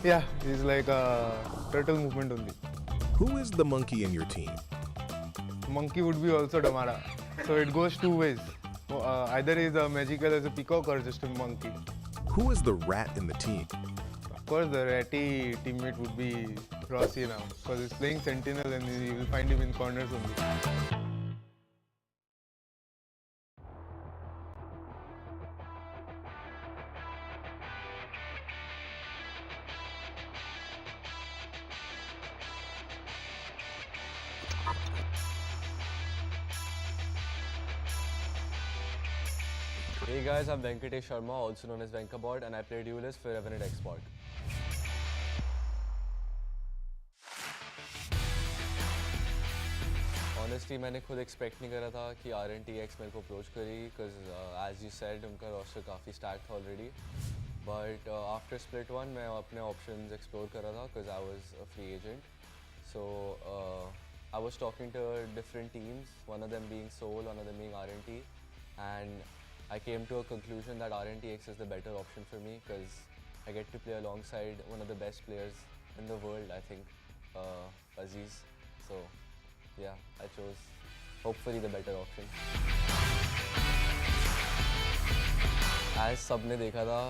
Yeah, he's like a turtle movement only. Who is the monkey in your team? Monkey would be also Damara. So it goes two ways. Either he's magical as a peacock or just a monkey. Who is the rat in the team? Of course, the ratty teammate would be Rossi now, because he's playing Sentinel and you will find him in corners only. Hey guys, I'm Venkatesh Sharma, also known as Venkabot, and I play duelist for Revenant XSpark. Honestly, मैंने खुद expect नहीं करा था कि RNTX मेरे को approach करी, because as you said, उनका roster काफ़ी stacked था already. But after split one, मैं अपने options explore कर रहा था, because I was a free agent. So I was talking to different teams, one of them being Seoul, one of them being RNT, and I came to a conclusion that RNTX is the better option for me because I get to play alongside one of the best players in the world, I think, Aziz. So yeah, I chose hopefully the better option. As सबने देखा था,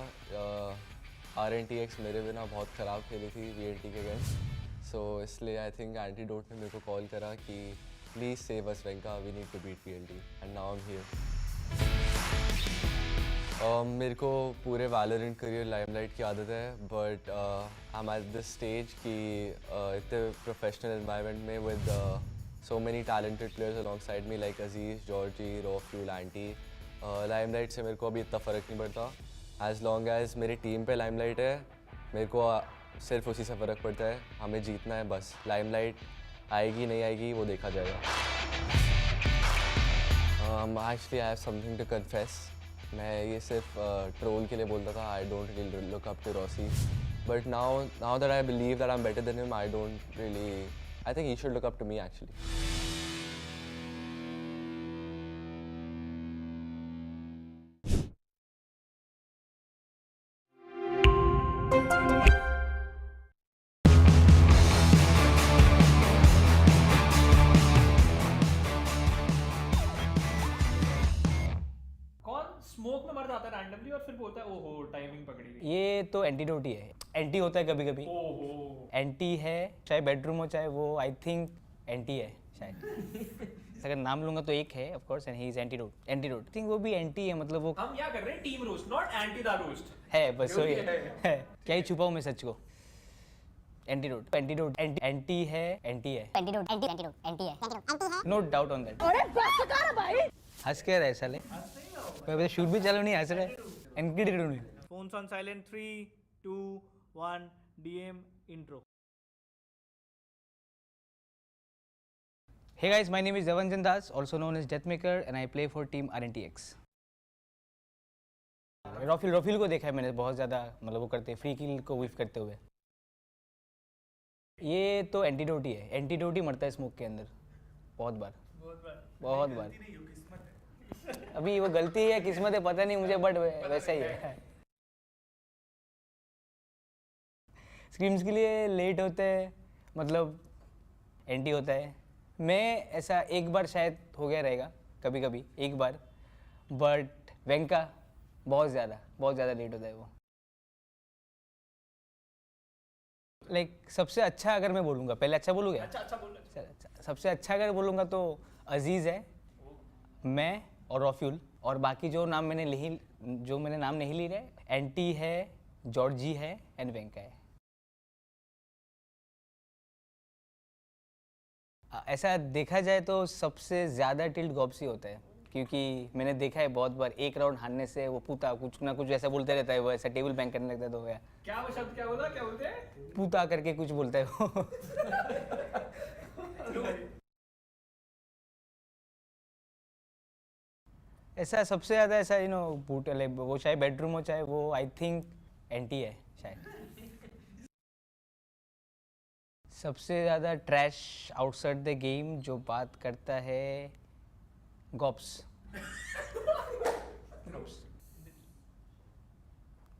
RNTX मेरे बिना बहुत ख़राब खेली थी VNT के against. So इसलिए I think Antidote ने मेरे को call करा कि please save us Venka, we need to beat VNT, and now I'm here. मेरे को पूरे Valorant करियर लाइमलाइट की आदत है, but I'm at this stage कि इतने professional environment में with so many talented players alongside me like Aziz, Georgie, Roffuel, Anti, limelight से मेरे को अभी इतना फ़र्क नहीं पड़ता. As long as मेरी टीम पे लाइमलाइट है, मेरे को सिर्फ उसी से फ़र्क पड़ता है. हमें जीतना है बस. लाइमलाइट आएगी नहीं आएगी वो देखा जाएगा. Actually I have something to confess. मैं ये सिर्फ ट्रोल के लिए बोलता था. I don't really look up to Rossi, but now that I believe that I'm better than him, I think he should look up to me actually. Smoke में मर जाता है रैंडमली और फिर बोलता है ओहो टाइमिंग पकड़ी गई. ये तो एंटीडोट ही है. एंटी होता है कभी कभी. एंटी है, चाहे बेडरूम हो चाहे वो, आई थिंक एंटी है शायद. अगर नाम लूंगा तो एक है of course, and he is antidote. Antidote I think वो भी एंटी है. मतलब वो हम क्या कर रहे हैं, team roast not anti the roast है, बस वही है. क्या ही छुपाऊं मैं सच को. एंटीडोट एंटीडोट एंटी है, एंटी है. एंटीडोट एंटीडोट एंटी है. No doubt on that. अरे बस कर भाई. हंस के रहे साले. मैं शूट भी चालू नहीं, हंस रहे. एंटीडोट नहीं. Phones on silent. 3, 2, 1. DM intro. Hey guys, my name is Devanjan Das, also known as Deathmaker, and I play for team RNTX. रॉफिल को देखा है मैंने बहुत ज़्यादा, मतलब वो करते फ्री किल को विफ करते हुए. ये तो एंटीडोट ही है. एंटीडोट ही मरता है स्मोक के अंदर बहुत बार. अभी वो गलती है किस्मत है पता नहीं मुझे, बट वैसा ही है. स्क्रीम्स के लिए लेट होते हैं, मतलब एंटी होता है. मैं ऐसा एक बार शायद हो गया रहेगा कभी कभी, एक बार. बट वेंका बहुत ज़्यादा लेट होता है वो. लाइक सबसे अच्छा अगर मैं बोलूँगा, पहले अच्छा बोलूँगा. अच्छा बोल. सबसे अच्छा अगर बोलूँगा तो अजीज़ है, मैं और रॉफ्यूल, और बाकी जो नाम मैंने नाम नहीं ली रहे, एंटी है, जॉर्जी है एंड वेंका है. ऐसा देखा जाए तो सबसे ज़्यादा टिल्ट गॉप्सी होता है, क्योंकि मैंने देखा है बहुत बार एक राउंड हारने से वो पूता कुछ ना कुछ ऐसा बोलते रहता है. वो ऐसा टेबल बैंक करने लगता है. तो गया क्या वो शब्द क्या बोलते हैं, पूता करके कुछ बोलता है वो. ऐसा सबसे ज़्यादा ऐसा वो चाहे बेडरूम हो चाहे वो, आई थिंक एंटी है शायद. सबसे ज़्यादा ट्रैश आउटसाइड द गेम जो बात करता है, गॉप्स.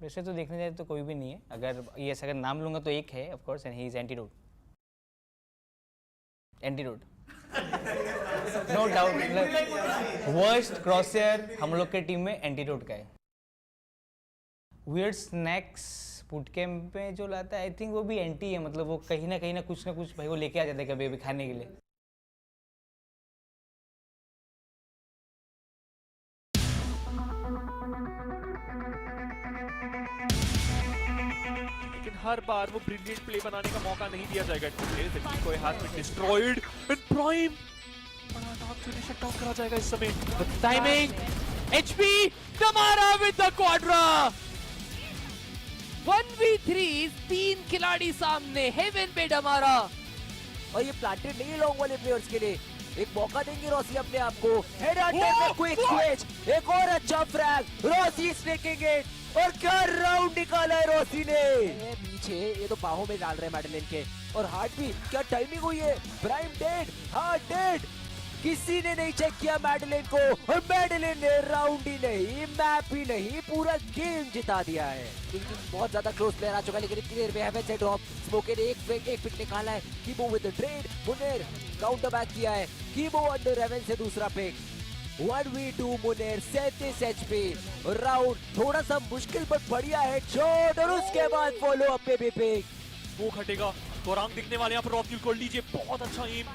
वैसे तो देखने जाए तो कोई भी नहीं है. अगर नाम लूँगा तो एक है of course, and he is antidote. No doubt. Worst crosser हम लोग के टीम में एंटीडोट का है. वियर्ड स्नैक्स फूड कैंप में जो लाता है, आई थिंक वो भी एंटी है. मतलब वो कहीं ना कुछ भाई वो लेके आ जाता है कभी अभी खाने के लिए. लेकिन हर बार वो ब्रिलियंट प्ले बनाने का मौका नहीं दिया जाएगा. कोई has been destroyed in prime. बड़ा नाम से शट डाउन करा जाएगा इस समय. Timing HP Damara with the quadra. 1v3 तीन खिलाड़ी सामने, हेवन पे डमारा। और ये प्लांटेड नहीं लॉन्ग वाले प्लेयर्स के लिए, एक मौका देंगे रॉसी अपने आप को। हेड अटैक में क्विक स्विच, एक और अच्छा फ्रैग, रॉसी स्नेकिंग इट। और क्या राउंड निकाला है रॉसी ने। पीछे ये तो बाहों में डाल रहे हैं मैडलिन के, और हार्ट भी, क्या टाइमिंग हुई है। प्राइम डेड, हार्ट डेड, किसी ने नहीं चेक किया मैडलिन को, और मैडलिन ने राउंड ही नहीं, मैप ही नहीं, पूरा गेम जिता दिया है। बहुत ज्यादा क्लोज प्लेयर आ चुका है, लेकिन इतनी देर में हेवन से ड्रॉप, स्मोके ने एक पिक निकाला है। कीबो विद द ट्रेड, मुनेर काउंटर बैक किया है, कीबो अंडर हेवन से दूसरा pick. 1v2 Muner 37 HP, round थोड़ा सा मुश्किल पर बढ़िया हेडशॉट, और उसके बाद फॉलो अप पे भी पिक। वो हटेगा, गोरांग दिखने वाले यहाँ पर रॉफ्यूल कर लीजिए, बहुत अच्छा एम।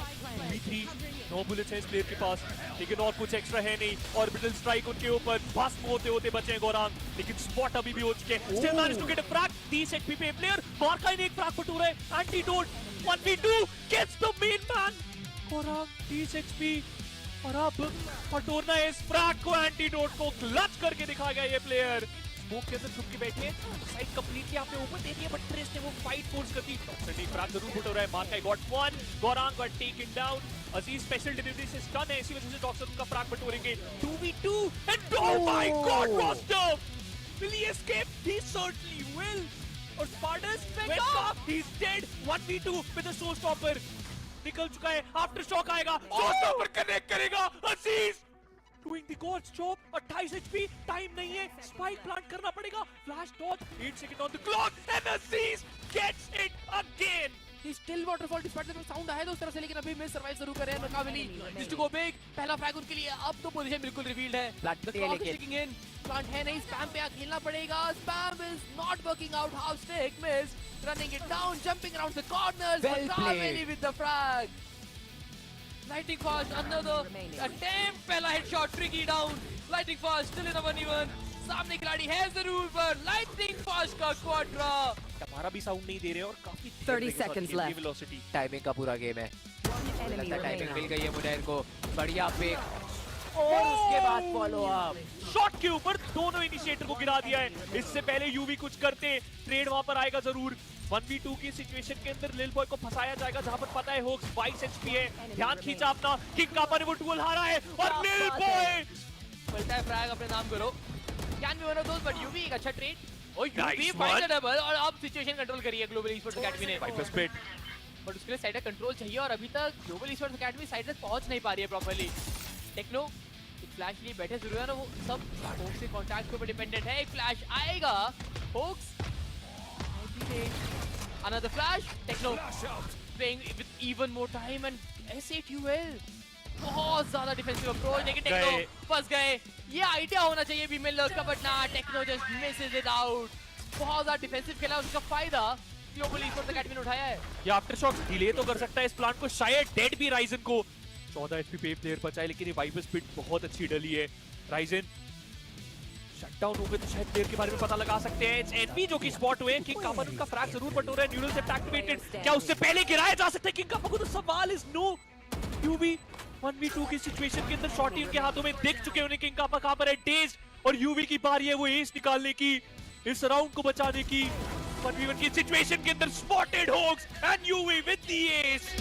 V3 9 बुलेट्स हैं इस प्लेयर के पास, लेकिन और कुछ एक्स्ट्रा है नहीं। ऑर्बिटल स्ट्राइक उनके ऊपर भस्म होते होते बचे हैं गोरांग, लेकिन स्पॉट अभी भी हो चुके हैं। Still manage to get a frag, 30 HP पे प्लेयर, मार्काइन एक फ्रैग पटूर है, Antidote 1v2 gets the main man. Gaurang 30 HP, और अब पटोरना है इस फ्रैग को, एंटीडोट को क्लच करके दिखा गया ये प्लेयर। स्मोक के अंदर छुप के बैठे, साइड कंप्लीटली आपने ऊपर दे दिया, बट ट्रेस ने वो फाइट फोर्स कर दी। डॉक्टर ने फ्रैग जरूर पुट हो रहा है, मार्काई गॉट 1, गोरांग got taken down. Aziz special delivery से स्टन है, इसी वजह से डॉक्टर उनका फ्रैग बटोरेंगे। 2v2 and oh my god roster, will he escape? He certainly will. और स्पार्टस went up, he is dead. 1v2 with the show stopper निकल चुका है, आफ्टर शॉक आएगा, शो स्टॉपर कनेक्ट करेगा। Aziz doing the God's job, 28 HP, time नहीं है, spike plant करना पड़ेगा, flash dodge, 8 second on the clock, and Aziz gets it again. He still waterfall despite the sound आया उस तरफ से, लेकिन अभी मिस सर्वाइव जरूर कर रहे हैं नकाविली। जिस टू गो बिग, पहला फ्रैग उनके लिए, अब तो पोजीशन बिल्कुल रिवील्ड है। The clock is ticking in, plant है नहीं, स्पैम पे खेलना पड़ेगा। Spam is not working out, half stick miss, running it down, jumping around the corners, नकाविली with the frag. Lightning fast, another attempt, पहला headshot, tricky down. Lightning fast, still in a 1v1. सामने खिलाड़ी है जरूर, पर Lightning fast का quadra. हमारा भी साउंड नहीं दे रहे, और काफी 30 seconds left. वेलोसिटी टाइमिंग का पूरा गेम है, enemy टाइमिंग remaining. मिल गई है मुनेर को, बढ़िया पिक, और उसके बाद फॉलो अप। शॉट के ऊपर दोनों इनिशिएटर को गिरा दिया है। इससे पहले यूवी कुछ करते, ट्रेड वहां पर आएगा जरूर। 1v2 की सिचुएशन के अंदर लिल बॉय को फंसाया जाएगा, जहां पर पता है होक्स 22 HP है। ध्यान खींचा अपना, किंग कापा ने वो डुअल हारा है, और लिल बॉय मिलता है फ्रैग अपने नाम करो। Can be one of those, but UV एक अच्छा ट्रेड, और UV Nice find one. Double, और अब सिचुएशन कंट्रोल करी है ग्लोबल ईस्पोर्ट्स एकेडमी ने। वाइपर स्पिट, बट उसके लिए साइडर कंट्रोल चाहिए, और अभी तक ग्लोबल ईस्पोर्ट्स एकेडमी साइडर पहुंच नहीं पा रही है प्रॉपर्ली। टेक्नो एक फ्लैश लिए बैठे जरूर है ना, वो सब होक्स के कांटेक्ट के ऊपर डिपेंडेंट है। एक फ्लैश आएगा, hoax another flash, Techno playing with even more time, and S8UL बहुत ज्यादा डिफेंसिव अप्रोच, लेकिन टेक्नो फंस गए। ये आइडिया होना चाहिए भी मिलर का, बट ना, Techno just misses it out. बहुत ज्यादा डिफेंसिव खेला, उसका फायदा ग्लोबल ईस्पोर्ट्स एकेडमी ने उठाया है। ये आफ्टर शॉक डिले तो कर सकता है इस प्लांट को, शायद डेड भी राइजन को। 14 HP पे प्लेयर बचा है, लेकिन ये वाइपर स्पिट बहुत अच्छी डली है। राइजन शटडाउन हो गए तो शायद प्लेयर के बारे में पता लगा सकते हैं। एनपी जो कि स्पॉट हुए, किंग कापा उनका फ्रैग जरूर बटोरा है, न्यूरल सेप्ट एक्टिवेटेड, क्या उससे पहले गिराया जा सकता है किंग कापा को? तो सवाल इज नो। यूवी 1v2 की सिचुएशन के अंदर शॉट उनके हाथों में दिख चुके हैं, उन्हें किंग कापा कहां पर है, डेज, और यूवी की बारी है वो एस निकालने की, इस राउंड को बचाने की। 1v1 की सिचुएशन के अंदर spotted hoax and UV with the S.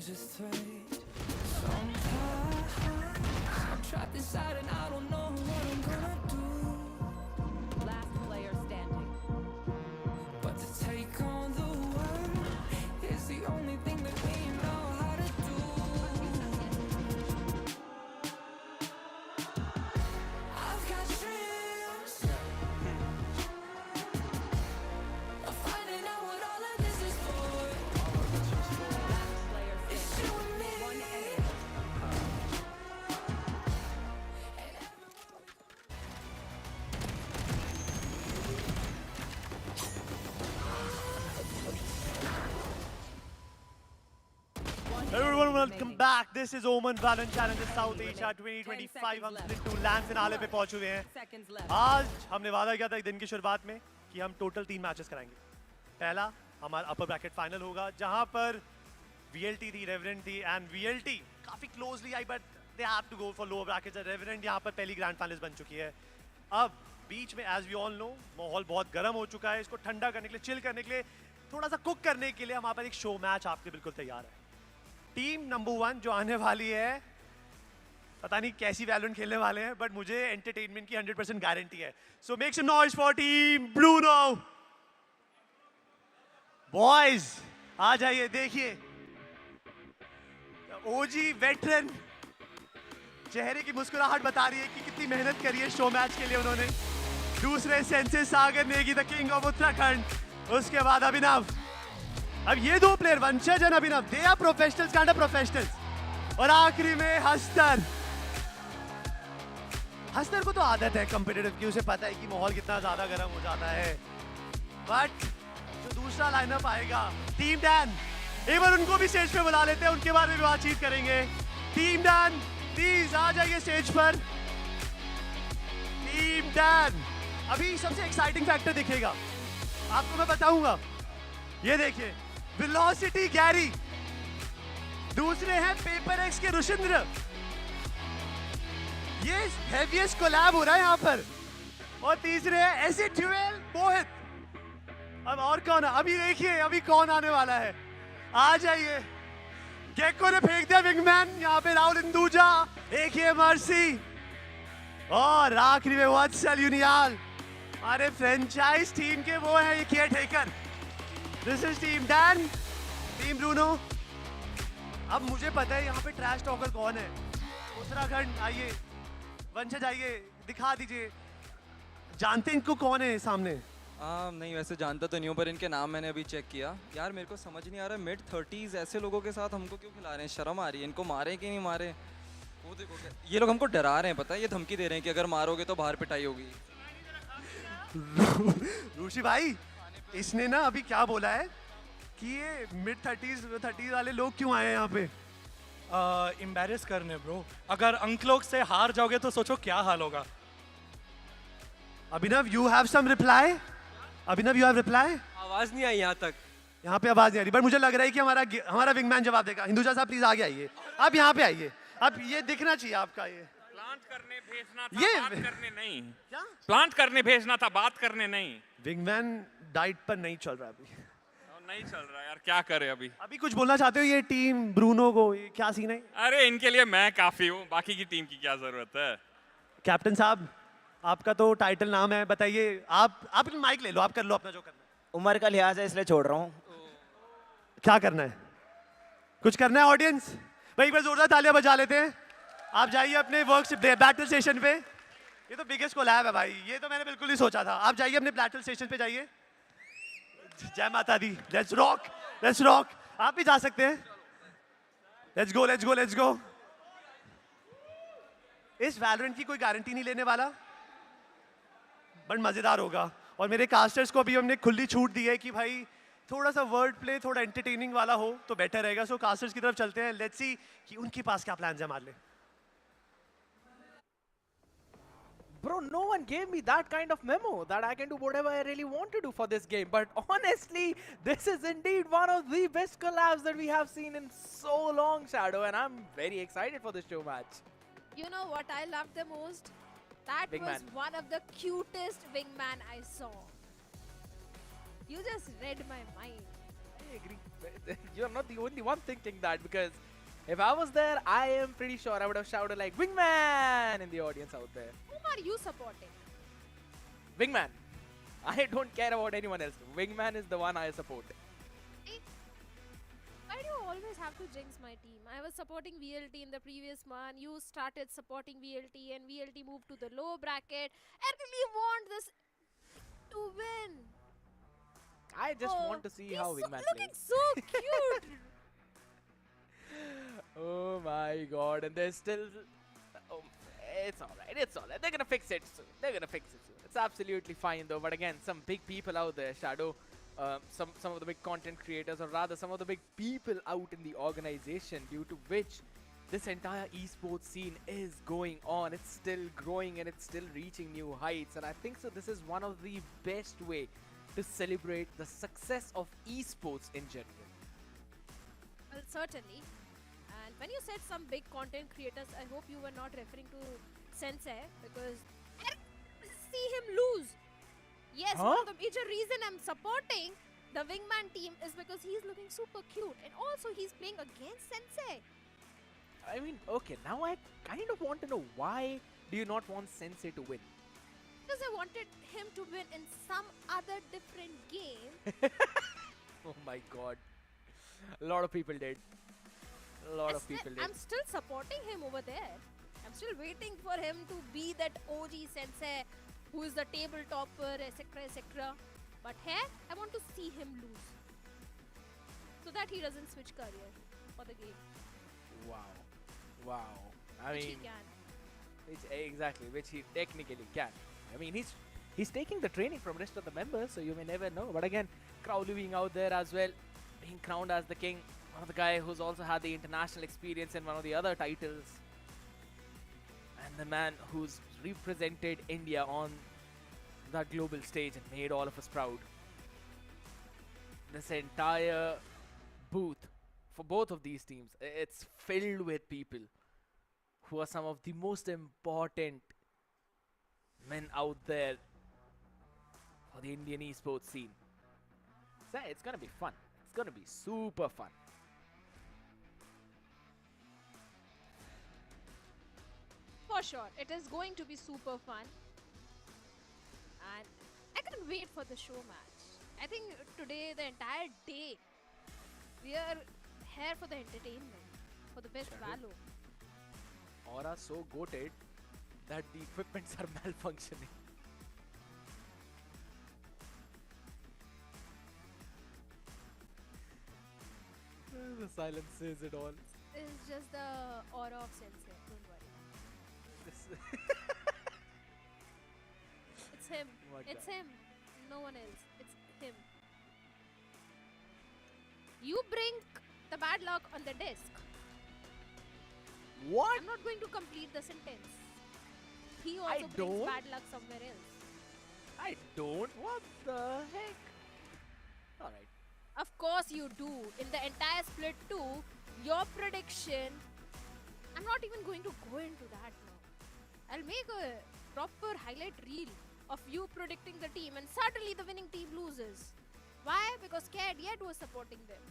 Just wait. Sometimes I'm trapped inside and I don't know what I'm gonna do. welcome back. This is OMEN VALORANT Challenges South Asia 2025. हम split 2 land finale पे पहुंच चुके हैं। आज हमने वादा किया था एक दिन की शुरुआत में कि हम टोटल 3 मैचेस कराएंगे। पहला हमारा अपर ब्रैकेट फाइनल होगा जहां पर VLT थी, रेवेनेंट थी एंड VLT काफी closely I but they have to go for lower brackets. Revenant यहां पर पहली ग्रैंड फाइनलिस्ट बन चुकी है। अब बीच में एज वी ऑल नो माहौल बहुत गर्म हो चुका है। इसको ठंडा करने के लिए, चिल करने के लिए, थोड़ा सा कुक करने के लिए हमारे पास एक शो मैच आपके बिल्कुल तैयार है। टीम नंबर 1 जो आने वाली है, पता नहीं कैसी वैलोरेंट खेलने वाले हैं बट मुझे एंटरटेनमेंट की 100% गारंटी है। So make some noise for team Bruno. Boys आ जाइए, देखिए ओजी वेटरन चेहरे की मुस्कुराहट बता रही है कि कितनी मेहनत करी है शो मैच के लिए उन्होंने। दूसरे सेंसेस Sagar Negi the king of Uttarakhand, उसके बाद अभिनव। अब ये 2 player Vanshaj and Abhinav, they are professionals, kind of professionals. और आखिरी में हस्तर। हस्तर को तो आदत है कॉम्पिटिटिव की, उसे पता है कि माहौल कितना ज्यादा गर्म हो जाता है। बट जो दूसरा लाइनअप आएगा टीम डैन, एक बार उनको भी स्टेज पे बुला लेते हैं, उनके बारे में भी बातचीत करेंगे। टीम डैन प्लीज आ जाइए स्टेज पर। टीम डैन, अभी सबसे एक्साइटिंग फैक्टर दिखेगा आपको, मैं बताऊंगा। ये देखिए वेलोसिटी गैरी, दूसरे हैं पेपर एक्स के रुशिंद्र। ये हेवीएस्ट कोलैब हो रहा है यहाँ पर। और तीसरे हैं एसिड ड्यूएल मोहित। अब और कौन है? अभी देखिए अभी कौन आने वाला है। आ जाइए। गेको ने फेंक दिया विंगमैन, यहाँ पे राहुल इंदुजा, एक ही मर्सी और आखिरी में वत्सल यूनियाल, हमारे फ्रेंचाइज टीम के वो है ये care taker. This is team Dan, team Bruno. अब मुझे पता है यहाँ पे ट्रैश टॉकर कौन है। उत्तराखंड आइए, वंशज आइए, दिखा दीजिए, जानते इनको कौन है सामने? नहीं वैसे जानता तो नहीं हूँ, पर इनके नाम मैंने अभी चेक किया। यार मेरे को समझ नहीं आ रहा, मिड 30s ऐसे लोगों के साथ हमको क्यों खिला रहे हैं? शर्म आ रही है। इनको मारे कि नहीं मारे? वो देखो ये लोग हमको डरा रहे हैं, पता है? ये धमकी दे रहे हैं कि अगर मारोगे तो बाहर पिटाई होगी। ऋषि भाई, इसने ना अभी क्या बोला है कि ये मिड 30s वाले लोग क्यों आए हैं यहाँ पे? एम्बैरेस करने ब्रो। अगर अंकलोग से हार जाओगे तो सोचो क्या हाल होगा। Abhinav you have some reply? Abhinav you have reply? आवाज नहीं आई यहाँ तक। यहाँ पे आवाज नहीं आ रही, बट मुझे लग रहा है कि हमारा विंगमैन जवाब देगा। हिंदुजा साहब प्लीज आगे आइए, आप यहाँ पे आइए। अब ये दिखना चाहिए आपका। ये प्लांट करने भेजना था, बात करने नहीं। क्या? प्लांट करने भेजना था, बात करने नहीं। विंगमैन डाइट पर नहीं चल रहा अभी। नहीं चल रहा यार, क्या करे अभी? अभी कुछ बोलना चाहते हो ये टीम ब्रूनो को? ये क्या सीन है? अरे इनके लिए मैं काफी हूँ, बाकी की टीम की क्या जरूरत है? कैप्टन साहब आपका तो टाइटल नाम है, बताइए। आप माइक ले लो, आप कर लो अपना जो करना है। उम्र का लिहाज है इसलिए छोड़ रहा हूँ। क्या करना है? कुछ करना है ऑडियंस? भाई एक बार जोरदार तालियां बजा लेते हैं। आप जाइए अपने वर्क बैटल स्टेशन पे। ये तो बिगेस्ट कोलैब है भाई, ये तो मैंने बिल्कुल नहीं सोचा था। आप जाइए अपने बैटल स्टेशन पे जाइए। जय माता दी, लेट्स रॉक, लेट्स रॉक। आप भी जा सकते हैं। Let's go, let's go, let's go. इस वैलोरेंट की कोई गारंटी नहीं लेने वाला, बट मजेदार होगा। और मेरे कास्टर्स को भी हमने खुली छूट दी है कि भाई थोड़ा सा वर्ड प्ले, थोड़ा एंटरटेनिंग वाला हो तो बेटर रहेगा। सो कास्टर्स की तरफ चलते हैं, लेट्स सी कि उनके पास क्या प्लान्स है हमारे लिए। Bro, no one gave me that kind of memo that I can do whatever I really want to do for this game. But honestly, this is indeed one of the best collabs that we have seen in so long, Shadow, and I'm very excited for this show match. You know what I loved the most? That Wingman. was one of the cutest wingman I saw. You just read my mind. I agree. You're not the only one thinking that, because if I was there, I am pretty sure I would have shouted like Wingman in the audience out there. Whom are you supporting? Wingman. I don't care about anyone else. Wingman is the one I support. Why do you always have to jinx my team? I was supporting VLT in the previous one. You started supporting VLT and VLT moved to the low bracket. I really want this to win. I just want to see how Wingman looking plays. so cute. Oh my god, and there's still... Oh, it's alright, it's alright. They're gonna fix it soon. They're gonna fix it soon. It's absolutely fine though, but again, some big people out there, Shadow. some of the big content creators, or rather some of the big people out in the organization, due to which this entire esports scene is going on. It's still growing and it's still reaching new heights. And I think so this is one of the best way to celebrate the success of esports in general. Well, certainly. And when you said some big content creators, I hope you were not referring to Sensei, because I see him lose. Yes, one of the major reason I'm supporting the Wingman team is because he's looking super cute, and also he's playing against Sensei. I mean, okay, now I kind of want to know, why do you not want Sensei to win? Because I wanted him to win in some other different game. Oh my god. A lot of people did. A lot of people did. I'm still supporting him over there. I'm still waiting for him to be that OG Sensei who is the table topper, etc., etc. But here, I want to see him lose, so that he doesn't switch career for the game. Wow. Wow. I Which he mean, can. exactly, which he technically can. I mean, he's taking the training from rest of the members, so you may never know. But again, Crowley being out there as well, being crowned as the king, one of the guy who's also had the international experience in one of the other titles, and the man who's represented India on that global stage and made all of us proud. This entire booth for both of these teams, it's filled with people who are some of the most important men out there for the Indian esports scene. So it's gonna be fun. It's gonna be super fun. For sure, it is going to be super fun. And I can't wait for the show match. I think today, the entire day, we are here for the entertainment, for the best Valo. Aura so goated that the equipments are malfunctioning. The silence says it all. It's just the aura of Sensei, don't worry. It's him. My It's God. him. No one else. It's him. You bring the bad luck on the desk. What? I'm not going to complete the sentence. He also I brings don't. bad luck somewhere else. I don't. What the heck? Alright. Of course you do. In the entire split 2, your prediction, I'm not even going to go into that now. I'll make a proper highlight reel of you predicting the team, and suddenly the winning team loses. Why? Because Yet was supporting them.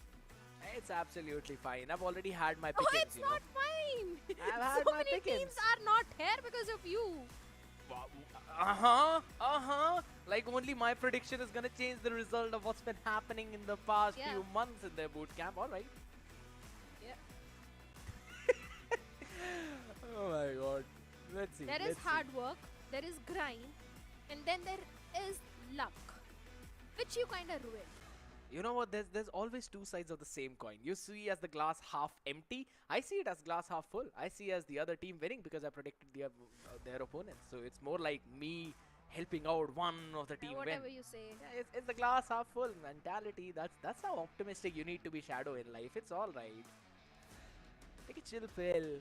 It's absolutely fine. I've already had my Oh, pickings, it's you know. not fine. I've had So my many pickings. teams are not here because of you. Like only my prediction is gonna change the result of what's been happening in the past Yeah. few months in their boot camp. Alright. Yeah. Oh my god. Let's see. There is hard work, there is grind, and then there is luck, which you kind of ruin. You know what? There's always two sides of the same coin. You see as the glass half empty. I see it as glass half full. I see as the other team winning because I predicted their opponents. So it's more like me helping out one of the team Whatever win. you say. Yeah, it's the glass half full mentality. That's how optimistic you need to be, Shadow, in life. It's all right. Take a chill pill.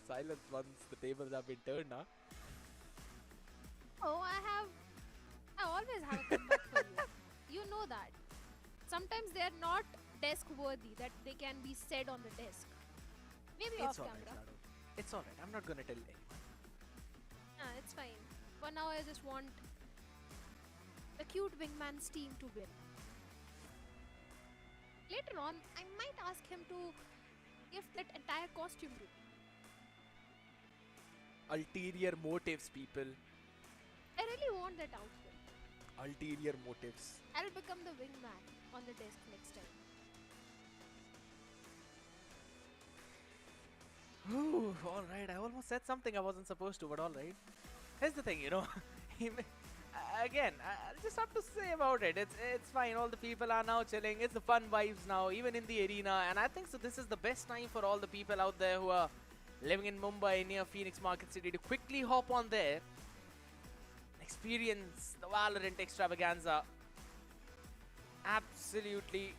Silence once the tables have been turned, huh? Oh, I always have a comeback for you. You know that. Sometimes they are not desk worthy, that they can be said on the desk. Maybe off It's alright, camera. Shadow. It's alright. I'm not gonna tell anyone. It's fine. For now, I just want the cute wingman's team to win. Later on, I might ask him to give that entire costume to me. Ulterior motives, people. I really want that outfit. Ulterior motives. I'll become the wingman on the desk next time. Ooh, alright. I almost said something I wasn't supposed to, but alright. Here's the thing, you know. Again, I just have to say about it. It's fine. All the people are now chilling. It's the fun vibes now, even in the arena. And I think so. This is the best time for all the people out there who are living in Mumbai near Phoenix Market City, to quickly hop on there, experience the Valorant extravaganza. Absolutely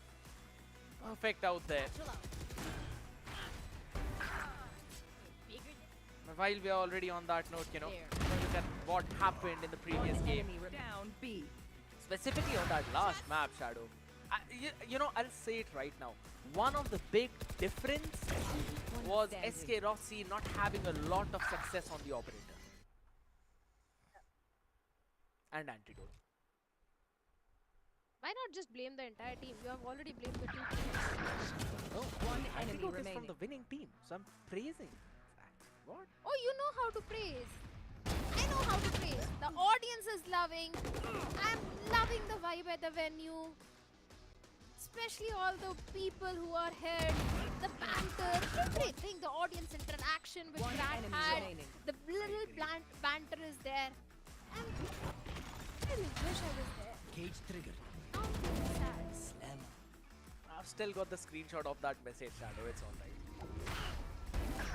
perfect out there. But while we are already on that note, you know, look at what happened in the previous game. Down B. Specifically on that last map, Shadow. You know, I'll say it right now. One of the big difference was SK Rossi not having a lot of success on the operator. And Antidote. Why not just blame the entire team? You have already blamed the 2 teams. Oh, One enemy Antidote is from remaining. the winning team, so I'm praising. What? Oh, you know how to praise. I know how to praise. The audience is loving. I'm loving the vibe at the venue. Especially all the people who are here. The banter, everything. The audience interaction which One Brad enemy had. remaining. The little banter is there. And I really wish I was there. Cage triggered. I'm feeling sad. Slam. I've still got the screenshot of that message, Shadow. It's alright.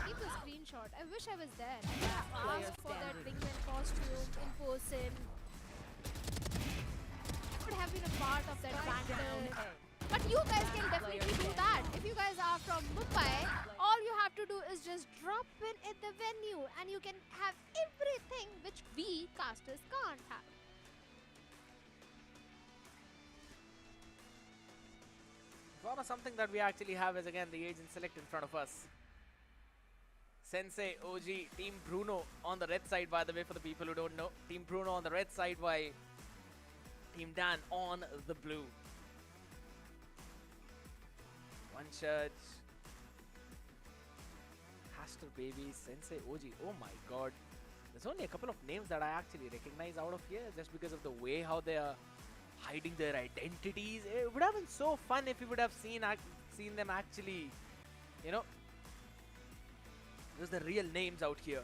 Keep the screenshot. I wish I was there. I asked for that Wingman costume in person. I would have been a part of that banter. But you guys can definitely do that. If you guys are from Mumbai, all you have to do is just drop in at the venue and you can have everything which we casters can't have. For something that we actually have is again the agent select in front of us. Sensei, OG, Team Bruno on the red side, by the way, for the people who don't know. Team Bruno on the red side, while Team Dan on the blue. One Church, Haster Baby, Sensei, OG. Oh my god. There's only a couple of names that I actually recognize out of here just because of the way how they are hiding their identities. It would have been so fun if we would have seen them actually, you know, there's the real names out here.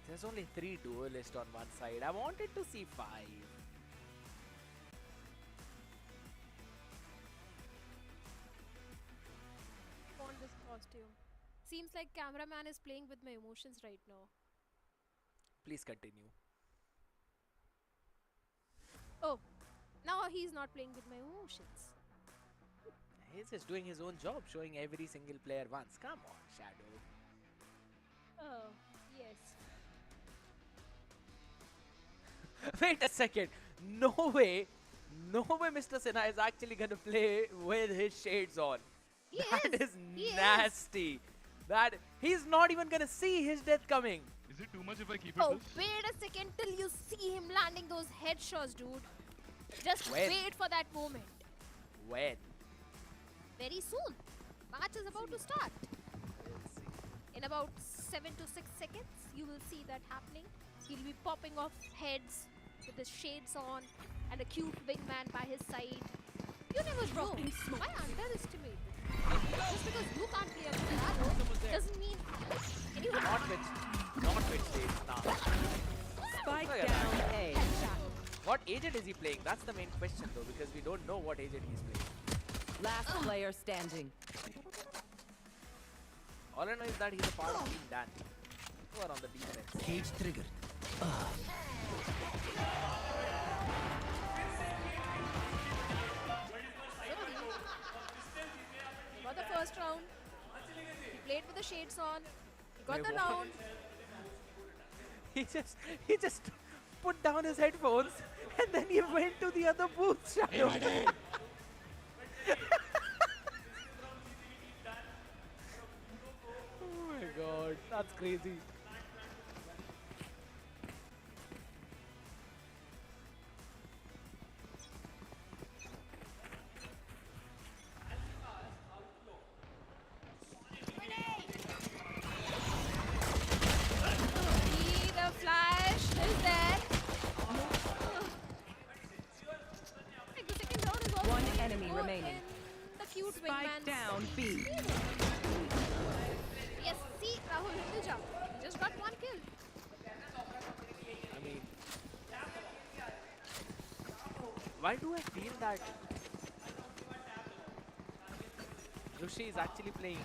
There's only 3 duelists on one side. I wanted to see 5. I want this costume. Seems like cameraman is playing with my emotions right now. Please continue. Oh, now he's not playing with my emotions. He's just doing his own job, showing every single player once. Come on, Shadow. Oh, yes. Wait a second. No way Mr. Sinha is actually going to play with his shades on. That is nasty. That he's not even going to see his death coming. Is it too much if I keep Oh, wait a second till you see him landing those headshots, dude. Just When? wait for that moment. When? Very soon. Match is about to start. In about 7 to 6 seconds, you will see that happening. He'll be popping off heads with his shades on and a cute wingman by his side. You never know. Why underestimate it? Just because you can't play a piano doesn't mean anyone Not with shades now. Spike Look at down that. A. What agent is he playing? That's the main question though, because we don't know what agent he's playing. Last player standing. All I know is that he's a part of Team Dan, who are on the defense. Cage triggered. He got the first round. He played with the shades on. He got Wait, the what? round. He just put down his headphones and then he went to the other booth. Shadow. Oh my god, that's crazy. See the flash is there. Like the second round is also One going to enemy go remaining. in the cute Spike wingman. down B. Yes, see Rahul Hinduja. He just got 1 kill. I mean, why do I feel that Yoshi is actually playing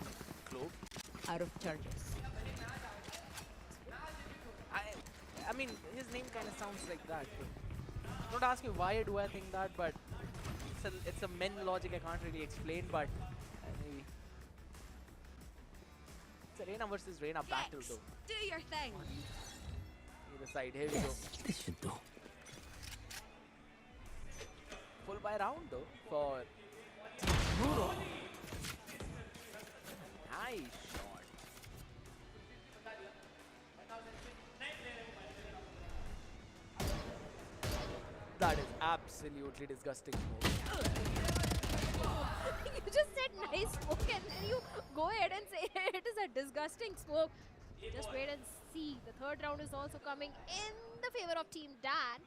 Clove? Out of charges. I mean, his name kind of sounds like that. Don't ask me why do I think that, but it's a men logic I can't really explain, but maybe. It's a Reina versus Reina battle though. Do your thing. Either side, here we go. This should do. Full buy round though for Bruno. Nice shot. That is absolutely disgusting smoke. You just said nice smoke and then you go ahead and say it is a disgusting smoke. Just wait and see. The third round is also coming in the favor of Team Dan.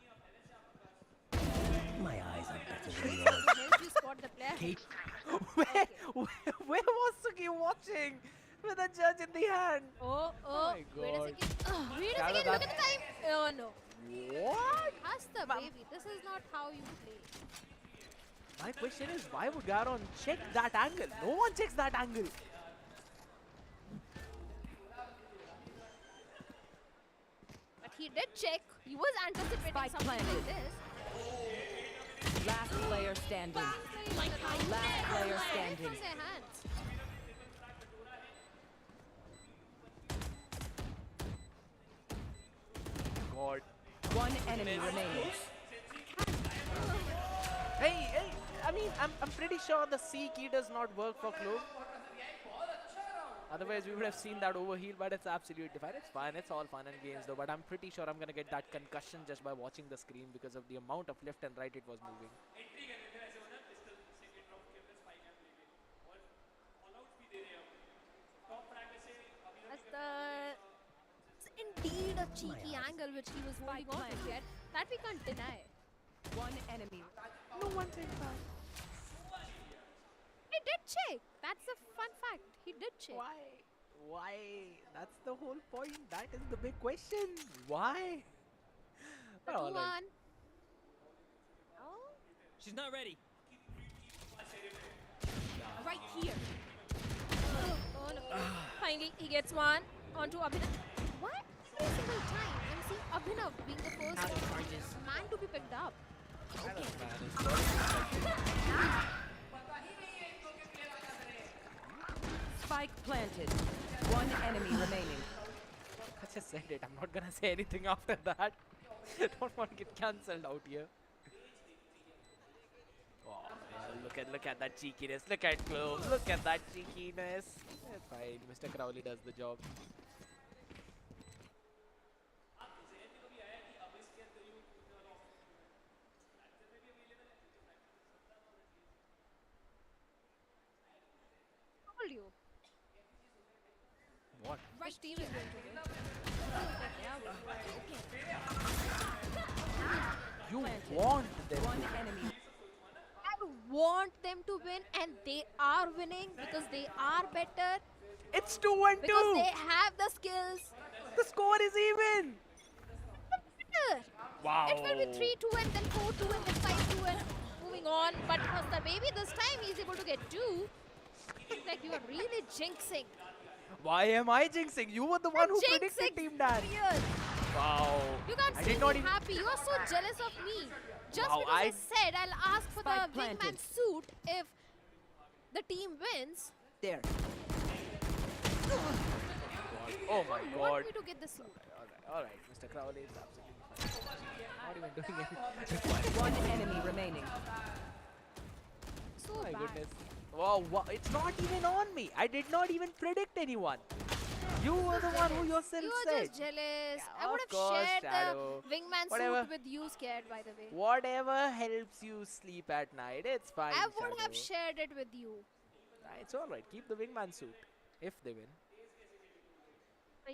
My eyes are better than It yours. helps you spot the player. Kate. Where was Suki watching with a judge in the hand? Oh, my wait a God. second. Wait a That second, was look at the time. Oh no. What? Ask the baby. This is not how you play. My question is, why would Garon check that angle? No one checks that angle. But he did check. He was anticipating Spike something planted. like this. Last player standing. Last player standing. From their hands. God. One enemy remaining. Hey, I mean, I'm pretty sure the C key does not work for Clove. Otherwise, we would have seen that overheal, but it's absolutely fine. It's fine. It's all fun and games, though. But I'm pretty sure I'm gonna get that concussion just by watching the screen because of the amount of left and right it was moving. It's indeed a cheeky angle which he was holding on to get. That we can't deny. One enemy. No one said that. He did check. That's a fun fact. He did check. Why? That's the whole point. That is the big question. Why? The Oh, 2-1. Oh. She's not ready. Right here. Oh no. Finally, he gets one onto Abhinav. Why every single time I'm seeing Abhinav being the first man to be picked up? Spike planted. One enemy remaining. I just said it. I'm not gonna say anything after that. Don't want to get cancelled out here. Oh, man, look at that cheekiness. Look at Clove. Look at that cheekiness. It's fine. Mr. Crowley does the job. Told you. What? Which team is going to win? You want them One to win. enemy. I want them to win, and they are winning because they are better. It's 2-2. Because they have the skills. The score is even. Better. Wow. It will be 3-2 and then 4-2 and then 5-2 and moving on. But Mr. Baby this time he's able to get 2. Looks like you are really jinxing. Why am I jinxing? You were the one who Jinxing predicted Team Dan. Real. Wow. You can't I see did not me even. happy. You are so jealous of me. Just Wow, because I said I'll ask for Spike the wingman planted. suit if the team wins. There. Oh my You god. want me to get the suit. Alright, Mr. Crowley is absolutely fine. Not even doing anything. One enemy remaining. So Oh my bad. goodness. Wow, it's not even on me. I did not even predict anyone. You were the one who yourself You are said. just jealous. Yeah, I would of have course, shared Shadow. the wingman Whatever. suit with you scared, by the way. Whatever helps you sleep at night, it's fine. I would have Shadow. shared it with you. It's alright. Keep the wingman suit. If they win.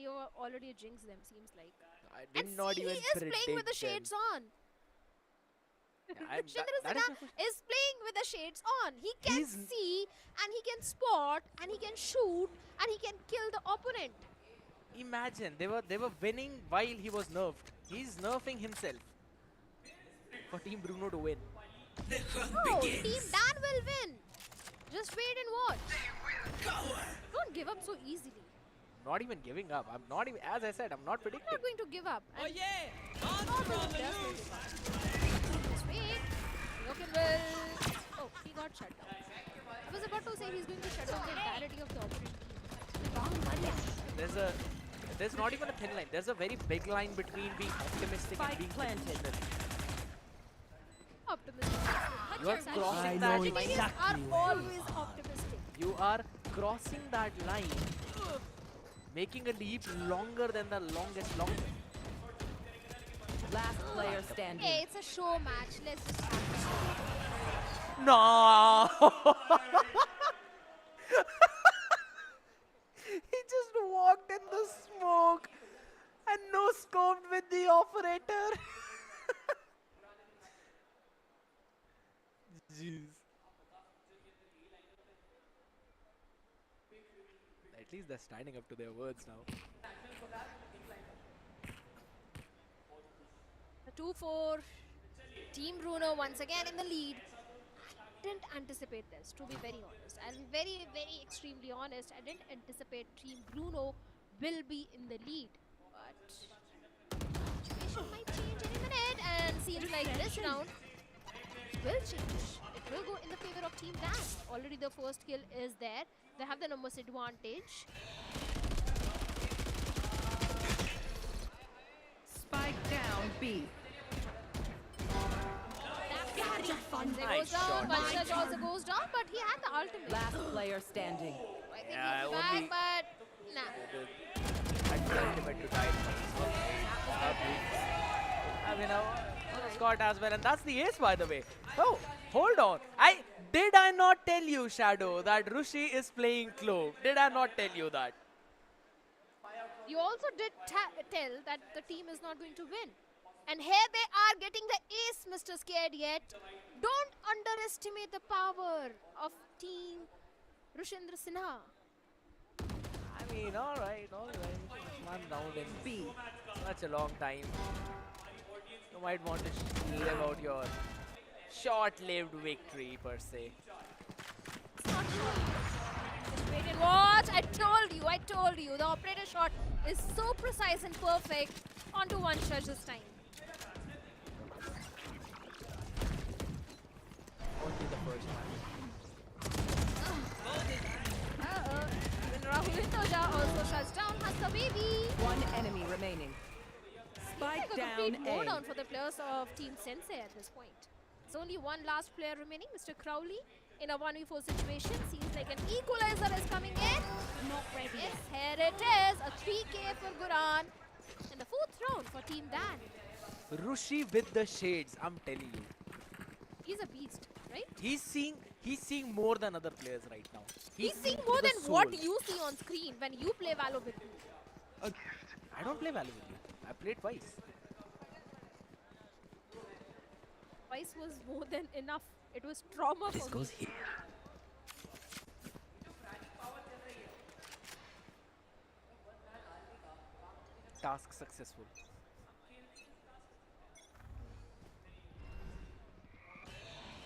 You already jinxed them, seems like. I did And not see, even he is predict playing with the them. shades on. I'm- Shindra that is Sinha is playing with the shades on. He can see and he can spot and he can shoot and he can kill the opponent. Imagine they were winning while he was nerfed. He's nerfing himself for Team Bruno to win. No, Team Dan will win. Just wait and watch. Don't give up so easily. not even giving up. I'm not even, as I said, I'm not predicting. I'm not going to give up. Oh yeah! Just wait. Yoken will. Oh, he got shut down. I was about to say he's going to shut down the entirety of the operation. There's not even a thin line. There's a very big line between being optimistic and being planted. Optimistic. You are crossing that line. Are always optimistic. You are crossing that line, making a leap longer than the longest long. Last player standing. Hey, it's a show match. Let's just have it. No! He just walked in the smoke and no scoped with the operator. Jeez. At least they're standing up to their words now. The 2-4. Team Bruno once again in the lead. Didn't anticipate this, to be very honest. I'll be very, very extremely honest. I didn't anticipate Team Bruno will be in the lead. But situation might change any minute, and seems like this round will change. It will go in the favor of Team Dan. Already the first kill is there. They have the numbers advantage. Spike down B. There goes down, Vanshaj also goes down, but he had the ultimate. Last player standing. I think he'll be back, but nah. Had the ultimate to die. I mean, Scott as well, and that's the ace, by the way. Oh, hold on. Did I not tell you, Shadow, that Rushi is playing Clove? Did I not tell you that? You also did tell that the team is not going to win. And here they are getting the ace, Mr. Scared Yet. Don't underestimate the power of Team Rushindra Sinha. I mean, alright. One round in B. Such a long time. You might want to live out your short-lived victory, per se. It's not short. Just wait and watch. I told you. The operator shot is so precise and perfect. Onto one shot this time. Only the first one. Even Rahul Hindoja also shuts down Hasta Baby. One enemy remaining. Spike Like a down complete A. down for the players of Team Sensei at this point. There's only one last player remaining, Mr. Crowley. In a 1v4 situation, seems like an equalizer is coming in. Not ready. Yes, here it is. A 3K for Guran. In the 4th round for Team Dan. Rushi with the shades, I'm telling you. He's a beast, right? He's seeing more than other players right now. He's seeing more than what you see on screen when you play Valo with me. I don't play Valo with you. I played twice. Twice was more than enough. It was trauma for me. Goes here. Task successful.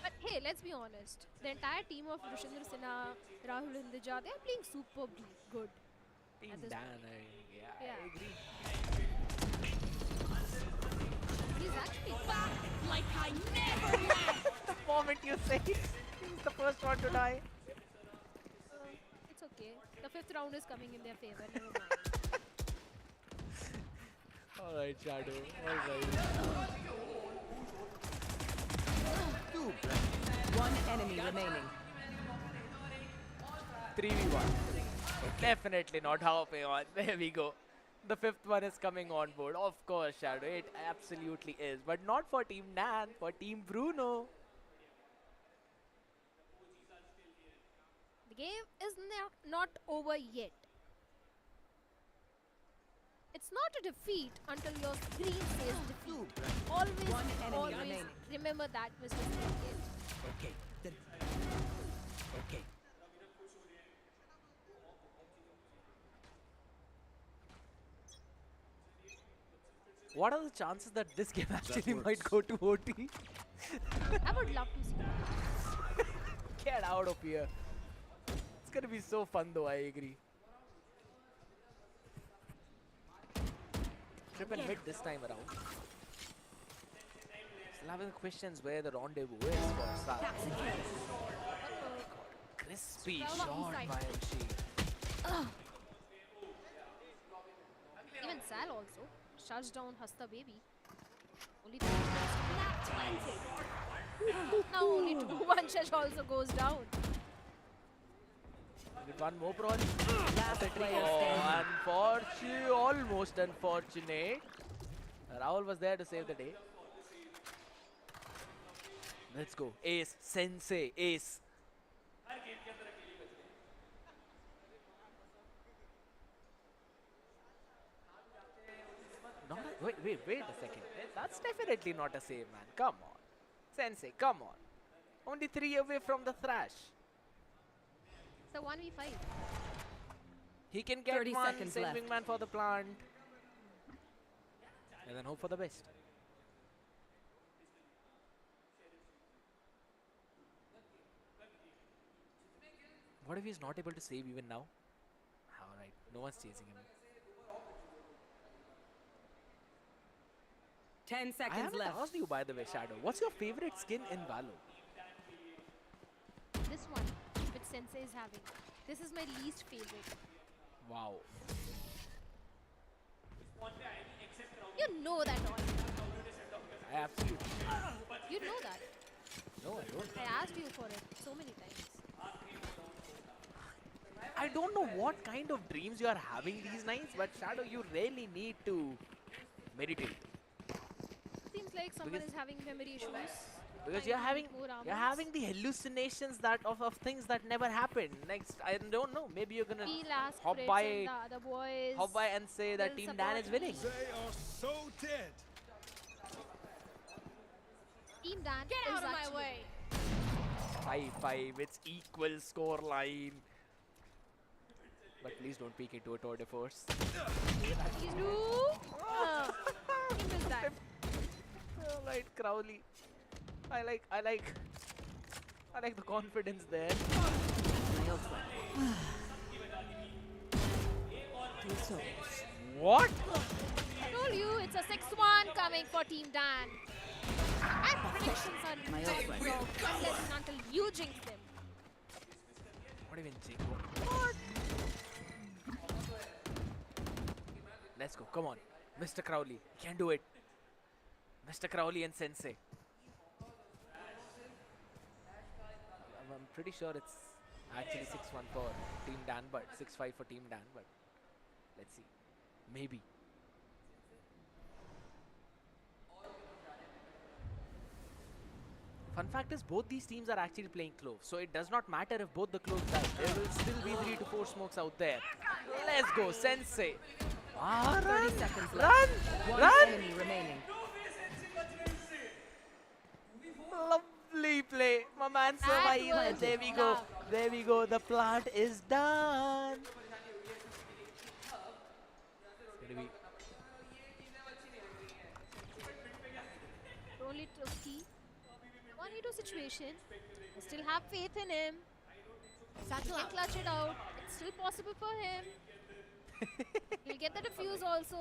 But hey, let's be honest. The entire team of Rushindra Sinha, Rahul Hindoja, they're playing superbly good. Team at this Dan, point. I agree. He's actually Like I never left. The moment you say it, he's the first one to die. It's okay. The 5th round is coming in their favor. Never mind. Alright, Shadow. Alright. One enemy remaining. 3v1. Definitely not half on. There we go. The 5th one is coming on board. Of course, Shadow. It absolutely is. But not for Team Nan, for Team Bruno. The game is not over yet. It's not a defeat until your screen says defeat. Always, One enemy always remaining. remember that, Mr. Snake. Okay. Okay. What are the chances that this game actually might go to OT? I would love to see that. Get out of here. It's gonna be so fun though, I agree. trip and mid this time around. Still having questions where the rendezvous is for Star. Crispy shot by MC. Even Sal also shuts down Hasta baby. Only now only two. One shot also goes down. With one more probably. Oh, unfortunate, almost unfortunate. Rahul was there to save the day. Let's go. Ace, Sensei, Ace. Not a, wait a second. That's definitely not a save, man. Come on. Sensei, come on. Only 3 away from the thrash. So 1v5. He can get 30 one, seconds send left. wingman for the plant. And then hope for the best. What if he's not able to save even now? Alright, no one's chasing him. 10 I seconds haven't left. asked you, by the way, Shadow. What's your favorite skin in Valo? This one, which Sensei is having. This is my least favorite. Wow. You know that all. I absolutely. You know that. No, I don't. I asked you for it so many times. I don't know what kind of dreams you are having these nights, but Shadow, you really need to meditate. Seems like someone Because- is having memory issues. Because Trying to you're get more you're armors. having the hallucinations that of things that never happened. Next, I don't know. Maybe you're gonna He last hop crits by, and the other boys. hop by and say that will Team Dan is support winning. me. are so dead. Team Dan Get is out of my actually way. 5-5. It's equal score line. But please don't peek into a tour de force. Please do. He missed that. Alright, Crowley. I like the confidence there. What? I told you it's a 6-1 coming for Team Dan. And predictions are not wrong unless and until you jinx them. What even Jingo? What? Let's go. Come on. Mr. Crowley. You can do it. Mr. Crowley and Sensei. I'm pretty sure it's actually 6-1 for Team Dan, but 6-5 for Team Dan, but let's see. Maybe. Fun fact is both these teams are actually playing clove, so it does not matter if both the cloves die. There will still be 3 to 4 smokes out there. Let's go, Sensei. Ah, 30 run, seconds run, left. One run. enemy remaining. Lovely play. My man That survived. was There we go. love. There we go. The plant is done. It's gonna be Only Toki. 1v2 situation. I still have faith in him. He can clutch it out. It's still possible for him. He'll get the defuse also.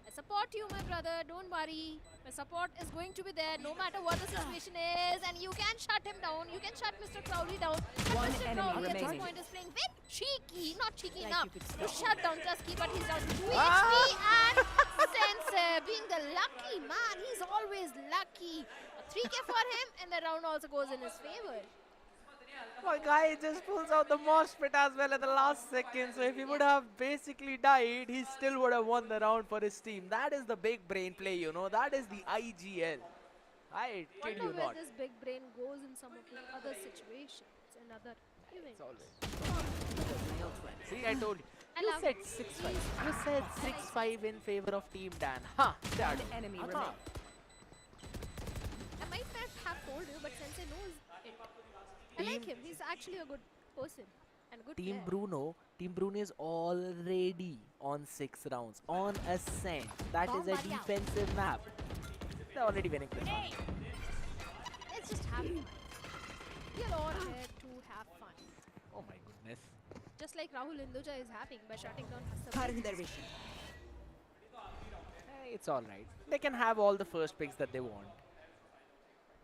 I support you, my brother. Don't worry. My support is going to be there no matter what the situation is. And you can shut him down. You can shut Mr. Crowley down. But One Mr. enemy Crowley at this remaining. point is playing very cheeky. Not cheeky Like enough you could to stop. shut down Tusky, but he's down to 2 Ah! HP. And Sensei being the lucky man. He's always lucky. A 3k for him and the round also goes in his favor. My guy just pulls out the mosh pit as well at the last second. So if he would have basically died, he still would have won the round for his team. That is the big brain play, you know. That is the IGL. I kid Wonder you where not. this big brain goes in some of the other situations and other events. See, I told you. I You love said it. 6-5. You said 6-5 in favor of Team Dan. Huh? One enemy remaining. I might not have told you, but Sensei knows it. I like him. He's actually a good person and a good Team player. Team Bruno is already on 6 rounds, on Ascent. That is a defensive map. They're already winning this one. Let's just have fun. We're all here to have fun. Oh my goodness. Just like Rahul Hinduja is having by shutting down Hasta. Cutting their vision. It's all right. They can have all the first picks that they want.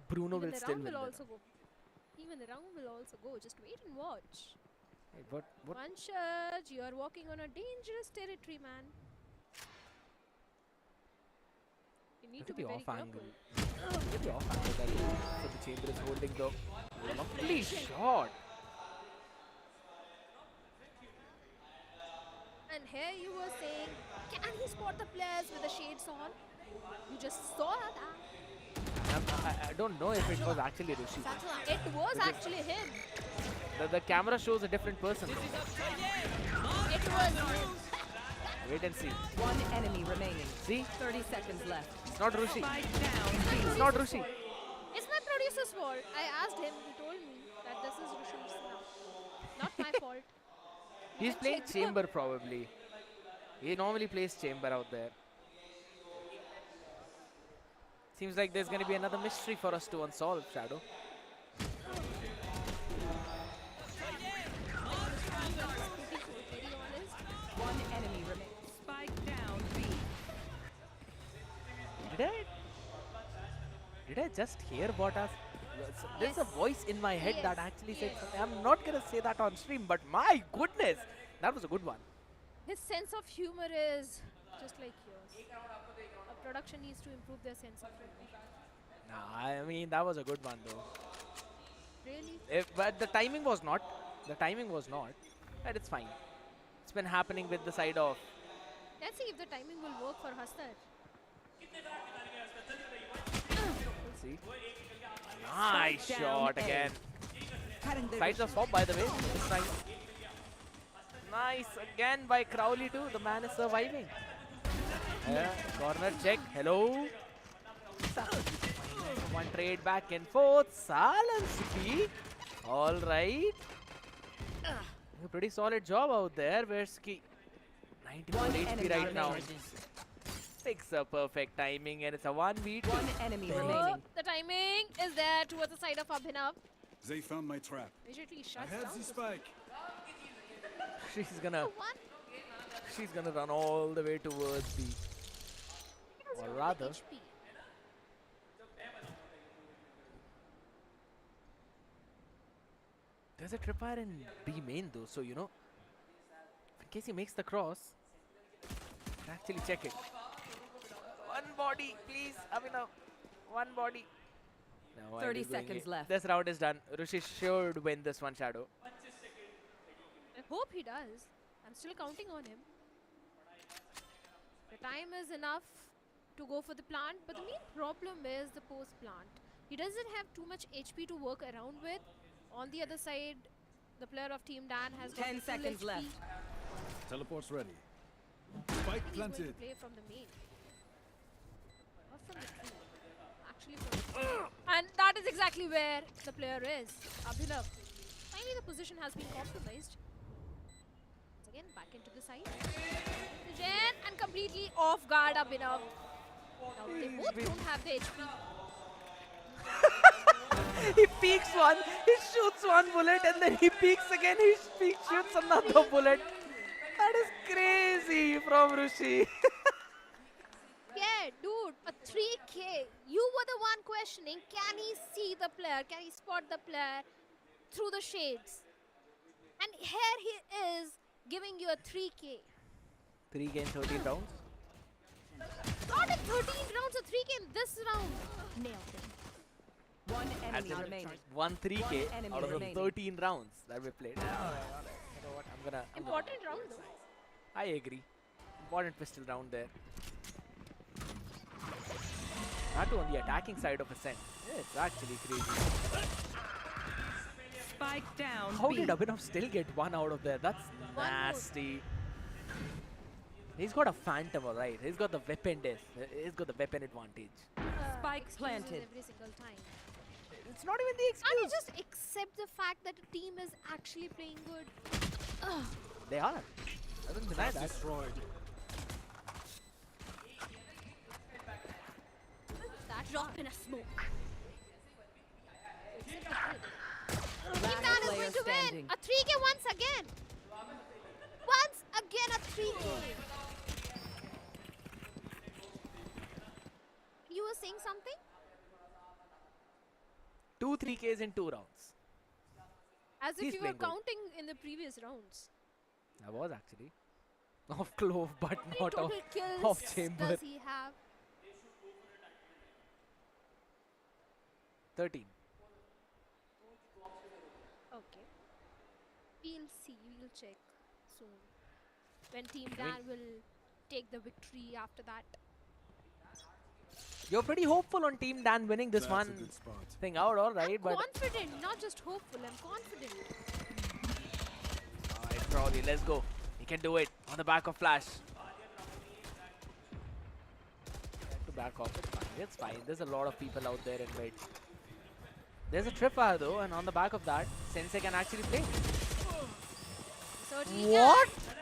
Bruno Even will the still round win. will the also go. Even the round will also go. Just wait and watch. Hey, what? Vanshaj, you are walking on a dangerous territory, man. You need Look to at be the very off careful. angle. Look at the off angle that so the chamber is holding the lovely shot. And here you were saying, can he spot the players with the shades on? You just saw that. I don't know if it was actually Rishi. It was Because actually him. The camera shows a different person. It was him. Wait and see. One enemy remaining. See? 30 seconds left. It's not Rushi. Spike down. It's not Rushi. It's my producer's fault. I asked him. He told me that this is Rusham's now. Not my fault. He's can playing check. chamber probably. He normally plays chamber out there. Seems like there's going to be another mystery for us to unsolve, Shadow. One enemy remaining. Spike down. B. Did I just hear what us? There's a voice in my head that actually said something. I'm not going to say that on stream, but my goodness, that was a good one. His sense of humor is just like yours. A production needs to improve their sense of humor. Nah, I mean, that was a good one though. Really? But the timing was not. The timing was not. But it's fine. It's been happening with the side of. Let's see if the timing will work for Hastar. We'll see. Nice shot again. Sides of swap, by the way. This time. Nice again by Crowley too. The man is surviving. Corner check. Hello. One trade back and forth. Silence B. All right. A pretty solid job out there. Where's Ki? 94 HP right now. Picks a perfect timing and it's a 1v2. One enemy Oh, remaining. the timing is there towards the side of Abhinav. They found my trap. Immediately I shuts have down. the spike. She's gonna run all the way towards B. Or rather, there's a tripwire in B main though, so you know, in case he makes the cross, actually check it. One body, please, Abhinav. One body. No, why 30 is going seconds A? left. This round is done. Rushi should win this one, Shadow. I hope he does. I'm still counting on him. The time is enough to go for the plant, but the main problem is the post plant. He doesn't have too much HP to work around with. On the other side, the player of Team Dan has got 10 the full seconds HP. left. Teleport's ready. And Spike he's going to planted. play from the main. Not from the tree. Actually from the tree. And that is exactly where the player is. Abhinav. Finally the position has been compromised. Once again, back into the side. Jen and completely off guard Abhinav. Now they both don't have the HP. He peeks one, he shoots one bullet, and then he peeks again, he shoots another bullet. That is crazy from Rushi. Yeah, dude, a 3K. You were the one questioning, can he see the player? Can he spot the player through the shades? And here he is giving you a 3K. 3K in 13 rounds. Not in 13 rounds, a 3K in this round. Nailed him. One As enemy in remaining. 1 3K One enemy out of the remaining. 13 rounds that we played. Alright. You know what? I'm gonna Important round though. I agree. Important pistol round there. Not on the attacking side of Ascent. It's actually crazy. Spike down. How B. did Abhinav still get one out of there? That's One more. nasty. He's got a phantom, alright. He's got the weapon death. He's got the weapon advantage. Spike Excuses planted. every single time. It's not even the And excuse. you just accept the fact that the team is actually playing good. Ugh. They are. I don't deny that. Destroyed. That drop in a smoke. Team Last Dan is player going to win. standing. A 3K once again. Once again a 3K. something? 2 3Ks in 2 rounds. As if He's you were playing good. counting in the previous rounds. I was actually. Off Clove, but How many not total off, kills off chamber. does he have? 13. Okay. We'll see. We'll check soon. When Team Dan will take the victory after that. You're pretty hopeful on Team Dan winning this That's a one good spot. thing out, alright, but Confident, not just hopeful. I'm confident. alright, Crowley, let's go. He can do it on the back of Flash. To back off, it's fine. It's fine. There's a lot of people out there in mid. There's a tripwire though, and on the back of that, Sensei can actually play. Certainly What? can,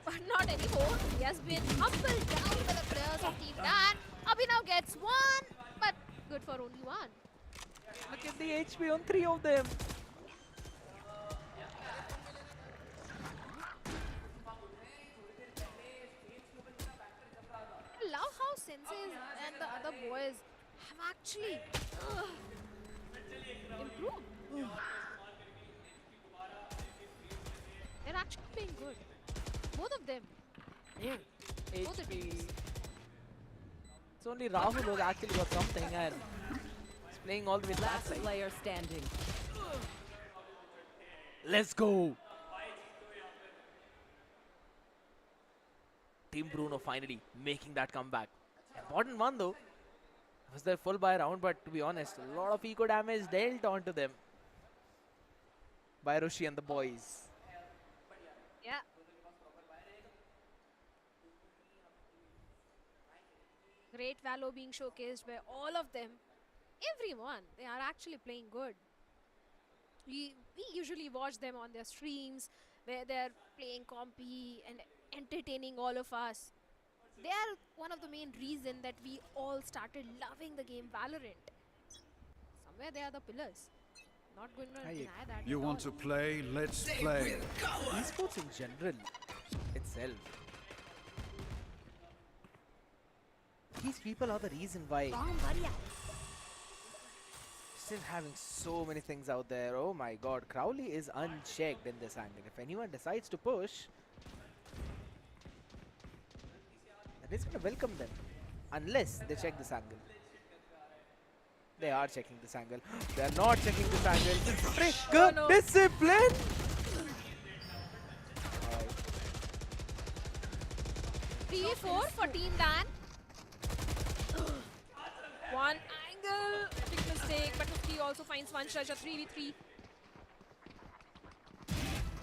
but not anymore. He has been humbled down by the players of Team Dan. Abhinav gets one, but good for only one. Look at the HP on 3 of them. I love how Sensei and the other boys have actually improved. They're actually playing good. Both of them. Both the HP. teams. It's only Rahul who's actually got something and he's playing all the way to that Last side. player standing. Let's go. Team Bruno finally making that comeback. Important one though. It was their full buy round, but to be honest, a lot of eco damage dealt onto them by Roshi and the boys. Yeah. Great valor being showcased by all of them. Everyone. They are actually playing good. We usually watch them on their streams where they're playing compy and entertaining all of us. They are one of the main reason that we all started loving the game Valorant. Somewhere they are the pillars. Not going to deny that. You at want all. to play? Let's play. Esports in general itself. These people are the reason why still having so many things out there. Oh my god, Crowley is unchecked in this angle. If anyone decides to push, then it's going to welcome them. Unless they check this angle. They are checking this angle. They are not checking this angle. Trigger discipline! 3-4 for Team Dan. One angle, big mistake, but he also finds one treasure. 3v3.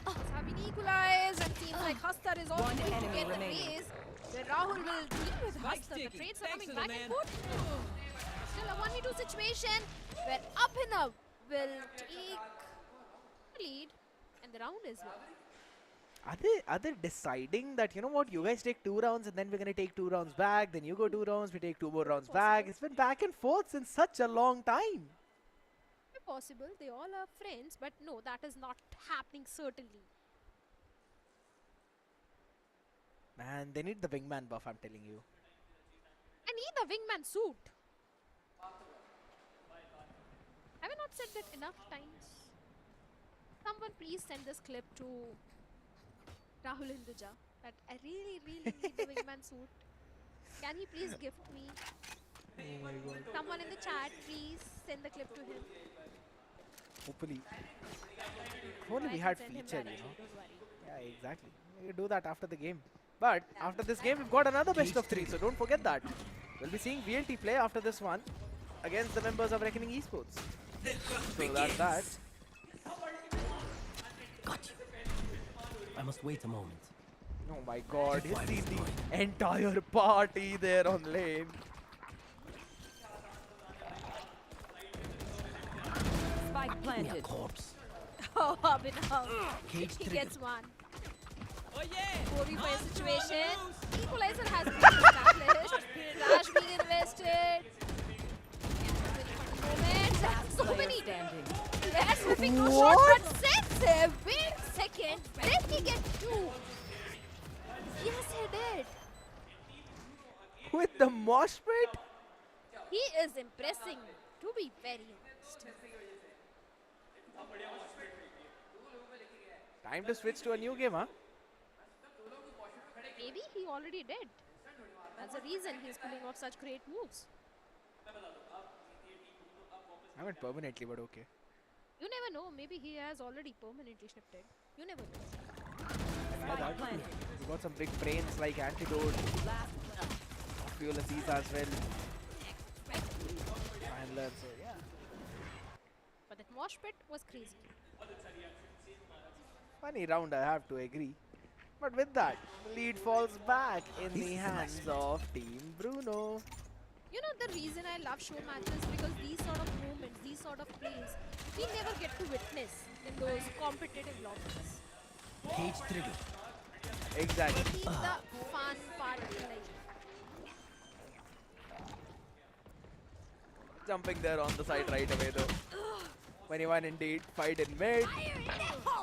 Have been equalized, and seems like Hastar is also One going to enemy get the remaining. base. Where Rahul will deal with Hastar. The trades are coming back and forth. Still a 1v2 situation where Abhinav will take the lead, and the round is won. Are they deciding that, you know what, you guys take 2 rounds and then we're going to take 2 rounds back, then you go 2 rounds, we take 2 more rounds back. It's been back and forth since such a long time. Possible, they all are friends, but no, that is not happening certainly. Man, they need the wingman buff, I'm telling you. I need the wingman suit. Have I not said that enough times? Someone please send this clip to Rahul Hinduja that I really need the wingman suit. Can he please gift me? Oh my god. Someone in the chat, please send the clip to him. Hopefully. If only I we can had send him feature, directly, you know. don't worry. Yeah, exactly. We can do that after the game. But after this game, we've got another best of 3, so don't forget that. We'll be seeing VLT play after this one against the members of Reckoning Esports. So that's that. Got you. I must wait a moment. Oh my god, he's seen the entire party there on lane. Spike planted. Corpse. Oh, Abhinav. Cage He triggered. gets one. 4v5 situation. Equalizer has been established. Flash being invested. So many players whipping no shots, but Sensei, wait a second. Did he get 2? Yes, he did. With the mosh pit? He is impressing me, to be very honest. Time to switch to a new game, huh? Maybe he already did. That's the reason he's pulling off such great moves. I mean permanently, but okay. You never know. Maybe he has already permanently shifted. You never know. Yeah, that too. We got some big brains like Antidote. Fuel Aziz as well. Handler, so yeah. But that mosh pit was crazy. Funny round, I have to agree. But with that, the lead falls back in the hands of Team Bruno. You know, the reason I love show matches because these sort of moments, these sort of plays, we never get to witness in those competitive lobbies. Cage trigger. Exactly. They keep the fun part alive. Jumping there on the side right away though. 21 indeed, fight in mid.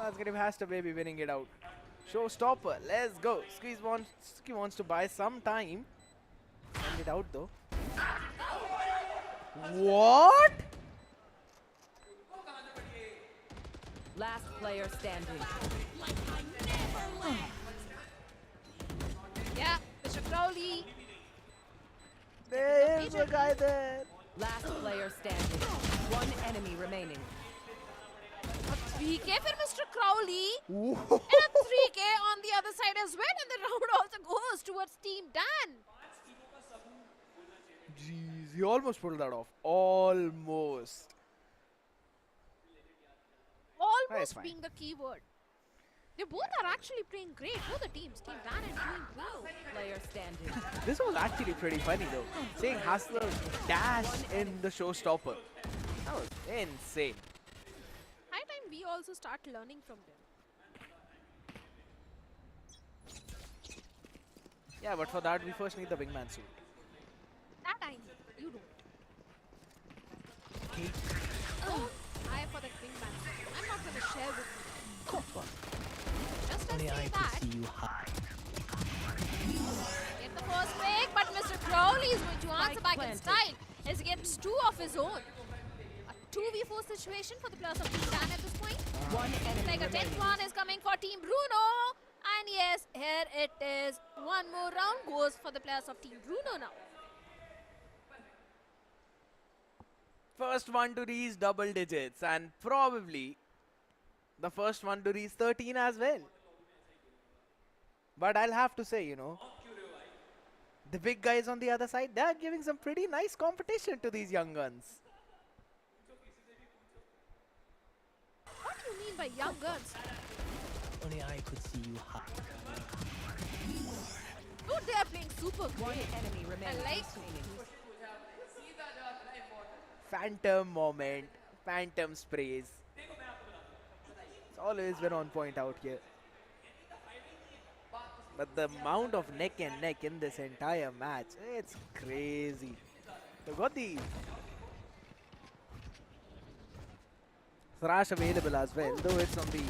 Asgrim has to maybe winning it out. Showstopper, let's go. Ski wants to buy some time. Send it out though. What? Last player standing. Yeah, Mr. Crowley. There's a guy there. Last player standing. One enemy remaining. A 3K for Mr. Crowley. And a 3K on the other side as well. And the round also goes towards Team Dan. Jeez, he almost pulled that off. Almost. Almost fine. being the key word. They both are actually playing great. Both the teams, Team Dan and Team Bruno. Player standing. This was actually pretty funny though. Seeing Hustler dash in the showstopper. That was insane. High time we also start learning from them. Yeah, but for that we first need the wingman suit. That I know. You don't. I for that wingman. I'm not going to share with you. Just to say that. Get the first pick, but Mr. Crowley is going to answer back in style as he gets two of his own. A 2v4 situation for the players of Team Dan at this point. One enemy Like a 10th remaining. one is coming for Team Bruno. And yes, here it is. One more round goes for the players of Team Bruno now. First one to reach double digits and probably the first one to reach 13 as well. But I'll have to say, you know, the big guys on the other side, they're giving some pretty nice competition to these young guns. What do you mean by young guns? Only I could see you high. Dude, they are playing super great. One enemy remaining. I like Phantom moment, phantom sprays. It's always been on point out here. But the amount of neck and neck in this entire match, it's crazy. They've got the thrash available as well, though it's on the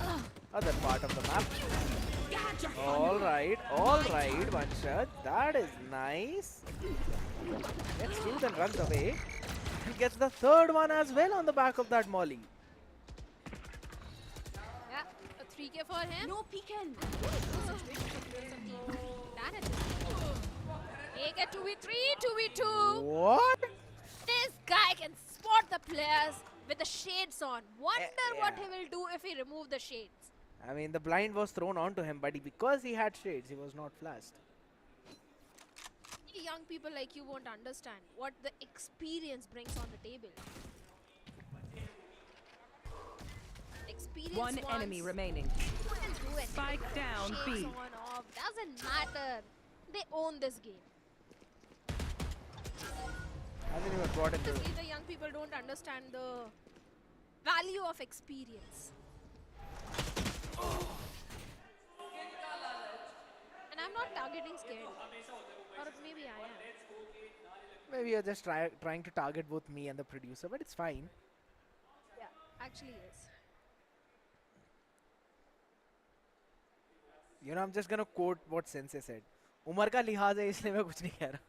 other part of the map. Alright, one shot. That is nice. Gets two, then runs away. He gets the third one as well on the back of that molly. Yeah, a 3K for him. No peeking. Make it 2v3, 2v2. What? This guy can spot the players with the shades on. Wonder what he will do if he remove the shades. I mean, the blind was thrown onto him, but because he had shades, he was not flashed. Young people like you won't understand what the experience brings on the table. Experience One enemy remaining. Couldn't do it. Spike down, Shades B. on, off, doesn't matter. They own this game. Hasn't even brought in the... Obviously, the young people don't understand the value of experience. And I'm not targeting scared. Or maybe I am. Maybe you're just trying to target both me and the producer, but it's fine. Yeah, actually yes. You know, I'm just gonna quote what Sensei said. उम्र का लिहाज है इसलिए मैं कुछ नहीं कह रहा.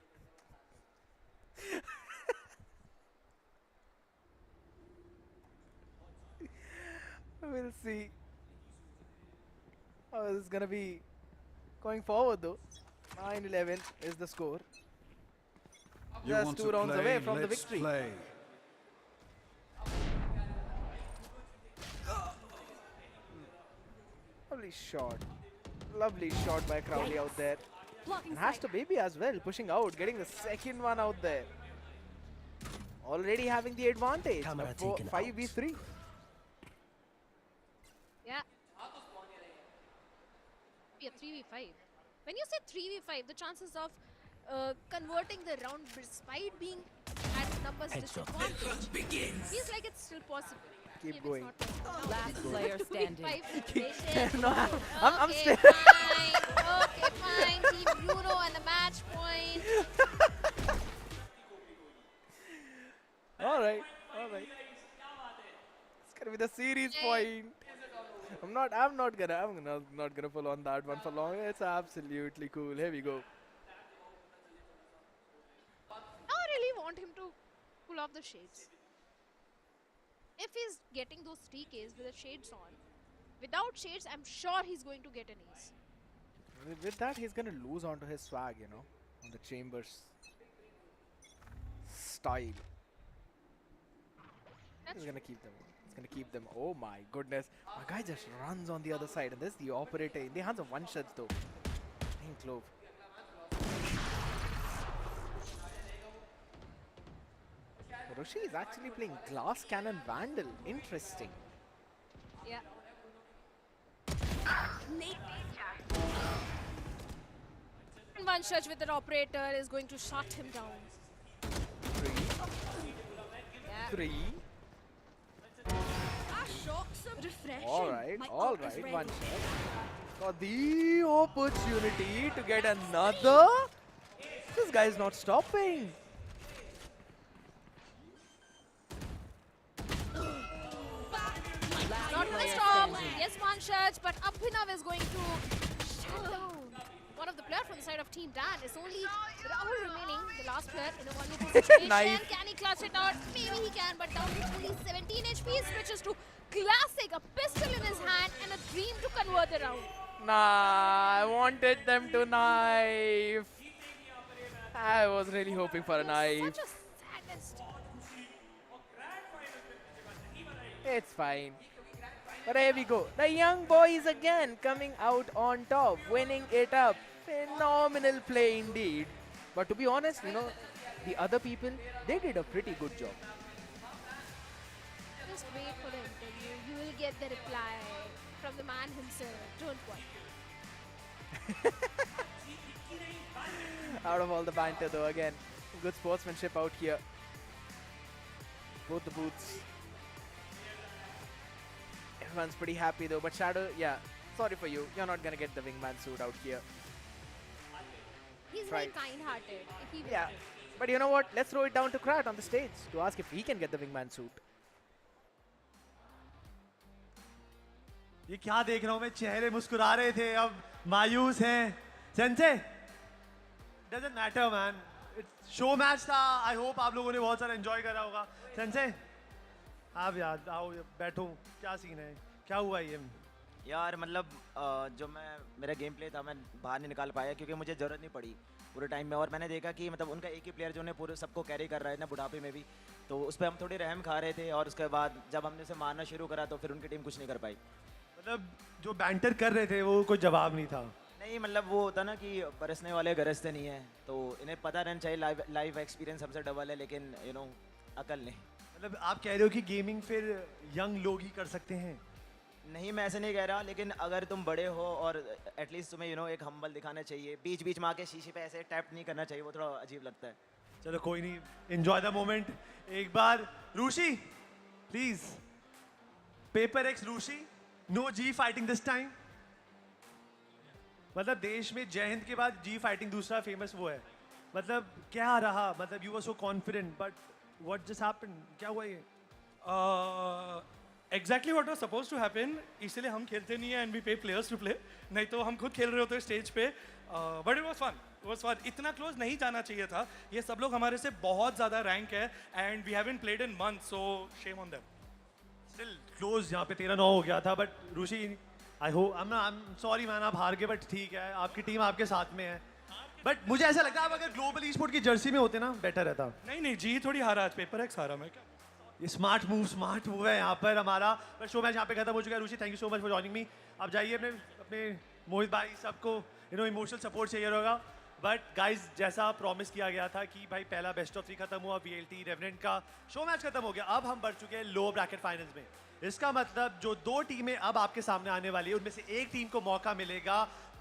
We'll see how this is gonna be going forward though. 9-11 is the score. You Just want 2 to rounds play? away from the Let's victory. play. Lovely shot. Lovely shot by Crowley out there. And has to baby as well, pushing out, getting the second one out there. Already having the advantage. Camera A taken 5v3. Yeah. Be a 3v5. When you say 3v5, the chances of converting the round despite being at numbers Headshot. disadvantage feels like it's still possible. Keep Maybe going. it's not Last player standing. No, I'm Okay, still. fine. Okay, fine. Team Bruno and a match point. Alright. It's gonna be the series point. I'm not gonna pull on that one for long. It's absolutely cool. Here we go. I really want him to pull off the shades. If he's getting those TKs with the shades on, without shades, I'm sure he's going to get an ace. With that, he's gonna lose onto his swag, you know, on the Chambers style. He's gonna keep them. He's gonna keep them. Oh my goodness. My guy just runs on the other side, and there's the operator in the hands of one shots though. Playing Clove. Roshi is actually playing Glass Cannon Vandal. Interesting. Yeah. And one search with an operator is going to shut him down. 3. Refreshing. Alright, My ult is alright, ready. one shot. Got the opportunity to get another. This guy's not stopping. Not gonna stop. Yes, one search, but Abhinav is going to shut down one of the players from the side of Team Dan. It's only Rahul remaining, the last player in a 1v2 situation. Nice. Can he clutch it out? Maybe he can, but down to only 17 HP. Switches to Classic, a pistol in his hand and a dream to convert the round. Nah, I wanted them to knife. I was really hoping for a knife. Such a saddest. It's fine. But here we go. The young boys again coming out on top, winning it up. Phenomenal play indeed. But to be honest, you know, the other people, they did a pretty good job. Just wait for the interview. You will get the reply from the man himself. Don't worry. Out of all the banter though, again, good sportsmanship out here. Both the booths. Everyone's pretty happy though, but Shadow, yeah, sorry for you. You're not gonna get the wingman suit out here. He's Right. very kind-hearted. If he will. Yeah, but you know what? Let's throw it down to Krat on the stage to ask if he can get the wingman suit. ये क्या देख रहा हूँ मैं चेहरे मुस्कुरा रहे थे अब मायूस हैं sense doesn't matter man it's show match था I hope आप लोगों ने बहुत सारा enjoy करा होगा सेंसे आप यार आओ बैठो क्या सीन है क्या हुआ ये यार मतलब जो मेरा गेम प्ले था मैं बाहर नहीं निकाल पाया क्योंकि मुझे ज़रूरत नहीं पड़ी पूरे टाइम में और मैंने देखा कि मतलब उनका एक ही प्लेयर जो ने पूरे सबको कैरी कर रहा है ना बुढ़ापे में भी तो उस पर हम थोड़ी रहम खा रहे थे और उसके बाद जब हमने उसे मारना शुरू करा तो फिर उनकी टीम कुछ नहीं कर पाई मतलब जो बैंटर कर रहे थे वो कोई जवाब नहीं था नहीं मतलब वो होता ना कि बरसने वाले गरजते नहीं है तो इन्हें पता रहना चाहिए लाइव एक्सपीरियंस हमसे डबल है लेकिन यू नो अकल नहीं मतलब आप कह रहे हो कि गेमिंग फिर यंग लोग ही कर सकते हैं नहीं मैं ऐसे नहीं कह रहा लेकिन अगर तुम बड़े हो और एटलीस्ट तुम्हें यू नो एक हम्बल दिखाना चाहिए बीच बीच में आके शीशे पे ऐसे टैप नहीं करना चाहिए वो थोड़ा अजीब लगता है चलो कोई नहीं एंजॉय द मोमेंट एक बार Rushi please paper X Rushi no जी फाइटिंग दिस टाइम मतलब देश में जय हिंद के बाद जी फाइटिंग दूसरा फेमस वो है मतलब क्या रहा मतलब you were so confident but what just happened क्या हुआ ये exactly what was suppose to happen इसलिए हम खेलते नहीं है and we pay players to play नहीं तो हम खुद खेल रहे होते स्टेज पे बट इट वाज फन इतना क्लोज नहीं जाना चाहिए था ये सब लोग हमारे से बहुत ज़्यादा रैंक है and we haven't played in months so shame on them still close यहाँ पे 13-9 हो गया था, but Rishi I am sorry man, आप हार गए, बट ठीक है, आपकी टीम आपके साथ में है। बट मुझे ऐसा लगता है आप अगर ग्लोबल ई स्पोर्ट की जर्सी में होते ना बेटर रहता। नहीं जी थोड़ी हारा, आज पेपर एक्स हारा मैं क्या। ये स्मार्ट मूव है यहाँ पर हमारा। पर शो मैच यहाँ पे खत्म हो चुका है। Rishi thank you so much for joining me. आप जाइए अपने मोहित भाई सबको इमोशनल सपोर्ट चाहिए होगा। बट गाइज जैसा प्रॉमिस किया गया था कि भाई पहला बेस्ट ऑफ 3 खत्म हुआ, VLT रेवेनेंट का शो मैच खत्म हो गया, अब हम बढ़ चुके हैं लो ब्रैकेट फाइनल्स में। इसका मतलब जो 2 टीमें अब आपके सामने आने वाली है उनमें से एक टीम को मौका मिलेगा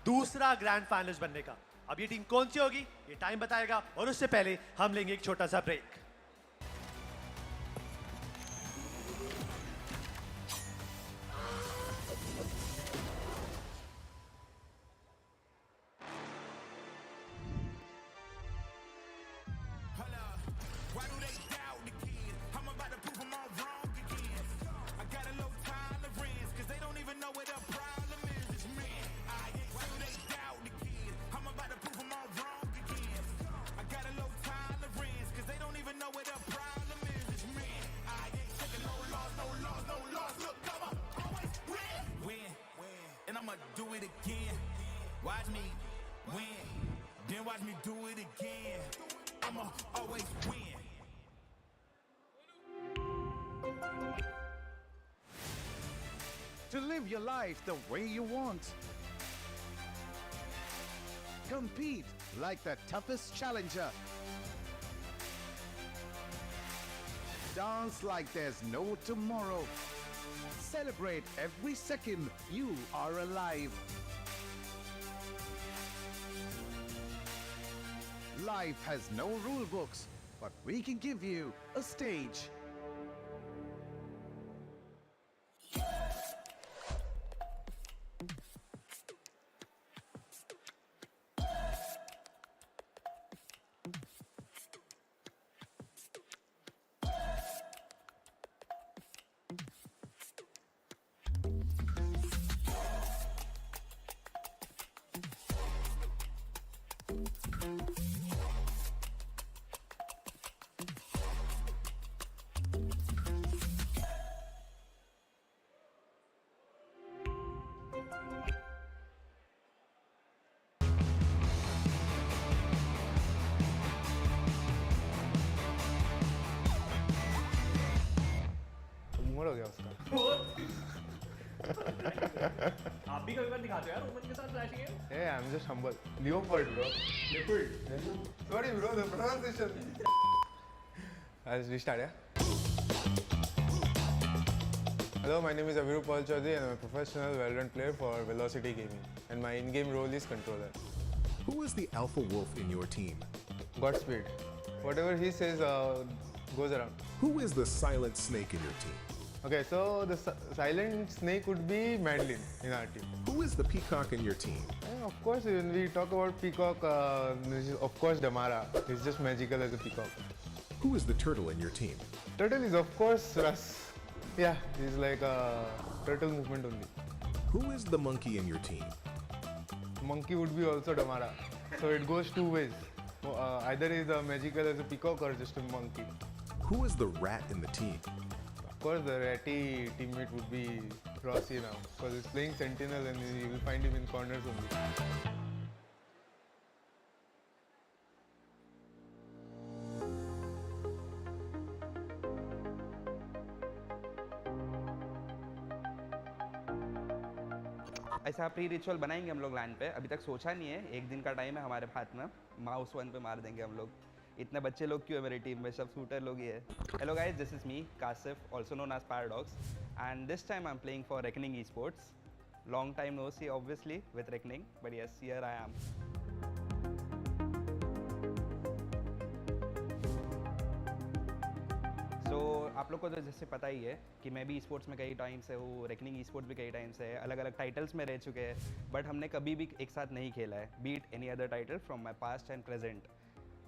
दूसरा ग्रैंड फाइनल्स बनने का। अब ये टीम कौन सी होगी ये टाइम बताएगा, और उससे पहले हम लेंगे एक छोटा सा break. Do it again. Watch me win. Then watch me do it again. I'ma always win. To live your life the way you want. Compete like the toughest challenger. Dance like there's no tomorrow. Celebrate every second you are alive. Life has no rule books, but we can give you a stage. उम्र हो गया उसका। आप भी कभी बार दिखाते हो यार ओमन के साथ फ्लैशिंग है। Hey, I'm just humble. Leopard, bro. Leopard. Sorry, bro. The pronunciation. I'll restart, yeah. Hello, my name is Aviru Paul Chaudhary and I'm a professional Valorant player for Velocity Gaming. And my in-game role is controller. Who is the alpha wolf in your team? Godspeed. Whatever he says goes around. Who is the silent snake in your team? Okay, so the silent snake would be Madeline in our team. Who is the peacock in your team? Of course, when we talk about peacock, of course Damara. He's just magical as a peacock. Who is the turtle in your team? Turtle is of course Russ. Yeah, he's like a turtle movement only. Who is the monkey in your team? Monkey would be also Damara. So it goes 2 ways. Either he's magical as a peacock or just a monkey. Who is the rat in the team? Of course, the ratty teammate would be Rossi now, because he's playing Sentinel and you will find him in corners only. ऐसा pre ritual बनाएंगे हम लोग land पे, अभी तक सोचा नहीं है, एक दिन का टाइम है हमारे हाथ में, माउस 1 पे मार देंगे हम लोग। इतने बच्चे लोग क्यों है मेरी टीम में, सब शूटर लोग ही है। Hello guys, this is me Kashif, also known as Paradox, and this time I am playing for Reckoning esports. Long time no see obviously with reckoning, but yes, here I am. So आप लोग को तो जैसे पता ही है कि मैं भी esports में कई टाइम से हूँ, रेकनिंग esports भी कई टाइम से है, अलग अलग टाइटल्स में रह चुके हैं, बट हमने कभी भी एक साथ नहीं खेला है, beat any other title from my past and present.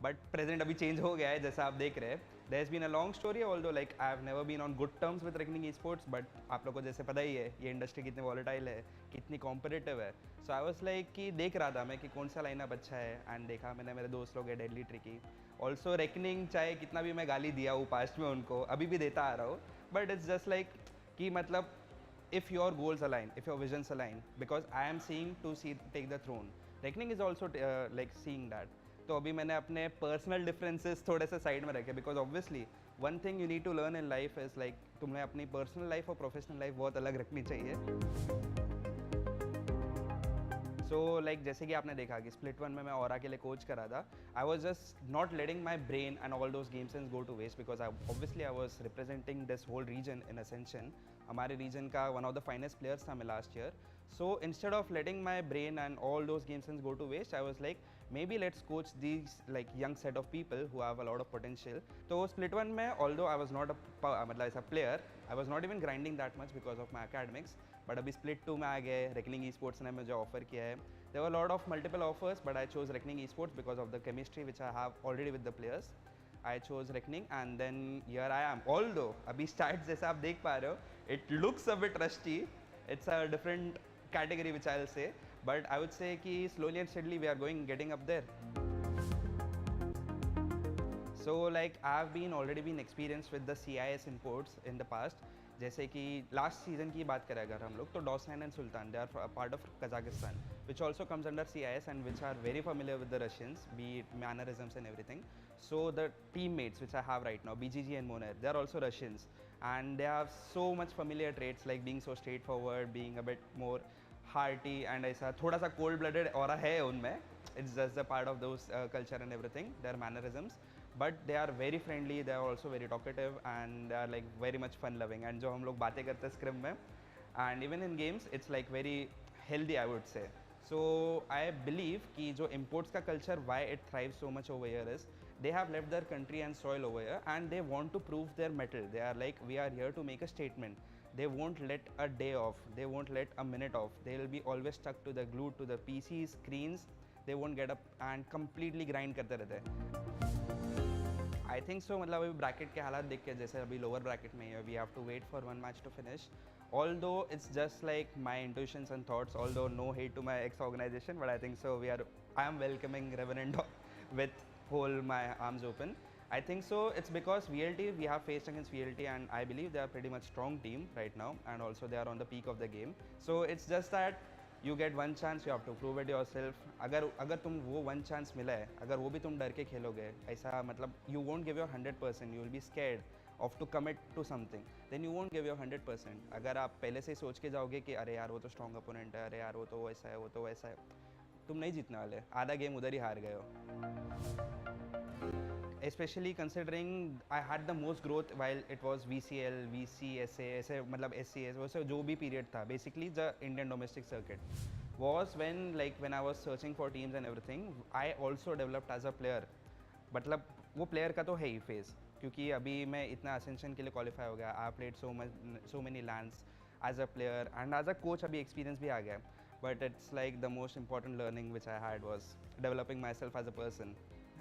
But present अभी चेंज हो गया है जैसा आप देख रहे हैं। There has been a long story, although like I have never been on good terms with Reckoning esports, but आप लोग को जैसे पता ही है ये इंडस्ट्री कितनी वॉलेटाइल है, कितनी कॉम्पिटिटिव है। सो आई वाज लाइक कि देख रहा था मैं कि कौन सा लाइनअप अच्छा है, एंड देखा मैंने मेरे दोस्त लोग है डेडली ट्रिकी, ऑल्सो रेकनिंग, चाहे कितना भी मैं गाली दिया हूँ पास्ट में उनको, अभी भी देता आ रहा हूँ, बट इट्स जस्ट लाइक कि मतलब if your goals align, if your visions align, because I am seeing to see take the throne. Reckoning is also like seeing that. तो अभी मैंने अपने personal differences थोड़े से side में रखे because obviously one thing you need to learn in life is like तुम्हें अपनी personal life और professional life बहुत अलग रखनी चाहिए. So like जैसे कि आपने देखा कि स्प्लिट वन में मैं ऑरा के लिए कोच करा था, I was just not letting my brain and all those games and go to waste because obviously I was representing this whole region in Ascension. हमारे रीजन का one of the finest players था मैं last year. So instead of letting my brain and all those games and go to waste, I was like maybe let's coach these like young set of people who have a lot of potential. तो split one में although I was not a मतलब ऐसा player, I was not even grinding that much because of my academics. But अभी split 2 में आ गए, reckoning esports ने मुझे offer किया है. There were a lot of multiple offers, but I chose Reckoning Esports because of the chemistry which I have already with the players. I chose Reckoning and then here I am. Although अभी stats जैसे आप देख पा रहे हो, it looks a bit rusty. It's a different category which I'll say, but I would say कि slowly and steadily we are getting up there. So like I've already been experienced with the CIS imports in the past. जैसे कि last season की बात करें अगर हम लोग तो डॉसनैन and Sultan they are part of Kazakhstan which also comes under CIS and which are very familiar with the Russians, be it mannerisms and everything. So the teammates which I have right now, BGG and Moner, they are also Russians and they have so much familiar traits like being so straightforward, being a bit more hearty and ऐसा थोड़ा सा cold blooded और है उनमें. It's just a part of those culture and everything, their mannerisms. But they are very friendly, they are also very talkative and they are like very much fun loving. And जो हम लोग बातें करते हैं scream में and even in games it's like very healthy I would say. So I believe कि जो imports का culture why it thrives so much over here is they have left their country and soil over here and they want to prove their mettle. They are like we are here to make a statement. They won't let a day off, they won't let a minute off. They will be always stuck to the glued to the PC screens. They won't get up and completely grind करते रहते हैं. आई think सो मतलब अभी bracket के हालात देख के जैसे अभी लोअर ब्रैकेट में है we have to wait for one match to finish. Although it's just like my intuitions and thoughts, although no hate to my ex organisation, but I think so I am welcoming Revenant with whole my arms open. I think so it's because VLT, we have faced against VLT and I believe they are pretty much strong team right now and also they are on the peak of the game. So it's just that you get one chance, you have to prove it yourself. अगर तुम वो one chance मिला है, अगर वो भी तुम डर के खेलोगे ऐसा मतलब you won't give your 100%, you will be scared of to commit to something, then you won't give your 100%. अगर आप पहले से सोच के जाओगे कि अरे यार वो तो strong opponent है, अरे यार वो तो ऐसा है, वो तो वैसा है, तुम नहीं जीतने वाले, आधा गेम उधर ही हार गए हो. Especially considering I had the most growth while it was VCL, VCSA, ऐसे मतलब SCS, वैसे जो भी period था, basically the Indian domestic circuit was when I was searching for teams and everything, I also developed as a player. मतलब वो player का तो है ही phase, क्योंकि अभी मैं इतना ascension के लिए qualify हो गया, I played so many lands as a player and as a coach अभी experience भी आ गया. But it's like the most important learning which I had was developing myself as a person.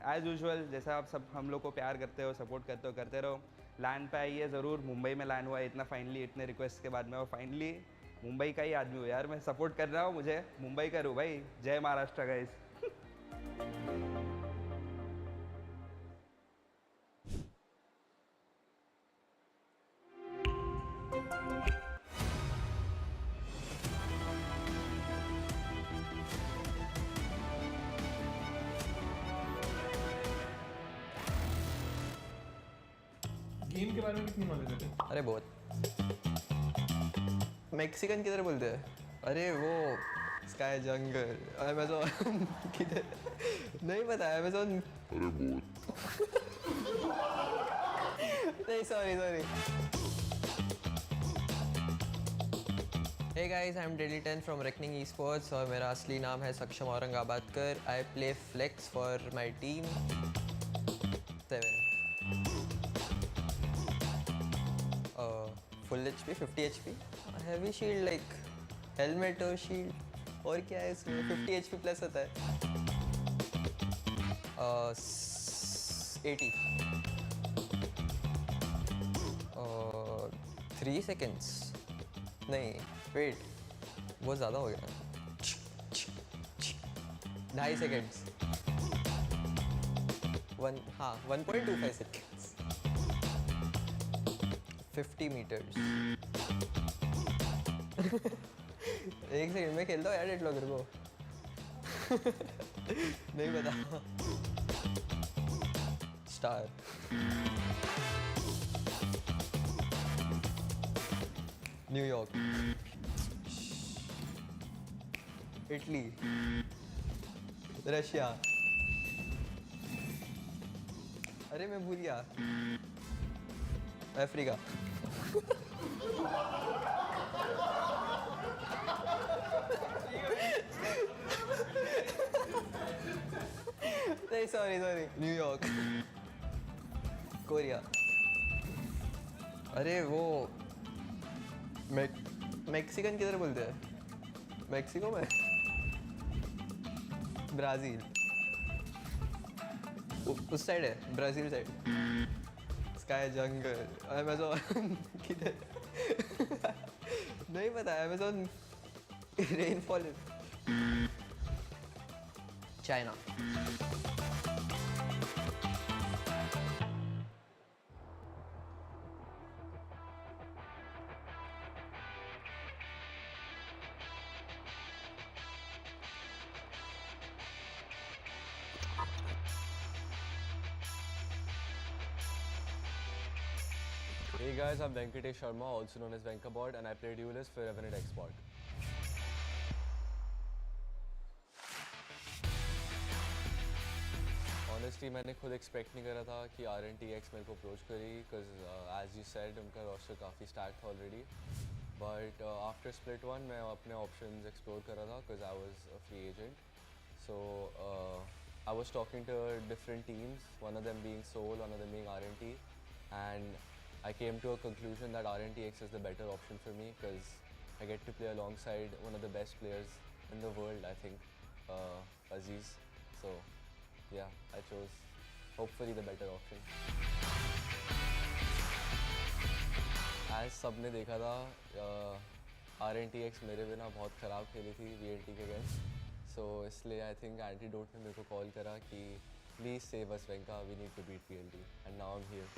As usual जैसा आप सब हम लोग को प्यार करते हो, सपोर्ट करते हो, करते रहो. लैंड पे आइए ज़रूर, मुंबई में लैंड हुआ है इतना फाइनली, इतने रिक्वेस्ट के बाद में, और फाइनली मुंबई का ही आदमी हो यार, मैं सपोर्ट कर रहा हूँ, मुझे मुंबई का रू भाई. जय महाराष्ट्र गाइस. गेम के बारे में कितनी नॉलेज है? अरे बहुत. मैक्सिकन किधर बोलते हैं? अरे वो स्काई जंगल, अमेज़न किधर नहीं पता. अमेज़न अरे बहुत नहीं, sorry. Hey guys, I'm Delhi10 from Revenant Esports और मेरा असली नाम है सक्षम Aurangabadkar. I play flex for my team 7. Full HP, 50 HP, heavy shield like helmet और शील्ड, और क्या है इसमें 50 HP प्लस होता है. 80 3 seconds नहीं, वेट बहुत ज़्यादा हो गया. 2.5 seconds 1.25 seconds 50 meters एक सेकंड में खेलता हूँ यार डेडलॉकर को नहीं पता स्टार न्यूयॉर्क इटली रशिया अरे मैं भूल गया अफ्रीका नहीं सॉरी न्यूयॉर्क कोरिया अरे वो मैक्सिकन किधर बोलते हैं मैक्सिको में ब्राज़ील उस साइड है ब्राज़ील साइड स्काई जंगल अमेज़न किधर नहीं पता Amazon rainfall China Hey guys, I'm Venkatesh Sharma, also known as Venkabot, and I play duelist for Revenant XSpark. Honestly, मैंने खुद एक्सपेक्ट नहीं करा था कि RNTX मेरे को अप्रोच करी, because as you said, उनका roster काफ़ी stacked था already. But after split one, मैं अपने options explore कर रहा था, because I was a free agent. So I was talking to different teams, one of them being Seoul, one of them being RNT, and I came to a conclusion that RNTX is the better option for me because I get to play alongside one of the best players in the world, I think, Aziz. So yeah, I chose hopefully the better option. As सबने देखा था, RNTX मेरे बिना बहुत ख़राब खेली थी VLT के अगेंस्ट. So इसलिए I think Antidote ने मेरे को कॉल करा कि please save us Venka, we need to beat VLT, and now I'm here.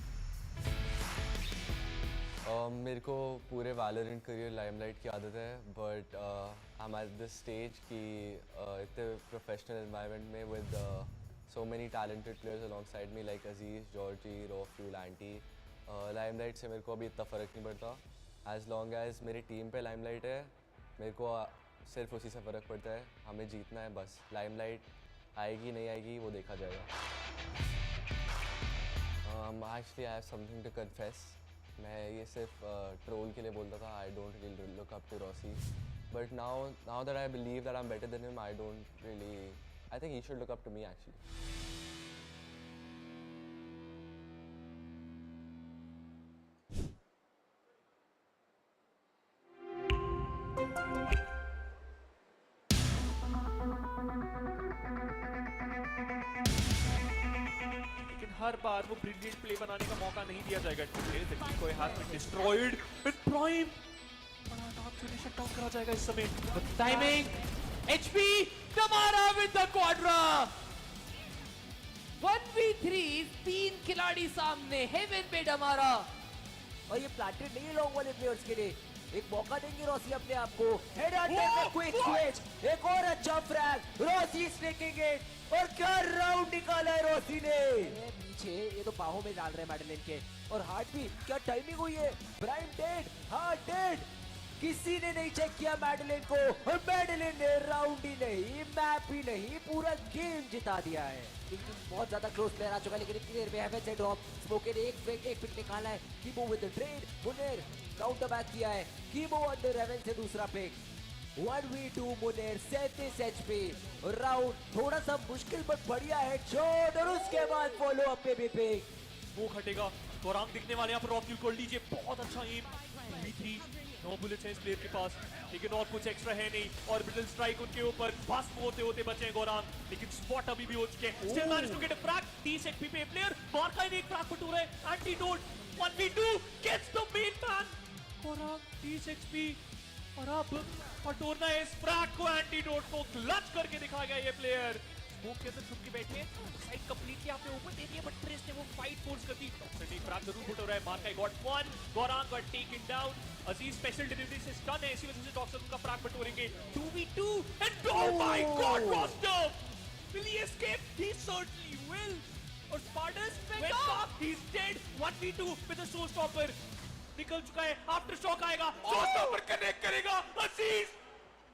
मेरे को पूरे वैलोरेंट करियर लाइमलाइट की आदत है but I am at this stage कि इतने प्रोफेशनल एनवायरनमेंट में with so many talented players alongside me like Aziz जॉर्जी रॉफ्यूल एंटी लाइमलाइट से मेरे को अभी इतना फ़र्क नहीं पड़ता एज लॉन्ग एज मेरी टीम पे लाइमलाइट है मेरे को सिर्फ उसी से फ़र्क पड़ता है हमें जीतना है बस लाइमलाइट आएगी नहीं आएगी वो देखा जाएगा actually I have something to confess मैं ये सिर्फ ट्रोल के लिए बोलता था I don't really look up to Rossi but now that I believe that I am better than him I don't really I think he should look up to me actually हर बार वो brilliant play बनाने का मौका नहीं दिया जाएगा कोई has been destroyed with prime बड़ा नाम से शट डाउन करा जाएगा इस समय टाइमिंग एचपी डमारा विद द क्वाड्रा 1v3 तीन खिलाड़ी सामने हेवन पे डमारा और ये प्लांटेड नहीं है लॉन्ग वाले प्लेयर्स के लिए एक मौका देंगे रॉसी अपने आप को हेड अटैक में क्विक स्विच एक और अच्छा फ्रैग रॉसी स्नेकिंग इट और क्या राउंड निकाला है रॉसी ने पीछे ये तो बाहों में डाल रहे हैं मैडलिन के और हार्ट भी क्या टाइमिंग हुई है प्राइम डेड हार्ट डेड किसी ने नहीं चेक किया मैडलिन को और मैडलिन ने राउंड ही नहीं मैप ही नहीं पूरा गेम जिता दिया है बहुत ज्यादा क्लोज प्लेयर आ चुका है लेकिन इतनी देर में हेवन से ड्रॉप स्मोके ने एक पिक निकाला है कीमो विद द ट्रेड मुनेर काउंटर बैक किया है कीमो अंडर हेवन से दूसरा pick 1v2 Muner 37 HP round थोड़ा सा मुश्किल बट बढ़िया है शॉट और उसके बाद फॉलो अप पे भी पिक स्मोक हटेगा गोरांग दिखने वाले यहाँ पर रॉफ्यूल को लीजिए बहुत अच्छा एम V3 नो बुलेट्स हैं इस प्लेयर के पास लेकिन और कुछ एक्स्ट्रा है नहीं और ब्रिटल स्ट्राइक उनके ऊपर भस्म होते होते बचे हैं गोरांग लेकिन स्पॉट अभी भी हो चुके हैं still manage to get a frag 30 HP पे प्लेयर बार का एक फ्रैग फटूर है Antidote 1v2 gets the main man Gaurang 30 HP और अब पटोरना है इस फ्रैग को एंटीडोट को क्लच करके दिखाएगा ये प्लेयर स्मोक के अंदर छुप के बैठे हैं। साइड कंप्लीटली यहाँ पे ओपन दे दिया, बट ट्रेस ने वो फाइट फोर्स कर दी। टॉक्सन एक फ्रैग जरूर पुट हो रहा है, मार्का got one, Goran got taken down. Aziz special delivery से स्टन है, इसी वजह से टॉक्सन उनका फ्रैग बटोरेंगे। 2v2 and oh my god, roster! Will he escape? He certainly will. और स्पार्टस went up, he's dead. 1v2 with a showstopper. निकल चुका है, आफ्टर शॉक आएगा, शॉटस्टॉपर कनेक्ट करेगा, Aziz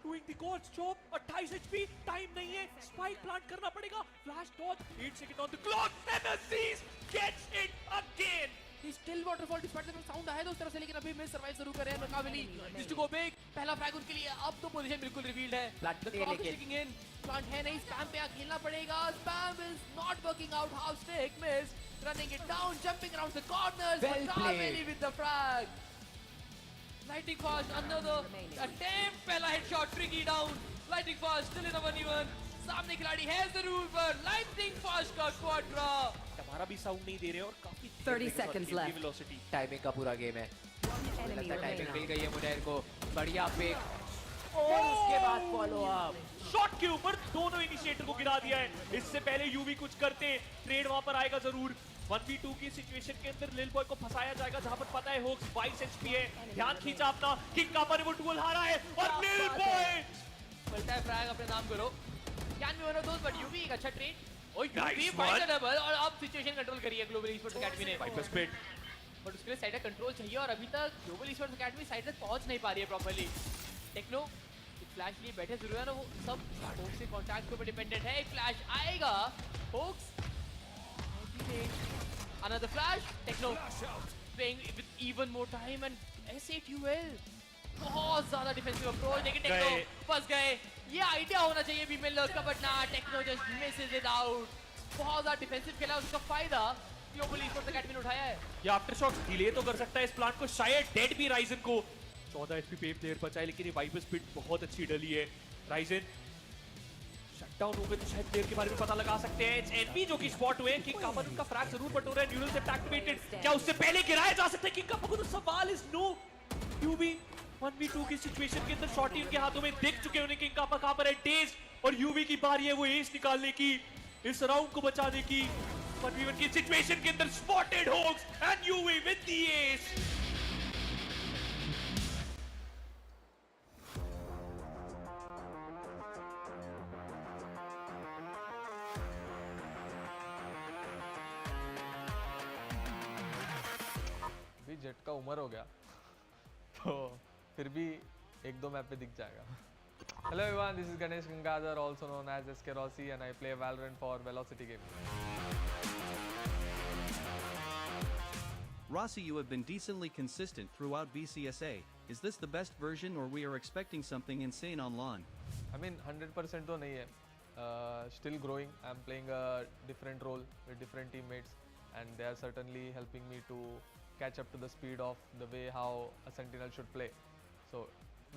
doing the god's job. 28 HP, time नहीं है, spike plant करना पड़ेगा, flash dodge, 8 second on the clock and Aziz gets it again. He's still waterfall despite the sound आया था उस तरफ से, लेकिन अभी मिस सर्वाइव जरूर कर रहे हैं नकाबिली। जिस टू गो बिग, पहला फ्रैग उनके लिए, अब तो पोजीशन बिल्कुल रिवील्ड है। The clock is ticking in, plant है नहीं, स्पैम पे खेलना पड़ेगा, spam is not working out, half stick miss, running it down, jumping around the corners, Nakabilly with the frag. Lightning fast, another attempt, पहला headshot, tricky down, lightning fast, still in a 1v1, सामने खिलाड़ी है जरूर पर lightning fast का quadra। हमारा भी sound नहीं दे रहे और काफी 30 seconds left. वेलोसिटी टाइमिंग का पूरा गेम है, enemy टाइमिंग remaining. मिल गई है मुनैर को, बढ़िया पिक और उसके बाद फॉलो अप। शॉट के ऊपर दोनों इनिशिएटर को गिरा दिया है। इससे पहले यूवी कुछ करते, ट्रेड वहां पर आएगा जरूर। 1v2 की सिचुएशन के अंदर लिल बॉय को फंसाया जाएगा, जहां पर पता है होक्स 22 HP है, ध्यान खींचा अपना, किंग का पर वो टूल हारा है और लिल बॉय मिलता है फ्रैग, अपने नाम करो, can be one of those, but UV एक अच्छा ट्रेड और UV Nice fight one. Double और अब सिचुएशन कंट्रोल करी है ग्लोबल ईस्पोर्ट्स एकेडमी ने। वाइपर स्पिट, बट उसके लिए साइड का कंट्रोल चाहिए और अभी तक ग्लोबल ईस्पोर्ट्स एकेडमी साइड तक पहुंच नहीं पा रही है प्रॉपर्ली। टेक्नो फ्लैश लिए बैठे जरूर है ना, वो सब होक्स के कॉन्टैक्ट के ऊपर डिपेंडेंट है। एक फ्लैश आएगा, hoax another flash, Techno playing with even more time and S8UL बहुत ज्यादा डिफेंसिव अप्रोच, लेकिन टेक्नो फंस गए। ये आइडिया होना चाहिए भी मिलर का, बट ना, Techno just misses it out. बहुत ज्यादा डिफेंसिव खेला, उसका फायदा ग्लोबल ईस्पोर्ट्स एकेडमी ने उठाया है। ये आफ्टर शॉक डिले तो कर सकता है इस प्लांट को, शायद डेड भी राइजन को। 14 HP पे प्लेयर बचा है, लेकिन ये वाइपर स्पिट बहुत अच्छी डली है। राइजन शटडाउन हो गए तो शायद प्लेयर के बारे में पता लगा सकते हैं। एनबी जो कि स्पॉट हुए, किंग कापर उनका फ्रैग जरूर बट हो रहा है, न्यूरल सेप्ट एक्टिवेटेड, क्या उससे पहले गिराया जा सकता है किंग कापर को? तो सवाल इज नो। यूवी 1v2 की सिचुएशन के अंदर शॉटी उनके हाथों में दिख चुके हैं, किंग कापर कहां पर है, डेज, और यूवी की बारी है वो एस निकालने की, इस राउंड को बचाने की। 1v1 की सिचुएशन के अंदर spotted hoax and UV with the S. Jet का उम्र हो गया तो फिर भी एक दो मैप पे दिख जाएगा। Hello everyone, this is Ganesh Gangadhar, also known as SK Rossi, and I play Valorant for Velocity Gaming. Rossi, you have been decently consistent throughout VCSA. Is this the best version or we are expecting something insane on lawn? I mean 100% तो नहीं है, still growing. I'm playing a different role with different teammates and they are certainly helping me to catch up to the speed of the way how a sentinel should play. So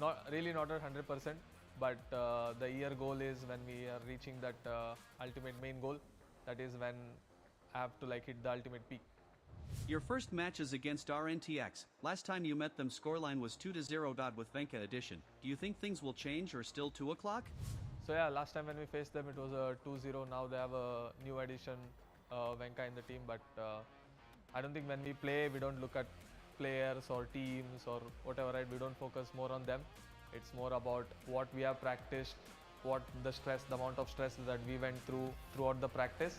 not at 100%, but the year goal is when we are reaching that ultimate main goal, that is when I have to like hit the ultimate peak. Your first match is against RNTX. Last time you met them scoreline was 2-0. With Venka addition. Do you think things will change or still 2 o'clock? So yeah, last time when we faced them it was a 2-0. Now they have a new addition, Venka in the team, but I don't think when we play, we don't look at players or teams or whatever, right? We don't focus more on them. It's more about what we have practiced, what the stress, the amount of stress that we went throughout the practice.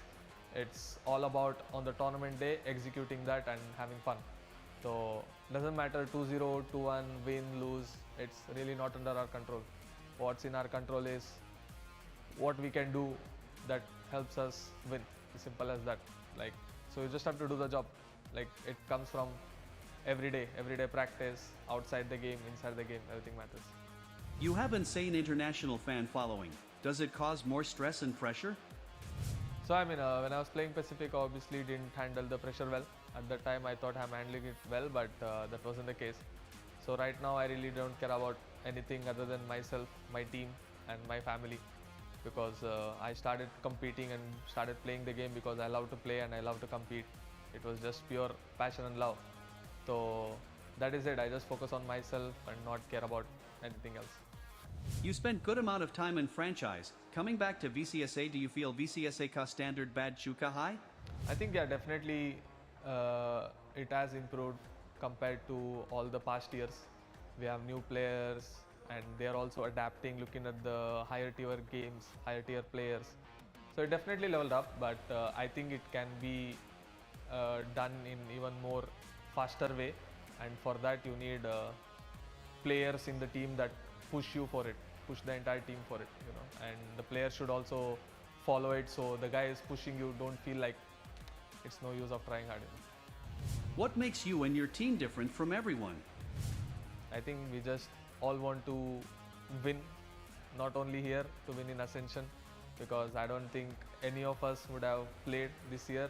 It's all about on the tournament day, executing that and having fun. So doesn't matter 2-0, 2-1, win, lose, it's really not under our control. What's in our control is what we can do that helps us win. As simple as that. Like, so you just have to do the job. Like, it comes from everyday practice, outside the game, inside the game, everything matters. You have insane international fan following. Does it cause more stress and pressure? So I mean, when I was playing Pacific, obviously didn't handle the pressure well. At that time, I thought I'm handling it well, but that wasn't the case. So right now, I really don't care about anything other than myself, my team, and my family. Because I started competing and started playing the game because I love to play and I love to compete. It was just pure passion and love. So that is it. I just focus on myself and not care about anything else. You spent good amount of time in franchise. Coming back to VCSA, do you feel VCSA ka standard bad chuka high? I think yeah, definitely it has improved compared to all the past years. We have new players and they are also adapting, looking at the higher tier games, higher tier players. So it definitely leveled up, but I think it can be done in even more faster way, and for that you need players in the team that push you for it, push the entire team for it, you know, and the players should also follow it, so the guy is pushing you, don't feel like it's no use of trying harder. What makes you and your team different from everyone? I think we just all want to win, not only here, to win in Ascension, because I don't think any of us would have played this year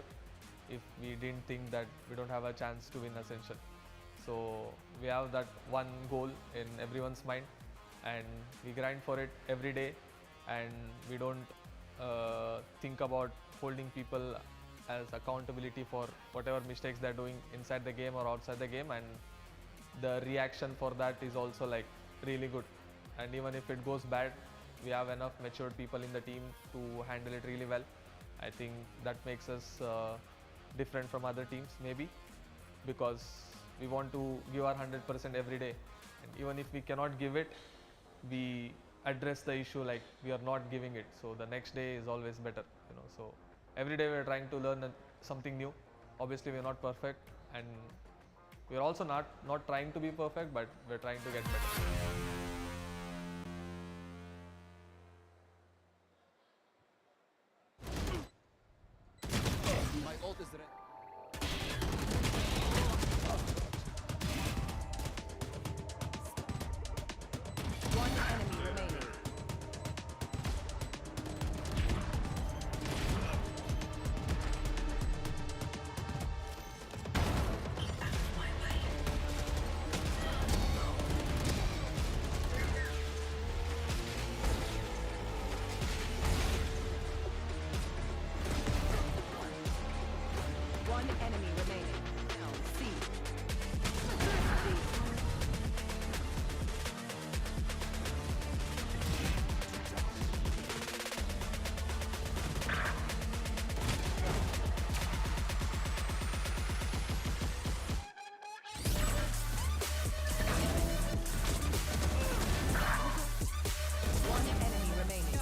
if we didn't think that we don't have a chance to win Ascension. So we have that one goal in everyone's mind and we grind for it every day, and we don't think about holding people as accountability for whatever mistakes they're doing inside the game or outside the game, and the reaction for that is also like really good. And even if it goes bad, we have enough matured people in the team to handle it really well. I think that makes us different from other teams maybe, because we want to give our 100% every day, and even if we cannot give it, we address the issue like we are not giving it, so the next day is always better, you know. So every day we are trying to learn something new. Obviously we are not perfect, and we are also not trying to be perfect, but we're trying to get better. My ult is ready. One enemy remaining. One enemy remaining. C. One enemy remaining.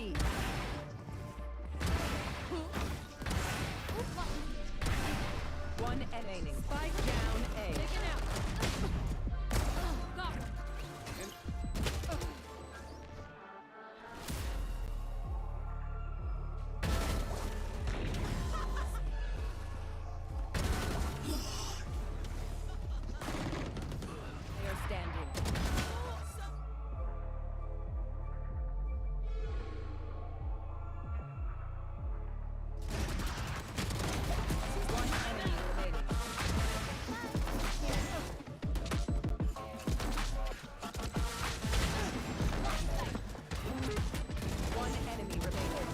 B. One remaining. Spike down A. They are standing. One enemy remaining. One enemy remaining.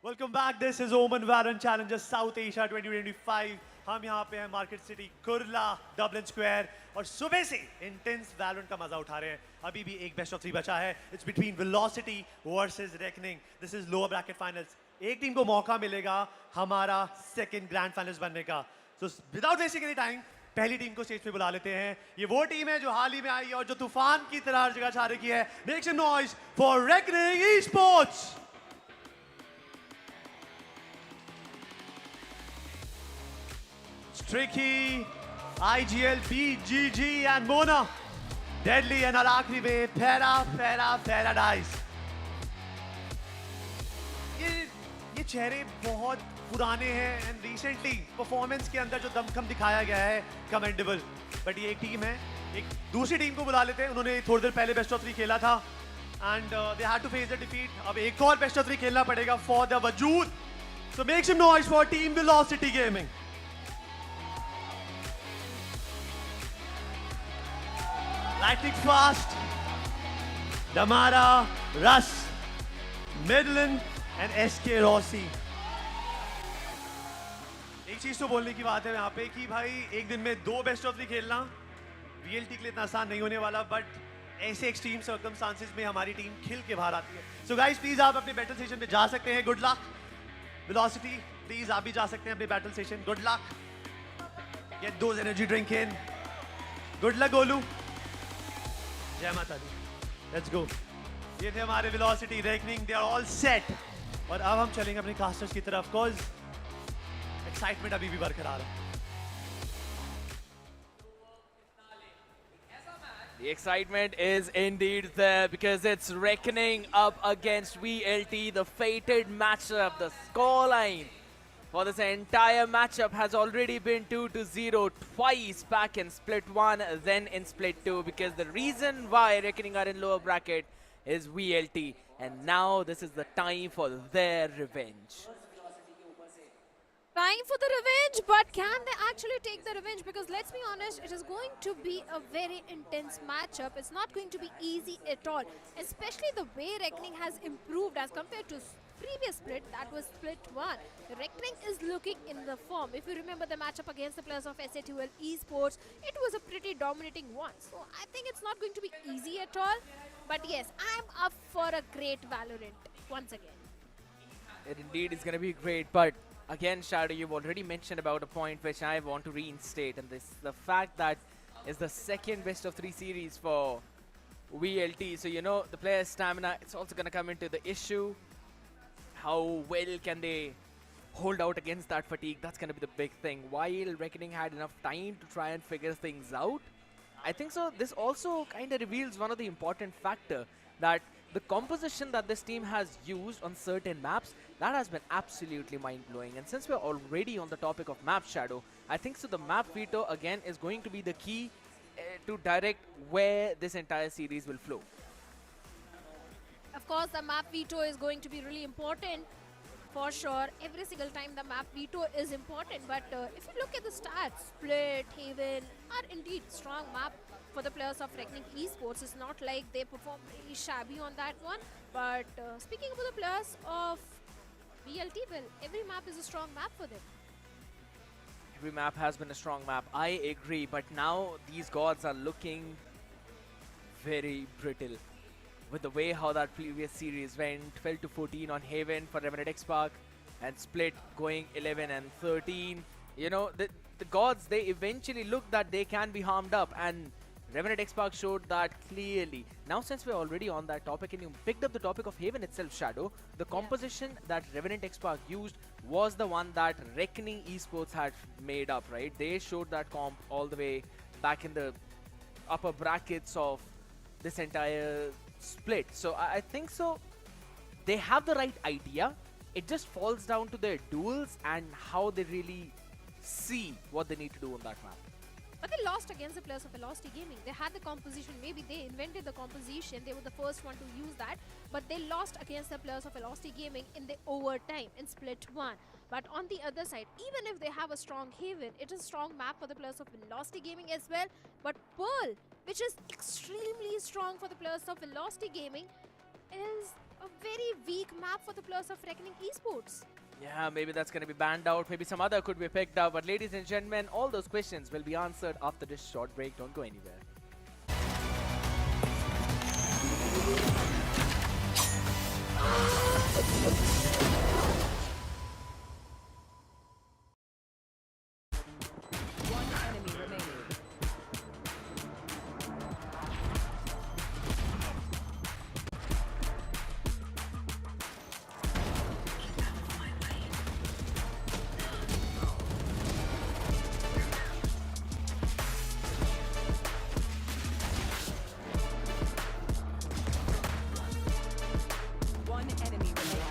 Welcome back. This is Omen Valorant Challenges South Asia 2025. हम यहाँ पे हैं market city Kurla Dublin square और सुबह से intense Valorant का मजा उठा रहे हैं. अभी भी एक बेस्ट ऑफ 3 बचा है. It's between velocity versus reckoning. This is lower bracket finals. एक टीम को मौका मिलेगा हमारा सेकंड ग्रैंड फाइनल्स बनने का. So without wasting any time पहली टीम को स्टेज पे बुला लेते हैं. ये वो टीम है जो हाल ही में आई है और जो तूफान की तरह हर जगह छा रखी है. Make some noise for Reckoning Esports. Tricky, IGL, BGG and Mona. Deadly and और आखिरी में Paradise. ये चेहरे बहुत पुराने हैं and recently performance के अंदर जो दमखम दिखाया गया है commendable. But ये एक टीम है. एक दूसरी टीम को बुला लेते हैं. उन्होंने थोड़ी देर पहले बेस्ट ऑफ 3 खेला था and they had to face the defeat. अब एक और बेस्ट ऑफ 3 खेलना पड़ेगा for the वजूद. So make some noise for Team Velocity Gaming. Lightning fast, Damara, Russ, Midland and SK Rossi. एक चीज तो बोलने की बात है यहाँ पे कि भाई एक दिन में 2 बेस्ट ऑफ 3 खेलना VLT के लिए इतना आसान नहीं होने वाला. बट ऐसे एक्सट्रीम सर्कमस्टांसेस में हमारी टीम खिल के बाहर आती है. सो गाइस प्लीज आप अपने बैटल सेशन पे जा सकते हैं. Good luck. वेलोसिटी प्लीज आप भी जा सकते हैं अपने battle session. Good luck. Get those energy drink in. Good luck Golu. जय माता दी. Let's go. ये थे हमारे velocity reckoning. They are all set. और अब हम चलेंगे अपने कास्टर्स की तरफ कॉज एक्साइटमेंट अभी भी बरकरार है. The excitement is indeed there because it's Reckoning up against VLT, the fated matchup. The scoreline for this entire matchup has already been 2-0 twice, back in split 1, then in split 2, because the reason why Reckoning are in lower bracket is VLT, and now this is the time for their revenge. Time for the revenge, but can they actually take the revenge? Because let's be honest, it is going to be a very intense matchup. It's not going to be easy at all, especially the way Reckoning has improved as compared to previous split, that was split 1. Reckoning is looking in the form. If you remember the matchup against the players of VCT Esports, it was a pretty dominating one. So I think it's not going to be easy at all. But yes, I'm up for a great Valorant once again. It indeed is going to be great, but again, Shadow, you've already mentioned about a point which I want to reinstate, and this the fact that is the second best of 3 series for VLT. So, you know, the player's stamina, it's also going to come into the issue. How well can they hold out against that fatigue? That's going to be the big thing. While Reckoning had enough time to try and figure things out, I think so. This also kind of reveals one of the important factor, that the composition that this team has used on certain maps, that has been absolutely mind-blowing. And since we're already on the topic of map, Shadow, I think so the map veto again is going to be the key to direct where this entire series will flow. Of course, the map veto is going to be really important for sure. Every single time the map veto is important. But if you look at the stats, Split, Haven are indeed strong map for the players of Reckoning Esports. It's not like they perform really shabby on that one. But speaking about the players of VLT, well, every map is a strong map for them. Every map has been a strong map. I agree, but now these gods are looking very brittle. With the way how that previous series went, 12-14 on Haven for Revenant XSpark, and Split going 11 and 13. You know, the gods, they eventually look that they can be harmed up, and Revenant XSpark showed that clearly. Now, since we're already on that topic and you picked up the topic of Haven itself, Shadow, the composition that Revenant XSpark used was the one that Reckoning Esports had made up, right? They showed that comp all the way back in the upper brackets of this entire split. So I think so. They have the right idea. It just falls down to their duels and how they really see what they need to do on that map. But they lost against the players of Velocity Gaming. They had the composition, maybe they invented the composition, they were the first one to use that, but they lost against the players of Velocity Gaming in the overtime in Split 1. But on the other side, even if they have a strong Haven, it is a strong map for the players of Velocity Gaming as well. But Pearl, which is extremely strong for the players of Velocity Gaming, is a very weak map for the players of Reckoning Esports. Yeah, maybe that's going to be banned out. Maybe some other could be picked up. But ladies and gentlemen, all those questions will be answered after this short break. Don't go anywhere. One enemy remaining. One enemy remaining.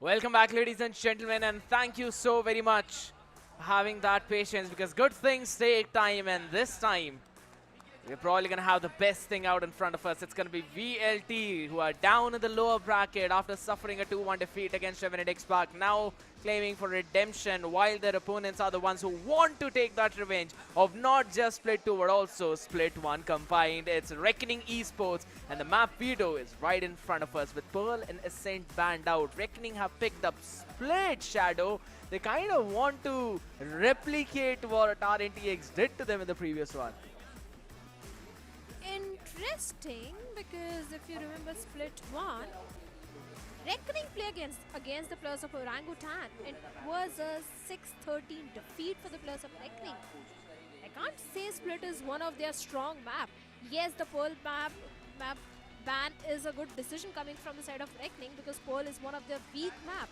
Welcome back, ladies and gentlemen, and thank you so very much for having that patience, because good things take time, and this time we're probably going to have the best thing out in front of us. It's going to be VLT, who are down in the lower bracket after suffering a 2-1 defeat against Revenant XSpark, now claiming for redemption, while their opponents are the ones who want to take that revenge of not just Split 2 but also Split 1 combined. It's Reckoning Esports, and the map veto is right in front of us with Pearl and Ascent banned out. Reckoning have picked up Split Shadow. They kind of want to replicate what RNTX did to them in the previous one. Interesting, because if you remember Split 1, Reckoning play against the players of Orangutan, and it was a 6-13 defeat for the players of Reckoning. I can't say Split is one of their strong map. Yes, the Pearl map ban is a good decision coming from the side of Reckoning, because Pearl is one of their weak map.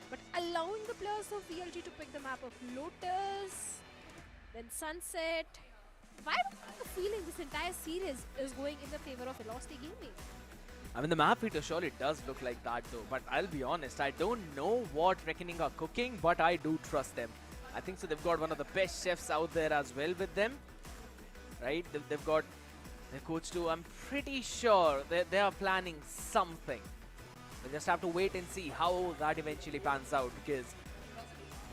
But allowing the players of VLT to pick the map of Lotus, then Sunset, why do I have the feeling this entire series is going in the favor of Velocity Gaming? I mean, the map veto surely does look like that though, but I'll be honest, I don't know what Reckoning are cooking, but I do trust them. I think so they've got one of the best chefs out there as well with them, right? They've got their coach too. I'm pretty sure they are planning something. We'll just have to wait and see how that eventually pans out, because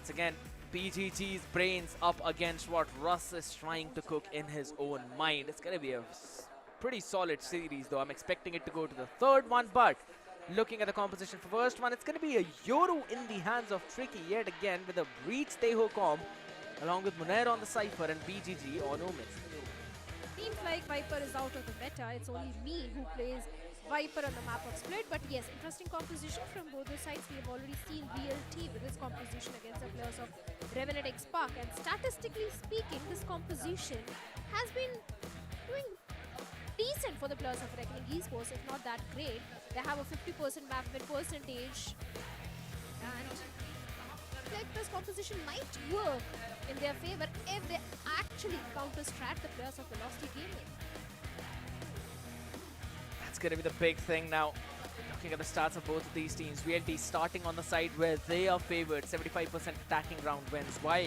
it's again BGG's brains up against what Russ is trying to cook in his own mind. It's going to be a pretty solid series though. I'm expecting it to go to the third one, but looking at the composition for first one, it's going to be a Yoru in the hands of Tricky yet again, with a Breach Teho comp along with Munair on the Cypher and BGG on Omen. Seems like Viper is out of the meta. It's only me who plays Viper on the map of Split, but yes, interesting composition from both the sides. We have already seen VLT with this composition against the players of Revenant XSpark, and statistically speaking, this composition has been doing decent for the players of Reckoning Esports, if not that great. They have a 50% map win percentage, and like this composition might work in their favor if they actually counter-strat the players of Velocity Gaming. That's going to be the big thing now. Looking at the stats of both of these teams, VLT starting on the side where they are favored, 75% attacking round wins, while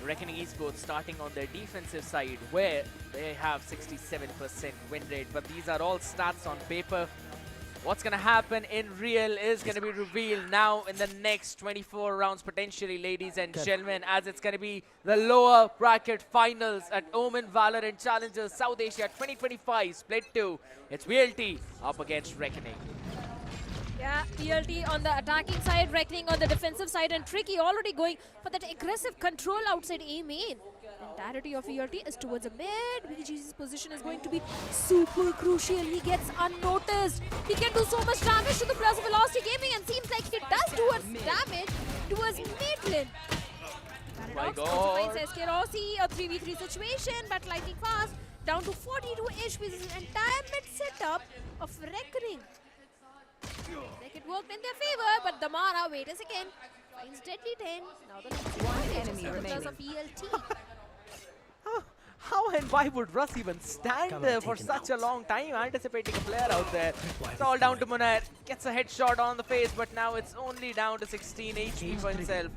Reckoning Esports starting on their defensive side where they have 67% win rate. But these are all stats on paper. What's going to happen in real is going to be revealed now in the next 24 rounds potentially, ladies and gentlemen, as it's going to be the lower bracket finals at OMEN VALORANT Challengers South Asia 2025 Split 2. It's VLT up against Reckoning. Yeah, VLT on the attacking side, Reckoning on the defensive side, and Tricky already going for that aggressive control outside A main. The entirety of VLT is towards the mid. BGG's position is going to be super crucial. He gets unnoticed. He can do so much damage to the players of Velocity Gaming, and seems like he does do damage towards mid lane. Paradox also finds SK Rossi, a 3v3 situation, but lightning fast, down to 42 HP. This is the entire mid setup of Reckoning. Like it worked in their favor, but Damara, wait a second, finds Deadly 10. Now the next enemy remaining of ELT. How and why would Russ even stand there for such a long time, anticipating a player out there? It's all down to Munair. Gets a headshot on the face, but now it's only down to 16 HP for himself.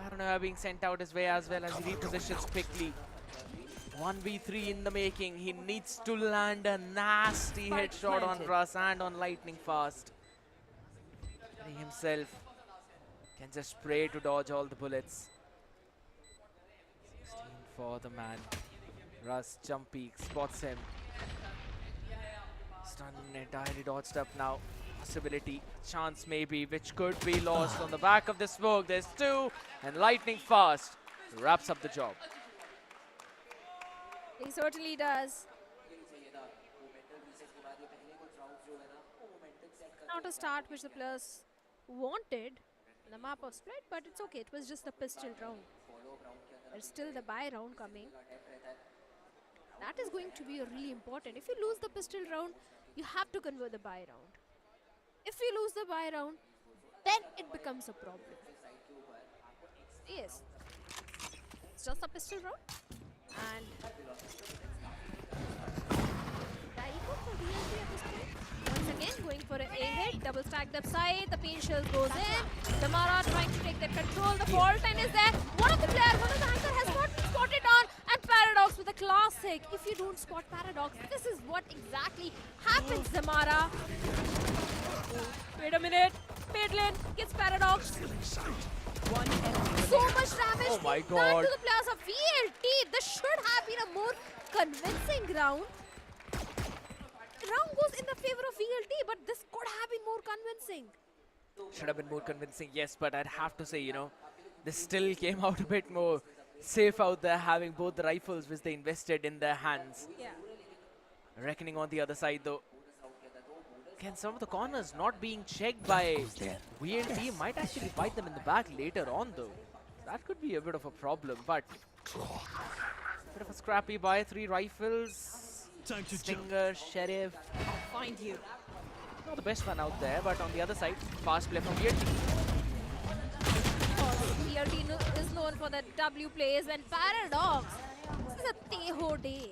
Paranoia being sent out his way as well as he repositions quickly. 1v3 in the making. He needs to land a nasty headshot on Russ and on lightning fast. He himself can just pray to dodge all the bullets. 16 for the man. Russ jump peek, spots him. Stun entirely dodged up now. Possibility, chance maybe, which could be lost on the back of the smoke. There's two, and lightning fast wraps up the job. He certainly does. Not a start which the players wanted in the map of Split, but it's okay. It was just the pistol round. There's still the buy round coming. That is going to be really important. If you lose the pistol round, you have to convert the buy round. If you lose the buy round, then it becomes a problem. Yes. It's just a pistol round. And dive go for VLT at this point. Once again, going for an A-hit, double stacked up side, the pain shield goes in. Damara trying to take the control, the fault line is there. One of the anchor has not been spotted on, and Paradox with a classic. If you don't spot Paradox, this is what exactly happens, Damara. Wait a minute, Madeline gets Paradox. One enemy. So much damage Oh my done God. to the players of VLT. This should have been a more convincing round. Round goes in the favor of VLT, but this could have been more convincing. Should have been more convincing, yes, but I'd have to say, you know, this still came out a bit more safe out there, having both the rifles which they invested in their hands. Yeah. Reckoning on the other side, though. Again, some of the corners not being checked by VLT might actually bite them in the back later on, though. That could be a bit of a problem, but bit of a scrappy buy. 3 rifles, Stinger, Sheriff. I'll find you. Not the best one out there, but on the other side, fast play from VLT. VLT is known for the W plays and Paradox. This is a Teho day.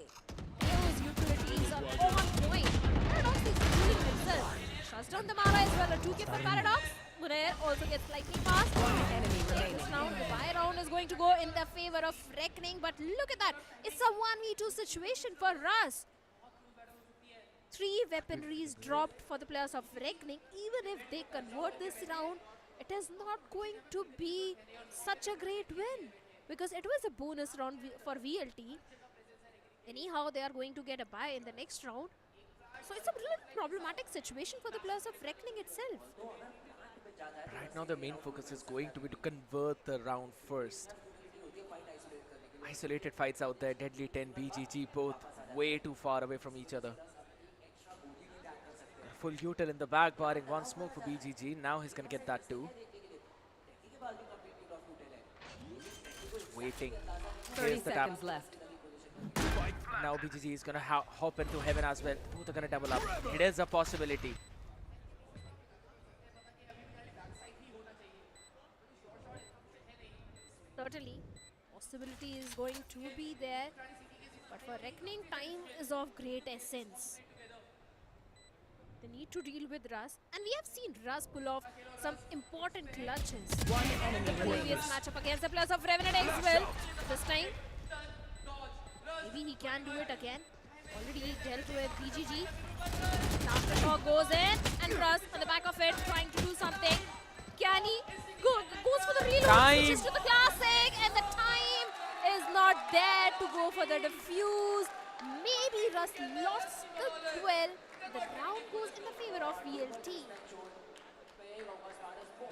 Teho's utilities are on point. Paradox is doing himself. Shuts down Damara as well. A 2K for Paradox. Munair also gets slightly fast. Enemy remaining. This round, the buy round is going to go in the favor of Reckoning, but look at that. It's a 1v2 situation for Russ. 3 weaponries dropped for the players of Reckoning. Even if they convert this round, it is not going to be such a great win, because it was a bonus round for VLT. Anyhow, they are going to get a bye in the next round. So it's a little problematic situation for the players of Reckoning itself. Right now, the main focus is going to be to convert the round first. Isolated fights out there, Deadly 10, BGG, both way too far away from each other. Full util in the back, barring one smoke for BGG. Now he's going to get that too. Waiting. 30 Here's the tap. seconds left. Now BGG is going to hop into heaven as well. Both are going to double up. It is a possibility. Certainly, possibility is going to be there, but for Reckoning, time is of great essence. They need to deal with Russ, and we have seen Russ pull off some important clutches. One enemy The remaining. previous matchup against the players of Revenant X well. This time, maybe he can do it again. Already he dealt with BGG. Aftershock goes in, and Russ on the back of it trying to do something. Can he? Goes for the reload, switches to the classic, and the time is not there to go for the defuse. Maybe Russ lost the duel. The round goes in the favor of VLT.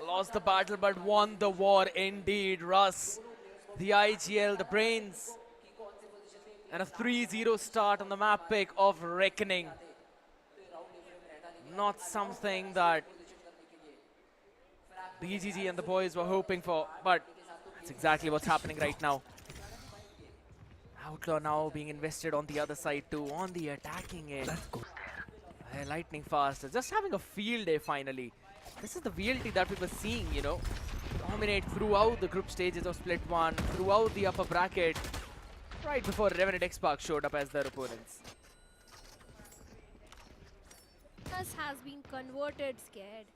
Lost the battle but won the war indeed. Russ, the IGL, the brains. And a 3-0 start on the map pick of Reckoning. Not something that BGG and the boys were hoping for, but that's exactly what's happening right now. Outlaw now being invested on the other side too, on the attacking end. Lightning fast, just having a field day finally. This is the VLT that we were seeing, you know, dominate throughout the group stages of Split 1, throughout the upper bracket, right before Revenant XSpark showed up as their opponents. Us has been converted scared.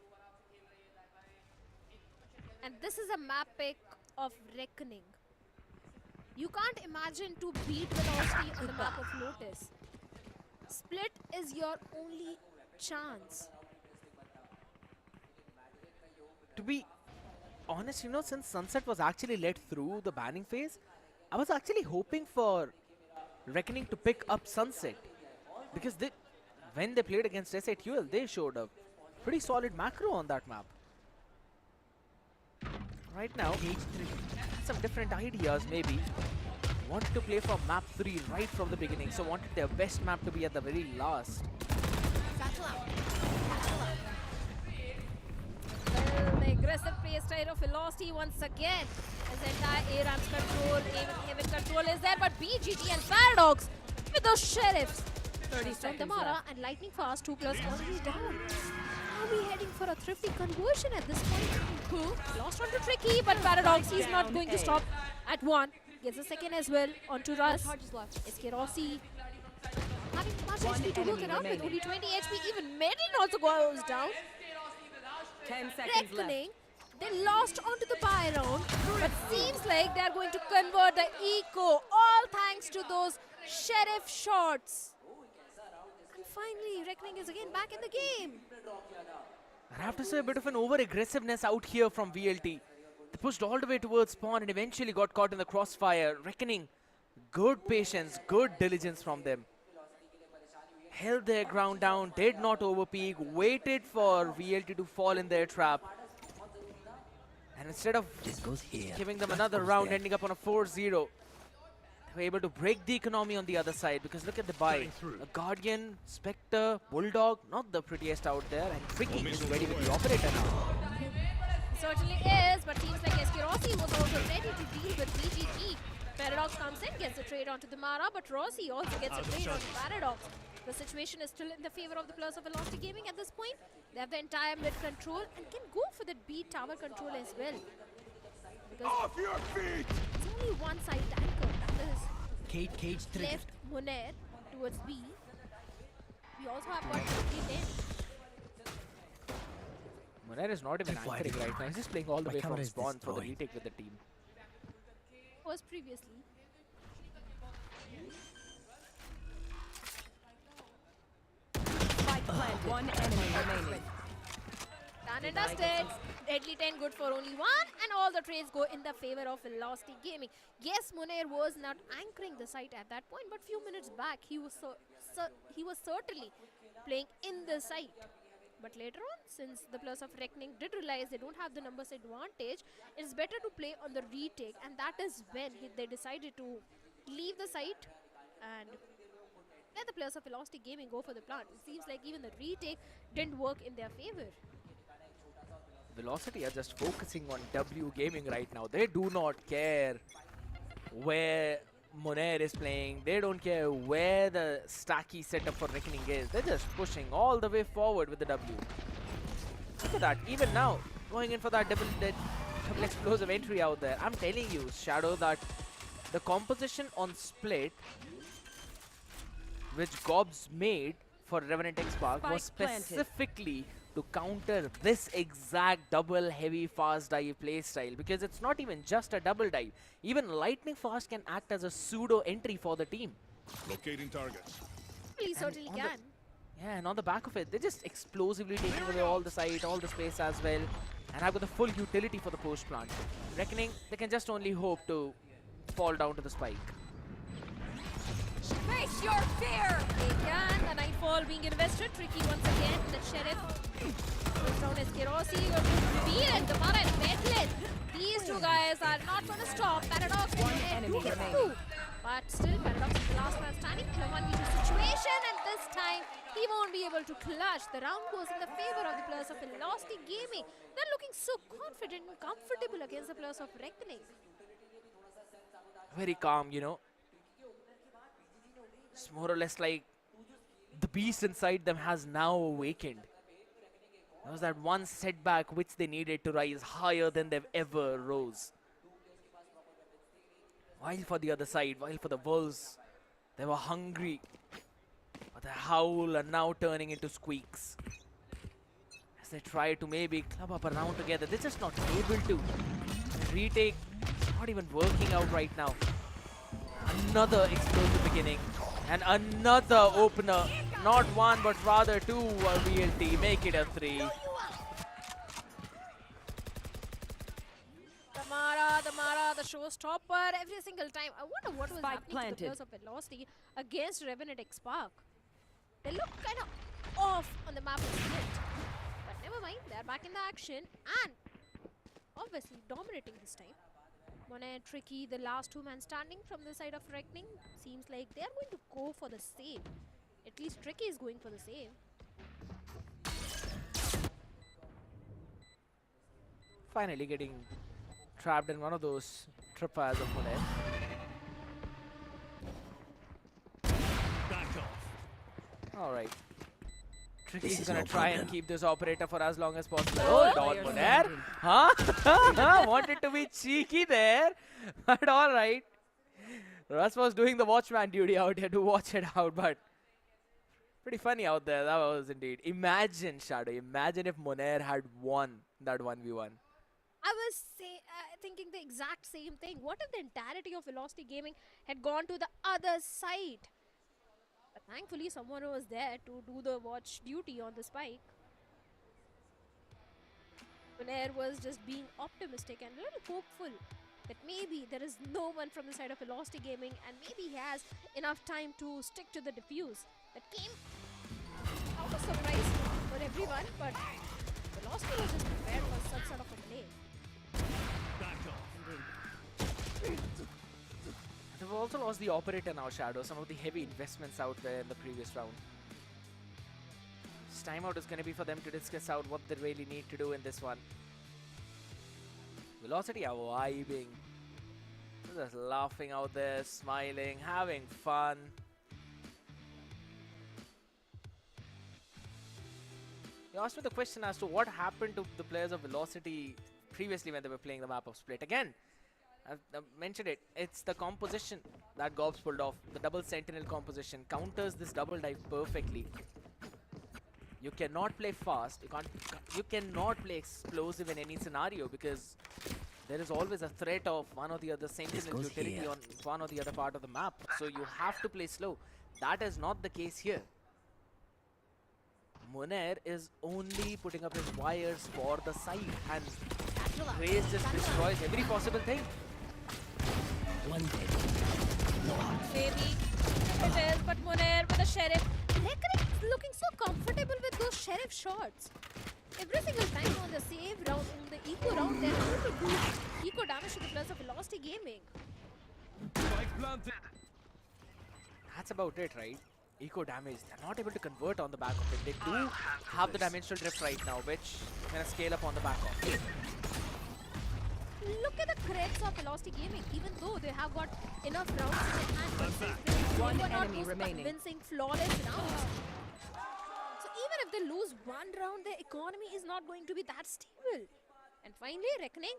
And this is a map pick of Reckoning. You can't imagine to beat Velocity on the map of Lotus. Split is your only chance. To be honest, you know, since Sunset was actually led through the banning phase, I was actually hoping for Reckoning to pick up Sunset. Because when they played against SATUL, they showed a pretty solid macro on that map. Right now, some different ideas maybe. Wanted to play for map 3 right from the beginning, so wanted their best map to be at the very last. Well, the aggressive play style of Velocity once again. As the entire A-Ram's control, even control is there, but BGT and Paradox with those sheriffs. 30 seconds Damara left. and Lightning Fast, 2+ already down. Are we heading for a thrifty conversion at this point? Who? Lost onto Tricky, but Paradox, he's not going to stop at 1. Gets a second as well onto Russ. SK Rossi having much One HP to look enemy around with remaining. only 20 HP. Even Medlin also goes down. 10 seconds Reckoning. left. They lost onto the buy round, but seems like they're going to convert the eco, all thanks to those sheriff shots. And finally, Reckoning is again back in the game. I have to say a bit of an over-aggressiveness out here from VLT. They pushed all the way towards spawn and eventually got caught in the crossfire. Reckoning, good patience, good diligence from them. Held their ground down, did not overpeak, waited for VLT to fall in their trap. And instead of giving them another round, ending up on a 4-0, they were able to break the economy on the other side, because look at the buy. A Guardian, Spectre, Bulldog, not the prettiest out there, and Tricky is ready with the operator now. He certainly is, but seems like Rossi was also ready to deal with BGG. Paradox comes in, gets the trade onto the Mara, but Rossi also gets a trade onto Paradox. The situation is still in the favor of the players of Velocity Gaming at this point. They have the entire mid control and can go for the B tower control as well. Because off your feet! It's only one side tanker, that is Cage left Moner towards B. We also have got Deadly 10. Moner is not even anchoring right now. He's just playing all the way from spawn for the retake with the team. Was previously. One enemy remaining. Done and dusted. Deadly 10 good for only one, and all the trades go in the favor of Velocity Gaming. Yes, Moner was not anchoring the site at that point, but few minutes back he was certainly playing in the site. But later on, since the players of Reckoning did realize they don't have the numbers advantage, it's better to play on the retake, and that is when they decided to leave the site and let the players of Velocity Gaming go for the plant. It seems like even the retake didn't work in their favor. Velocity are just focusing on W Gaming right now. They do not care where Moner is playing. They don't care where the stacky setup for Reckoning is. They're just pushing all the way forward with the W. Look at that. Even now, going in for that double explosive entry out there. I'm telling you, Shadow, that the composition on split which Gobs made for Revenant XSpark was specifically to counter this exact double heavy fast dive playstyle, because it's not even just a double dive. Even lightning fast can act as a pseudo entry for the team. Locating targets. He certainly can. Yeah, and on the back of it, they're just explosively taking away all the site, all the space as well, and have got the full utility for the post plant. Reckoning, they can just only hope to fall down to the spike. Face your fear! They can. The Nightfall being invested. Tricky once again. The Sheriff goes down as Rossi. Reveal and Damara and Medlin. These two guys are not going to stop. Paradox One enemy remaining. But still, Paradox is the last man standing. The 1v2 situation, and this time he won't be able to clutch. The round goes in the favor of the players of Velocity Gaming. They're looking so confident and comfortable against the players of Reckoning. Very calm, you know. It's more or less like the beast inside them has now awakened. There was that one setback which they needed to rise higher than they've ever rose. While for the other side, while for the Wolves, they were hungry. But the howl are now turning into squeaks. As they try to maybe club up around together, they're just not able to. The retake not even working out right now. Another explosive beginning. And another opener. Not one, but rather two. VLT make it a 3. Damara, the showstopper every single time. I wonder what was happening to the players of Velocity against Revenant XSpark. They look kind of off on the map of split. But never mind, they're back in the action and obviously dominating this time. Moner, Tricky, the last two men standing from the side of Reckoning. Seems like they're going to go for the save. At least Tricky is going for the save. Finally getting trapped in one of those trippers of Moner. Alright. Tricky's gonna try and keep this operator for as long as possible. Hold on, Moner. Huh? Wanted to be cheeky there. But alright. Russ was doing the watchman duty out here to watch it out, but Pretty funny out there, that was indeed. Imagine, Shadow, imagine if Monair had won that 1v1. I was thinking the exact same thing. What if the entirety of Velocity Gaming had gone to the other side? But thankfully, someone was there to do the watch duty on the spike. Monair was just being optimistic and a little hopeful that maybe there is no one from the side of Velocity Gaming and maybe he has enough time to stick to the defuse. That came out of surprise for everyone, but Velocity was just prepared for such sort of a play. They've also lost the operator now, Shadow. Some of the heavy investments out there in the previous round. This timeout is going to be for them to discuss out what they really need to do in this one. Velocity are vibing. They're just laughing out there, smiling, having fun. You asked me the question as to what happened to the players of Velocity previously when they were playing the map of Split. Again, I've mentioned it. It's the composition that Gobs pulled off. The double sentinel composition counters this double dive perfectly. You cannot play fast. You cannot play explosive in any scenario because there is always a threat of one or the other sentinel utility on one or the other part of the map. So you have to play slow. That is not the case here. Monair is only putting up his wires for the side and Grace just destroys every possible thing. Maybe it is, but Monair with the Sheriff. Reckoning is looking so comfortable with those Sheriff shots. Every single time on the save round, in the eco round, they're able to do eco damage to the players of Velocity Gaming. That's about it, right? Eco damage. They're not able to convert on the back of it. They do have the dimensional drift right now, which can scale up on the back of it. Look at the creds of Velocity Gaming. Even though they have got enough rounds in their hand, One they were not enemy those remaining. convincing, flawless rounds. So even if they lose one round, their economy is not going to be that stable. And finally, Reckoning,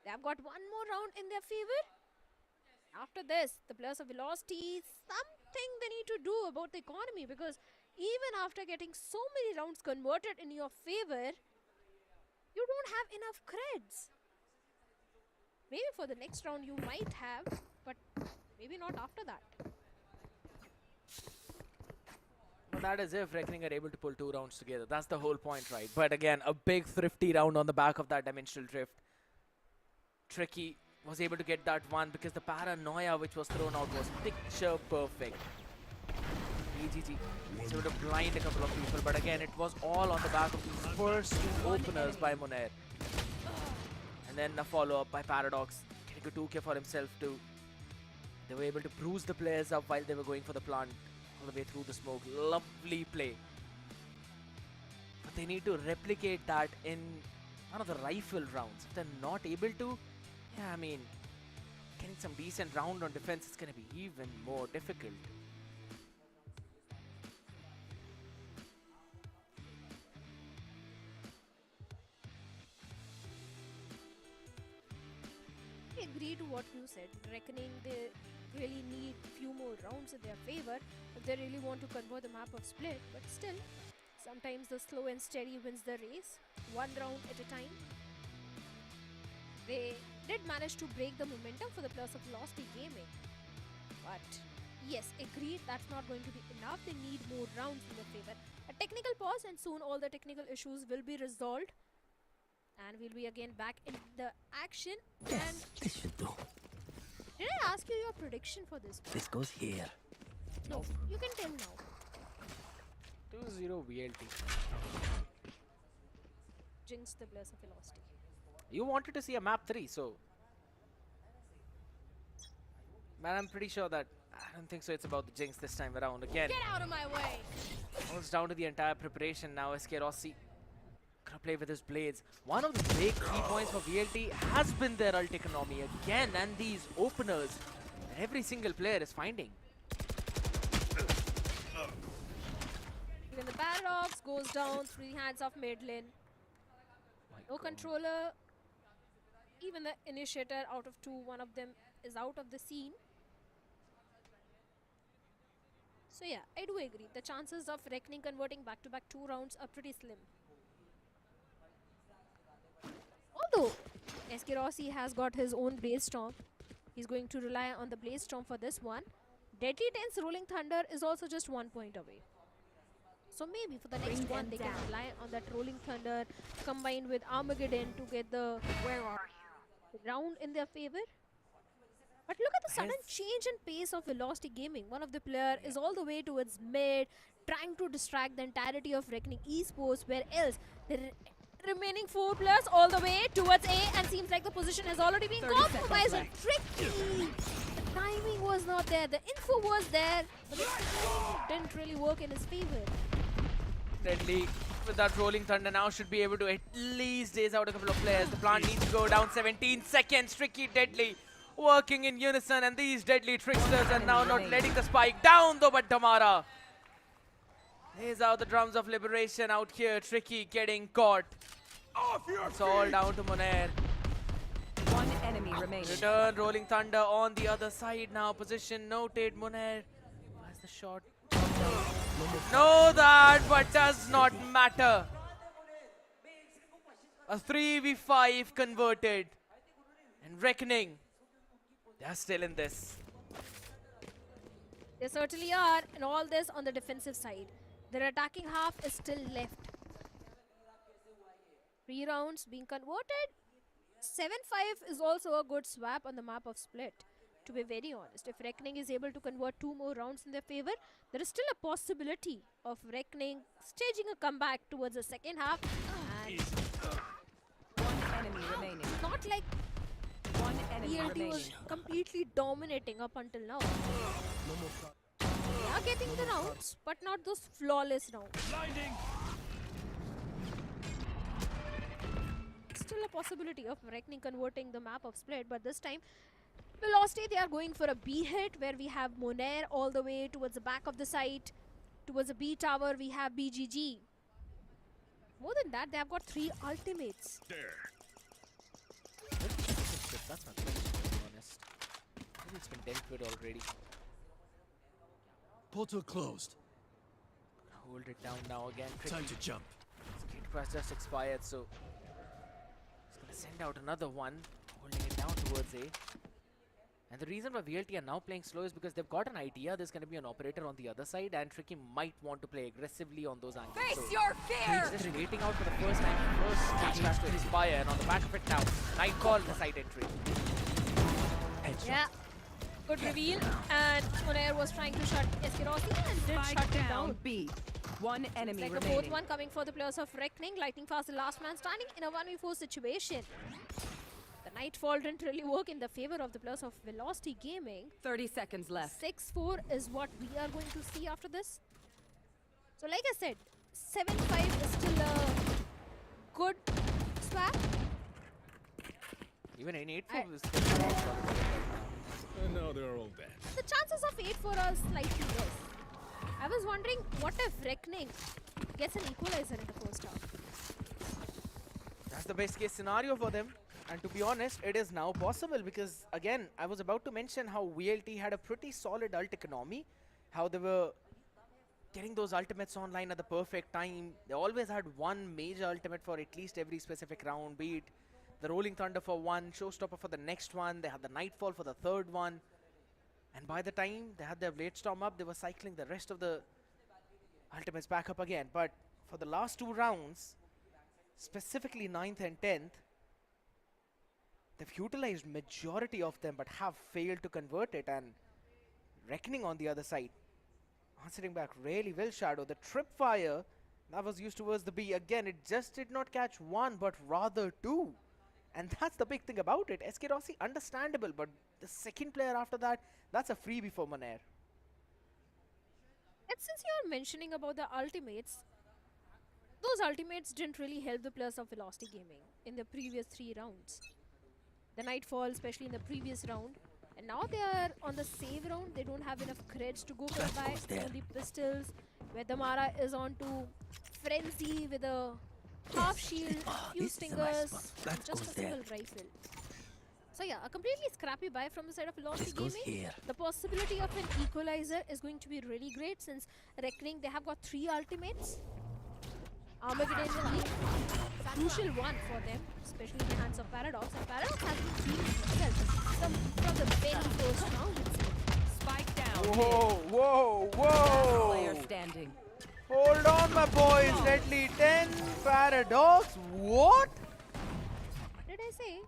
they have got one more round in their favor. After this, the players of Velocity, something they need to do about the economy, because even after getting so many rounds converted in your favor, you don't have enough creds. Maybe for the next round you might have, but maybe not after that. Well, that is if Reckoning are able to pull 2 rounds together. That's the whole point, right? But again, a big thrifty round on the back of that dimensional drift. Tricky was able to get that one because the paranoia which was thrown out was picture perfect. EGG was able to blind a couple of people, but again, it was all on the back of these first 2 openers by Monair. And then a follow-up by Paradox, getting a 2K for himself too. They were able to bruise the players up while they were going for the plant all the way through the smoke. Lovely play. But they need to replicate that in one of the rifle rounds. If they're not able to, yeah, I mean, getting some decent round on defense is going to be even more difficult. I agree to what you said. Reckoning they really need few more rounds in their favor if they really want to convert the map of Split. But still, sometimes the slow and steady wins the race, one round at a time. They did manage to break the momentum for the players of Velocity Gaming. But yes, agreed, that's not going to be enough. They need more rounds in their favor. A technical pause and soon all the technical issues will be resolved. And we'll be again back in the action. And This should do. did I ask you your prediction for this? This goes here. No, you can tell now. 2-0 VLT. Jinx the players of Velocity. You wanted to see a map 3, so... Man, I'm pretty sure that... I don't think so it's about the Jinx this time around. Again, Get out of my way! it's down to the entire preparation now. SK Rossi gonna play with his blades. One of the big key points for VLT has been their ult economy again, and these openers that every single player is finding. Even the Paradox goes down through the hands of mid lane. No controller. Even the initiator out of 2, one of them is out of the scene. So yeah, I do agree. The chances of Reckoning converting back-to-back 2 rounds are pretty slim. Although SK Rossi has got his own Blaze Storm, he's going to rely on the Blaze Storm for this one. Deadly Tense Rolling Thunder is also just 1 point away. So maybe for the next one they can rely on that Rolling Thunder combined with Armageddon to get the round in their favor. But look at the sudden change in pace of Velocity Gaming. One of the player is all the way towards mid, trying to distract the entirety of Reckoning Esports, where else the remaining 4 players all the way towards A, and seems like the position has already been compromised. And Tricky! The timing was not there, the info was there, but the timing didn't really work in his favor. Deadly with that Rolling Thunder now should be able to at least daze out a couple of players. The plant needs to go down 17 seconds. Tricky, Deadly working in unison, and these Deadly Tricksters are now not letting the spike down though, but Damara. Here's out the drums of liberation out here. Tricky getting caught. It's all down to Monair. One enemy remaining. Return Rolling Thunder on the other side now. Position noted. Monair has the shot. Know that, but does not matter. A 3v5 converted. And Reckoning, they are still in this. They certainly are, and all this on the defensive side. Their attacking half is still left. 3 rounds being converted. 7-5 is also a good swap on the map of Split. To be very honest, if Reckoning is able to convert 2 more rounds in their favor, there is still a possibility of Reckoning staging a comeback towards the second half. And one enemy remaining. Not like one enemy ELT remaining. was completely dominating up until now. They are getting the rounds, but not those flawless rounds. Still a possibility of Reckoning converting the map of Split, but this time Velocity, they are going for a B hit where we have Monair all the way towards the back of the site. Towards the B tower, we have BGG. More than that, they have got 3 ultimates. That's not good, to be honest. Maybe it's been dealt with already. Portal closed. Hold it down now again. Time to jump. Skate Crash just expired, so it's gonna send out another one, holding it down towards A. And the reason why VLT are now playing slow is because they've got an idea there's going to be an operator on the other side, and Tricky might want to play aggressively on those angles. Face so your fear! he's just waiting out for the first time, first Crash to expire, and on the back of it now, Nightfall the side entry. Yeah, good reveal, and Monair was trying to shut SK Rossi and did shut it down. B. One enemy Like remaining. the 4th one coming for the players of Reckoning. Lightning Fast, the last man standing in a 1v4 situation. The Nightfall didn't really work in the favor of the players of Velocity Gaming. 30 seconds left. 6-4 is what we are going to see after this. So like I said, 7-5 is still a good swap. Even in 8-4 is And now they're all dead. The chances of 8-4 are slightly less. I was wondering, what if Reckoning gets an equalizer in the first half? That's the best case scenario for them. And to be honest, it is now possible because, again, I was about to mention how VLT had a pretty solid ult economy, how they were getting those ultimates online at the perfect time. They always had one major ultimate for at least every specific round, be it the Rolling Thunder for one, Showstopper for the next one, they had the Nightfall for the 3rd one. And by the time they had their Blade Storm up, they were cycling the rest of the ultimates back up again. But for the last 2 rounds, specifically 9th and 10th, they've utilized majority of them but have failed to convert it, and Reckoning on the other side answering back really well. Shadow, the tripwire that was used towards the B, again it just did not catch 1 but rather 2, and that's the big thing about it. SK Rossi, understandable, but the second player after that, that's a freebie for Monair. And since you're mentioning about the ultimates, those ultimates didn't really help the players of Velocity Gaming in the previous 3 rounds. The Nightfall, especially in the previous round. And now they are on the save round. They don't have enough creds to go for a buy. Only pistols, where Damara is on to Frenzy with a half shield, few stingers, and just a single rifle. So yeah, a completely scrappy buy from the side of Velocity goes Gaming. here. The possibility of an equalizer is going to be really great since Reckoning, they have got 3 ultimates. Armageddon will be a crucial one for them, especially in the hands of Paradox. And Paradox has been beating himself from the very first round itself. Spike down. Whoa. Last player standing. Hold on, my boys. Deadly 10, Paradox. What? What did I say?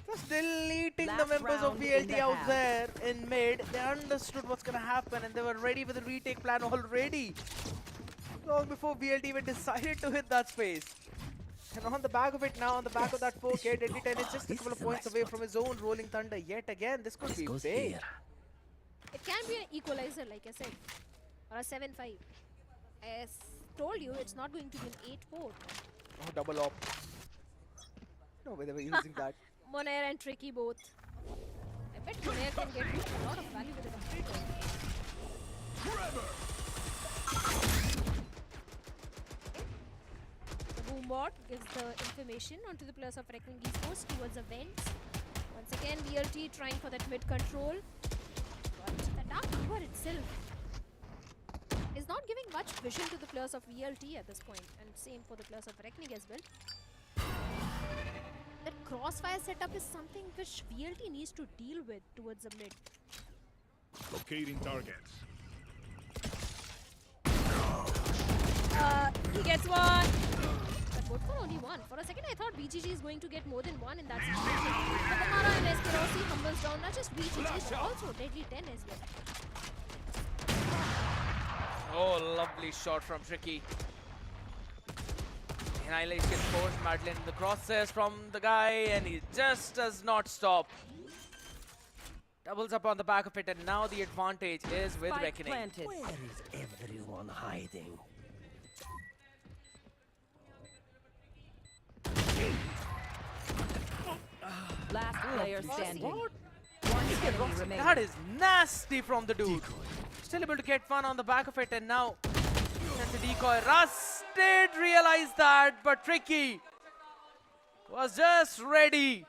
They're still eating the Last members of round in VLT the out half. there in mid. They understood what's gonna happen and they were ready with the retake plan already. Long before VLT even decided to hit that space. And on the back of it now, on the back of that 4K, Deadly 10 is just a couple of points away from his own rolling thunder yet again. This could be big. It can be an equalizer, like I said, or a 7-5. As told you, it's not going to be an 8-4. Oh, double op. No way they were using that. Monair and Tricky both. I bet Monair can get a lot of value with the completer. The Boombot gives the information onto the players of Reckoning Esports towards the vents. Once again, VLT trying for that mid control. But the Dark River itself is not giving much vision to the players of VLT at this point, and same for the players of Reckoning as well. That crossfire setup is something which VLT needs to deal with towards the mid. Locating targets. He gets one. But both for only one. For a second, I thought BGG is going to get more than one in that situation. But Tamara and Eskerosi humbles down not just BGG, but also Deadly 10 as well. Oh, lovely shot from Tricky. Annihilation gets forced. Madeline in the crosshairs from the guy, and he just does not stop. Doubles up on the back of it, and now the advantage is with Spike Reckoning. planted. Where is everyone hiding? Last player standing. What? One enemy remaining. That is nasty from the dude. Still able to get fun on the back of it, and now sends a decoy. Russ did realize that, but Tricky was just ready.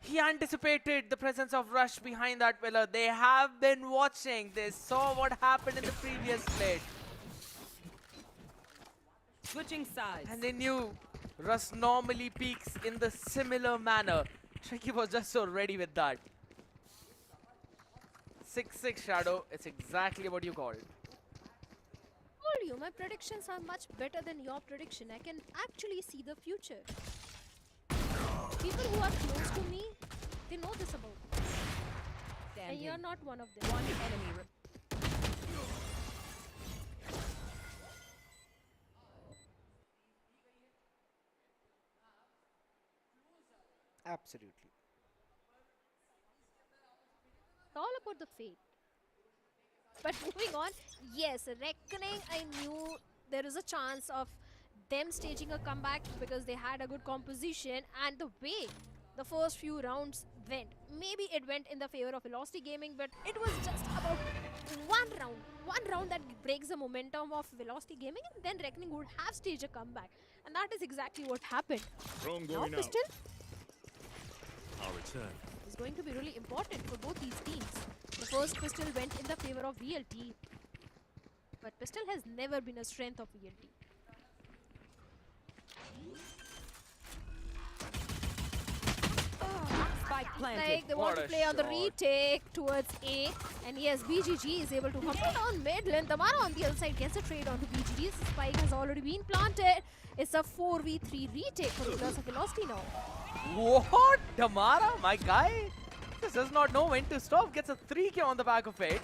He anticipated the presence of Rush behind that pillar. They have been watching. They saw what happened in the previous split. Switching sides. And they knew Russ normally peaks in the similar manner. Tricky was just so ready with that. 6-6 Shadow, it's exactly what you called. Told you, my predictions are much better than your prediction. I can actually see the future. People who are close to me, they know this about me. And you're not one of them. One enemy. Absolutely. It's all about the fate. But moving on, yes, Reckoning, I knew there is a chance of them staging a comeback because they had a good composition, and the way the first few rounds went, maybe it went in the favor of Velocity Gaming, but it was just about one round that breaks the momentum of Velocity Gaming, and then Reckoning would have staged a comeback, and that is exactly what happened. Drone Now going out. Pistol I'll return. is going to be really important for both these teams. The first Pistol went in the favor of VLT, but Pistol has never been a strength of VLT. Spike planted. Like they want to play on the retake towards A, and yes, BGG is able to complete on mid lane. Tamara on the other side gets a trade onto BGG. Spike has already been planted. It's a 4v3 retake for the players of Velocity now. What? Damara, my guy? This does not know when to stop. Gets a 3k on the back of it.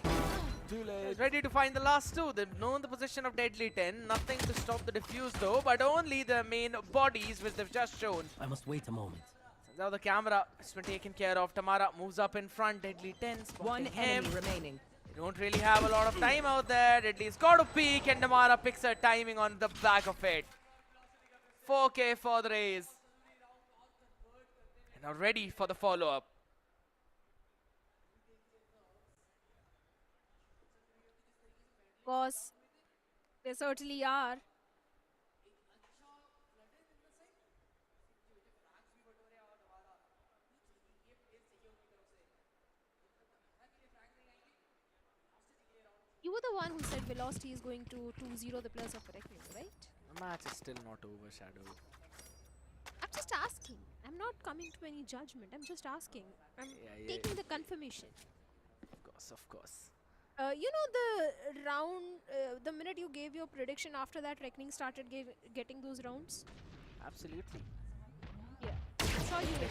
Is ready to find the last two. They've known the position of Deadly 10. Nothing to stop the defuse though, but only the main bodies which they've just shown. I must wait a moment. Now the camera has been taken care of. Tamara moves up in front. Deadly 10 spotting One him. enemy remaining. They don't really have a lot of time out there. Deadly's got to peek, and Tamara picks her timing on the back of it. 4k for the raise. And now ready for the follow-up. Of course, they certainly are. the one who said Velocity is going to 2-0 the players of Reckoning, right? The match is still not over, Shadow. I'm just asking. I'm not coming to any judgment. I'm just asking. I'm Yeah. taking the confirmation. Of course. You know the round, the minute you gave your prediction, after that Reckoning started getting those rounds? Absolutely. Yeah. I'm sure you did.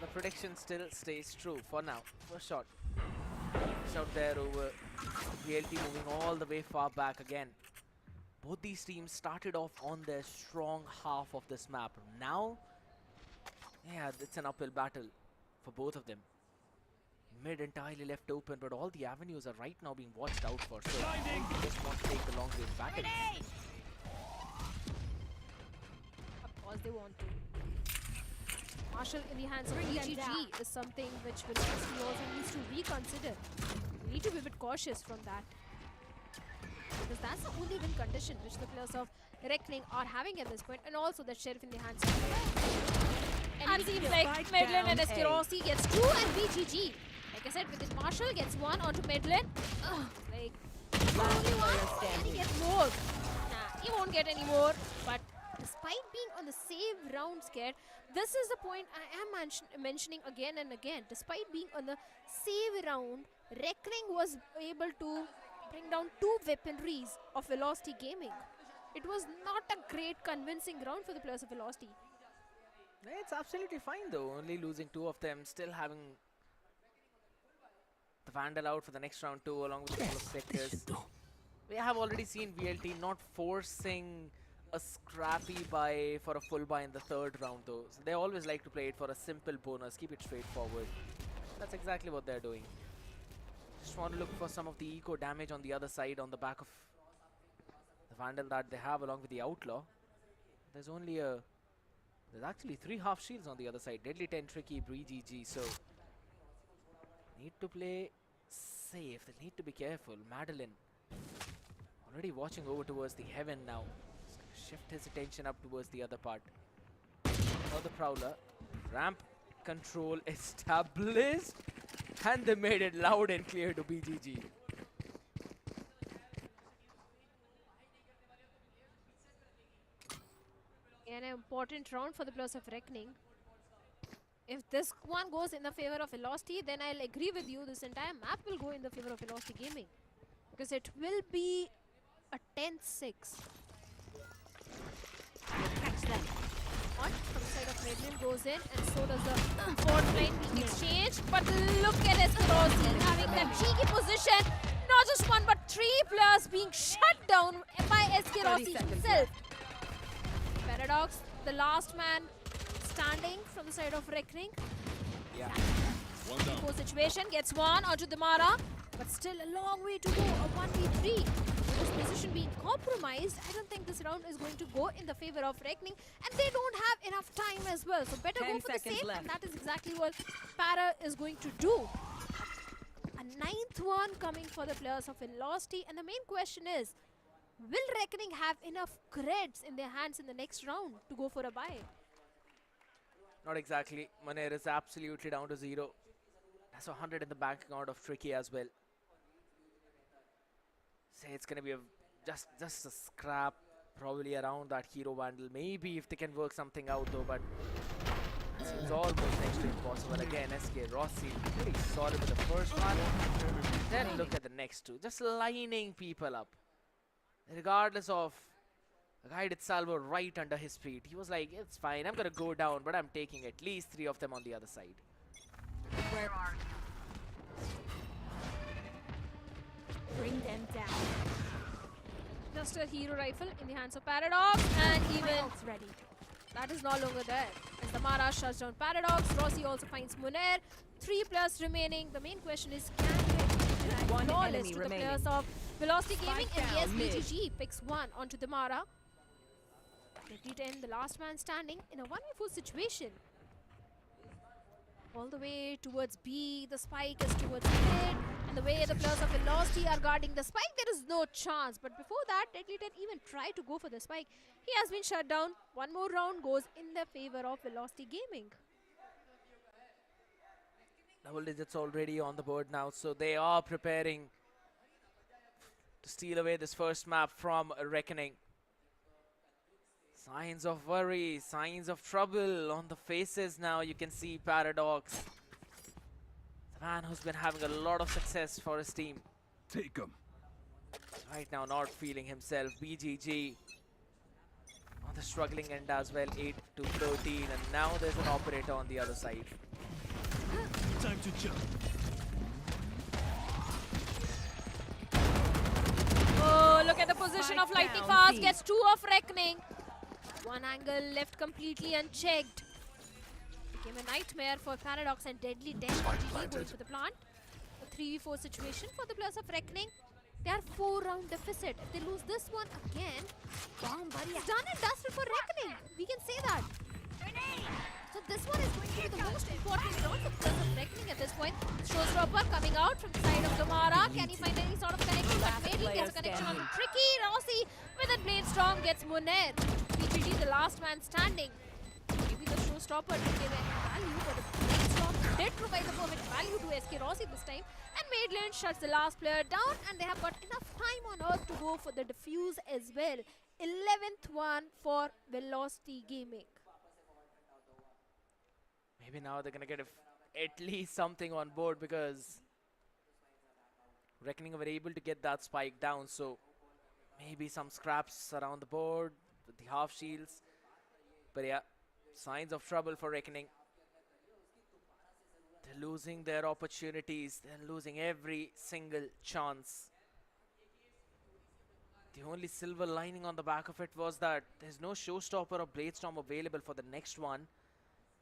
The prediction still stays true for now. First shot. Shot there over VLT moving all the way far back again. Both these teams started off on their strong half of this map. Now, yeah, it's an uphill battle for both of them. Mid entirely left open, but all the avenues are right now being watched out for. So they just want to take the long range battle. Of course they want to. Marshall in the hands of BGG is something which Velocity also needs to reconsider. We need to be a bit cautious from that. Because that's the only win condition which the players of Reckoning are having at this point, and also the Sheriff in the hands of and seems like Medlin and Eskerosi gets 2 and BGG. Like I said, with it, Marshall gets 1 onto Medlin. Like, only 1, and he gets more. Nah, he won't get any more. But despite being on the save round scared, this is the point I am mentioning again and again. Despite being on the save round, Reckoning was able to bring down 2 weaponries of Velocity Gaming. It was not a great convincing round for the players of Velocity. It's absolutely fine though, only losing 2 of them, still having the Vandal out for the next round too, along with a couple of sectors. We have already seen VLT not forcing a scrappy buy for a full buy in the 3rd round though. So they always like to play it for a simple bonus, keep it straightforward. That's exactly what they're doing. Just want to look for some of the eco damage on the other side on the back of the Vandal that they have along with the Outlaw. There's actually 3 half shields on the other side. Deadly 10, Tricky, Bree, GG. So need to play safe. They need to be careful. Madeline already watching over towards the heaven now. He's gonna shift his attention up towards the other part. For the Prowler. Ramp control established. And they made it loud and clear to BGG. An important round for the players of Reckoning. If this one goes in the favor of Velocity, then I'll agree with you. This entire map will go in the favor of Velocity Gaming. Because it will be a 10-6. Catch them. On from the side of Redlin goes in, and so does the fourth line being exchanged. But look at Eskerosi having that cheeky position. Not just 1 but 3 players being shut down by Eskerosi himself. Paradox, the last man standing from the side of Reckoning. Yeah. Poor situation, gets 1 onto the Mara, but still a long way to go, a 1v3. With this position being compromised, I don't think this round is going to go in the favor of Reckoning, and they don't have enough time as well. So better go for the save, and that is exactly what Para is going to do. A 9th one coming for the players of Velocity, and the main question is, will Reckoning have enough creds in their hands in the next round to go for a buy? Not exactly. Maner is absolutely down to 0. That's 100 in the bank account of Tricky as well. Say it's going to be just a scrap, probably around that hero bundle. Maybe if they can work something out though, but it seems almost next to impossible. Again, SK Rossi pretty solid with the first one. Then look at the next 2, just lining people up. Regardless of the guy did salvo right under his feet. He was like, it's fine, I'm gonna go down, but I'm taking at least 3 of them on the other side. Where are you? Bring them down. Just a hero rifle in the hands of Paradox, and even ready. That is no longer there. As the Mara shuts down Paradox, Rossi also finds Munair. 3 players remaining. The main question is, can they flawless to the players of Velocity Gaming? And yes, BGG picks 1 onto the Mara. Deadly 10, the last man standing in a 1v4 situation. All the way towards B, the spike is towards mid, and the way the players of Velocity are guarding the spike, there is no chance. But before that, Deadly 10 even tried to go for the spike. He has been shut down. 1 more round goes in the favor of Velocity Gaming. Double digits already on the board now, so they are preparing to steal away this first map from Reckoning. Signs of worry, signs of trouble on the faces now. You can see Paradox, the man who's been having a lot of success for his team. Take him. Right now not feeling himself. BGG on the struggling end as well, 8 to 13, and now there's an operator on the other side. Time to jump. Oh, look at the position of Spike Lightning down, Fast. B. Gets 2 of Reckoning. One angle left completely unchecked. Became a nightmare for Paradox and Deadly 10 going for the plant. A 3v4 situation for the players of Reckoning. They are 4-round deficit. If they lose this one again, it's done and dusted for Reckoning. We can say that. So this one is going to be the most important round for the players of Reckoning at this point. Showstopper coming out from the side of Gamara. Can he find any sort of connection? But Maidly gets a connection on Tricky. Rossi with a Blade Storm gets Muner. PGT the last man standing. Maybe the Showstopper didn't give any value, but the Blade Storm did provide the perfect value to SK Rossi this time. And Maidland shuts the last player down, and they have got enough time on earth to go for the defuse as well. 11th one for Velocity Gaming. Maybe now they're gonna get at least something on board, because Reckoning were able to get that spike down, so maybe some scraps around the board with the half shields. But yeah, signs of trouble for Reckoning. They're losing their opportunities. They're losing every single chance. The only silver lining on the back of it was that there's no Showstopper or Blade Storm available for the next one.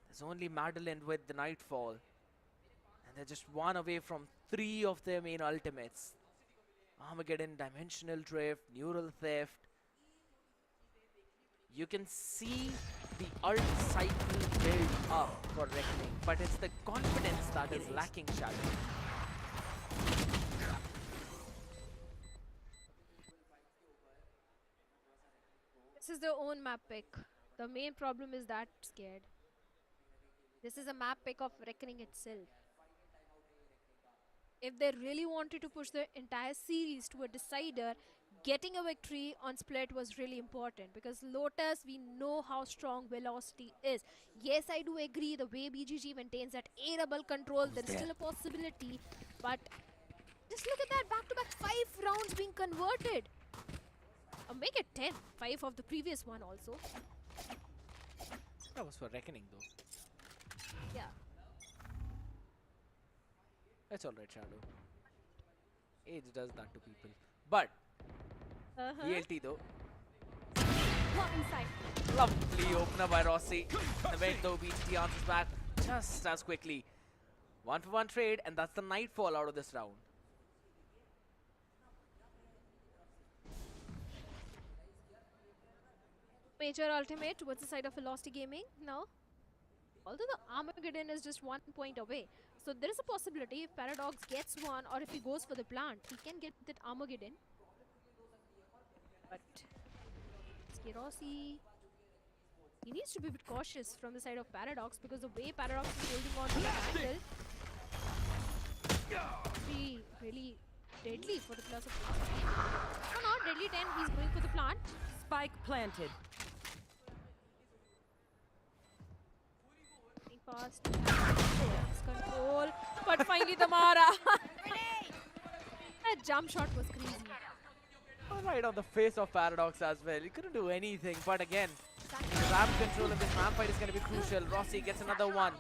There's only Madeline with the Nightfall. And they're just one away from 3 of their main ultimates. Armageddon, Dimensional Drift, Neural Theft. You can see the ult cycle build up for Reckoning, but it's the confidence that is lacking, Shadow. This is their own map pick. The main problem is that scared. This is a map pick of Reckoning itself. If they really wanted to push the entire series to a decider, getting a victory on Split was really important, because Lotus, we know how strong Velocity is. Yes, I do agree the way BGG maintains that A-double control, there is still a possibility, but just look at that, back-to-back 5 rounds being converted. Make it 10, 5 of the previous one also. That was for Reckoning though. Yeah. That's alright, Shadow. Age does that to people. But ELT though. What inside? Lovely opener by Rossi. The way though VCT answers back just as quickly. 1-for-1 trade, and that's the Nightfall out of this round. Major ultimate towards the side of Velocity Gaming now. Although the Armageddon is just 1 point away. So there is a possibility if Paradox gets one, or if he goes for the plant, he can get that Armageddon. But Rossi, he needs to be a bit cautious from the side of Paradox, because the way Paradox is holding on to the angle be really deadly for the class of Velocity. No, not Deadly 10, he's going for the plant. Spike planted. Fast control, but finally the Mara. That jump shot was crazy. Right on the face of Paradox as well. He couldn't do anything, but again, the ramp control in this ramp fight is going to be crucial. Rossi gets another one.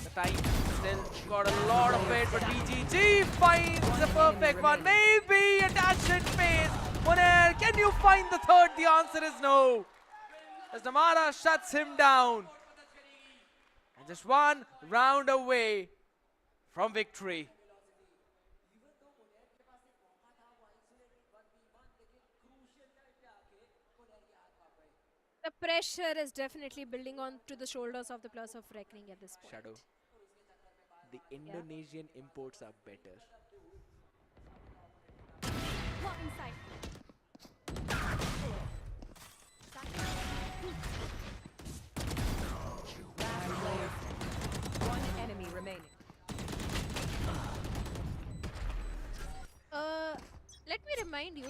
The time still got a lot of it, but BGG finds the perfect one. Maybe a dash in face. Muner, can you find the third? The answer is no, as Namara shuts him down. And just 1 round away from victory. The pressure is definitely building on to the shoulders of the players of Reckoning at this point. Shadow, the Indonesian imports are better. What inside? One enemy remaining. Let me remind you,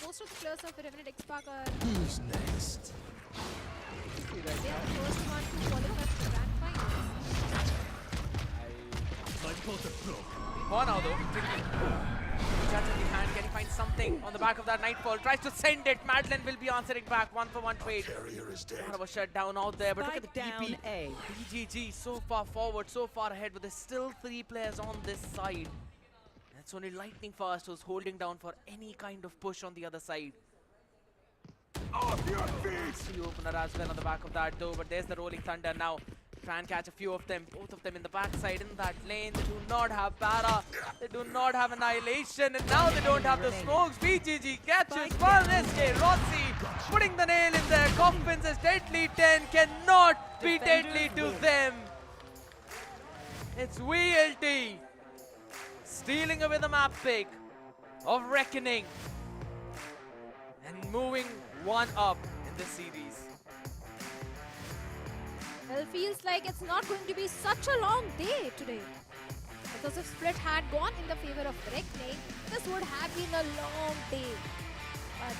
most of the players of Revenant XSpark are... Who's next? They are the first one to qualify for the grand finals. One now though, tricky. Chance in the hand, can he find something on the back of that Nightfall? Tries to send it, Madeline will be answering back, 1-for-1 trade. Kind of a shutdown out there, but look at the TP. BGG so far forward, so far ahead, but there's still 3 players on this side. It's only Lightning Fast who's holding down for any kind of push on the other side. The opener as well on the back of that though, but there's the Rolling Thunder now. Try and catch a few of them, both of them in the backside in that lane. They do not have para, they do not have Annihilation, and now they don't have the smokes. BGG catches one. SK Rossi putting the nail in there. Coffins as Deadly 10 cannot be deadly to them. It's VLT stealing away the map pick of Reckoning and moving one up in this series. Well, feels like it's not going to be such a long day today. Because if Split had gone in the favor of Reckoning, this would have been a long day. But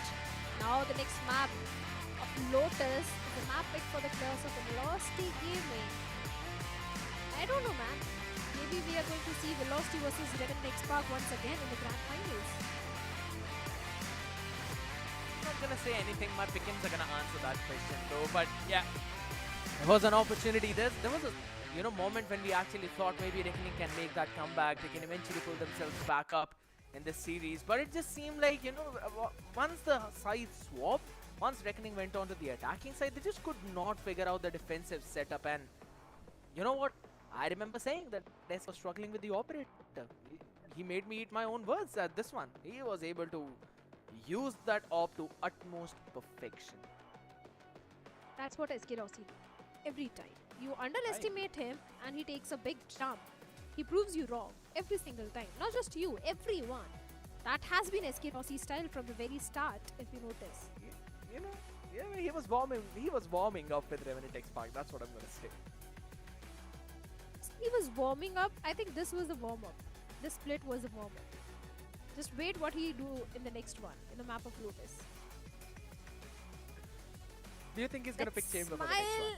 now the next map of Lotus is a map pick for the players of Velocity Gaming. I don't know, man. Maybe we are going to see Velocity versus Revenant XSpark once again in the grand finals. I'm not gonna say anything, my pickings are gonna answer that question though, but yeah. There was an opportunity. There was a moment when we actually thought maybe Reckoning can make that comeback. They can eventually pull themselves back up in this series. But it just seemed like, once the sides swapped, once Reckoning went on to the attacking side, they just could not figure out the defensive setup. And you know what? I remember saying that Des was struggling with the operator. He made me eat my own words at this one. He was able to use that op to utmost perfection. That's what SK Rossi do. Every time. You underestimate him and he takes a big jump. He proves you wrong every single time. Not just you, everyone. That has been SK Rossi's style from the very start, if you notice. He was warming up with Revenant XSpark. That's what I'm gonna say. He was warming up. I think this was a warm-up. This split was a warm-up. Just wait what he do in the next one, in the map of Lotus. Do you think he's gonna pick Chamber for the next one?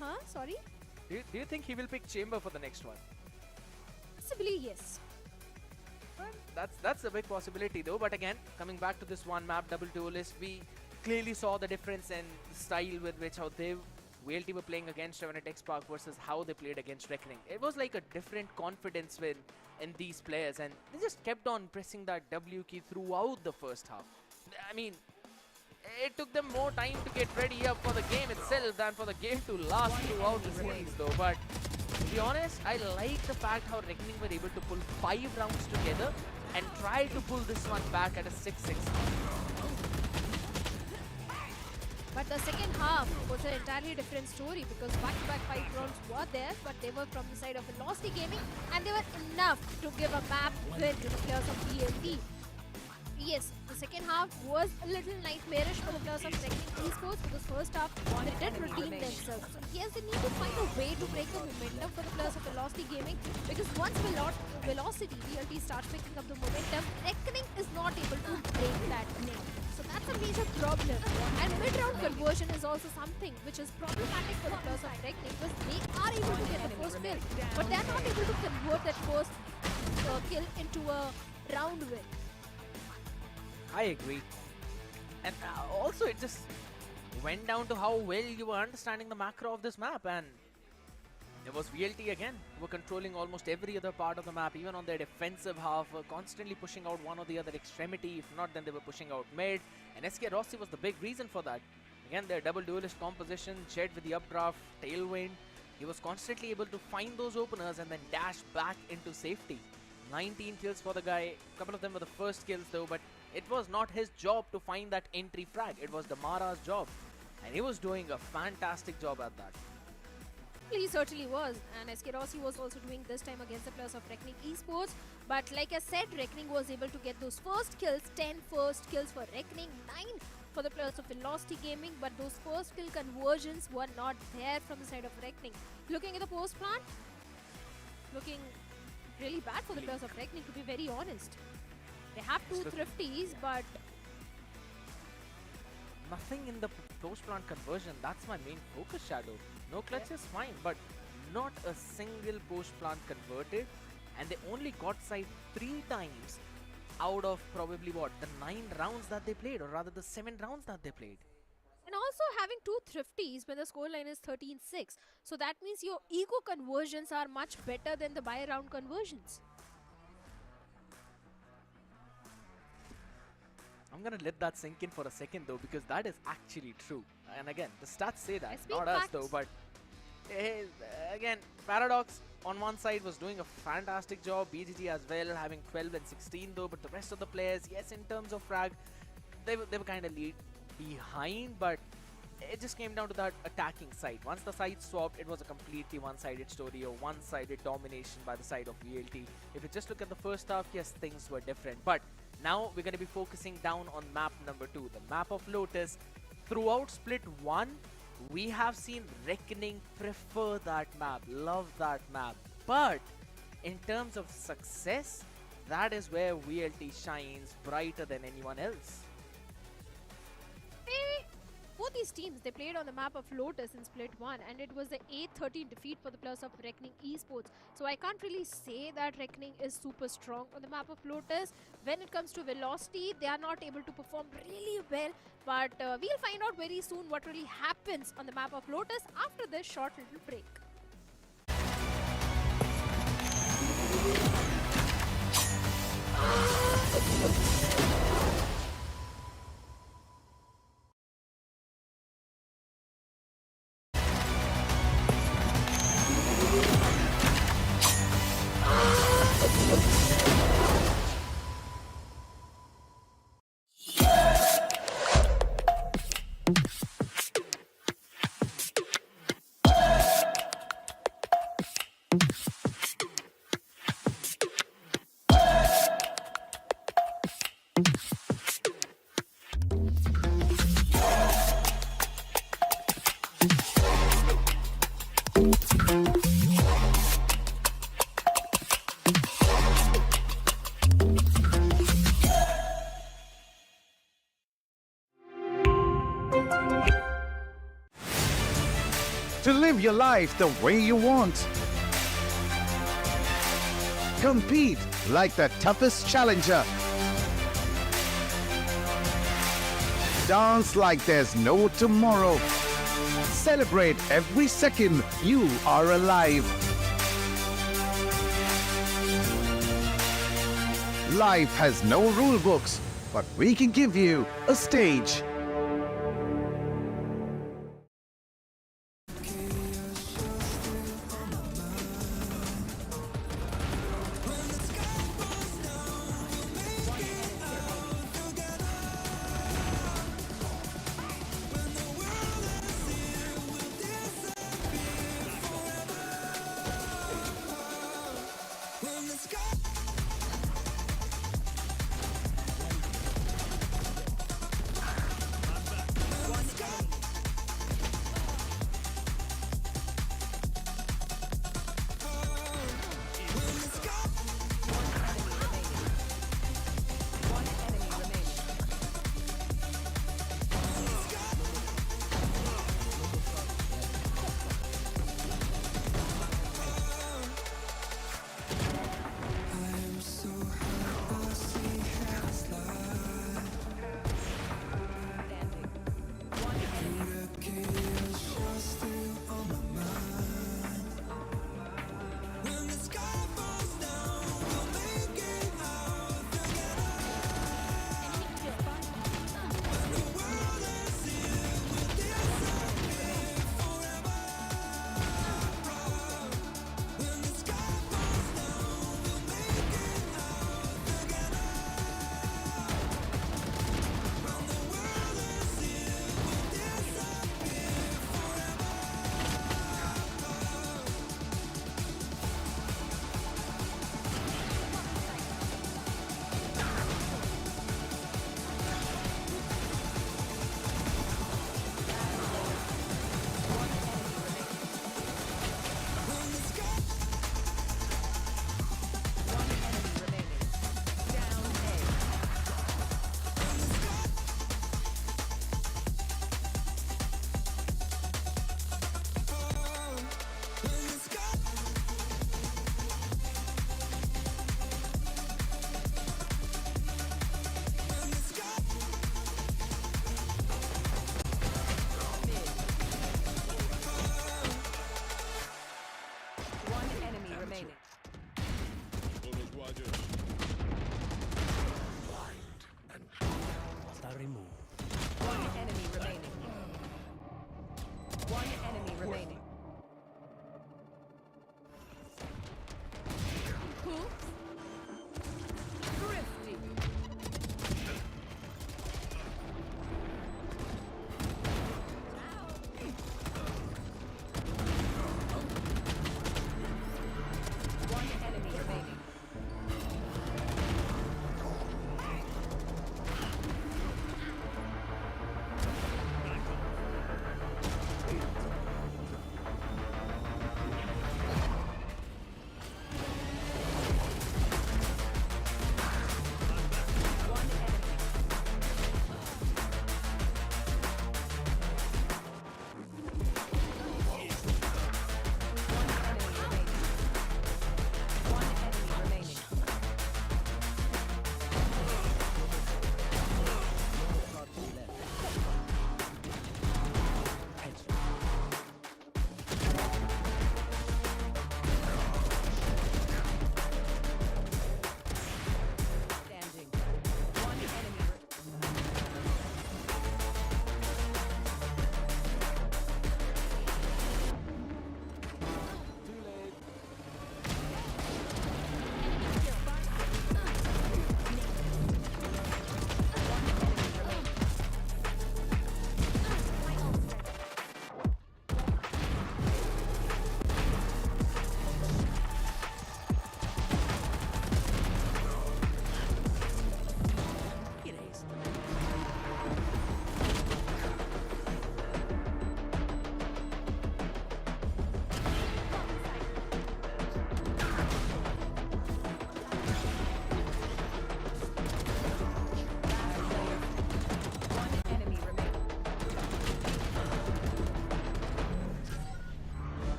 Huh? Sorry? Do you think he will pick Chamber for the next one? Possibly, yes. Well, that's a big possibility though. But again, coming back to this one map, double duelist, we clearly saw the difference in style with which how VLT were playing against Revenant XSpark versus how they played against Reckoning. It was like a different confidence in these players, and they just kept on pressing that W key throughout the first half. I mean, it took them more time to get ready up for the game itself than for the game to last throughout the series though. But to be honest, I like the fact how Reckoning were able to pull 5 rounds together and try to pull this one back at a 6-6. But the second half was an entirely different story because back-to-back 5 rounds were there, but they were from the side of Velocity Gaming and they were enough to give a map win to the players of VLT. Yes, the second half was a little nightmarish for the players of Reckoning Esports because first half they did redeem themselves. So yes, they need to find a way to break the momentum for the players of Velocity Gaming because once Velocity VLT starts picking up the momentum, Reckoning is not able to break that lane. So that's a major problem. And mid-round conversion is also something which is problematic for the players of Reckoning because they are able to get the first kill, but they are not able to convert that first kill into a round win. I agree. And also it just went down to how well you were understanding the macro of this map, and it was VLT again. They were controlling almost every other part of the map, even on their defensive half, constantly pushing out one or the other extremity. If not, then they were pushing out mid, and SK Rossi was the big reason for that. Again, their double duelist composition, Jed with the updraft, tailwind. He was constantly able to find those openers and then dash back into safety. 19 kills for the guy. A couple of them were the first kills though, but it was not his job to find that entry frag. It was Damara's job. And he was doing a fantastic job at that. He certainly was. And SK Rossi was also doing this time against the players of Reckoning Esports. But like I said, Reckoning was able to get those first kills. 10 first kills for Reckoning, 9 for the players of Velocity Gaming. But those first kill conversions were not there from the side of Reckoning. Looking at the post plant, looking really bad for the players of Reckoning, to be very honest. They have two thrifties, but Nothing in the post-plant conversion. That's my main focus, Shadow. No clutch is fine, but not a single post-plant converted. And they only got side 3 times out of probably what, the 9 rounds that they played, or rather the 7 rounds that they played. and also having two thrifties when the scoreline is 13-6. So that means your eco conversions are much better than the buy round conversions. I'm gonna let that sink in for a second though, because that is actually true. And again, the stats say that, SB not us facts. though. But again, Paradox on one side was doing a fantastic job. BGG as well, having 12 and 16 though. But the rest of the players, yes, in terms of frag, they were kind of behind. But it just came down to that attacking side. Once the side swapped, it was a completely one-sided story, or one-sided domination by the side of VLT. If you just look at the first half, yes, things were different. But now we're going to be focusing down on map number 2, the map of Lotus. Throughout Split 1, we have seen Reckoning prefer that map, love that map. But in terms of success, that is where VLT shines brighter than anyone else. Both these teams, they played on the map of Lotus in Split 1, and it was the 8-13 defeat for the players of Reckoning Esports. So I can't really say that Reckoning is super strong on the map of Lotus. When it comes to velocity, they are not able to perform really well. But we'll find out very soon what really happens on the map of Lotus after this short little break. To live your life the way you want. Compete like the toughest challenger. Dance like there's no tomorrow. Celebrate every second you are alive. Life has no rule books, but we can give you a stage. remaining. One enemy remaining. One enemy remaining. Oops. Thrifty. One enemy remaining.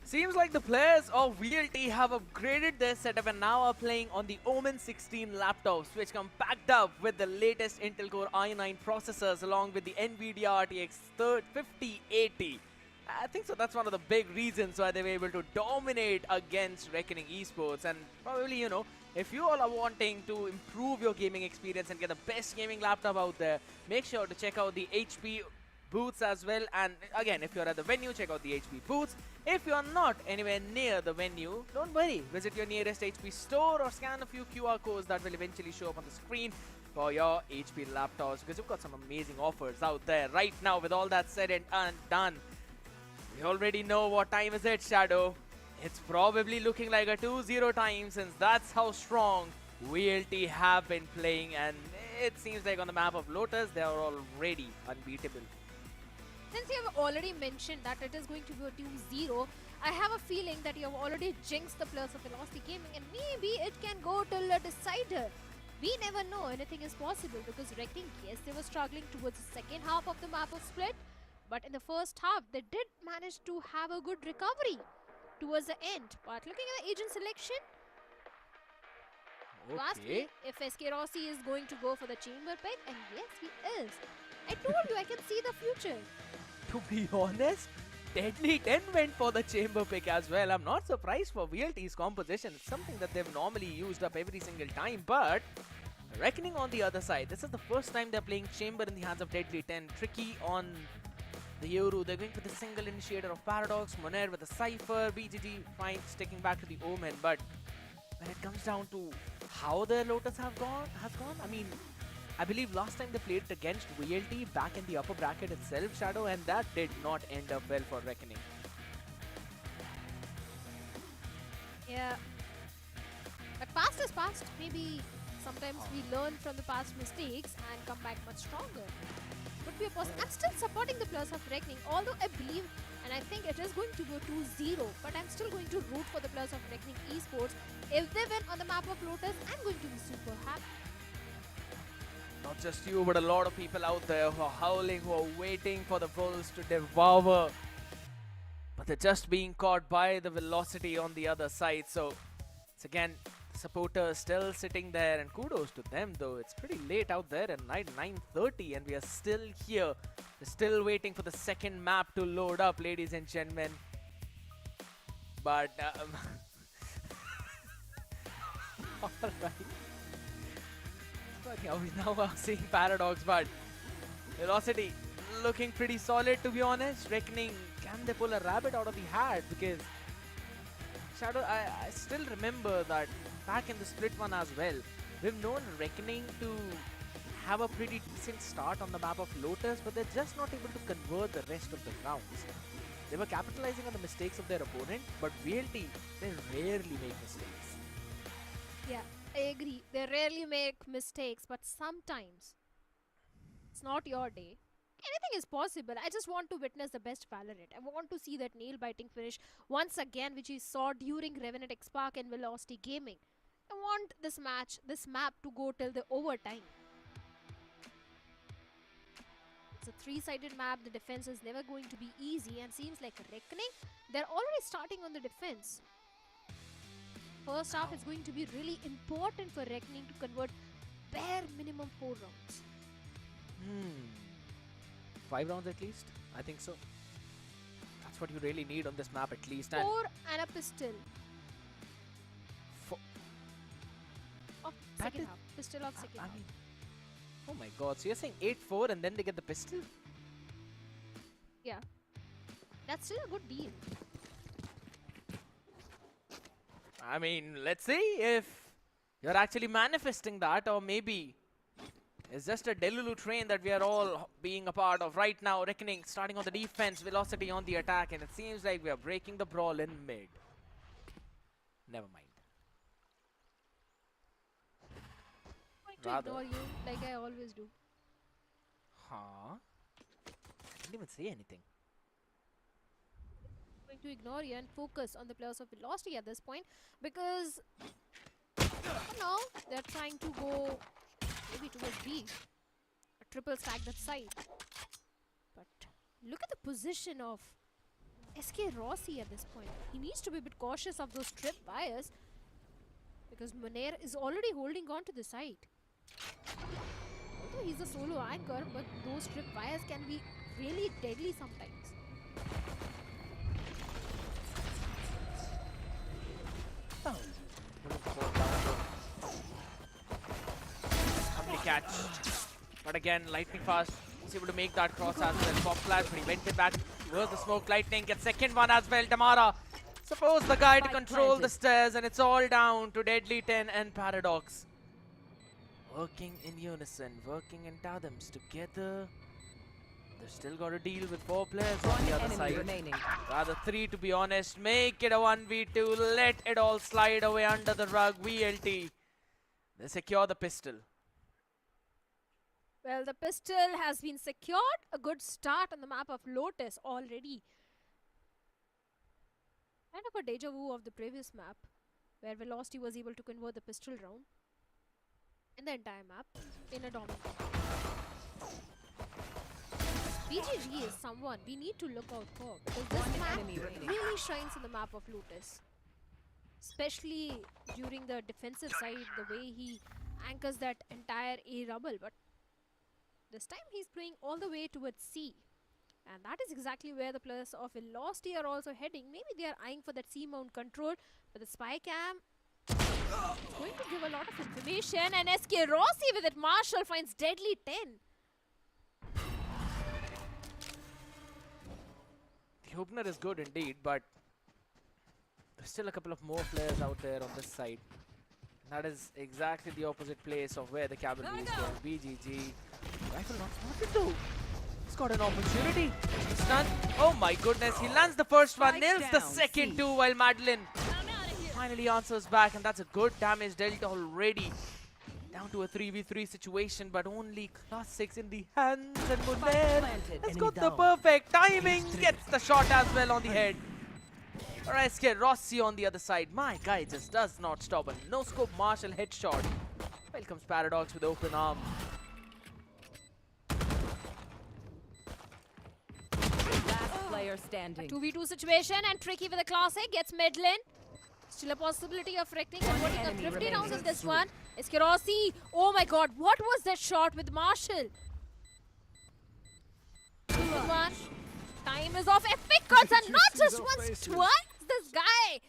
Seems like the players of VLT have upgraded their setup and now are playing on the OMEN 16 laptops, which come packed up with the latest Intel Core i9 processors along with the NVIDIA RTX 5080. I think so that's one of the big reasons why they were able to dominate against Reckoning Esports. And probably, you know, if you all are wanting to improve your gaming experience and get the best gaming laptop out there, make sure to check out the HP booths as well. And again, if you're at the venue, check out the HP booths. If you're not anywhere near the venue, don't worry. Visit your nearest HP store or scan a few QR codes that will eventually show up on the screen for your HP laptops, because you've got some amazing offers out there right now. With all that said and done, we already know what time is it, Shadow. It's probably looking like a 2-0 time, since that's how strong VLT have been playing, and it seems like on the map of Lotus, they are already unbeatable. Since you have already mentioned that it is going to be a 2-0, I have a feeling that you have already jinxed the players of Velocity Gaming, and maybe it can go till a decider. We never know, anything is possible, because Reckoning, yes, they were struggling towards the second half of the map of Split, but in the first half, they did manage to have a good recovery towards the end. But looking at the agent selection, lastly, if SK Rossi is going to go for the chamber pick, and yes, he is. I told you, I can see the future. To be honest, Deadly 10 went for the chamber pick as well. I'm not surprised for VLT's composition. It's something that they've normally used up every single time, but Reckoning on the other side. This is the first time they're playing chamber in the hands of Deadly 10. Tricky on the Yoru. They're going for the single initiator of Paradox. Monair with the Cypher. BGG fine sticking back to the Omen, but when it comes down to how their Lotus has gone, I mean, I believe last time they played it against VLT back in the upper bracket itself, Shadow, and that did not end up well for Reckoning. Yeah. But past is past. Maybe sometimes we learn from the past mistakes and come back much stronger. Could be a possibility. I'm still supporting the players of Reckoning, although I believe and I think it is going to go 2-0, but I'm still going to root for the players of Reckoning Esports. If they win on the map of Lotus, I'm going to be super happy. Not just you, but a lot of people out there who are howling, who are waiting for the Bulls to devour. But they're just being caught by the velocity on the other side. So, it's again, supporters still sitting there, and kudos to them though. It's pretty late out there at night, 9:30, and we are still here. We're still waiting for the second map to load up, ladies and gentlemen. But, alright. Now we're seeing Paradox, but Velocity looking pretty solid, to be honest. Reckoning, can they pull a rabbit out of the hat? Because Shadow, I still remember that back in the split one as well, we've known Reckoning to have a pretty decent start on the map of Lotus, but they're just not able to convert the rest of the rounds. They were capitalizing on the mistakes of their opponent, but VLT, they rarely make mistakes. Yeah, I agree. They rarely make mistakes, but sometimes it's not your day. Anything is possible. I just want to witness the best Valorant. I want to see that nail-biting finish once again, which we saw during Revenant XSpark and Velocity Gaming. I want this map to go till the overtime. It's a three-sided map. The defense is never going to be easy, and seems like Reckoning, they're already starting on the defense. First half is going to be really important for Reckoning to convert bare minimum 4 rounds. 5 rounds at least? I think so. That's what you really need on this map at least. 4 and a pistol. Of second half. Pistol of second half. Oh my god, so you're saying 8-4 and then they get the pistol? Yeah. That's still a good deal. I mean, let's see if you're actually manifesting that, or maybe it's just a Delulu train that we are all being a part of right now. Reckoning starting on the defense, Velocity on the attack, and it seems like we are breaking the brawl in mid. Never mind. I'm going to ignore you like I always do. Huh? I didn't even say anything. I'm going to ignore you and focus on the players of Velocity at this point, because for now they're trying to go maybe towards B. A triple stack that side. But look at the position of SK Rossi at this point. He needs to be a bit cautious of those trip wires, because Monair is already holding on to the site. Although he's a solo anchor, but those trip wires can be really deadly sometimes. Lovely catch. But again, Lightning Fast was able to make that cross as well. Pop flash, but he went it back towards the smoke. Lightning gets second one as well. Damara supposed the guy to control the stairs, and it's all down to Deadly 10 and Paradox. Working in unison, working in tandems together. They've still got to deal with 4 players on the other side. Remaining. Rather 3 to be honest. Make it a 1v2. Let it all slide away under the rug. VLT. They secure the pistol. Well, the pistol has been secured. A good start on the map of Lotus already. Kind of a deja vu of the previous map, where Velocity was able to convert the pistol round in the entire map in a dominant. BGG is someone we need to look out for, because this map really shines in the map of Lotus. Especially during the defensive side, the way he anchors that entire A rubble. But this time he's playing all the way towards C. And that is exactly where the players of Velocity are also heading. Maybe they are eyeing for that C-mount control. But the spy cam is going to give a lot of information. And SK Rossi with it. Marshall finds deadly 10. The opener is good indeed, but there's still a couple of more players out there on this side. That is exactly the opposite place of where the cavalry is going. BGG. Rifle not spotted though. He's got an opportunity. Stun. Oh my goodness. He lands the first one, nails the second two, while Madeline finally answers back, and that's a good damage dealt already. Down to a 3v3 situation, but only class 6 in the hands, and Muner has got the perfect timing. Gets the shot as well on the head. Alright, SK Rossi on the other side. My guy just does not stop. A no-scope Marshall headshot. Well comes Paradox with open arm. Last player standing. 2v2 situation, and Tricky with a classic gets Medlin. Still a possibility of reckoning and putting up 50 rounds in this one. SK Rossi. Oh my god, what was that shot with Marshall? Good one. Time is off. Epic cuts, and not just once, twice. This guy.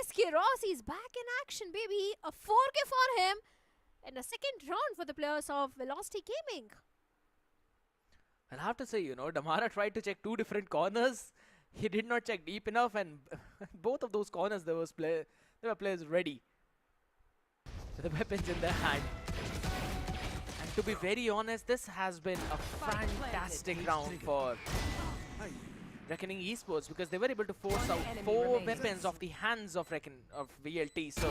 SK Rossi is back in action, baby. A 4K for him. And a second round for the players of Velocity Gaming. I'll have to say, you know, Damara tried to check two different corners. He did not check deep enough, and both of those corners there were players ready with the weapons in their hand. And to be very honest, this has been a fantastic round for Reckoning Esports, because they were able to force out 4 weapons off the hands of VLT. So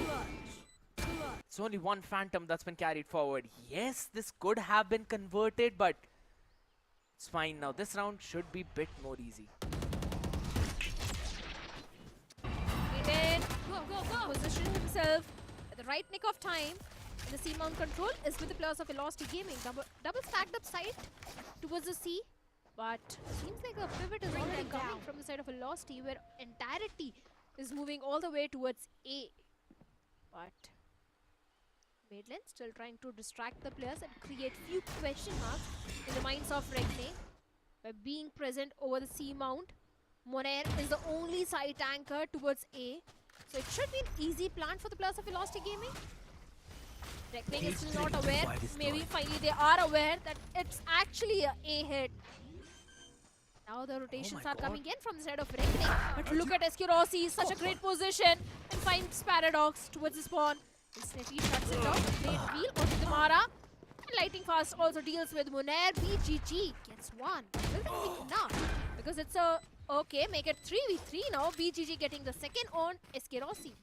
it's only one Phantom that's been carried forward. Yes, this could have been converted, but it's fine now. This round should be a bit more easy. Position himself at the right nick of time. The C-mount control is with the players of Velocity Gaming. Double stacked up side towards the C. But seems like a pivot is already coming from the side of Velocity, where entirety is moving all the way towards A. But Madeline still trying to distract the players and create few question marks in the minds of Reckoning by being present over the C-mount. Moner is the only side tanker towards A. So it should be an easy plan for the players of Velocity Gaming. Reckoning is still not aware. Maybe finally they are aware that it's actually a A hit. Now the rotations are coming in from the side of Reckoning. But look at SK Rossi, such a great position, and finds Paradox towards the spawn. Instantly shuts it off. Great wheel onto the Mara. And Lighting Fast also deals with Muner. BGG gets one. Will that be enough? Because it's a okay, make it 3v3 now. BGG getting the second on SK Rossi.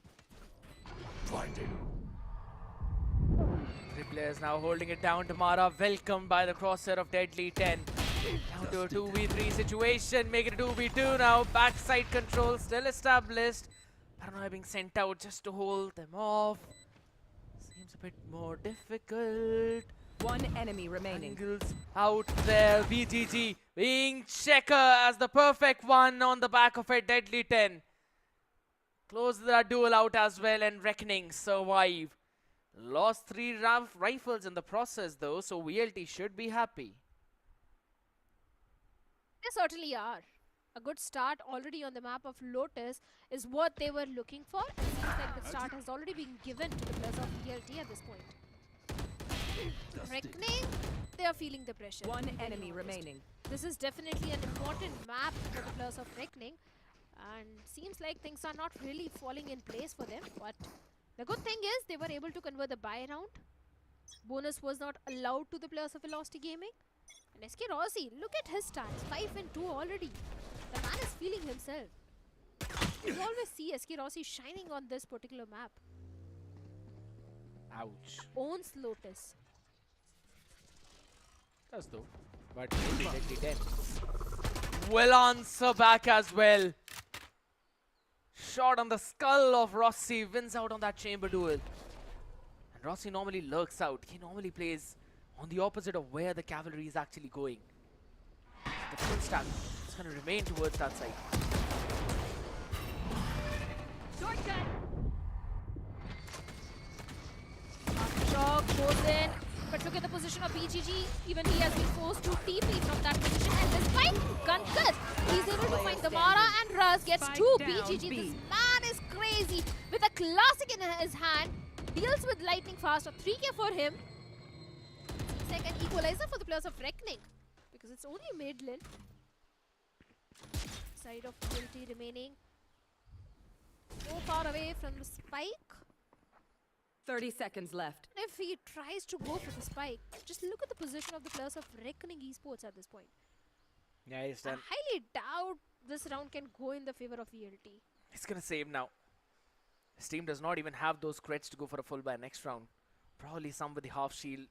3 players now holding it down. Damara welcomed by the crosshair of Deadly 10. Down to a 2v3 situation. Make it a 2v2 now. Backside control still established. Paranoia being sent out just to hold them off. Seems a bit more difficult. One enemy remaining. Angles out there. BGG being checker as the perfect one on the back of it. Deadly 10. Close that duel out as well, and Reckoning survive. Lost 3 rifles in the process though, so VLT should be happy. They certainly are. A good start already on the map of Lotus is what they were looking for. It seems like the start has already been given to the players of VLT at this point. Reckoning, they are feeling the pressure. One enemy remaining. This is definitely an important map for the players of Reckoning, and seems like things are not really falling in place for them. But the good thing is they were able to convert the buy round. Bonus was not allowed to the players of Velocity Gaming. And SK Rossi, look at his stats, 5 and 2 already. The man is feeling himself. You always see SK Rossi shining on this particular map. Ouch. Owns Lotus. Does though. But Deadly 10 will answer back as well. Shot on the skull of Rossi, wins out on that chamber duel. And Rossi normally lurks out. He normally plays on the opposite of where the cavalry is actually going. The full stack is going to remain towards that side. Shock goes in. But look at the position of BGG. Even he has been forced to TP from that position. And despite Gunkus, he's able to find Damara and Ruz gets Spike 2. down BGG, B. this man is crazy. With a classic in his hand, deals with lightning fast. A 3k for him. Second equalizer for the players of Reckoning. Because it's only mid lane. Side of Guilty remaining. So far away from the spike. 30 seconds left. If he tries to go for the spike, just look at the position of the players of Reckoning Esports at this point. Yeah, he's I done. highly doubt this round can go in the favor of VLT. He's gonna save now. His team does not even have those crits to go for a full buy next round. Probably some with the half shield.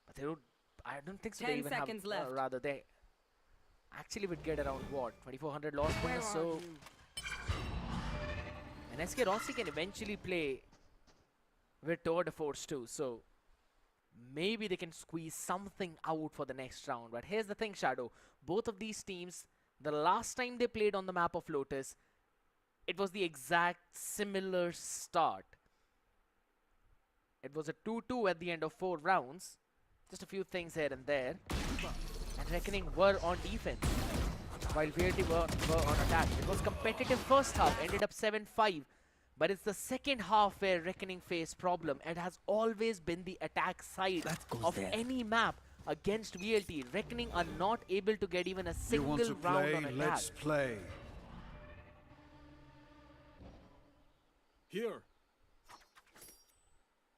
But they don't. I don't think so. 10 they even seconds have. left. Rather, they actually would get around what 2,400 loss bonus. So, and SK Rossi can eventually play with Tour de Force too. So maybe they can squeeze something out for the next round. But here's the thing, Shadow. Both of these teams, the last time they played on the map of Lotus, it was the exact similar start. It was a 2-2 at the end of 4 rounds. Just a few things here and there. And Reckoning were on defense, while VLT were on attack. It was competitive first half, ended up 7-5. But it's the second half where Reckoning faced problem. It has always been the attack side of any map against VLT. Reckoning are not able to get even a single round on attack. Let's play. Here.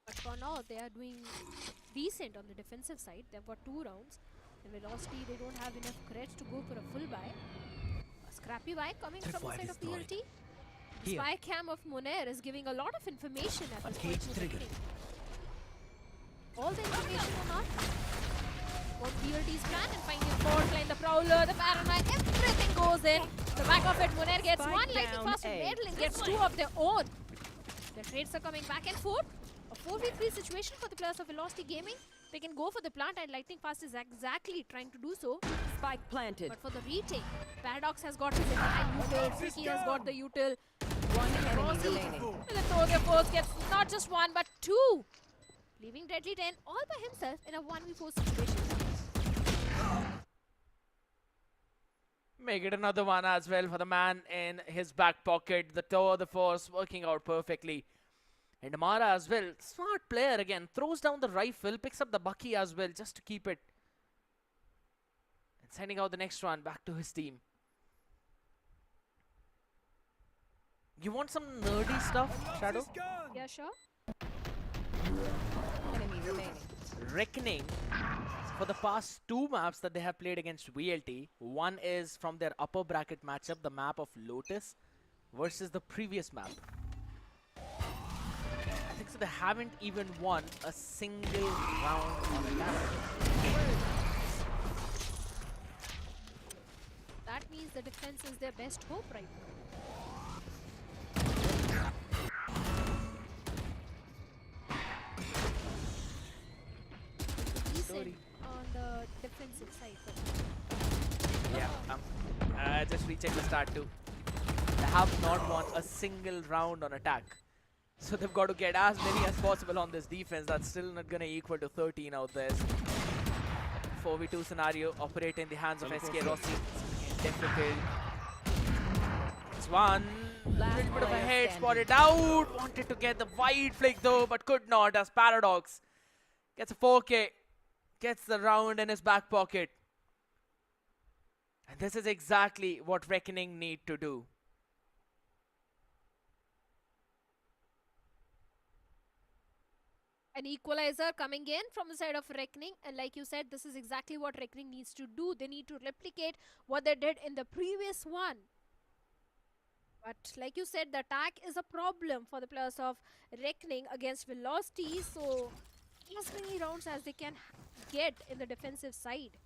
But for now, they are doing decent on the defensive side. They've got 2 rounds. And Velocity, they don't have enough creds to go for a full buy. A scrappy buy coming from the side of VLT. The spy cam of Monair is giving a lot of information at this point to Reckoning. All the information or not? What VLT's plan and finding Fort line, the Prowler, the Paranoid, everything goes in. The back of it, Monair gets Spike 1 lightning down fast A. and Madeline gets 2 of their own. The trades are coming back and forth. A 4v3 situation for the players of Velocity Gaming. They can go for the plant and lightning fast is exactly trying to do so. Spike planted. But for the retake, Paradox has got his entire util, Tricky has got the util. One enemy Rossi remaining. with the throw their force gets not just 1 but 2. Leaving Deadly 10 all by himself in a 1v4 situation. Make it another one as well for the man in his back pocket. The Tower of the Force working out perfectly. And Amara as well, smart player again, throws down the rifle, picks up the Bucky as well just to keep it. And sending out the next one back to his team. You want some nerdy stuff, Shadow? Yeah, sure. Enemy remaining. Reckoning, for the past 2 maps that they have played against VLT, one is from their upper bracket matchup, the map of Lotus, versus the previous map. I think so they haven't even won a single round on attack. That means the defense is their best hope right now. Decent on the defensive side. Yeah, just recheck the start too. They have not won a single round on attack. So they've got to get as many as possible on this defense. That's still not going to equal to 13 out there. 4v2 scenario operate in the hands of SK Rossi. Difficult. It's one. Little bit of a head spotted out. Wanted to get the wide flick though, but could not as Paradox gets a 4K. Gets the round in his back pocket. And this is exactly what Reckoning need to do. An equalizer coming in from the side of Reckoning, and like you said, this is exactly what Reckoning needs to do. They need to replicate what they did in the previous one. But like you said, the attack is a problem for the players of Reckoning against Velocity, so as many rounds as they can get in the defensive side,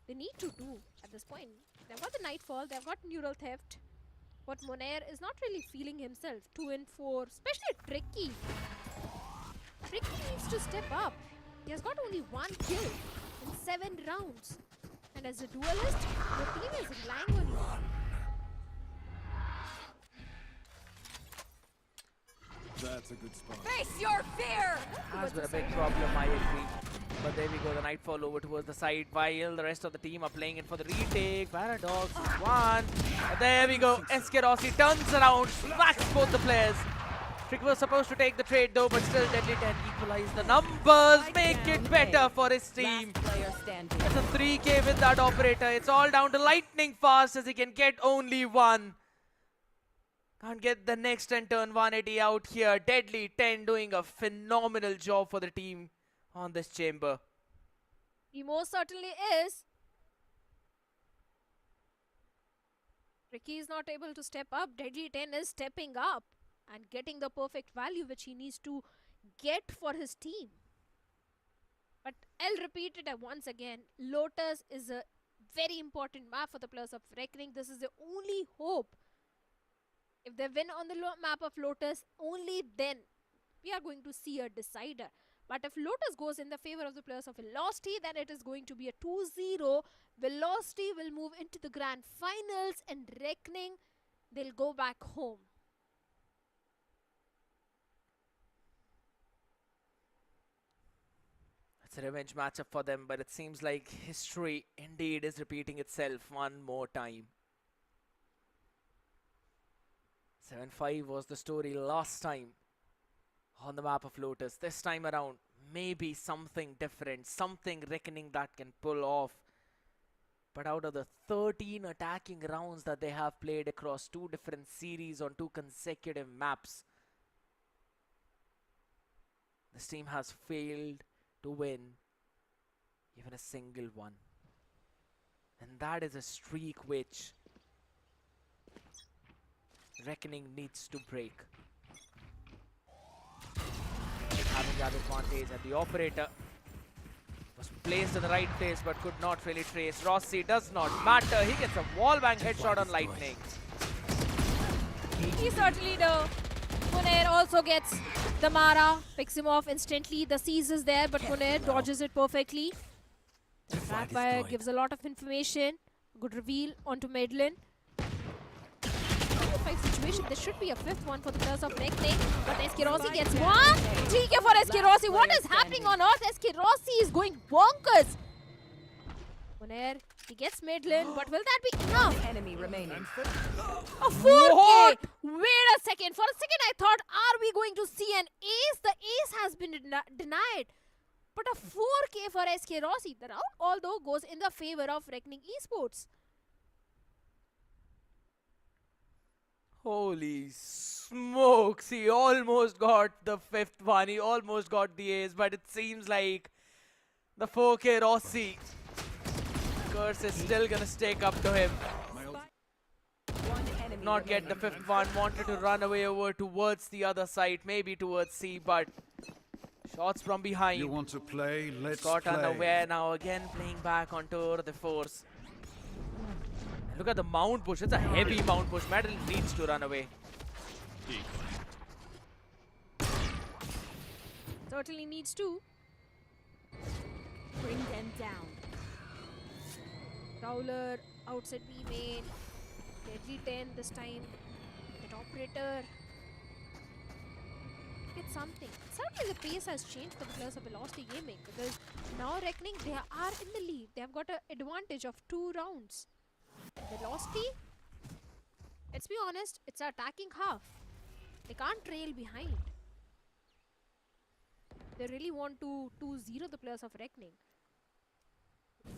they need to do at this point. They've got the Nightfall, they've got Neural Theft, but Monair is not really feeling himself. 2 and 4, especially Tricky. Tricky needs to step up. He has got only 1 kill in 7 rounds. And as a duelist, your team is relying on you. That That's a good spot. Face your fear! Has been a big problem, I agree. But there we go, the Nightfall over towards the side while the rest of the team are playing in for the retake. Paradox is one. And there we go, SK Rossi turns around, smacks both the players. Trick was supposed to take the trade though, but still Deadly 10 equalize the numbers, make it better for his team. It's a 3K with that operator. It's all down to lightning fast as he can get only one. Can't get the next and turn 180 out here. Deadly 10 doing a phenomenal job for the team on this chamber. He most certainly is. Ricky is not able to step up. Deadly 10 is stepping up and getting the perfect value which he needs to get for his team. But I'll repeat it once again. Lotus is a very important map for the players of Reckoning. This is the only hope. If they win on the map of Lotus, only then we are going to see a decider. But if Lotus goes in the favor of the players of Velocity, then it is going to be a 2-0. Velocity will move into the grand finals and Reckoning, they'll go back home. It's a revenge matchup for them, but it seems like history indeed is repeating itself one more time. 7-5 was the story last time on the map of Lotus. This time around, maybe something different, something Reckoning that can pull off. But out of the 13 attacking rounds that they have played across 2 different series on 2 consecutive maps, this team has failed to win even a single one. And that is a streak which Reckoning needs to break. Having that advantage, and the operator was placed in the right place but could not really trace. Rossi does not matter. He gets a wallbang headshot on Lightning. He certainly does. Munair also gets the Mara, picks him off instantly. The seize is there, but Munair dodges it perfectly. Rapfire gives a lot of information. Good reveal onto Medlin. 5 situation. There should be a 5th one for the players of Reckoning, but SK Rossi gets one. 3K for SK Rossi. What is happening on earth? SK Rossi is going bonkers. Munair, he gets Medlin, but will that be enough? Enemy remaining. A 4K! What? Wait a second. For a second I thought, are we going to see an ace? The ace has been denied. But a 4K for SK Rossi. The round although goes in the favor of Reckoning Esports. Holy smokes, he almost got the 5th one, he almost got the ace, but it seems like the 4K Rossi curse is still gonna stick up to him. Not get the 5th one, wanted to run away over towards the other side, maybe towards C, but shots from behind. You want to play? Let's got play. unaware now, again playing back on tour de force. Look at the mount push. It's a heavy mount push. Madeline needs to run away. Certainly needs to. Bring them down. Prowler outside B main. Deadly 10 this time. That operator. It's something. Certainly the pace has changed for the players of Velocity Gaming, because now Reckoning, they are in the lead. They have got an advantage of 2 rounds. Velocity, let's be honest, it's attacking half. They can't trail behind. They really want to 2-0 the players of Reckoning.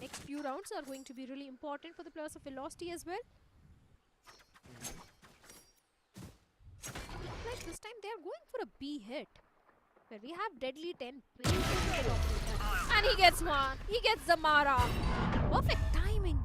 Next few rounds are going to be really important for the players of Velocity as well. Like this time they are going for a B hit, where we have Deadly 10 and he gets one. He gets the Mara. Perfect timing.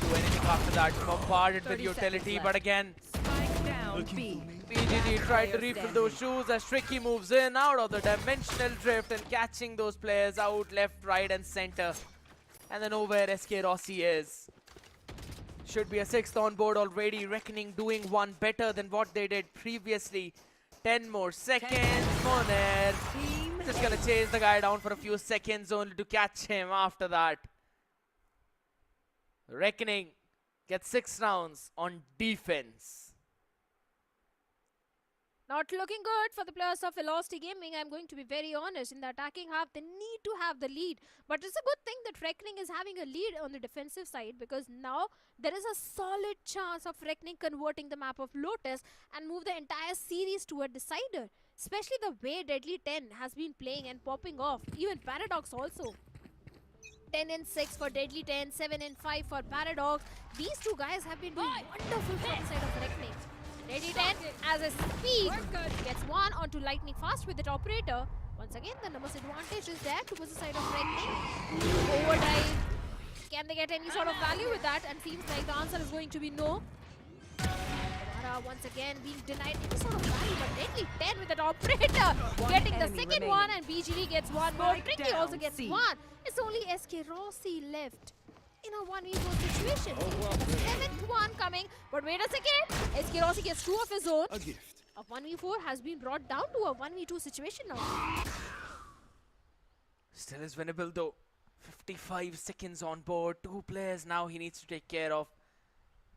Do anything after that, bombarded with utility, but again BGG tried to refill those shoes as Tricky moves in out of the dimensional drift and catching those players out left, right and center. And then nowhere SK Rossi is. Should be a 6th on board already. Reckoning doing one better than what they did previously. 10 more seconds. Moner just gonna chase the guy down for a few seconds only to catch him after that. Reckoning gets 6 rounds on defense. Not looking good for the players of Velocity Gaming. I'm going to be very honest. In the attacking half, they need to have the lead. But it's a good thing that Reckoning is having a lead on the defensive side, because now there is a solid chance of Reckoning converting the map of Lotus and move the entire series to a decider. Especially the way Deadly 10 has been playing and popping off. Even Paradox also. 10 and 6 for Deadly 10, 7 and 5 for Paradox. These two guys have been doing wonderful for the side of Reckoning. Deadly 10, as I speak, gets one onto Lightning Fast with it operator. Once again, the numbers advantage is there towards the side of Reckoning. Overdrive. Can they get any sort of value with that? And seems like the answer is going to be no. Damara once again being denied any sort of value, but Deadly 10 with that operator getting the second one, and BGD gets one more. Tricky also gets one. It's only SK Rossi left in a 1v4 situation. The seventh one coming, but wait a second. SK Rossi gets two of his own. A gift. A 1v4 has been brought down to a 1v2 situation now. Still is winnable though. 55 seconds on board. Two players now he needs to take care of.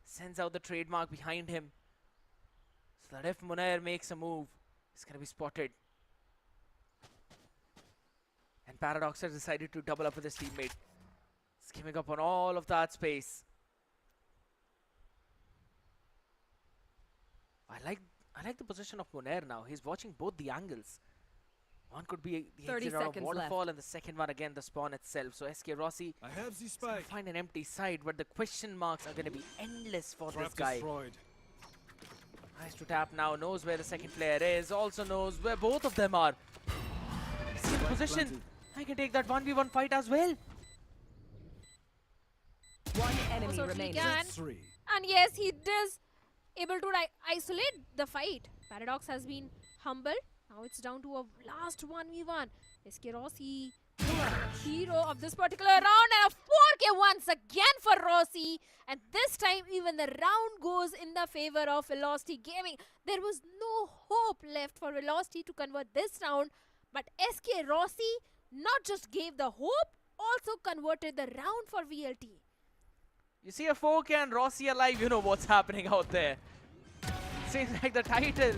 Sends out the trademark behind him, so that if Munair makes a move, it's going to be spotted. And Paradox has decided to double up with his teammate. Skimming up on all of that space. I like the position of Munair now. He's watching both the angles. One could be the 30 exit out of seconds waterfall, left. and the second one again the spawn itself. So SK Rossi I have the is gonna spike. find an empty side, but the question marks are going to be endless for Trap this guy. destroyed. Tries to tap now, knows where the second player is, also knows where both of them are. He's in position. planted. I can take that 1v1 fight as well. One enemy Also, he remaining. can. Three. And yes, he is able to isolate the fight. Paradox has been humbled. Now it's down to a last 1v1. SK Rossi, hero of this particular round, and a 4K once again for Rossi. And this time, even the round goes in the favor of Velocity Gaming. There was no hope left for Velocity to convert this round, but SK Rossi not just gave the hope, also converted the round for VLT. You see a 4K and Rossi alive, you know what's happening out there. Seems like the title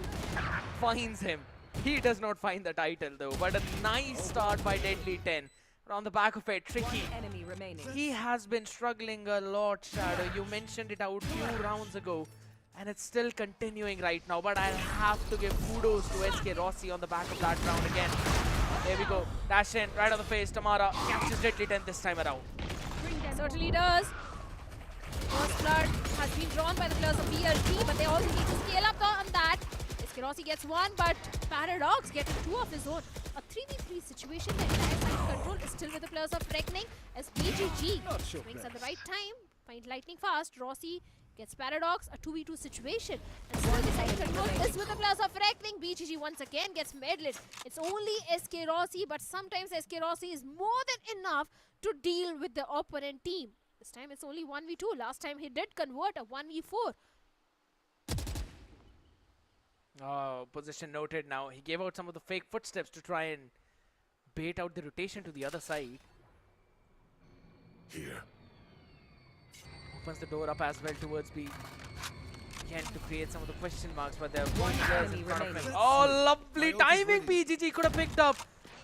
finds him. He does not find the title though, but a nice start by Deadly 10. On the back of it, Tricky. One enemy remaining. He has been struggling a lot, Shadow. You mentioned it out few rounds ago, and it's still continuing right now. But I'll have to give kudos to SK Rossi on the back of that round again. There we go. Dash in, right on the face. Tamara catches Deadly 10 this time around. Certainly does. First blood has been drawn by the players of VLT, but they also need to scale up on that. SK Rossi gets one, but Paradox getting two of his own. A 3v3 situation. The entire side control is still with the players of Reckoning as BGG swings at the right time. Find Lightning Fast. Rossi gets Paradox. A 2v2 situation. And still the side control is with the players of Reckoning. BGG once again gets medled. It's only SK Rossi, but sometimes SK Rossi is more than enough to deal with the opponent team. This time it's only 1v2. Last time he did convert a 1v4. Oh, position noted now. He gave out some of the fake footsteps to try and bait out the rotation to the other side. Here. Opens the door up as well towards B. Again to create some of the question marks, but there are one players in front of him. Oh, lovely timing BGG could have picked up.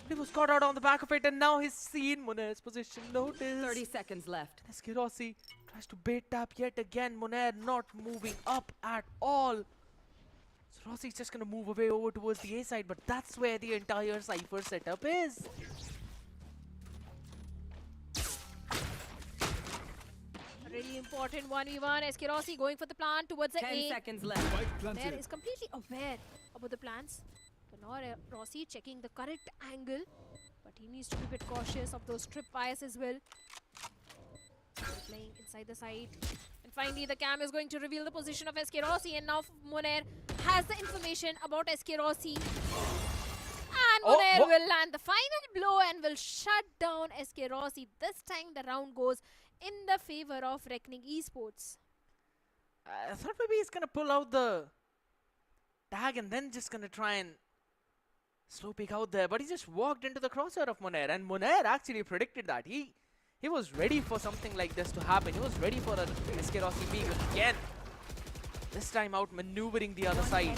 He was caught out on the back of it, and now he's seen Munair's position. Notice. 30 seconds left. SK Rossi tries to bait tap yet again. Munair not moving up at all. So Rossi's just going to move away over towards the A side, but that's where the entire Cypher setup is. A really important 1v1. SK Rossi going for the plant towards the 10 A. seconds left. There is completely aware about the plans. So now Rossi checking the correct angle, but he needs to be a bit cautious of those trip wires as well. Playing inside the side. And finally the cam is going to reveal the position of SK Rossi, and now Munair has the information about SK Rossi. And Munair will land the final blow and will shut down SK Rossi. This time the round goes in the favor of Reckoning Esports. I thought maybe he's going to pull out the tag and then just going to try and slow peek out there, but he just walked into the crosshair of Munair, and Munair actually predicted that. He was ready for something like this to happen. He was ready for a SK Rossi being again. This time out maneuvering the other side.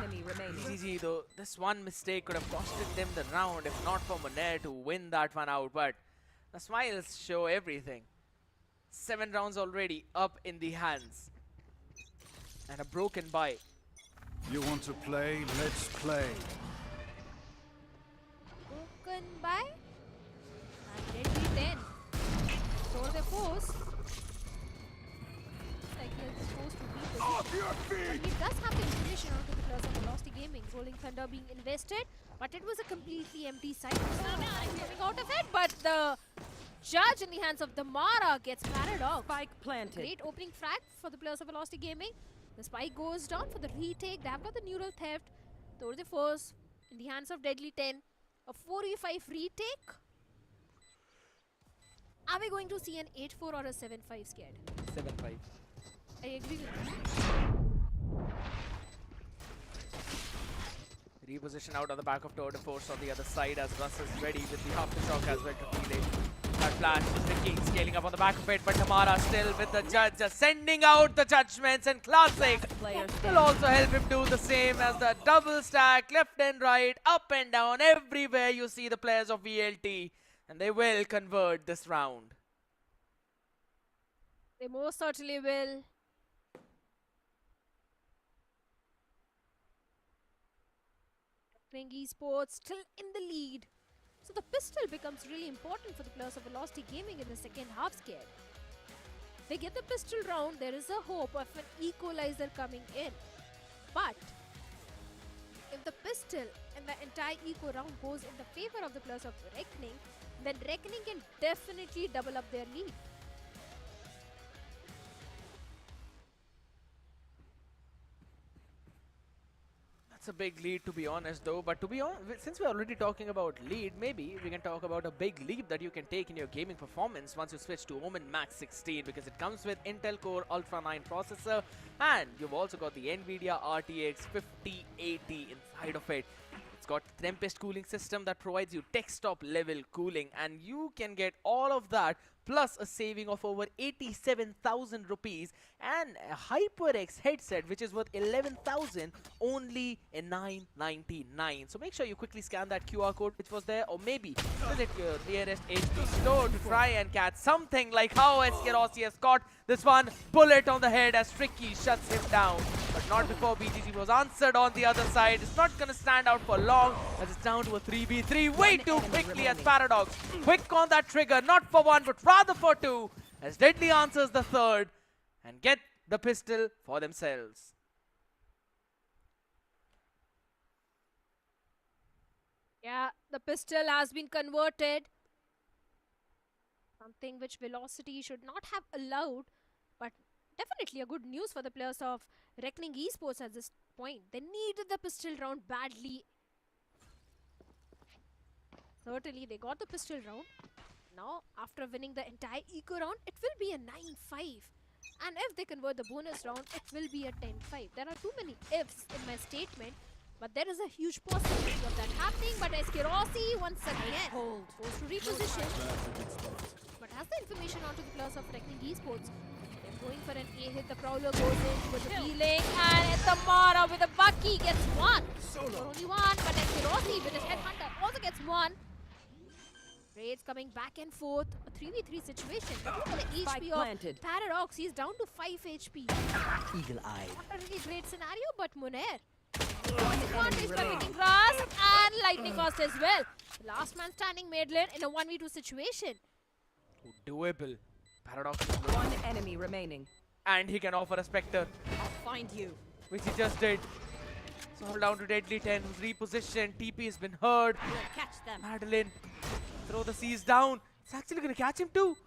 enemy remaining. GG though, this one mistake could have costed them the round if not for Monet to win that one out, but the smiles show everything. 7 rounds already up in the hands. And a broken bye. You want to play? Let's play. Broken by and deadly 10. So the force. Like he's supposed to be positioned. But he does have the information onto the players of Velocity Gaming. Rolling Thunder being invested, but it was a completely empty site. Coming out of it, but the judge in the hands of Damara gets parried off. Spike planted. Great opening frag for the players of Velocity Gaming. The spike goes down for the retake. They have got the neural theft. Tour de force in the hands of Deadly 10. A 4v5 retake. Are we going to see an 8-4 or a 7-5 scared? 7-5. I agree with you. Reposition out on the back of Tour de Force on the other side as Russ is ready with the aftershock as well to delay. That flash, Ricky scaling up on the back of it, but Tamara still with the judge, just sending out the judgments, and Classic will also help him do the same as the double stack, left and right, up and down, everywhere you see the players of VLT, and they will convert this round. They most certainly will. Esports still in the lead. So the pistol becomes really important for the players of Velocity Gaming in the second half scared. They get the pistol round, there is a hope of an equalizer coming in. But if the pistol and the entire eco round goes in the favor of the players of Reckoning, then Reckoning can definitely double up their lead. It's a big lead to be honest though, but to be honest, since we're already talking about lead, maybe we can talk about a big leap that you can take in your gaming performance once you switch to OMEN Max 16, because it comes with Intel Core Ultra 9 processor and you've also got the NVIDIA RTX 5080 inside of it. It's got Tempest cooling system that provides you desktop level cooling, and you can get all of that plus a saving of over 87,000 rupees and a HyperX headset which is worth 11,000 only in 999. So make sure you quickly scan that QR code which was there, or maybe visit your nearest HP store to try and catch something like how Eskerosi has caught this one. Bullet on the head as Tricky shuts him down, but not before BGG was answered on the other side. It's not going to stand out for long as it's down to a 3v3 way too quickly as Paradox quick on that trigger, not for one but rather for two, as Deadly answers the third and get the pistol for themselves. Yeah, the pistol has been converted. Something which Velocity should not have allowed, but definitely a good news for the players of Reckoning Esports at this point. They needed the pistol round badly. Certainly, they got the pistol round. Now, after winning the entire eco round, it will be a 9-5. And if they convert the bonus round, it will be a 10-5. There are too many ifs in my statement, but there is a huge possibility of that happening. But Eskerosi once again goes to reposition, but has the information onto the players of Reckoning Esports. They're going for an A hit. The Prowler goes in with the healing, and Tamara with a Bucky gets one. Only one, but Eskerosi with his Headhunter also gets one. Raids coming back and forth, a 3v3 situation. But look at the HP of Paradox, he's down to 5 HP. Eagle Eye. Not a really great scenario, but Moner. Advantage by picking grass and lightning fast as well. Last man standing mid lane in a 1v2 situation. Doable. Paradox. One enemy remaining. And he can offer a Spectre. I'll find you. Which he just did. So all down to Deadly 10, who's repositioned. TP has been heard. Catch them. Madeline. Throw the C's down. It's actually going to catch him too.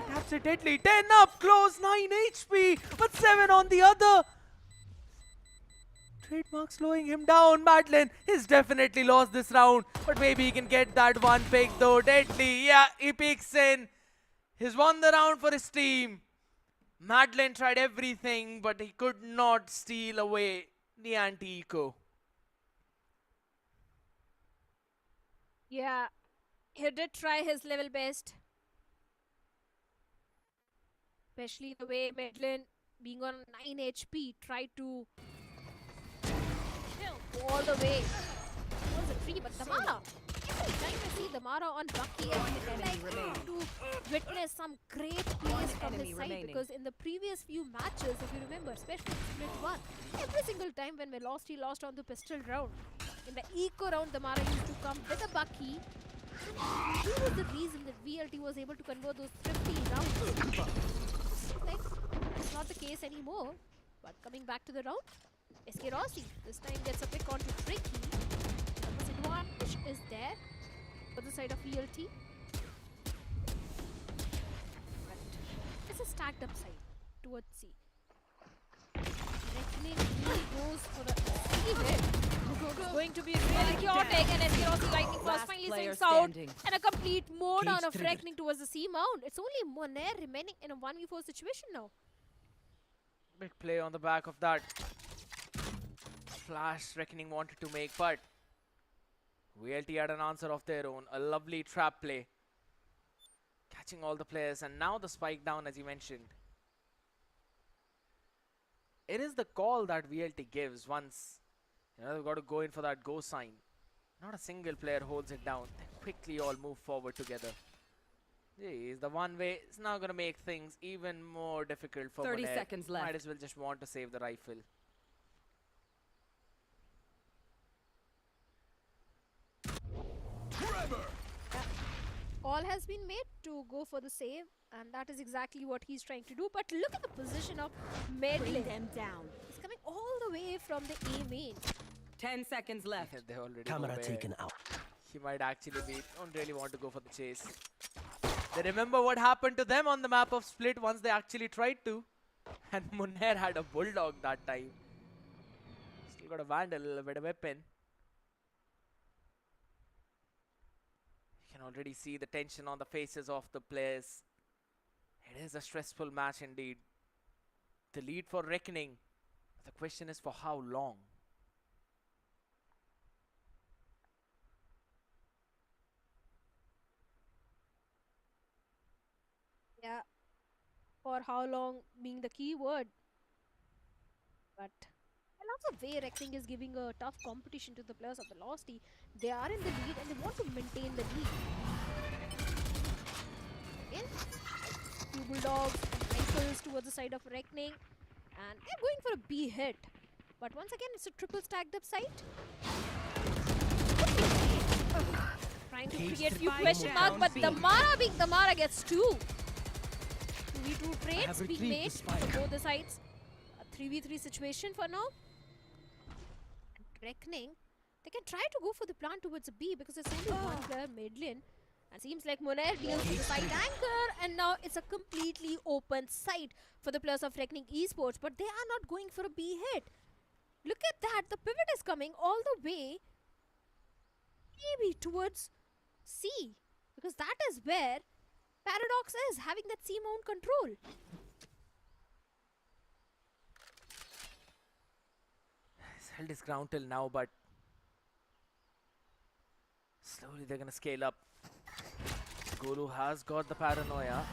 Taps it Deadly. 10 up close. 9 HP. But 7 on the other. Trademark slowing him down. Madeline has definitely lost this round. But maybe he can get that one pick though. Deadly. Yeah, he picks in. He's won the round for his team. Madeline tried everything, but he could not steal away the anti-eco. Yeah, he did try his level best. Especially the way Madeline, being on 9 HP, tried to all the way towards the tree, but Damara. Every time I see Damara on Bucky, I would like to witness some great plays from his side, because in the previous few matches, if you remember, especially in Split 1, every single time when we lost, he lost on the pistol round. In the eco round, Damara used to come with a Bucky. He was the reason that VLT was able to convert those 50 rounds. Like, it's not the case anymore. But coming back to the round, SK Rossi this time gets a pick onto Tricky. The advantage is there for the side of VLT. But it's a stacked up side towards C. Reckoning really goes for the C hit. It's going to be really chaotic, and SK Rossi Lightning Flash finally sinks out, and a complete mode on of Reckoning towards the C mount. It's only Monair remaining in a 1v4 situation now. Big play on the back of that flash Reckoning wanted to make, but VLT had an answer of their own. A lovely trap play, catching all the players, and now the spike down, as you mentioned. It is the call that VLT gives once, you know, they've got to go in for that go sign. Not a single player holds it down. They quickly all move forward together. Jeez, the one way is now going to make things even more difficult for 30 Monair. seconds left. Might as well just want to save the rifle. All has been made to go for the save, and that is exactly what he's trying to do. But look at the position of Medley. them down. He's coming all the way from the A main. 10 seconds left. They already Camera know where taken out. he might actually be. Don't really want to go for the chase. They remember what happened to them on the map of Split once they actually tried to. And Monair had a bulldog that time. Still got a vandal, a better weapon. You can already see the tension on the faces of the players. It is a stressful match indeed. The lead for Reckoning. The question is for how long? Yeah, for how long being the key word. But I love the way Reckoning is giving a tough competition to the players of Velocity. They are in the lead and they want to maintain the lead. Again, two bulldogs and rifles towards the side of Reckoning, and they're going for a B hit. But once again, it's a triple stacked up site. Trying to create few question marks, but Damara being Damara gets two. 2v2 trades being made for both the sides. A 3v3 situation for now. And Reckoning, they can try to go for the plant towards a B because it's only one player, Madeline. And seems like Monair deals with the side anchor, and now it's a completely open site for the players of Reckoning Esports, but they are not going for a B hit. Look at that, the pivot is coming all the way maybe towards C, because that is where Paradox is having that C mount control. He's held his ground till now, but slowly they're gonna scale up. Golu has got the paranoia.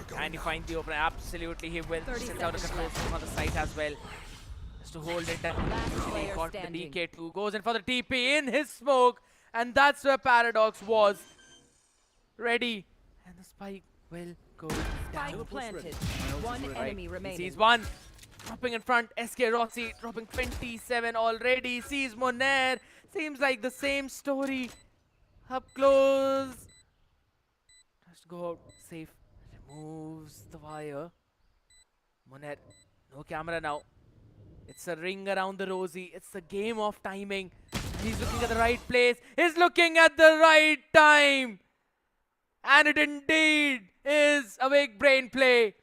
Can he find the opener? Absolutely, he will. Still out of control on the site as well. Just to hold it down. He got the DK2, goes in for the TP in his smoke, and that's where Paradox was ready. And the spike will go down. Spike planted. One enemy remaining. He sees one. Dropping in front, SK Rossi dropping 27 already. Sees Monair. Seems like the same story. Up close. Just go out safe. Removes the wire. Monair, no camera now. It's a ring around the rosy. It's a game of timing. He's looking at the right place. He's looking at the right time. And it indeed is a big brain play.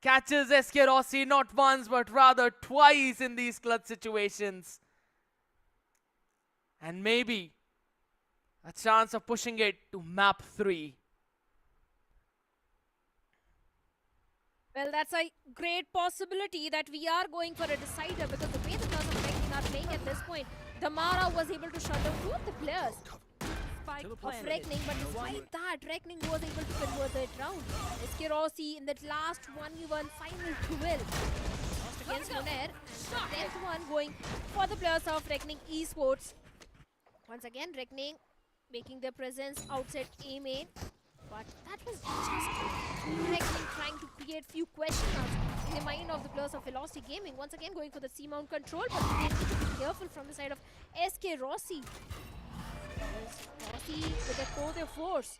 Catches SK Rossi not once but rather twice in these clutch situations. And maybe a chance of pushing it to map 3. Well, that's a great possibility that we are going for a decider, because the way the players of Reckoning are playing at this point, Damara was able to shut down 2 of the players of Reckoning, but despite that, Reckoning was able to convert that round. SK Rossi in that last 1v1 final duel against Monair. 10th one going for the players of Reckoning Esports. Once again, Reckoning making their presence outside A main. But that was just Reckoning trying to create few question marks in the mind of the players of Velocity Gaming. Once again going for the C-mount control, but they need to be careful from the side of SK Rossi. Rossi with the core their force.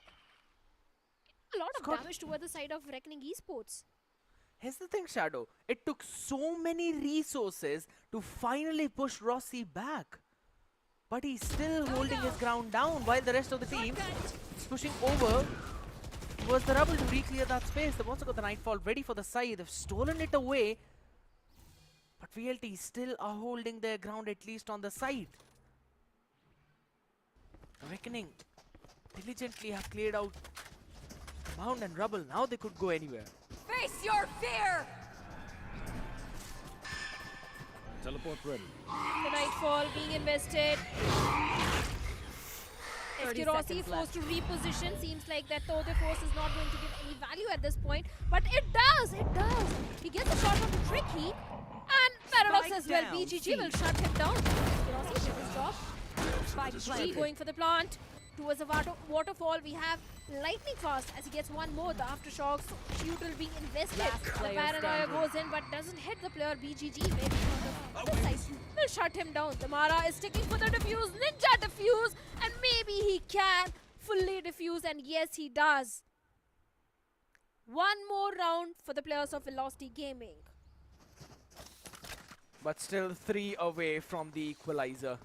A lot of damage toward the side of Reckoning Esports. Here's the thing, Shadow. It took so many resources to finally push Rossi back. But he's still holding his ground down while the rest of the team is pushing over towards the rubble to re-clear that space. They've also got the Nightfall ready for the side. They've stolen it away. But VLT still are holding their ground, at least on the side. Reckoning diligently have cleared out the mound and rubble. Now they could go anywhere. Face your fear! Teleport ready. The Nightfall being invested. 30 SK Rossi seconds forced left. to reposition. Seems like that though the force is not going to give any value at this point. But it does! It does! He gets a shot from Tricky. And Paradox Spike as well. down, BGG C. will shut him down. SK Rossi did his job. Spike BGG planted. going for the plant. Towards the waterfall, we have Lightning Fast as he gets one more. The Aftershocks shooter being invested. Last The player Paranoia standing. goes in but doesn't hit the player. BGG maybe on the other side will shut him down. The Mara is sticking for the defuse. Ninja defuse. And maybe he can fully defuse. And yes, he does. One more round for the players of Velocity Gaming. But still 3 away from the equalizer.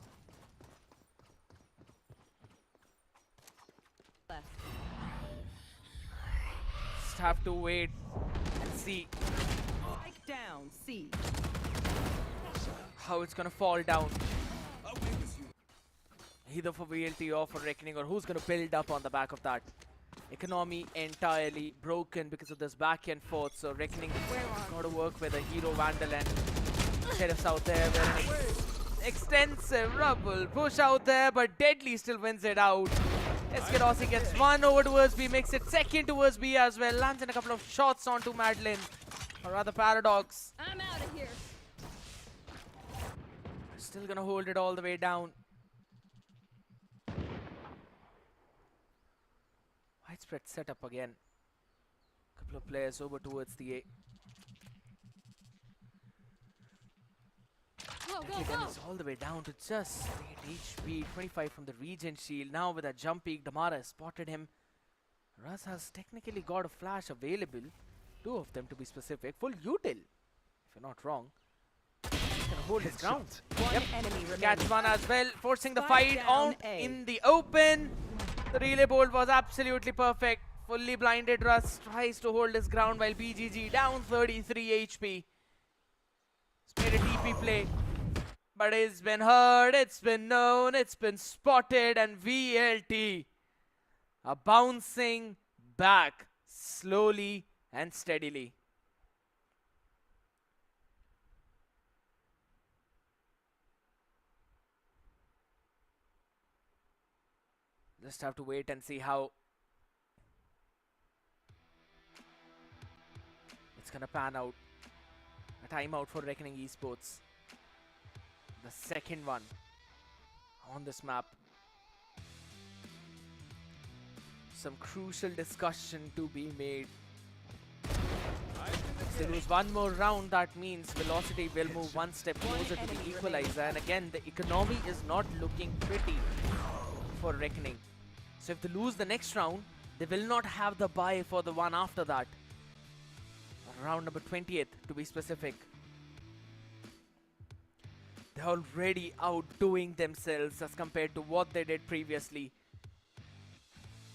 Just have to wait and see Spike down, C. how it's gonna fall down. Either for VLT or for Reckoning, or who's gonna build up on the back of that. Economy entirely broken because of this back and forth, so Reckoning gotta work with a Hero Vandal and Sheriff's out there with an extensive rubble push out there, but Deadly still wins it out. SK Rossi gets one over towards B, makes it second towards B as well, lands in a couple of shots onto Madeline, or rather Paradox. I'm out of here. Still gonna hold it all the way down. Widespread setup again. Couple of players over towards the A. Go, go, Again, go. it's all the way down to just 8 HP, 25 from the Regent Shield. Now with a jump peak, Damara has spotted him. Raz has technically got a flash available. 2 of them to be specific. Full util, if you're not wrong. He's gonna hold his ground. One enemy Catch remaining. one as well, forcing the Spike fight down on A. in the open. The relay bolt was absolutely perfect. Fully blinded, Russ tries to hold his ground while BGG down 33 HP. He's made a DP play, but it's been heard, it's been known, it's been spotted, and VLT are bouncing back slowly and steadily. Just have to wait and see how it's gonna pan out. A timeout for Reckoning Esports. The second one on this map. Some crucial discussion to be made. If they lose one more round, that means Velocity will move one step closer to the equalizer. And again, the economy is not looking pretty for Reckoning. So if they lose the next round, they will not have the bye for the one after that. Round number 20th to be specific. They're already outdoing themselves as compared to what they did previously.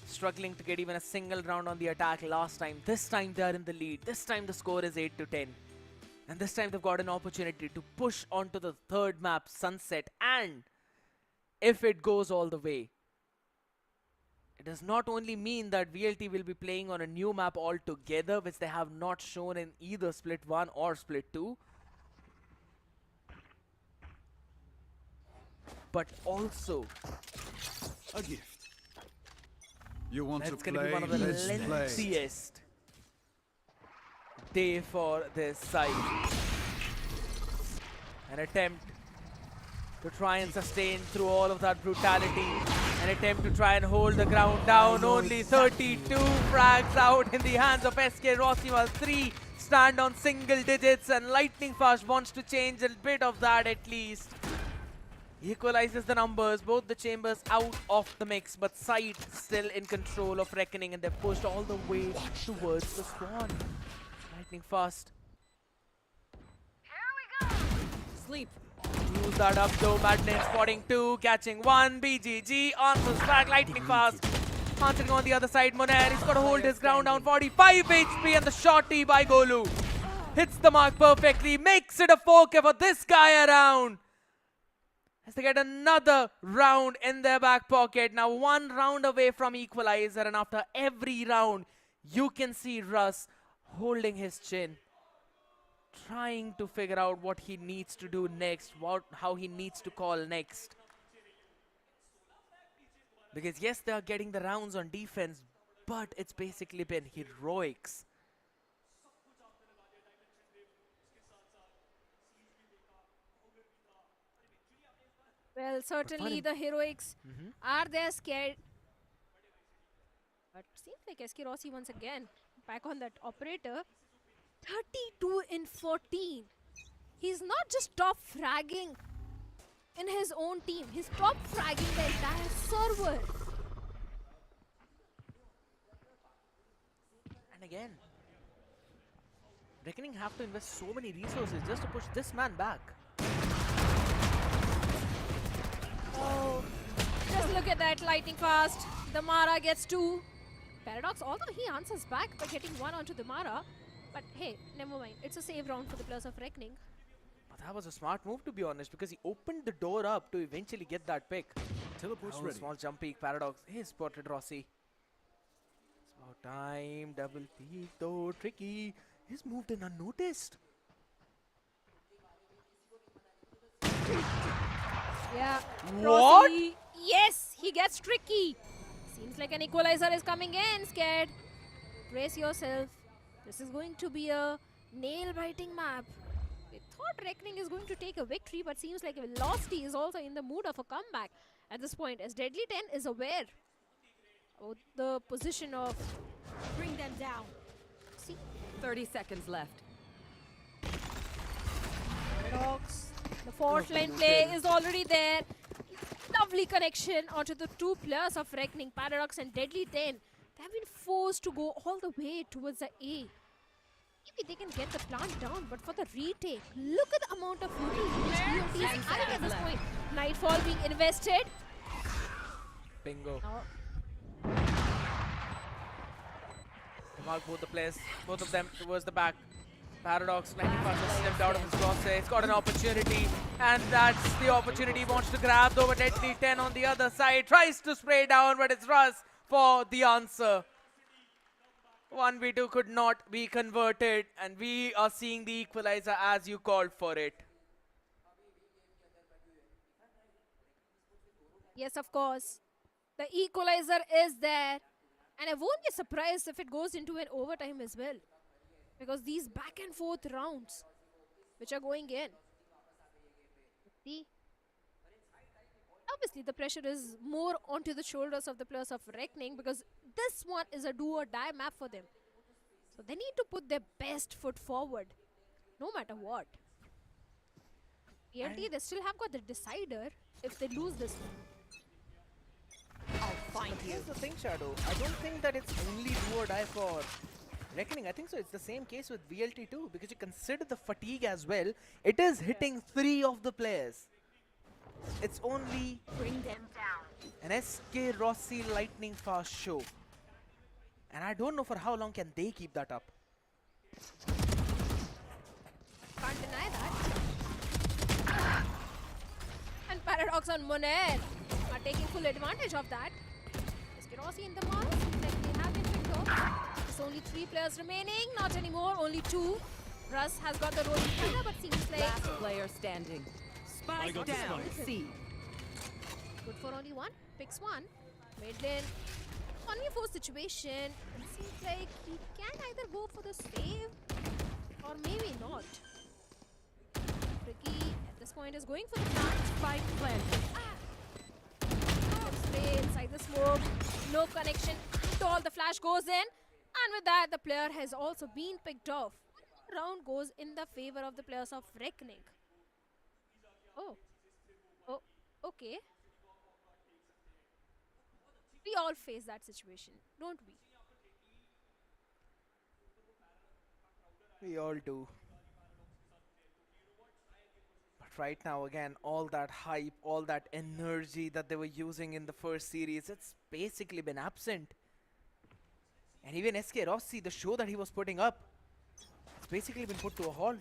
Struggling to get even a single round on the attack last time. This time they are in the lead. This time the score is 8-10. And this time they've got an opportunity to push onto the third map, Sunset. And if it goes all the way, it does not only mean that VLT will be playing on a new map altogether, which they have not shown in either Split 1 or Split 2. But also a gift. You want to that's going to be play? one of the Let's play. lengthiest day for this side. An attempt to try and sustain through all of that brutality. An attempt to try and hold the ground down. Only 32 frags out in the hands of SK Rossi, while 3 stand on single digits, and Lightning Fast wants to change a bit of that at least. Equalizes the numbers, both the chambers out of the mix, but Side still in control of Reckoning, and they're pushed all the way towards the Swan. Lightning Fast. Sleep. Use that up though, Madden spotting 2, catching 1, BGG, answers back, Lightning Fast. Answering on the other side, Monair, he's got to hold his ground down, 45 HP, and the shorty by Golu. Hits the mark perfectly, makes it a 4K for this guy around. As they get another round in their back pocket. Now 1 round away from equalizer, and after every round, you can see Russ holding his chin, trying to figure out what he needs to do next, how he needs to call next. Because yes, they are getting the rounds on defense, but it's basically been heroics. Well, certainly the heroics are there scared. But seems like SK Rossi once again back on that operator. 32 in 14. He's not just top fragging in his own team. He's top fragging the entire server. And again, Reckoning have to invest so many resources just to push this man back. Oh, just look at that, Lightning Fast. The Mara gets 2. Paradox, although he answers back by getting 1 onto the Mara. But hey, never mind. It's a save round for the players of Reckoning. But that was a smart move, to be honest, because he opened the door up to eventually get that pick. Teleport's ready. Small jump peek, Paradox. He spotted Rossi. It's about time. Double peek though, tricky. He's moved in unnoticed. Yeah. What? Rossi, yes, he gets tricky. Seems like an equalizer is coming in. Scared. Brace yourself. This is going to be a nail-biting map. We thought Reckoning is going to take a victory, but seems like Velocity is also in the mood of a comeback at this point, as Deadly 10 is aware of the position of... Bring them down. See? 30 seconds left. Paradox. The 4th lane play is already there. Lovely connection onto the 2 players of Reckoning, Paradox and Deadly 10. They have been forced to go all the way towards the A. Maybe they can get the plant down, but for the retake, look at the amount of looting which BOT is having at this point. Nightfall being invested. Bingo. Oh. Mark both the players, both of them towards the back. Paradox, Lightning Fast has slipped out of his crosshair. He's got an opportunity, and that's the opportunity he wants to grab, though. But Deadly 10 on the other side tries to spray down, but it's Russ for the answer. 1v2 could not be converted, and we are seeing the equalizer as you called for it. Yes, of course. The equalizer is there. And I won't be surprised if it goes into an overtime as well. Because these back and forth rounds, which are going in. See? Obviously, the pressure is more onto the shoulders of the players of Reckoning, because this one is a do-or-die map for them. So they need to put their best foot forward, no matter what. PLT, they still have got the decider if they lose this one. I'll find you. Here's the thing, Shadow. I don't think that it's only do or die for Reckoning. I think so. It's the same case with VLT too, because you consider the fatigue as well. It is hitting 3 of the players. It's only Bring them down. an SK Rossi Lightning Fast show. And I don't know for how long can they keep that up. Can't deny that. And Paradox on Monair are taking full advantage of that. SK Rossi in the mark, seems like they have been picked off. There's only 3 players remaining, not anymore, only 2. Russ has got the rolling thunder, but seems like... Last player standing. Spike down. C. Good for only 1. Picks 1. Mid lane. 1v4 situation. It seems like he can either go for the save or maybe not. Vicky at this point is going for the plant. Spike planted. Let's play inside the smoke. No connection at all. The flash goes in. And with that, the player has also been picked off. Round goes in the favor of the players of Reckoning. Oh. Oh, okay. We all face that situation, don't we? We all do. But right now, again, all that hype, all that energy that they were using in the first series, it's basically been absent. And even SK Rossi, the show that he was putting up, it's basically been put to a halt.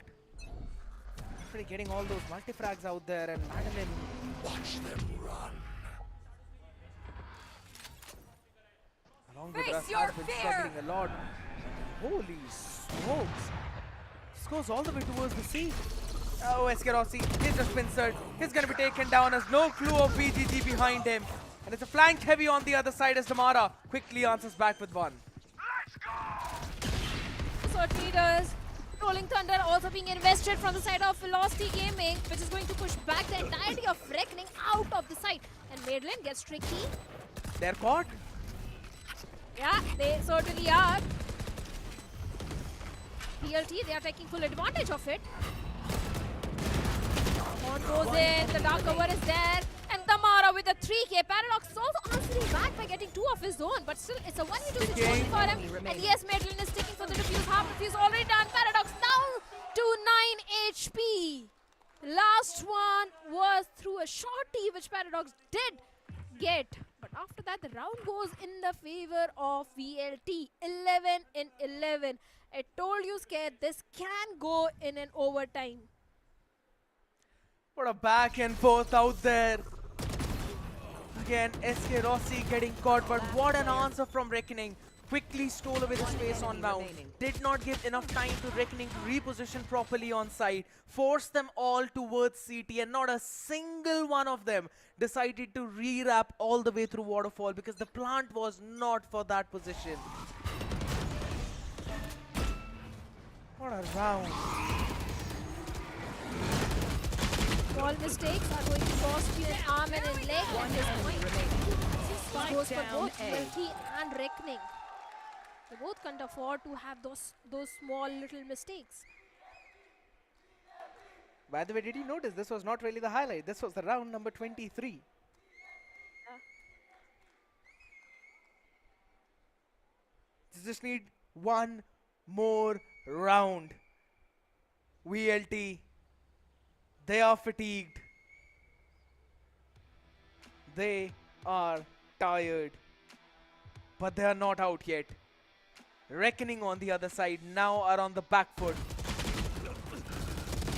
After getting all those multi-frags out there and Madeline. Watch them run. Along with Face Russ your has been fear! struggling a lot. Holy smokes. This goes all the way towards the sea. Oh, SK Rossi, he's just pincered. He's going to be taken down as no clue of BGG behind him. And it's a flank heavy on the other side as Damara quickly answers back with one. Certainly does. Rolling Thunder also being invested from the side of Velocity Gaming, which is going to push back the entirety of Reckoning out of the site. And Madeline gets tricky. They're caught. Yeah, they certainly are. PLT, they are taking full advantage of it. One goes in, the dark cover is there. And Damara with a 3k. Paradox is also answering back by getting 2 of his own. But still, it's a 1v2 situation for him. And yes, Madeline is sticking for the defuse. Half defuse already done. Paradox down to 9 HP. Last one was through a shorty, which Paradox did get. But after that, the round goes in the favor of VLT. 11 in 11. I told you, Scared, this can go in an overtime. What a back and forth out there. Again, SK Rossi getting caught, but what an answer from Reckoning. Quickly stole away the space on Mount. Did not give enough time to Reckoning to reposition properly on site. Forced them all towards CT, and not a single one of them decided to re-wrap all the way through Waterfall because the plant was not for that position. What a round. Small mistakes are going to cost you an arm and a leg at this point. This goes for both VLT and Reckoning. They both can't afford to have those small little mistakes. By the way, did you notice this was not really the highlight? This was the round number 23. You just need one more round. VLT, they are fatigued. They are tired. But they are not out yet. Reckoning on the other side now are on the back foot.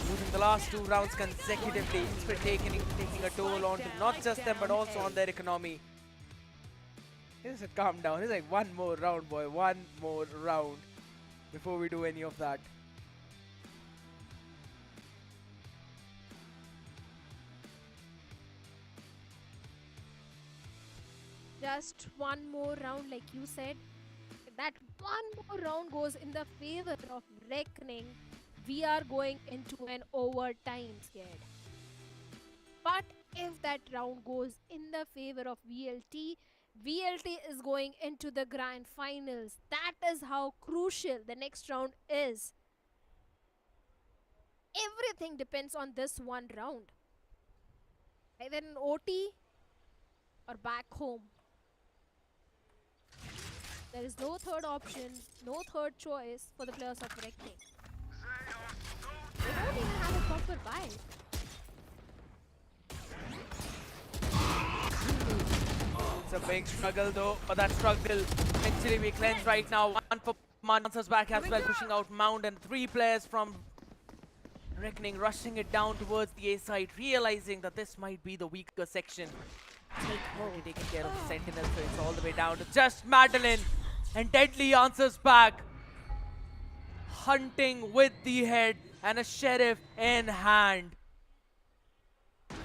Losing the last 2 rounds consecutively. It's been taking a toll on to not just them but also on their economy. He said, calm down. He's like, one more round, boy. One more round before we do any of that. Just one more round, like you said. If that one more round goes in the favor of Reckoning, we are going into an overtime, Scared. But if that round goes in the favor of VLT, VLT is going into the grand finals. That is how crucial the next round is. Everything depends on this one round. Either an OT or back home. There is no third option, no third choice for the players of Reckoning. They don't even have a proper buy. It's a big struggle though, but that struggle eventually we cleanse right now. One for answers back as well, pushing out Mount, and 3 players from Reckoning rushing it down towards the A side, realizing that this might be the weaker section. Taking care of the Sentinel, so it's all the way down to just Madeline. And Deadly answers back. Hunting with the head and a sheriff in hand.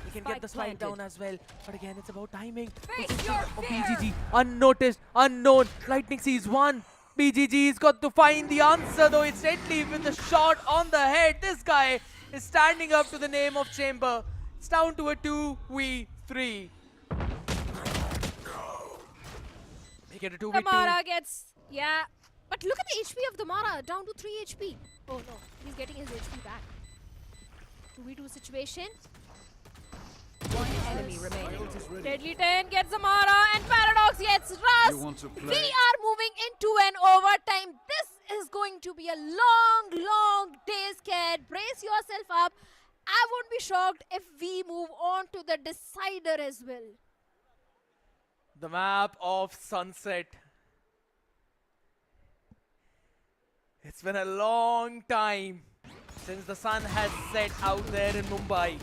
He can get the spike down as well. But again, it's about timing. BGG, unnoticed, unknown. Lightning sees one. BGG's got to find the answer though. It's Deadly with the shot on the head. This guy is standing up to the name of Chamber. It's down to a 2v3. Make it a 2v2. Damara gets, yeah. But look at the HP of Damara, down to 3 HP. Oh no, he's getting his HP back. 2v2 situation. One enemy remaining. Deadly 10 gets Damara and Paradox gets Russ. You want to play? We are moving into an overtime. This is going to be a long day, Scared. Brace yourself up. I won't be shocked if we move on to the decider as well. The map of Sunset. It's been a long time since the sun has set out there in Mumbai.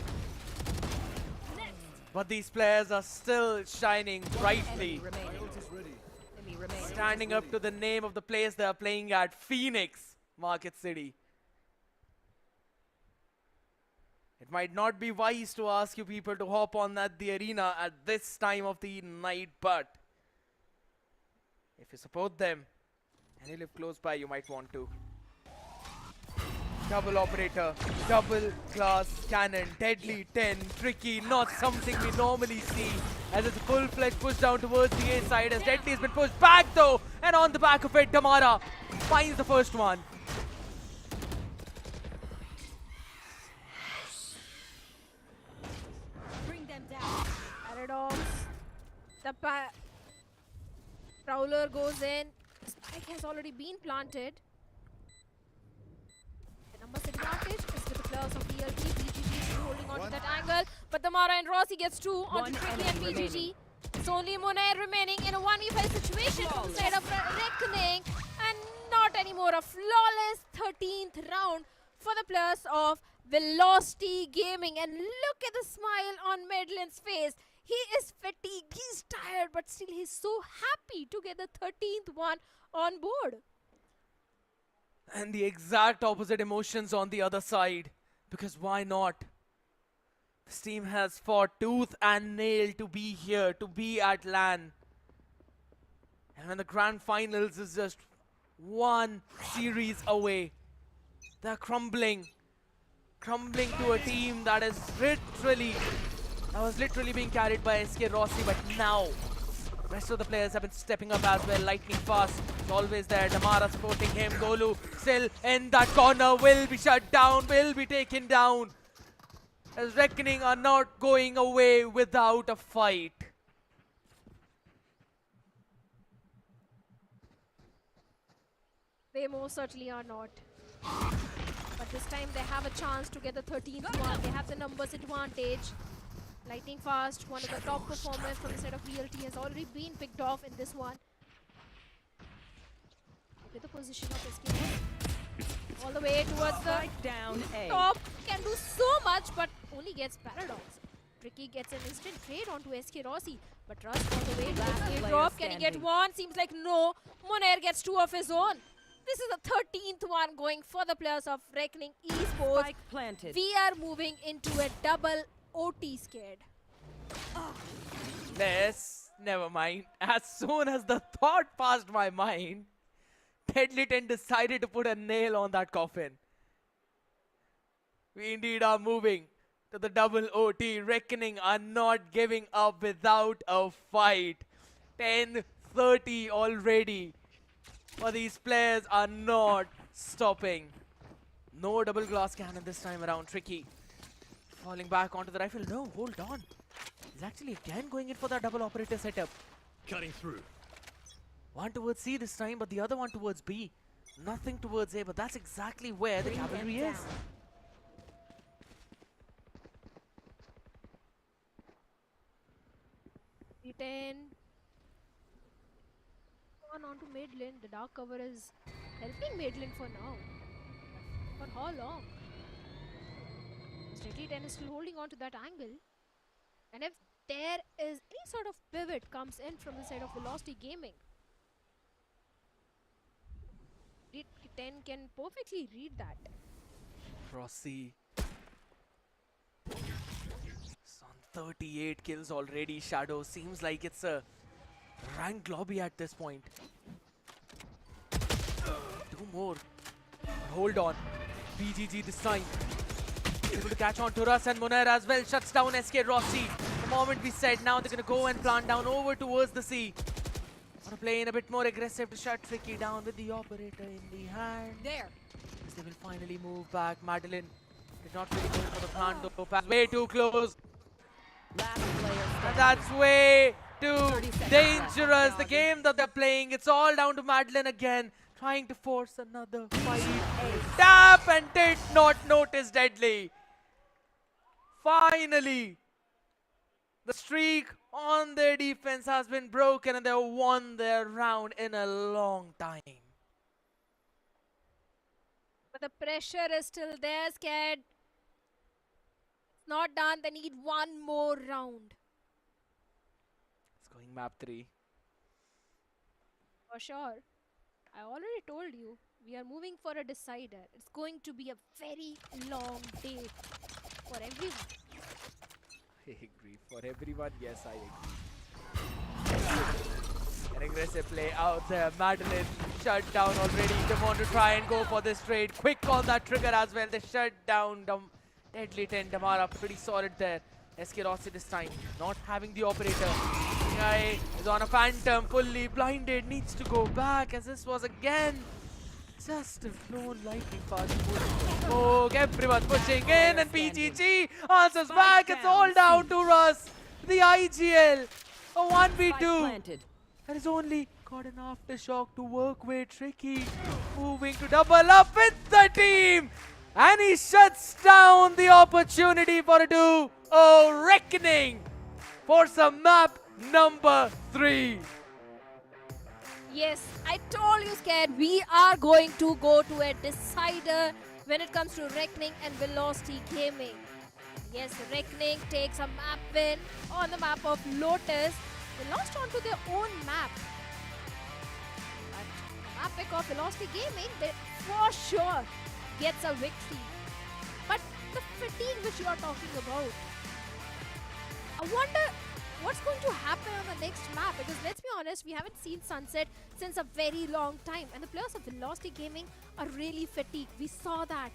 But these players are still shining brightly. Standing up to the name of the place they are playing at, Phoenix Market City. It might not be wise to ask you people to hop on at the arena at this time of the night, but if you support them and you live close by, you might want to. Double operator, double glass cannon, deadly 10, tricky, not something we normally see, as it's a full-fledged push down towards the A side, as Deadly has been pushed back though, and on the back of it, Damara finds the first one. Bring them down. Paradox. The Prowler goes in. Spike has already been planted. The numbers advantage is with the players of ELT. BGG is holding on to that angle. But Damara and Rossi gets 2 on Tricky and BGG. It's only Monair remaining in a 1v5 situation from the side of Reckoning. And not anymore a flawless 13th round for the players of Velocity Gaming. And look at the smile on Medlin's face. He is fatigued, he's tired, but still he's so happy to get the 13th one on board. And the exact opposite emotions on the other side. Because why not? This team has fought tooth and nail to be here, to be at LAN. And when the grand finals is just one series away, they're crumbling. Crumbling to a team that is literally being carried by SK Rossi, but now rest of the players have been stepping up as well. Lightning fast is always there. Damara supporting him. Golu still in that corner, will be shut down, will be taken down. As Reckoning are not going away without a fight. They most certainly are not. But this time they have a chance to get the 13th one. They have the numbers advantage. Lightning fast, one of the top performers from the side of VLT has already been picked off in this one. With the position of SK all the way towards the top. Can do so much, but only gets Paradox. Tricky gets an instant trade onto SK Rossi, but Rust all the way to the drop. Can he get one? Seems like no. Monair gets 2 of his own. This is the 13th one going for the players of Reckoning Esports. We are moving into a double OT, Scared. Yes, never mind. As soon as the thought passed my mind, Deadly 10 decided to put a nail on that coffin. We indeed are moving to the double OT. Reckoning are not giving up without a fight. 10:30 already. But these players are not stopping. No double glass cannon this time around. Tricky falling back onto the rifle. No, hold on. He's actually again going in for that double operator setup. Cutting through. One towards C this time, but the other one towards B. Nothing towards A, but that's exactly where the cavalry is. D10 on to mid lane. The dark cover is helping mid lane for now. For how long? Deadly 10 is still holding on to that angle. And if there is any sort of pivot comes in from the side of Velocity Gaming, Deadly 10 can perfectly read that. Rossi. It's on 38 kills already. Shadow seems like it's a ranked lobby at this point. 2 more. Hold on. BGG this time. Able to catch on to Russ and Munair as well. Shuts down SK Rossi. The moment we said, now they're going to go and plant down over towards the sea. Want to play in a bit more aggressive to shut Tricky down with the operator in the hand. There. As they will finally move back. Madeline did not really go for the plant though. Pass way too close. And that's way too dangerous. The game that they're playing, it's all down to Madeline again. Trying to force another fight. Tap and did not notice Deadly. Finally, the streak on their defense has been broken and they won their round in a long time. But the pressure is still there, Scared. It's not done. They need one more round. It's going map 3. For sure. I already told you, we are moving for a decider. It's going to be a very long day for everyone. I agree. For everyone, yes, I agree. An aggressive play out there. Madeline shut down already. They want to try and go for this trade. Quick on that trigger as well. They shut down Deadly 10. Damara pretty solid there. SK Rossi this time not having the operator. Guy is on a phantom, fully blinded, needs to go back as this was again just a flown lightning fast smoke. Everyone pushing in and BGG answers back. It's all down to Russ. The IGL, a 1v2. That is only got an aftershock to work with. Tricky moving to double up with the team. And he shuts down the opportunity for a 2-0 reckoning for some map number 3. Yes, I told you, Scared, we are going to go to a decider when it comes to Reckoning and Velocity Gaming. Yes, Reckoning takes a map win on the map of Lotus. They lost onto their own map. But the map pick of Velocity Gaming, they for sure gets a victory. But the fatigue which you are talking about, I wonder what's going to happen on the next map, because let's be honest, we haven't seen Sunset since a very long time and the players of Velocity Gaming are really fatigued. We saw that.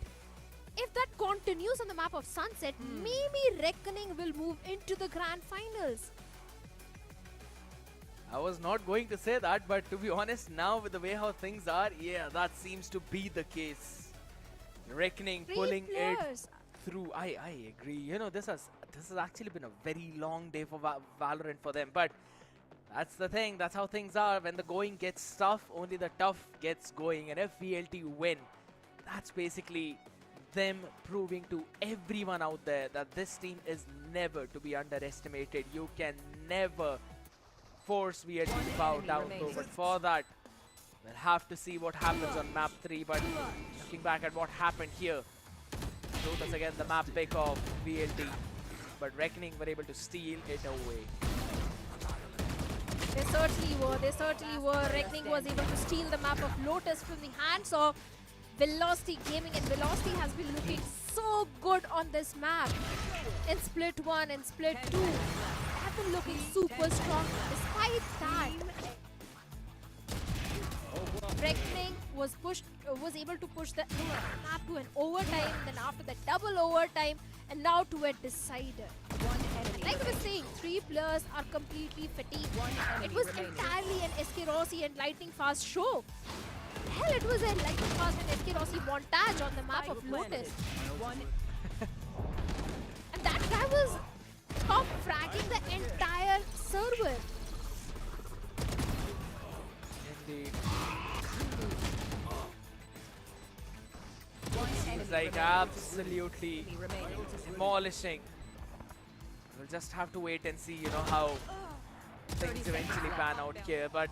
If that continues on the map of Sunset, maybe Reckoning will move into the grand finals. I was not going to say that, but to be honest, now with the way how things are, yeah, that seems to be the case. Reckoning pulling it through. I agree. You know, this has actually been a very long day for Valorant for them, but that's the thing. That's how things are. When the going gets tough, only the tough gets going. And if VLT win, that's basically them proving to everyone out there that this team is never to be underestimated. You can never force VLT to bow down though, but for that, we'll have to see what happens on map 3. But looking back at what happened here, Lotus again the map pick of VLT, but Reckoning were able to steal it away. They certainly were. Reckoning was able to steal the map of Lotus from the hands of Velocity Gaming, and Velocity has been looking so good on this map. In Split 1 and Split 2, they have been looking super strong. Despite that, Reckoning was able to push the map to an overtime, then after the double overtime, and now to a decider. Like I was saying, 3 players are completely fatigued. It was entirely an SK Rossi and Lightning Fast show. Hell, it was a Lightning Fast and SK Rossi montage on the map of Lotus. And that guy was top fragging the entire server. Indeed. It's like absolutely demolishing. We'll just have to wait and see, you know, how things eventually pan out here. But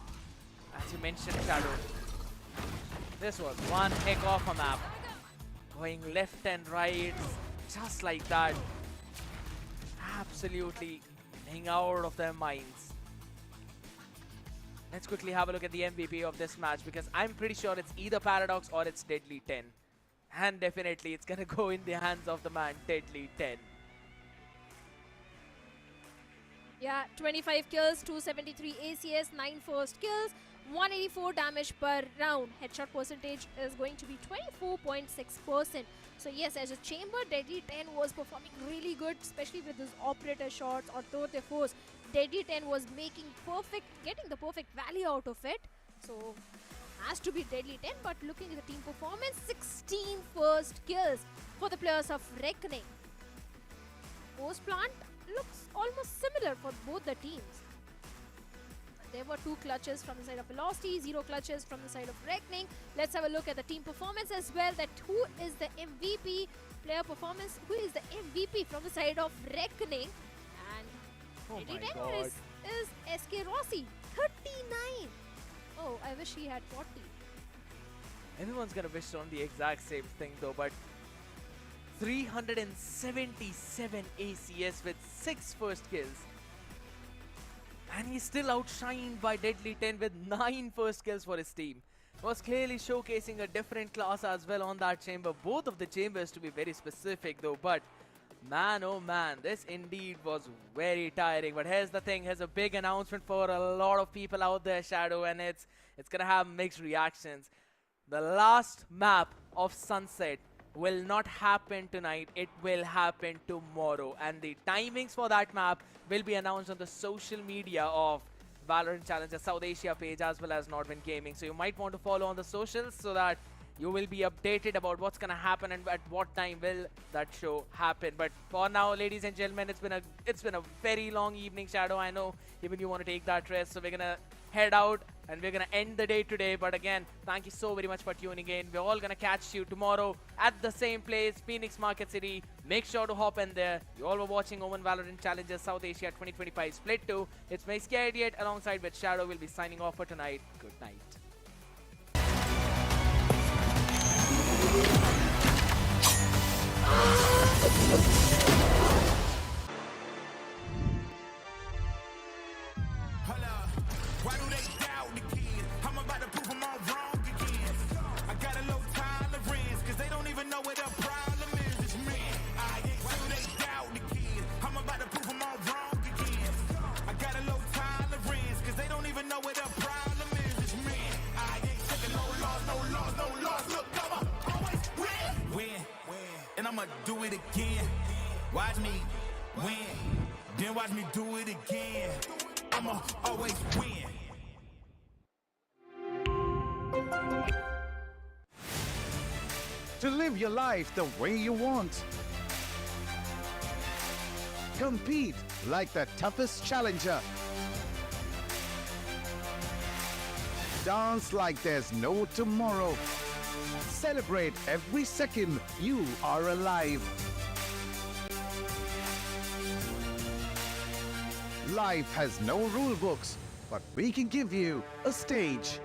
as you mentioned, Shadow, this was one heck of a map. Going left and right, just like that. Absolutely playing out of their minds. Let's quickly have a look at the MVP of this match, because I'm pretty sure it's either Paradox or it's Deadly 10. And definitely it's gonna go in the hands of the man, Deadly 10. Yeah, 25 kills, 273 ACS, 9 first kills. 184 damage per round. Headshot percentage is going to be 24.6%. So yes, as a chamber, Deadly 10 was performing really good, especially with his operator shots or throw the force. Deadly 10 was getting the perfect value out of it. So has to be Deadly 10, but looking at the team performance, 16 first kills for the players of Reckoning. Post plant looks almost similar for both the teams. There were 2 clutches from the side of Velocity, 0 clutches from the side of Reckoning. Let's have a look at the team performance as well, that who is the MVP player performance, who is the MVP from the side of Reckoning. And Deadly 10 is SK Rossi, 39. Oh, I wish he had 40. Everyone's gonna wish on the exact same thing though, but 377 ACS with 6 first kills. And he's still outshined by Deadly 10 with 9 first kills for his team. Was clearly showcasing a different class as well on that chamber. Both of the chambers to be very specific though, but man, oh man, this indeed was very tiring. But here's the thing, here's a big announcement for a lot of people out there, Shadow, and it's gonna have mixed reactions. The last map of Sunset will not happen tonight, it will happen tomorrow, and the timings for that map will be announced on the social media of Valorant Challenger South Asia page as well as NODWIN Gaming. So you might want to follow on the socials so that you will be updated about what's gonna happen and at what time will that show happen. But for now, ladies and gentlemen, it's been a very long evening, Shadow. I know even you want to take that rest, so we're gonna head out and we're gonna end the day today. But again, thank you so very much for tuning in. We're all gonna catch you tomorrow at the same place, Phoenix Market City. Make sure to hop in there. You all were watching OMEN VALORANT Challenger South Asia 2025 Split 2. It's my Scared Idiot alongside with Shadow. Will be signing off for tonight. Good night. Why do they doubt again? I'm about to prove them all wrong again. I got a low tolerance, cause they don't even know what the problem is. It's me. Why do they doubt again? I'm about to prove them all wrong again. I got a low tolerance, cause they don't even know what the problem is. It's me. I ain't taking no loss, no loss, no loss. Look, I'ma always win. And I'ma do it again. Watch me win. Then watch me do it again. I'ma always win. To live your life the way you want. Compete like the toughest challenger. Dance like there's no tomorrow. Celebrate every second you are alive. Life has no rule books, but we can give you a stage.